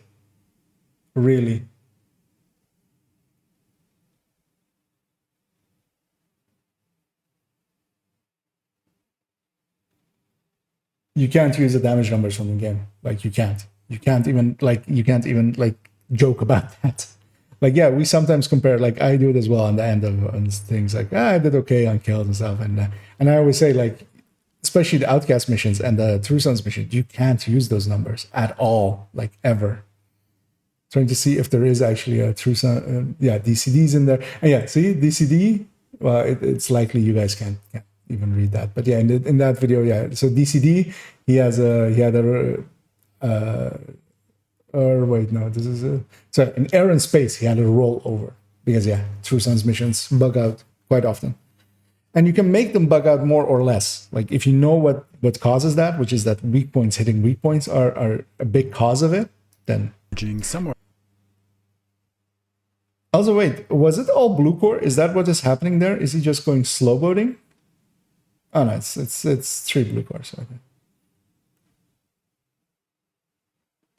Really? You can't use the damage numbers from in-game. Like, you can't. You can't even, like, joke about that. Like, yeah, we sometimes compare, like, I do it as well on the end of on things like, I did okay on kills and stuff. And I always say, like, especially the Outcast missions and the True Sons missions, you can't use those numbers at all, like, ever. Trying to see if there is actually a True Son, DCDs in there. And yeah, see, DCD, well, it's likely you guys can't even read that. But yeah, in that video, yeah, so DCD, he had in air and space, he had a rollover. Because yeah, True Sons missions bug out quite often. And you can make them bug out more or less. Like if you know what causes that, which is that weak points hitting weak points are a big cause of it, then somewhere. Also, wait, was it all blue core? Is that what is happening there? Is he just going slow boating? Oh no, it's 3 blue cores. Okay.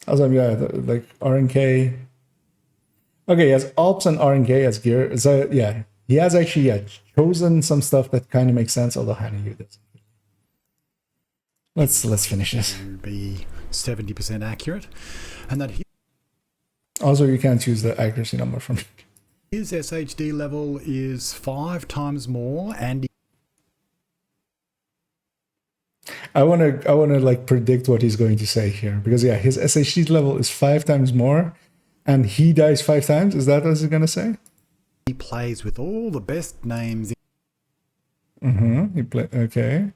Also, yeah, like RNK. Okay, he has Alps and RNK as gear. So yeah, he has actually chosen some stuff that kind of makes sense. Although how do you do this? Let's finish this. Be 70% accurate, and that also you can't use the accuracy number from his SHD level is 5 times more, and I wanna like predict what he's going to say here, because yeah, his SHD level is 5 times more, and he dies 5 times. Is that what he's gonna say? He plays with all the best names. Okay.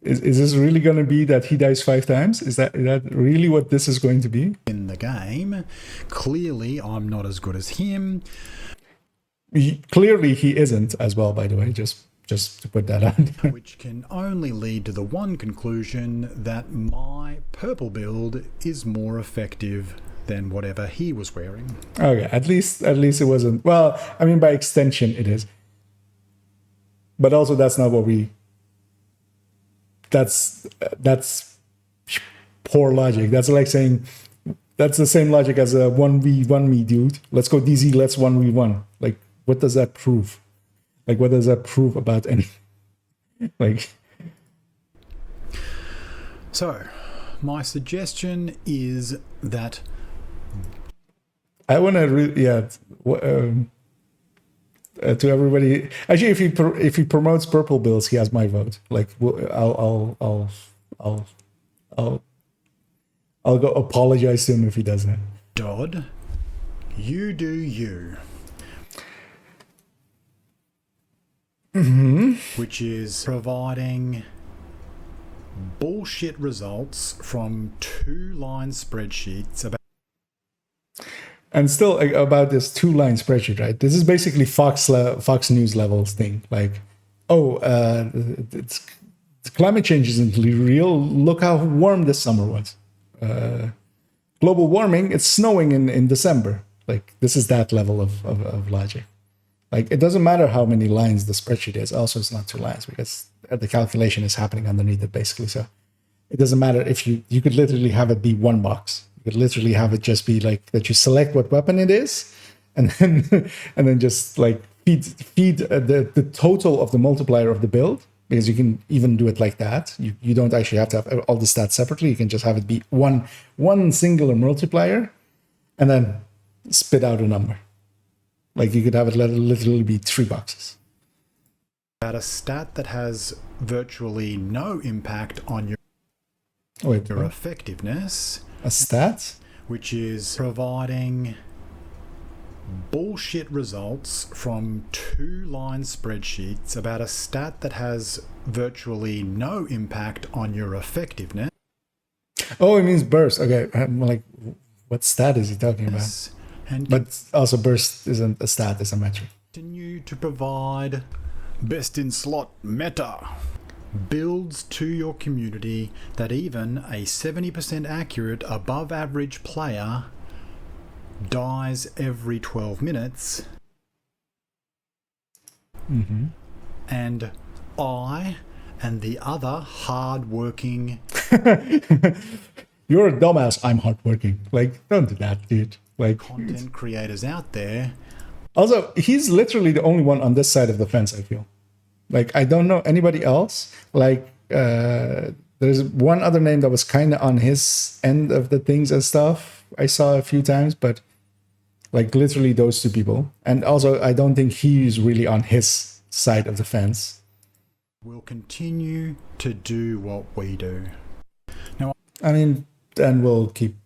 Is this really going to be that he dies 5 times? Is that really what this is going to be? In the game, clearly I'm not as good as him. Clearly he isn't as well, by the way, just to put that on. Which can only lead to the one conclusion that my purple build is more effective than whatever he was wearing. Okay, at least it wasn't. Well, I mean, by extension it is. But also that's not what we... That's poor logic. That's like saying... That's the same logic as a 1v1 me, dude. Let's go DZ, let's 1v1. Like, what does that prove? Like, what does that prove about anything? Like... So, my suggestion is that... I want to really... Yeah... to everybody, actually, if he promotes purple bills, he has my vote. Like, I'll go apologize to him if he does that. Dodd, you do you. Which is providing bullshit results from 2-line spreadsheets about. And still about this 2-line spreadsheet, right? This is basically Fox News levels thing. Like, it's climate change isn't real. Look how warm this summer was. Global warming, it's snowing in December. Like, this is that level of logic. Like, it doesn't matter how many lines the spreadsheet is. Also, it's not 2 lines because the calculation is happening underneath it, basically. So it doesn't matter if you could literally have it be 1 box. You could literally have it just be like that you select what weapon it is, and then just like feed the total of the multiplier of the build, because you can even do it like that. You don't actually have to have all the stats separately. You can just have it be one singular multiplier, and then spit out a number. Like, you could have it literally be 3 boxes. About a stat that has virtually no impact on your effectiveness. A stat? Which is providing bullshit results from 2-line spreadsheets about a stat that has virtually no impact on your effectiveness. Oh, it means burst. Okay, I'm like, what stat is he talking about? And But also burst isn't a stat, it's a metric. continue to provide best in slot meta builds to your community that even a 70% accurate above average player dies every 12 minutes. And I and the other hard-working... You're a dumbass, I'm hardworking. Like, don't do that, dude. Like, content creators out there. Also, he's literally the only one on this side of the fence, I feel. Like, I don't know anybody else. Like, there's one other name that was kind of on his end of the things and stuff. I saw a few times, but like literally those two people. And also, I don't think he's really on his side of the fence. We'll continue to do what we do. Now, I mean, and we'll keep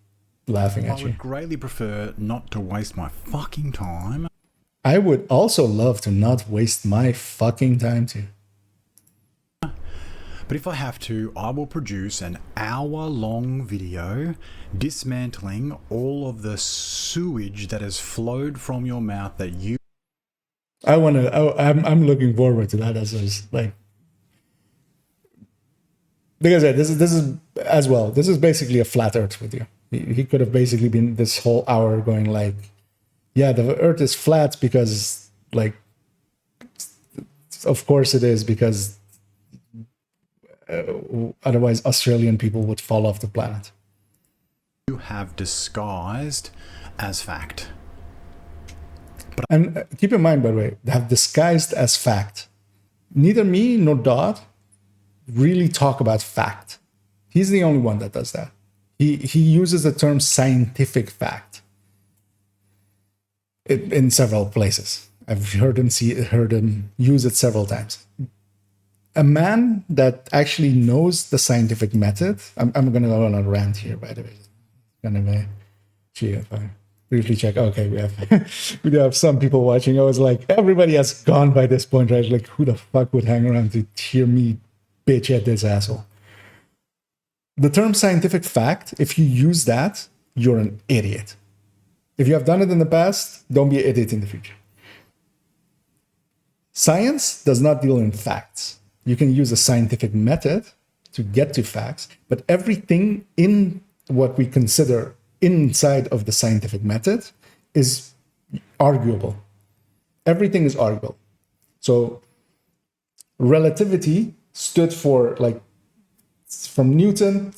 laughing at I you. would greatly prefer not to waste my fucking time. I would also love to not waste my fucking time too. But if I have to, I will produce an hour-long video dismantling all of the sewage that has flowed from your mouth that you... I'm looking forward to that as like... Because this is as well, this is basically a flat earth video. He could have basically been this whole hour going like, yeah, the earth is flat because, like, of course it is, because otherwise Australian people would fall off the planet. You have disguised as fact. And keep in mind, by the way, have disguised as fact. Neither me nor Dodd really talk about fact. He's the only one that does that. He uses the term scientific fact in several places. I've heard him use it several times. A man that actually knows the scientific method. I'm going to go on a rant here, by the way. If I briefly check. Okay, we do have some people watching. I was like, everybody has gone by this point, right? Like, who the fuck would hang around to hear me bitch at this asshole? The term scientific fact, if you use that, you're an idiot. If you have done it in the past, don't be an idiot in the future. Science does not deal in facts. You can use a scientific method to get to facts, but everything in what we consider inside of the scientific method is arguable. Everything is arguable. So relativity stood for, like, from Newton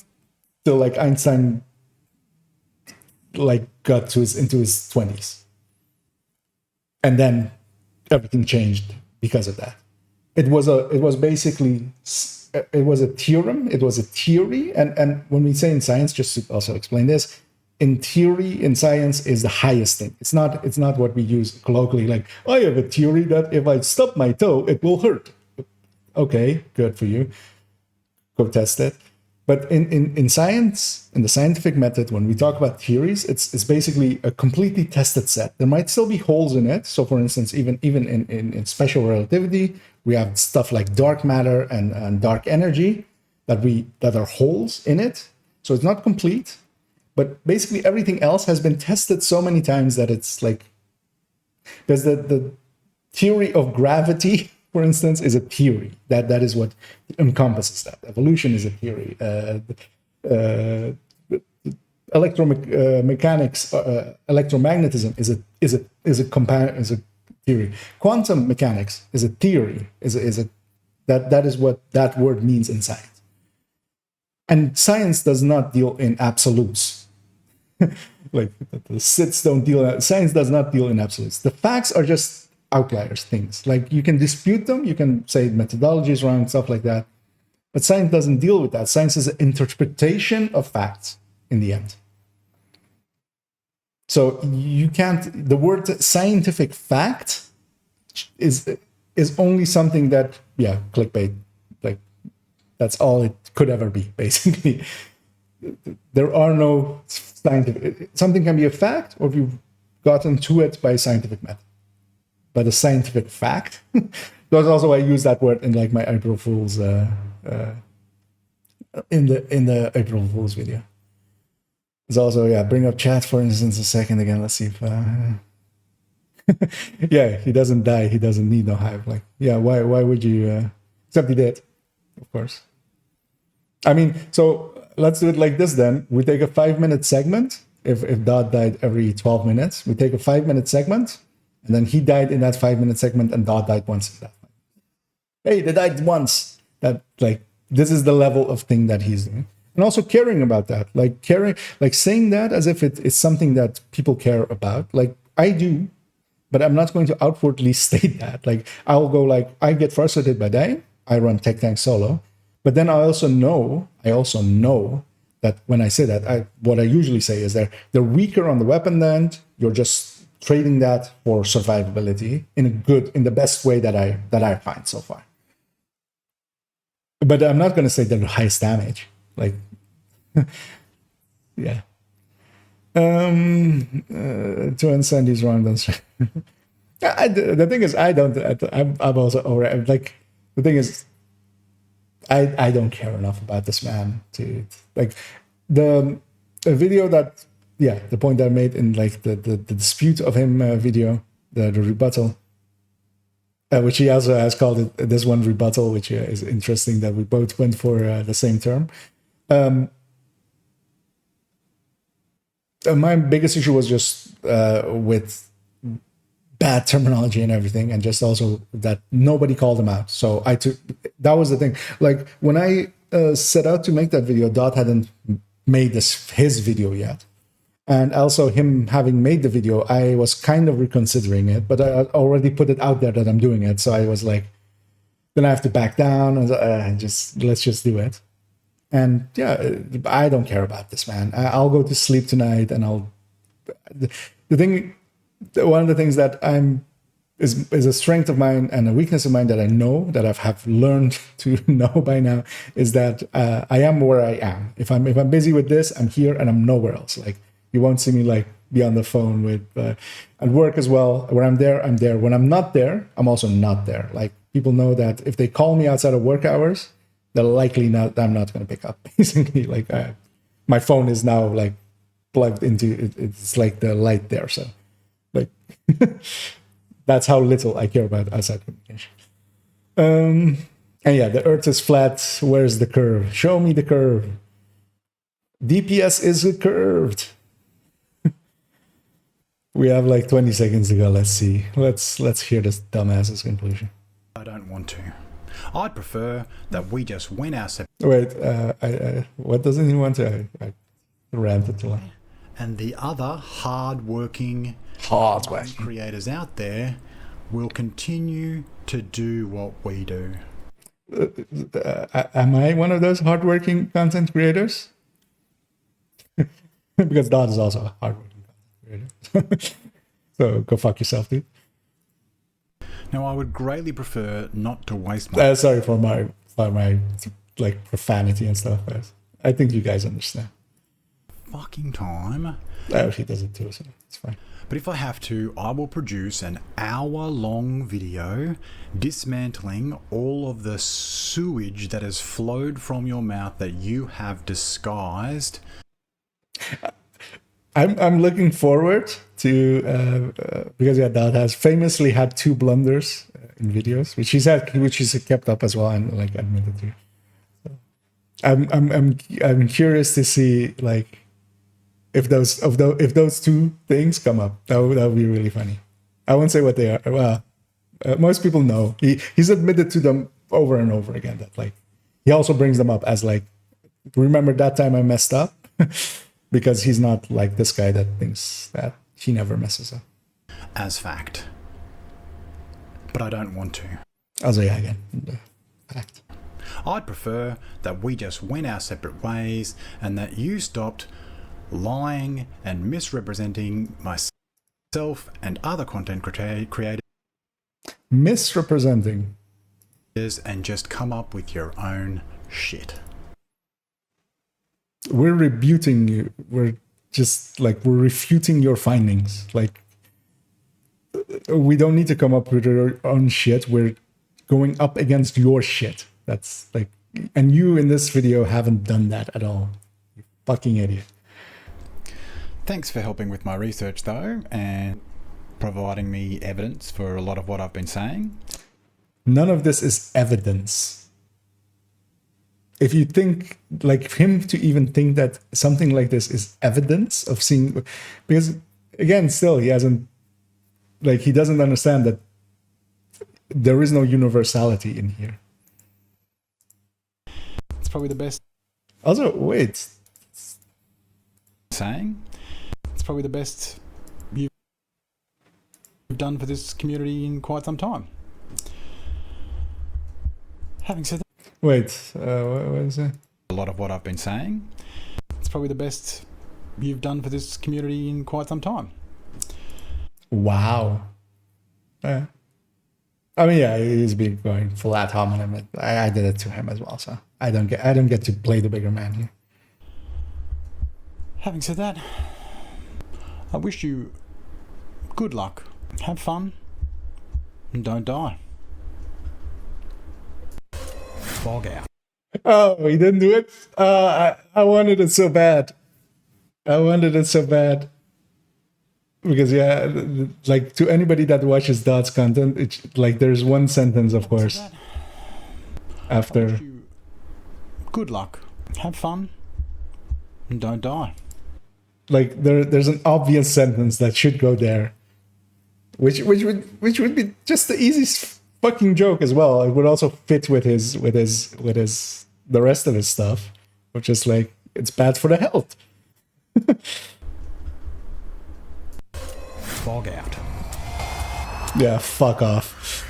till like Einstein, like, got to into his 20s. And then everything changed because of that. It was a theorem, it was a theory, and when we say in science, just to also explain this, in theory, in science, is the highest thing. It's not what we use colloquially, like, I have a theory that if I stub my toe, it will hurt. Okay, good for you. Go test it. But in science, in the scientific method, when we talk about theories, it's basically a completely tested set. There might still be holes in it. So for instance, even in special relativity, we have stuff like dark matter and dark energy that are holes in it. So it's not complete. But basically everything else has been tested so many times that it's like, there's the theory of gravity, for instance, is a theory. That is what encompasses that. Evolution is a theory. Electromagnetism is a theory. Quantum mechanics is a theory. That is what that word means in science. And science does not deal in absolutes. Like the SITs don't deal. Science does not deal in absolutes. The facts are just outliers, things like you can dispute them, you can say methodology is wrong, stuff like that, but science doesn't deal with that. Science is an interpretation of facts in the end. So you can't, the word scientific fact is only something that, yeah, clickbait, like that's all it could ever be, basically. There are no scientific, something can be a fact or you've gotten to it by a scientific method. But a scientific fact. That's also why I use that word in like my April Fool's in the April Fool's video. There's also, yeah, bring up chat for instance a second again. Let's see if yeah, he doesn't die, he doesn't need no hype. Like, yeah, why would you except he did, of course. I mean, so let's do it like this then. We take a 5-minute segment. If Dot died every 12 minutes, we take a 5-minute segment, and then he died in that 5-minute segment, and Dot died once in that. Hey, they died once. That, like, this is the level of thing that he's doing. And also caring about that, like caring, like saying that as if it's something that people care about. Like I do, but I'm not going to outwardly state that. Like I'll go like, I get frustrated by dying. I run Tech Tank solo. But then I also know that when I say that, what I usually say is they're weaker on the weapon end. You're just trading that for survivability in the best way that I find so far. But I'm not going to say they're the highest damage. Like, yeah. To end Sandy's wrong. The thing is, I'm also over. Like, the thing is, I don't care enough about this man to like the video that, yeah, the point that I made in like the dispute of him video, the rebuttal, which he also has called it this one rebuttal, which is interesting that we both went for the same term. My biggest issue was just with bad terminology and everything, and just also that nobody called him out. So that was the thing. Like when I set out to make that video, Dot hadn't made his video yet. And also him having made the video, I was kind of reconsidering it, but I already put it out there that I'm doing it. So I was like, then I have to back down and let's just do it. And yeah, I don't care about this, man. I'll go to sleep tonight, and one of the things that is a strength of mine and a weakness of mine that I know, that I have learned to know by now, is that I am where I am. If I'm busy with this, I'm here and I'm nowhere else. Like you won't see me like be on the phone with at work as well. When I'm there, I'm there. When I'm not there, I'm also not there. Like people know that if they call me outside of work hours, they're likely not. I'm not going to pick up. Basically, like my phone is now like plugged into. It's like the light there. So, like, that's how little I care about outside communication. And yeah, the Earth is flat. Where's the curve? Show me the curve. DPS is curved. We have like 20 seconds to go. Let's see. Let's hear this dumbass's conclusion. I don't want to. I'd prefer that we just went our separate... Wait, what doesn't he want to... I ranted too long. And the other hard-working creators out there will continue to do what we do. Am I one of those hard-working content creators? Because Dot is also a hard-working content creator. So go fuck yourself, dude. Now, I would greatly prefer not to waste my... sorry for my like profanity and stuff. I think you guys understand. Fucking time. Oh, he does it too, so it's fine. But if I have to, I will produce an hour-long video dismantling all of the sewage that has flowed from your mouth that you have disguised. I'm looking forward to because yeah, Dot has famously had 2 blunders in videos, which he's kept up as well and like admitted to. So I'm curious to see like if those 2 things come up. That would be really funny. I won't say what they are. Well, most people know. He's admitted to them over and over again. That like he also brings them up as like, remember that time I messed up. Because he's not like this guy that thinks that he never messes up. As fact. But I don't want to. I'll say again. Fact. I'd prefer that we just went our separate ways and that you stopped lying and misrepresenting myself and other content creators. Misrepresenting. And just come up with your own shit. We're rebuting you. We're just like, we're refuting your findings. Like, we don't need to come up with our own shit. We're going up against your shit. That's like, and you in this video haven't done that at all. You fucking idiot. Thanks for helping with my research though, and providing me evidence for a lot of what I've been saying. None of this is evidence. If you think, like him to even think that something like this is evidence of seeing, because again, still he hasn't, like he doesn't understand that there is no universality in here. It's probably the best. Also, wait. Saying it's probably the best you've done for this community in quite some time. Having said that, Wait, what is it? A lot of what I've been saying, it's probably the best you've done for this community in quite some time. Wow. Yeah. I mean, yeah, he's been going full ad hominem. I did it to him as well, so I don't get to play the bigger man here. Having said that, I wish you good luck. Have fun and don't die. Fog out. Oh, he didn't do it? I wanted it so bad. Because, yeah, like, to anybody that watches Dot's content, it's like there's one sentence, of course, after. Good luck. Have fun and don't die. Like, there's an obvious sentence that should go there, which would be just the easiest fucking joke as well. It would also fit with his the rest of his stuff, which is like, it's bad for the health. Fog out. Yeah, fuck off.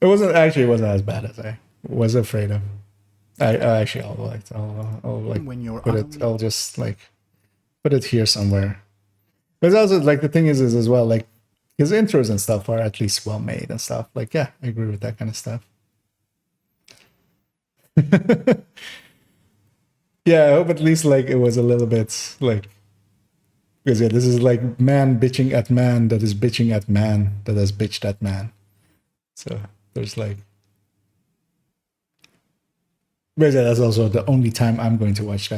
It wasn't as bad as I was afraid of. I'll When you're put it. I'll just like put it here somewhere. But also, like, the thing is as well, like, his intros and stuff are at least well made and stuff. Like, yeah, I agree with that kind of stuff. Yeah, I hope at least like it was a little bit like, because yeah, this is like man bitching at man that is bitching at man that has bitched at man. So there's like, but yeah, that's also the only time I'm going to watch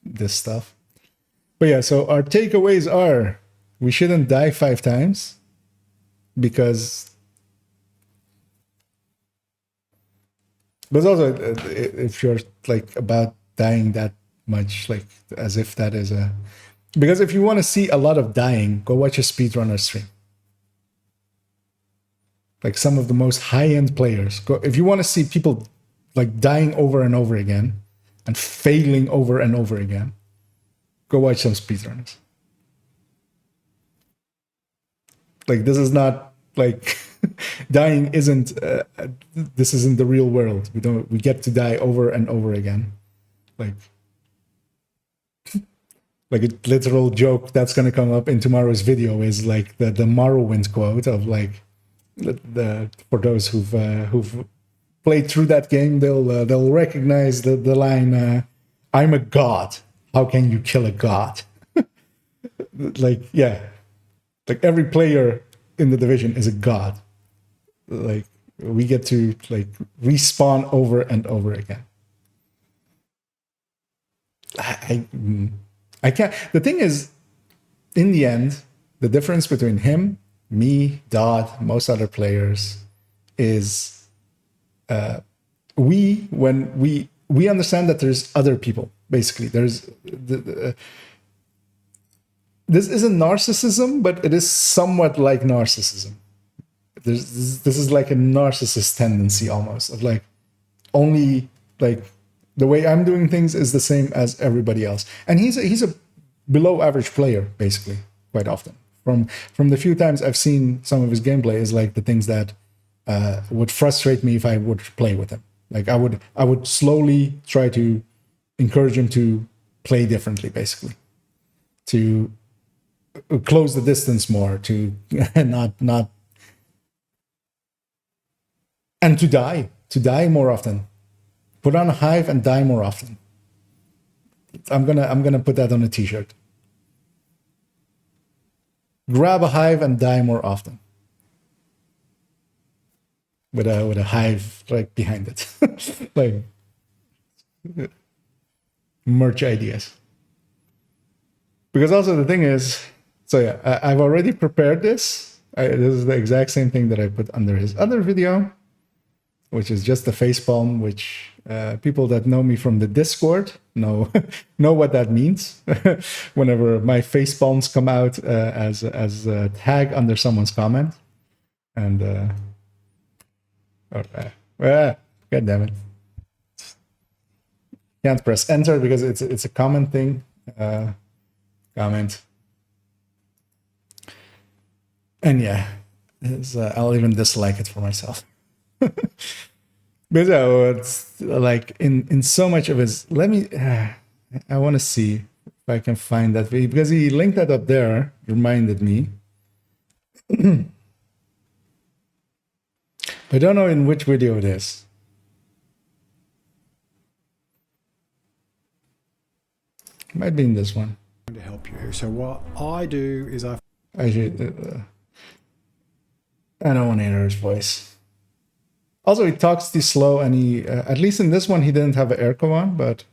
this stuff. But yeah, so our takeaways are: we shouldn't die 5 times because. But also, if you're like about dying that much, like as if that is a, because if you want to see a lot of dying, go watch a speedrunner stream. Like some of the most high-end players. If you want to see people like dying over and over again and failing over and over again, go watch some speedrunners. Like, this is not like dying isn't this isn't the real world. We get to die over and over again. Like a literal joke that's going to come up in tomorrow's video is like the Morrowind quote of like the for those who've played through that game, they'll recognize the line, "I'm a god. How can you kill a god?" Like, yeah, like every player in the Division is a god. Like, we get to like respawn over and over again. I can't. The thing is, in the end, the difference between him, me, Dodd, most other players is when we understand that there's other people. Basically, there's this isn't narcissism, but it is somewhat like narcissism. This is like a narcissist tendency almost of like, only like the way I'm doing things is the same as everybody else. And he's a below average player, basically, quite often. From the few times I've seen some of his gameplay is like the things that would frustrate me if I would play with him. Like I would slowly try to encourage him to play differently, basically. To close the distance more, to not And to die more often. Put on a hive and die more often. I'm gonna put that on a t-shirt. Grab a hive and die more often. With a hive like behind it. Like merch ideas. Because also the thing is, so yeah, I've already prepared this. This is the exact same thing that I put under his other video, which is just the facepalm, which people that know me from the Discord know what that means. Whenever my facepalms come out as a tag under someone's comment. And god damn it. Can't press enter because it's a comment thing. Comment. And yeah, I'll even dislike it for myself. But it's like in so much of his. Let me. I want to see if I can find that video because he linked that up there. Reminded me. I don't know in which video it is. Might be in this one. To help you. So what I do is I should. I don't want to hear his voice. Also, he talks too slow, and he at least in this one he didn't have an airco on, but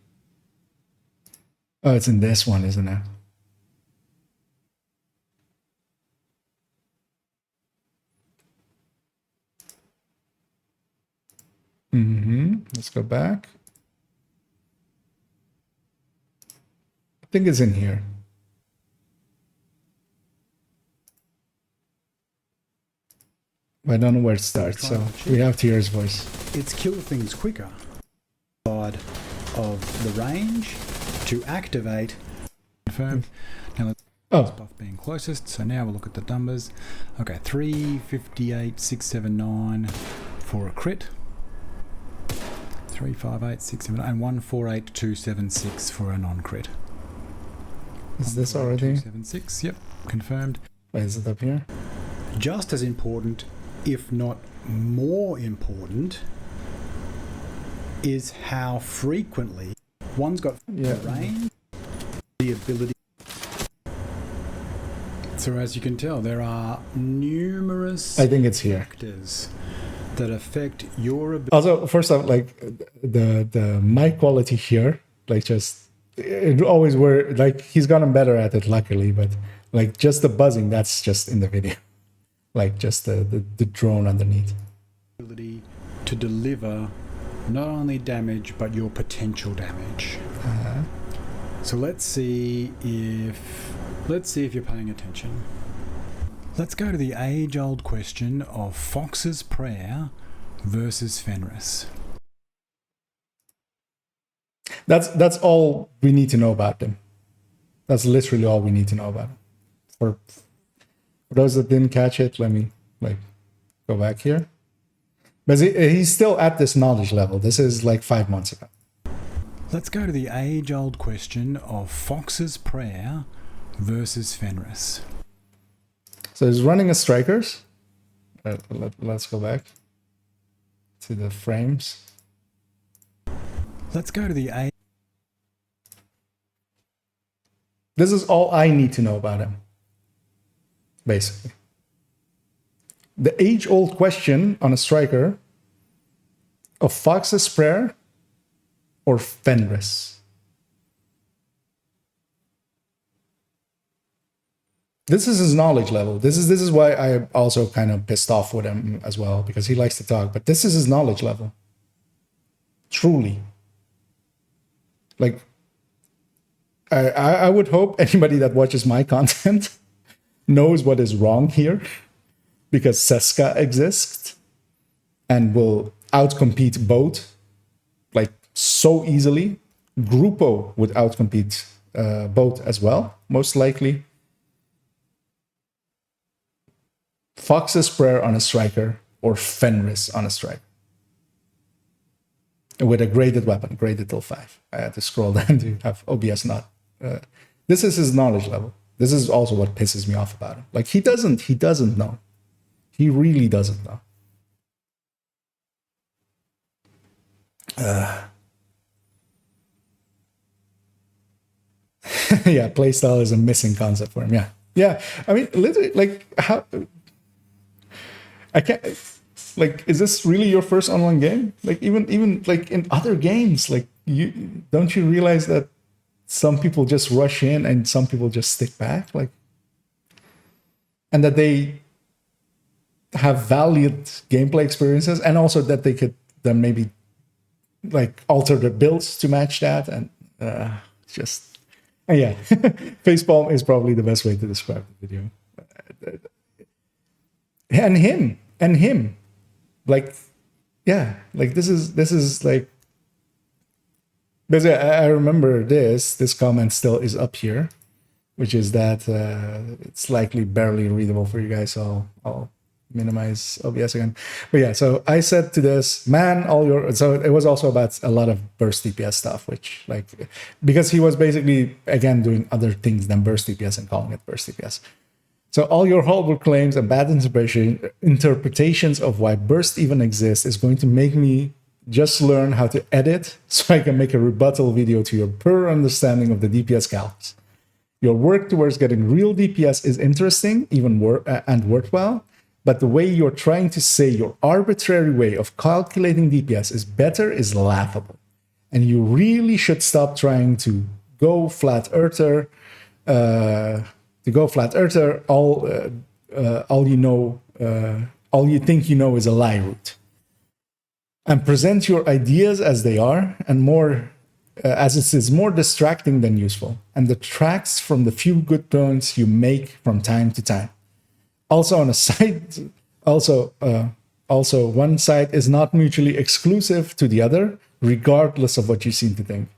oh, it's in this one, isn't it? Let's go back. I think it's in here. I don't know where it starts, so we have to hear his voice. It's kill things quicker. Side of the range to activate. Confirmed. Now let's buff being closest. So now we'll look at the numbers. Okay, 358,679 for a crit. 358,679 and 148,276 for a non-crit. Is this already? 276. Yep, confirmed. Wait, is it up here? Just as important, if not more important, is how frequently one's got range, the ability. So as you can tell, there are numerous I think it's here. factors that affect your ability. Also, first off, like the mic quality here, like just it always were like he's gotten better at it, luckily, but like just the buzzing, that's just in the video. Like just the drone underneath. Ability to deliver not only damage but your potential damage. So let's see if you're paying attention. Let's go to the age-old question of Fox's Prayer versus Fenris. That's all we need to know about them. That's literally all we need to know about them. For those that didn't catch it, let me go back here. But he's still at this knowledge level. This is like 5 months ago. Let's go to the age-old question of Fox's Prayer versus Fenris. So he's running a strikers. Let's go back to the frames. Let's go to the age. This is all I need to know about him. Basically. The age-old question on a striker of Fox's Prayer or Fenris. This is his knowledge level. This is why I also kind of pissed off with him as well, because he likes to talk, but this is his knowledge level. Truly. Like, I would hope anybody that watches my content knows what is wrong here, because Seska exists and will outcompete both like so easily. Grupo would outcompete both as well, most likely. Fox's Prayer on a striker or Fenris on a striker. With a graded weapon, graded till 5. I had to scroll down to have OBS not. This is his knowledge level. This is also what pisses me off about him. Like he doesn't know. He really doesn't know. Yeah, playstyle is a missing concept for him. Yeah, yeah. I mean, literally, like how I can't. Like, is this really your first online game? Like, even like in other games, like you don't you realize that some people just rush in and some people just stick back, like, and that they have valued gameplay experiences, and also that they could then maybe like alter their builds to match that, and just yeah, facepalm is probably the best way to describe the video, and him, like, yeah, like this is like. Because I remember this comment still is up here, which is that it's likely barely readable for you guys. So I'll minimize OBS again. But yeah, so I said to this, man, so it was also about a lot of burst DPS stuff, which like, because he was basically, again, doing other things than burst DPS and calling it burst DPS. So all your horrible claims and bad interpretations of why burst even exists is going to make me just learn how to edit so I can make a rebuttal video to your poor understanding of the DPS calcs. Your work towards getting real DPS is interesting, even and worthwhile, but the way you're trying to say your arbitrary way of calculating DPS is better is laughable. And you really should stop trying to go flat earther. All you think you know is a lie route. And present your ideas as they are, and more as it is more distracting than useful, and detracts from the few good points you make from time to time. Also, on a side, also one side is not mutually exclusive to the other, regardless of what you seem to think.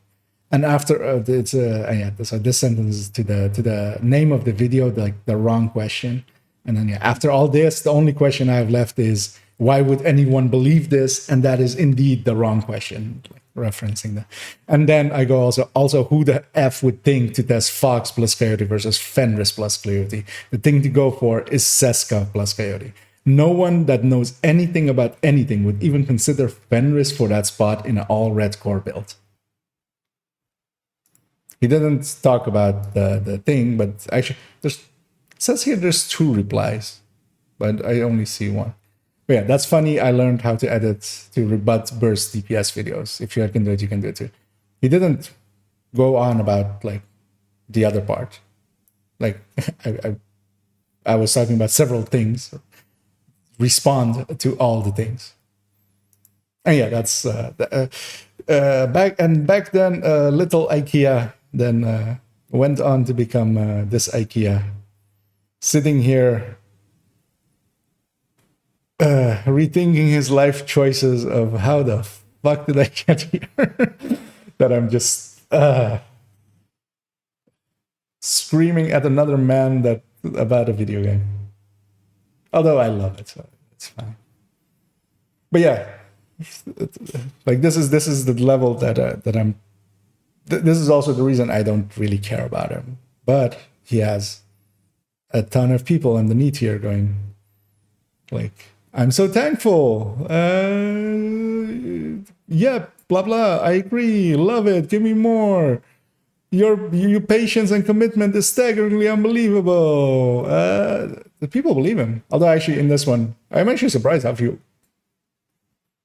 And after so this sentence is to the name of the video, like the wrong question. And then after all this, the only question I have left is, why would anyone believe this? And that is indeed the wrong question, like referencing that. And then I go also who the F would think to test Fox plus Coyote versus Fenris plus Coyote? The thing to go for is Seska plus Coyote. No one that knows anything about anything would even consider Fenris for that spot in an all-red core build. He didn't talk about the thing, but actually, it says here there's 2 replies, but I only see one. But yeah, that's funny. I learned how to edit to rebut burst DPS videos. If you can do it, you can do it too. He didn't go on about like the other part. Like I was talking about several things. Respond to all the things. And yeah, that's back then. Little IKEA then went on to become this IKEA, sitting here. Rethinking his life choices of how the fuck did I get here? That I'm just screaming at another man about a video game. Although I love it, so it's fine. But yeah, like this is the level that I'm. This is also the reason I don't really care about him. But he has a ton of people underneath here going, like, I'm so thankful. Yeah, blah, blah. I agree. Love it. Give me more. Your patience and commitment is staggeringly unbelievable. The people believe him. Although actually in this one, I'm actually surprised how few.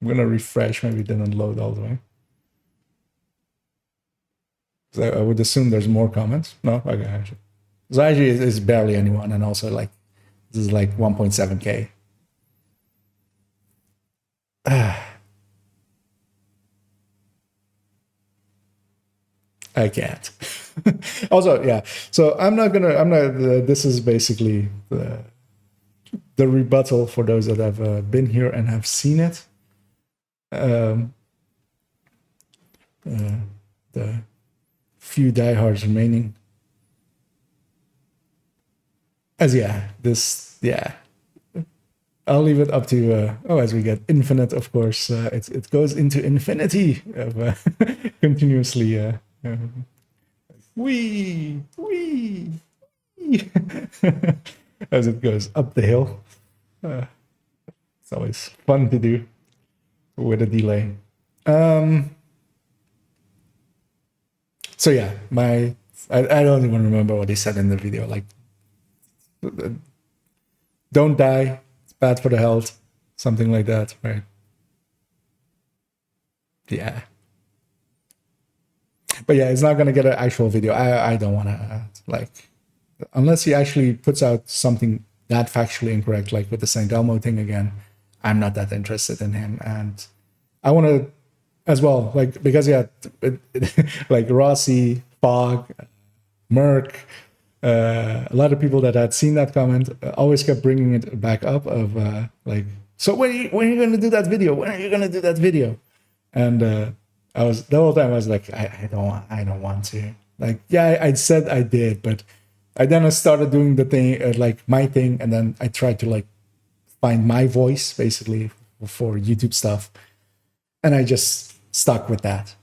I'm going to refresh. Maybe it didn't load all the way. So I would assume there's more comments. No? Okay, actually. So actually it's barely anyone. And also like, this is like 1.7K. I can't. Also, yeah. So this is basically the rebuttal for those that have been here and have seen it. The few diehards remaining. I'll leave it up to, as we get infinite, of course, it goes into infinity of continuously, wee, as it goes up the hill. It's always fun to do with a delay. So yeah, I don't even remember what he said in the video. Like, don't die. It's bad for the health. Something like that, right? Yeah. But yeah, it's not gonna get an actual video. I don't want to like, unless he actually puts out something that factually incorrect, like with the St. Elmo thing again. I'm not that interested in him, and I want to as well, like, because yeah, like Rossi, Fog, Merc, a lot of people that had seen that comment always kept bringing it back up of like, so when are you going to do that video? When are you going to do that video? And I was, the whole time I was like, I don't want to. Like, yeah, I said I did, but I started doing the thing, like my thing, and then I tried to like find my voice basically for YouTube stuff, and I just stuck with that,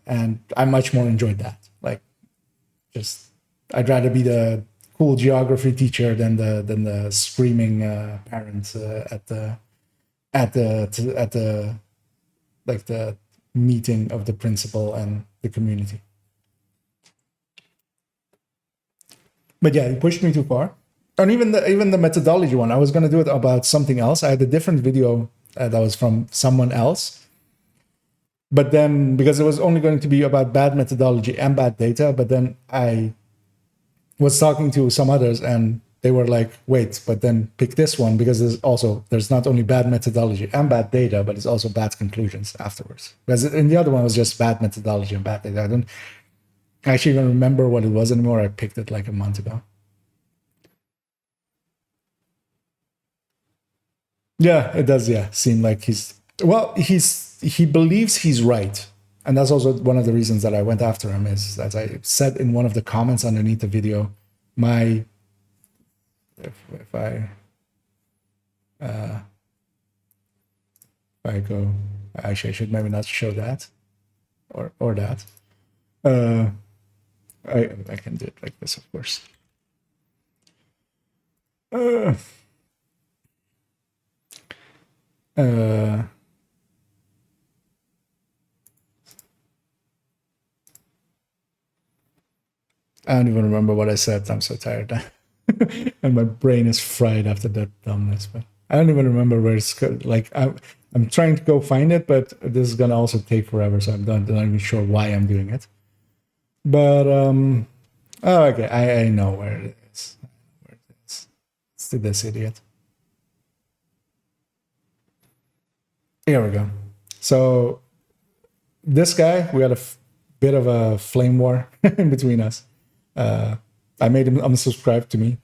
and I much more enjoyed that. Like, just I'd rather be the cool geography teacher than the screaming parent at the like the meeting of the principal and the community. But yeah, he pushed me too far. And even the methodology one, I was going to do it about something else. I had a different video that was from someone else. But then, because it was only going to be about bad methodology and bad data, but then I was talking to some others and they were like, wait, but then pick this one, because there's not only bad methodology and bad data, but it's also bad conclusions afterwards. Because in the other one was just bad methodology and bad data. I don't actually even remember what it was anymore. I picked it like a month ago. Yeah, it does. Yeah, seem like he believes he's right, and that's also one of the reasons that I went after him. Is, as I said in one of the comments underneath the video, if I go, actually I should maybe not show that or that. I can do it like this, of course. I don't even remember what I said. I'm so tired. And my brain is fried after that dumbness. But I don't even remember where it's like. I'm trying to go find it, but this is gonna also take forever. So I'm not even sure why I'm doing it. But oh, okay, I know where it is. It's to this idiot. Here we go. So this guy, we had a bit of a flame war in between us. I made him unsubscribe to me.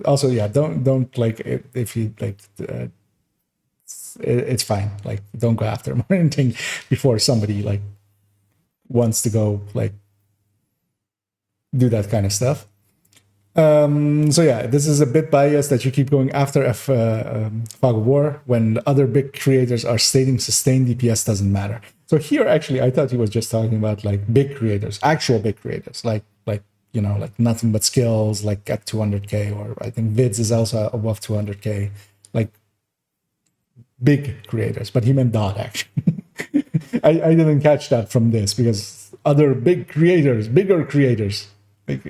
Also, yeah, don't like if you like. It's fine. Like, don't go after him or anything before somebody like wants to go like do that kind of stuff. So yeah, this is a bit biased that you keep going after Fog of War when other big creators are stating sustained DPS doesn't matter. So here, actually, I thought he was just talking about like big creators, actual big creators, like you know, like nothing but skills, like at 200k, or I think Vids is also above 200k, like big creators. But he meant Dot, actually. I didn't catch that from this, because other bigger creators, like,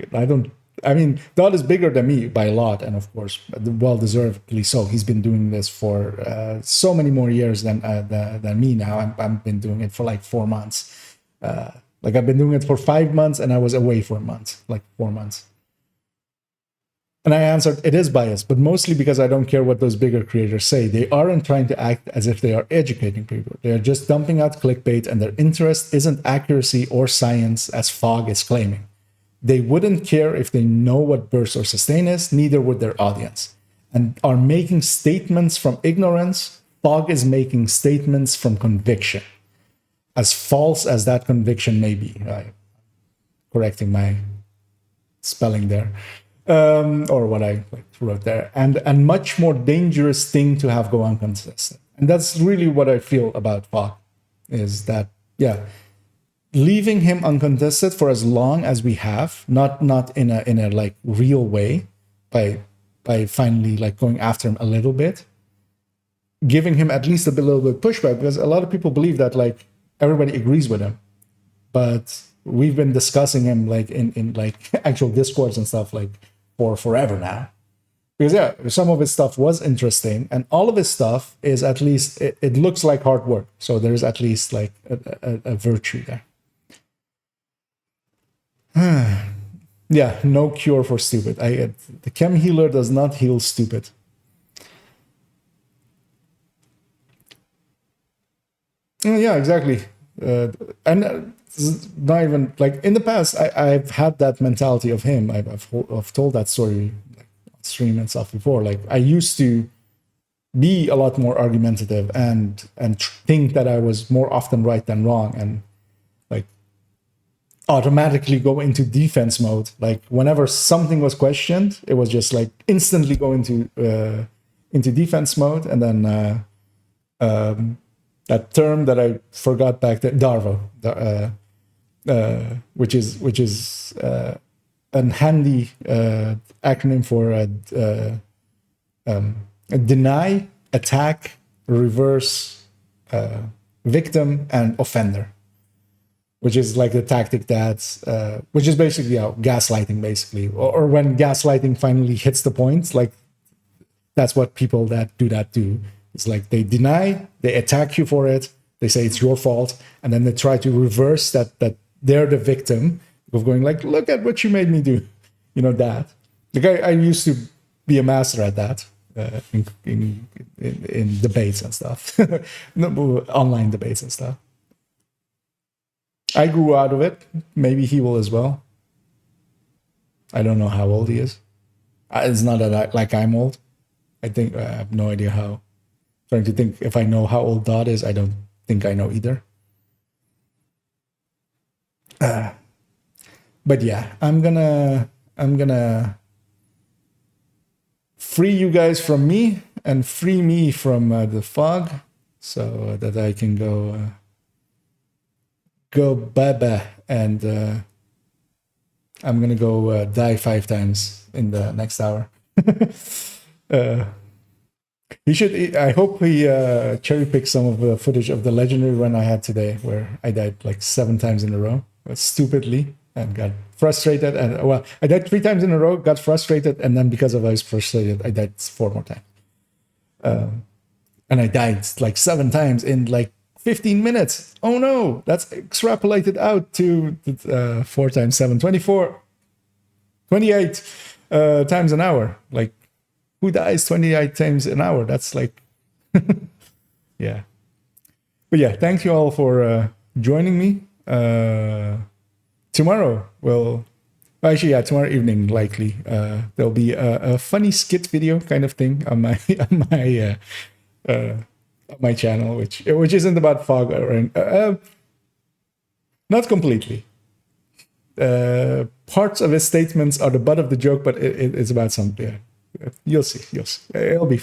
I mean, Dot is bigger than me by a lot, and of course, well-deservedly so. He's been doing this for so many more years than me now. I've been doing it for like 4 months. Like, I've been doing it for 5 months, and I was away for a month, like 4 months. And I answered, it is biased, but mostly because I don't care what those bigger creators say. They aren't trying to act as if they are educating people. They are just dumping out clickbait, and their interest isn't accuracy or science, as Fog is claiming. They wouldn't care if they know what burst or sustain is, neither would their audience, and are making statements from ignorance. Fog is making statements from conviction, as false as that conviction may be. Correcting my spelling there, or what I wrote there, and much more dangerous thing to have go inconsistent. And that's really what I feel about Fog, is that, yeah, leaving him uncontested for as long as we have, not in a like real way, by finally like going after him a little bit, giving him at least a little bit pushback, because a lot of people believe that like everybody agrees with him, but we've been discussing him like in like actual discords and stuff like for forever now. Because yeah, some of his stuff was interesting, and all of his stuff is at least it looks like hard work. So there's at least like a virtue there. Yeah, no cure for stupid. The chem healer does not heal stupid. Yeah, exactly. And not even like in the past, I've had that mentality of him. I've told that story on stream and stuff before. Like I used to be a lot more argumentative and think that I was more often right than wrong, and like automatically go into defense mode. Like whenever something was questioned, it was just like instantly go into defense mode, and then that term that I forgot back there, Darvo, which is a handy acronym for deny, attack, reverse, victim, and offender, which is like the tactic that's which is basically gaslighting, basically, or when gaslighting finally hits the point, like that's what people that do that do. It's like they deny, they attack you for it, they say it's your fault, and then they try to reverse that they're the victim of going like, look at what you made me do. You know that. Like I used to be a master at that in debates and stuff, online debates and stuff. I grew out of it. Maybe he will as well. I don't know how old he is. It's not that I'm old. I think I have no idea how. Trying to think if I know how old Dodd is. I don't think I know either. But yeah, I'm gonna free you guys from me and free me from the fog, so that I can go bye-bye, and I'm gonna go die 5 times in the next hour. He should. I hope he cherry picks some of the footage of the legendary run I had today, where I died like 7 times in a row, stupidly, and got frustrated. And well, I died 3 times in a row, got frustrated, and then because I was frustrated, I died 4 more times. And I died like 7 times in like 15 minutes. Oh no, that's extrapolated out to 4 times 7, 24, 28 times an hour. Like, who dies 28 times an hour? That's like, yeah. But yeah, thank you all for joining me. Tomorrow, tomorrow evening, likely, there'll be a funny skit video kind of thing on my channel, which isn't about fog or not completely. Parts of his statements are the butt of the joke, but it's about something. Yeah. You'll see. It'll be.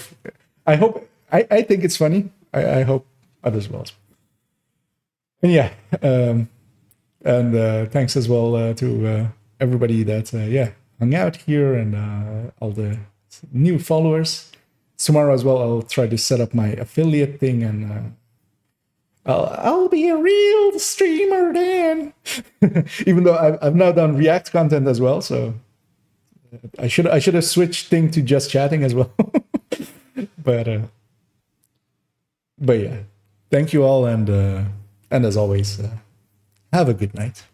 I hope. I think it's funny. I hope others will. And yeah, and thanks as well to everybody that hung out here, and all the new followers. Tomorrow as well, I'll try to set up my affiliate thing, and I'll be a real streamer then. Even though I've now done React content as well, so. I should have switched thing to just chatting as well. but yeah, thank you all, and as always, have a good night.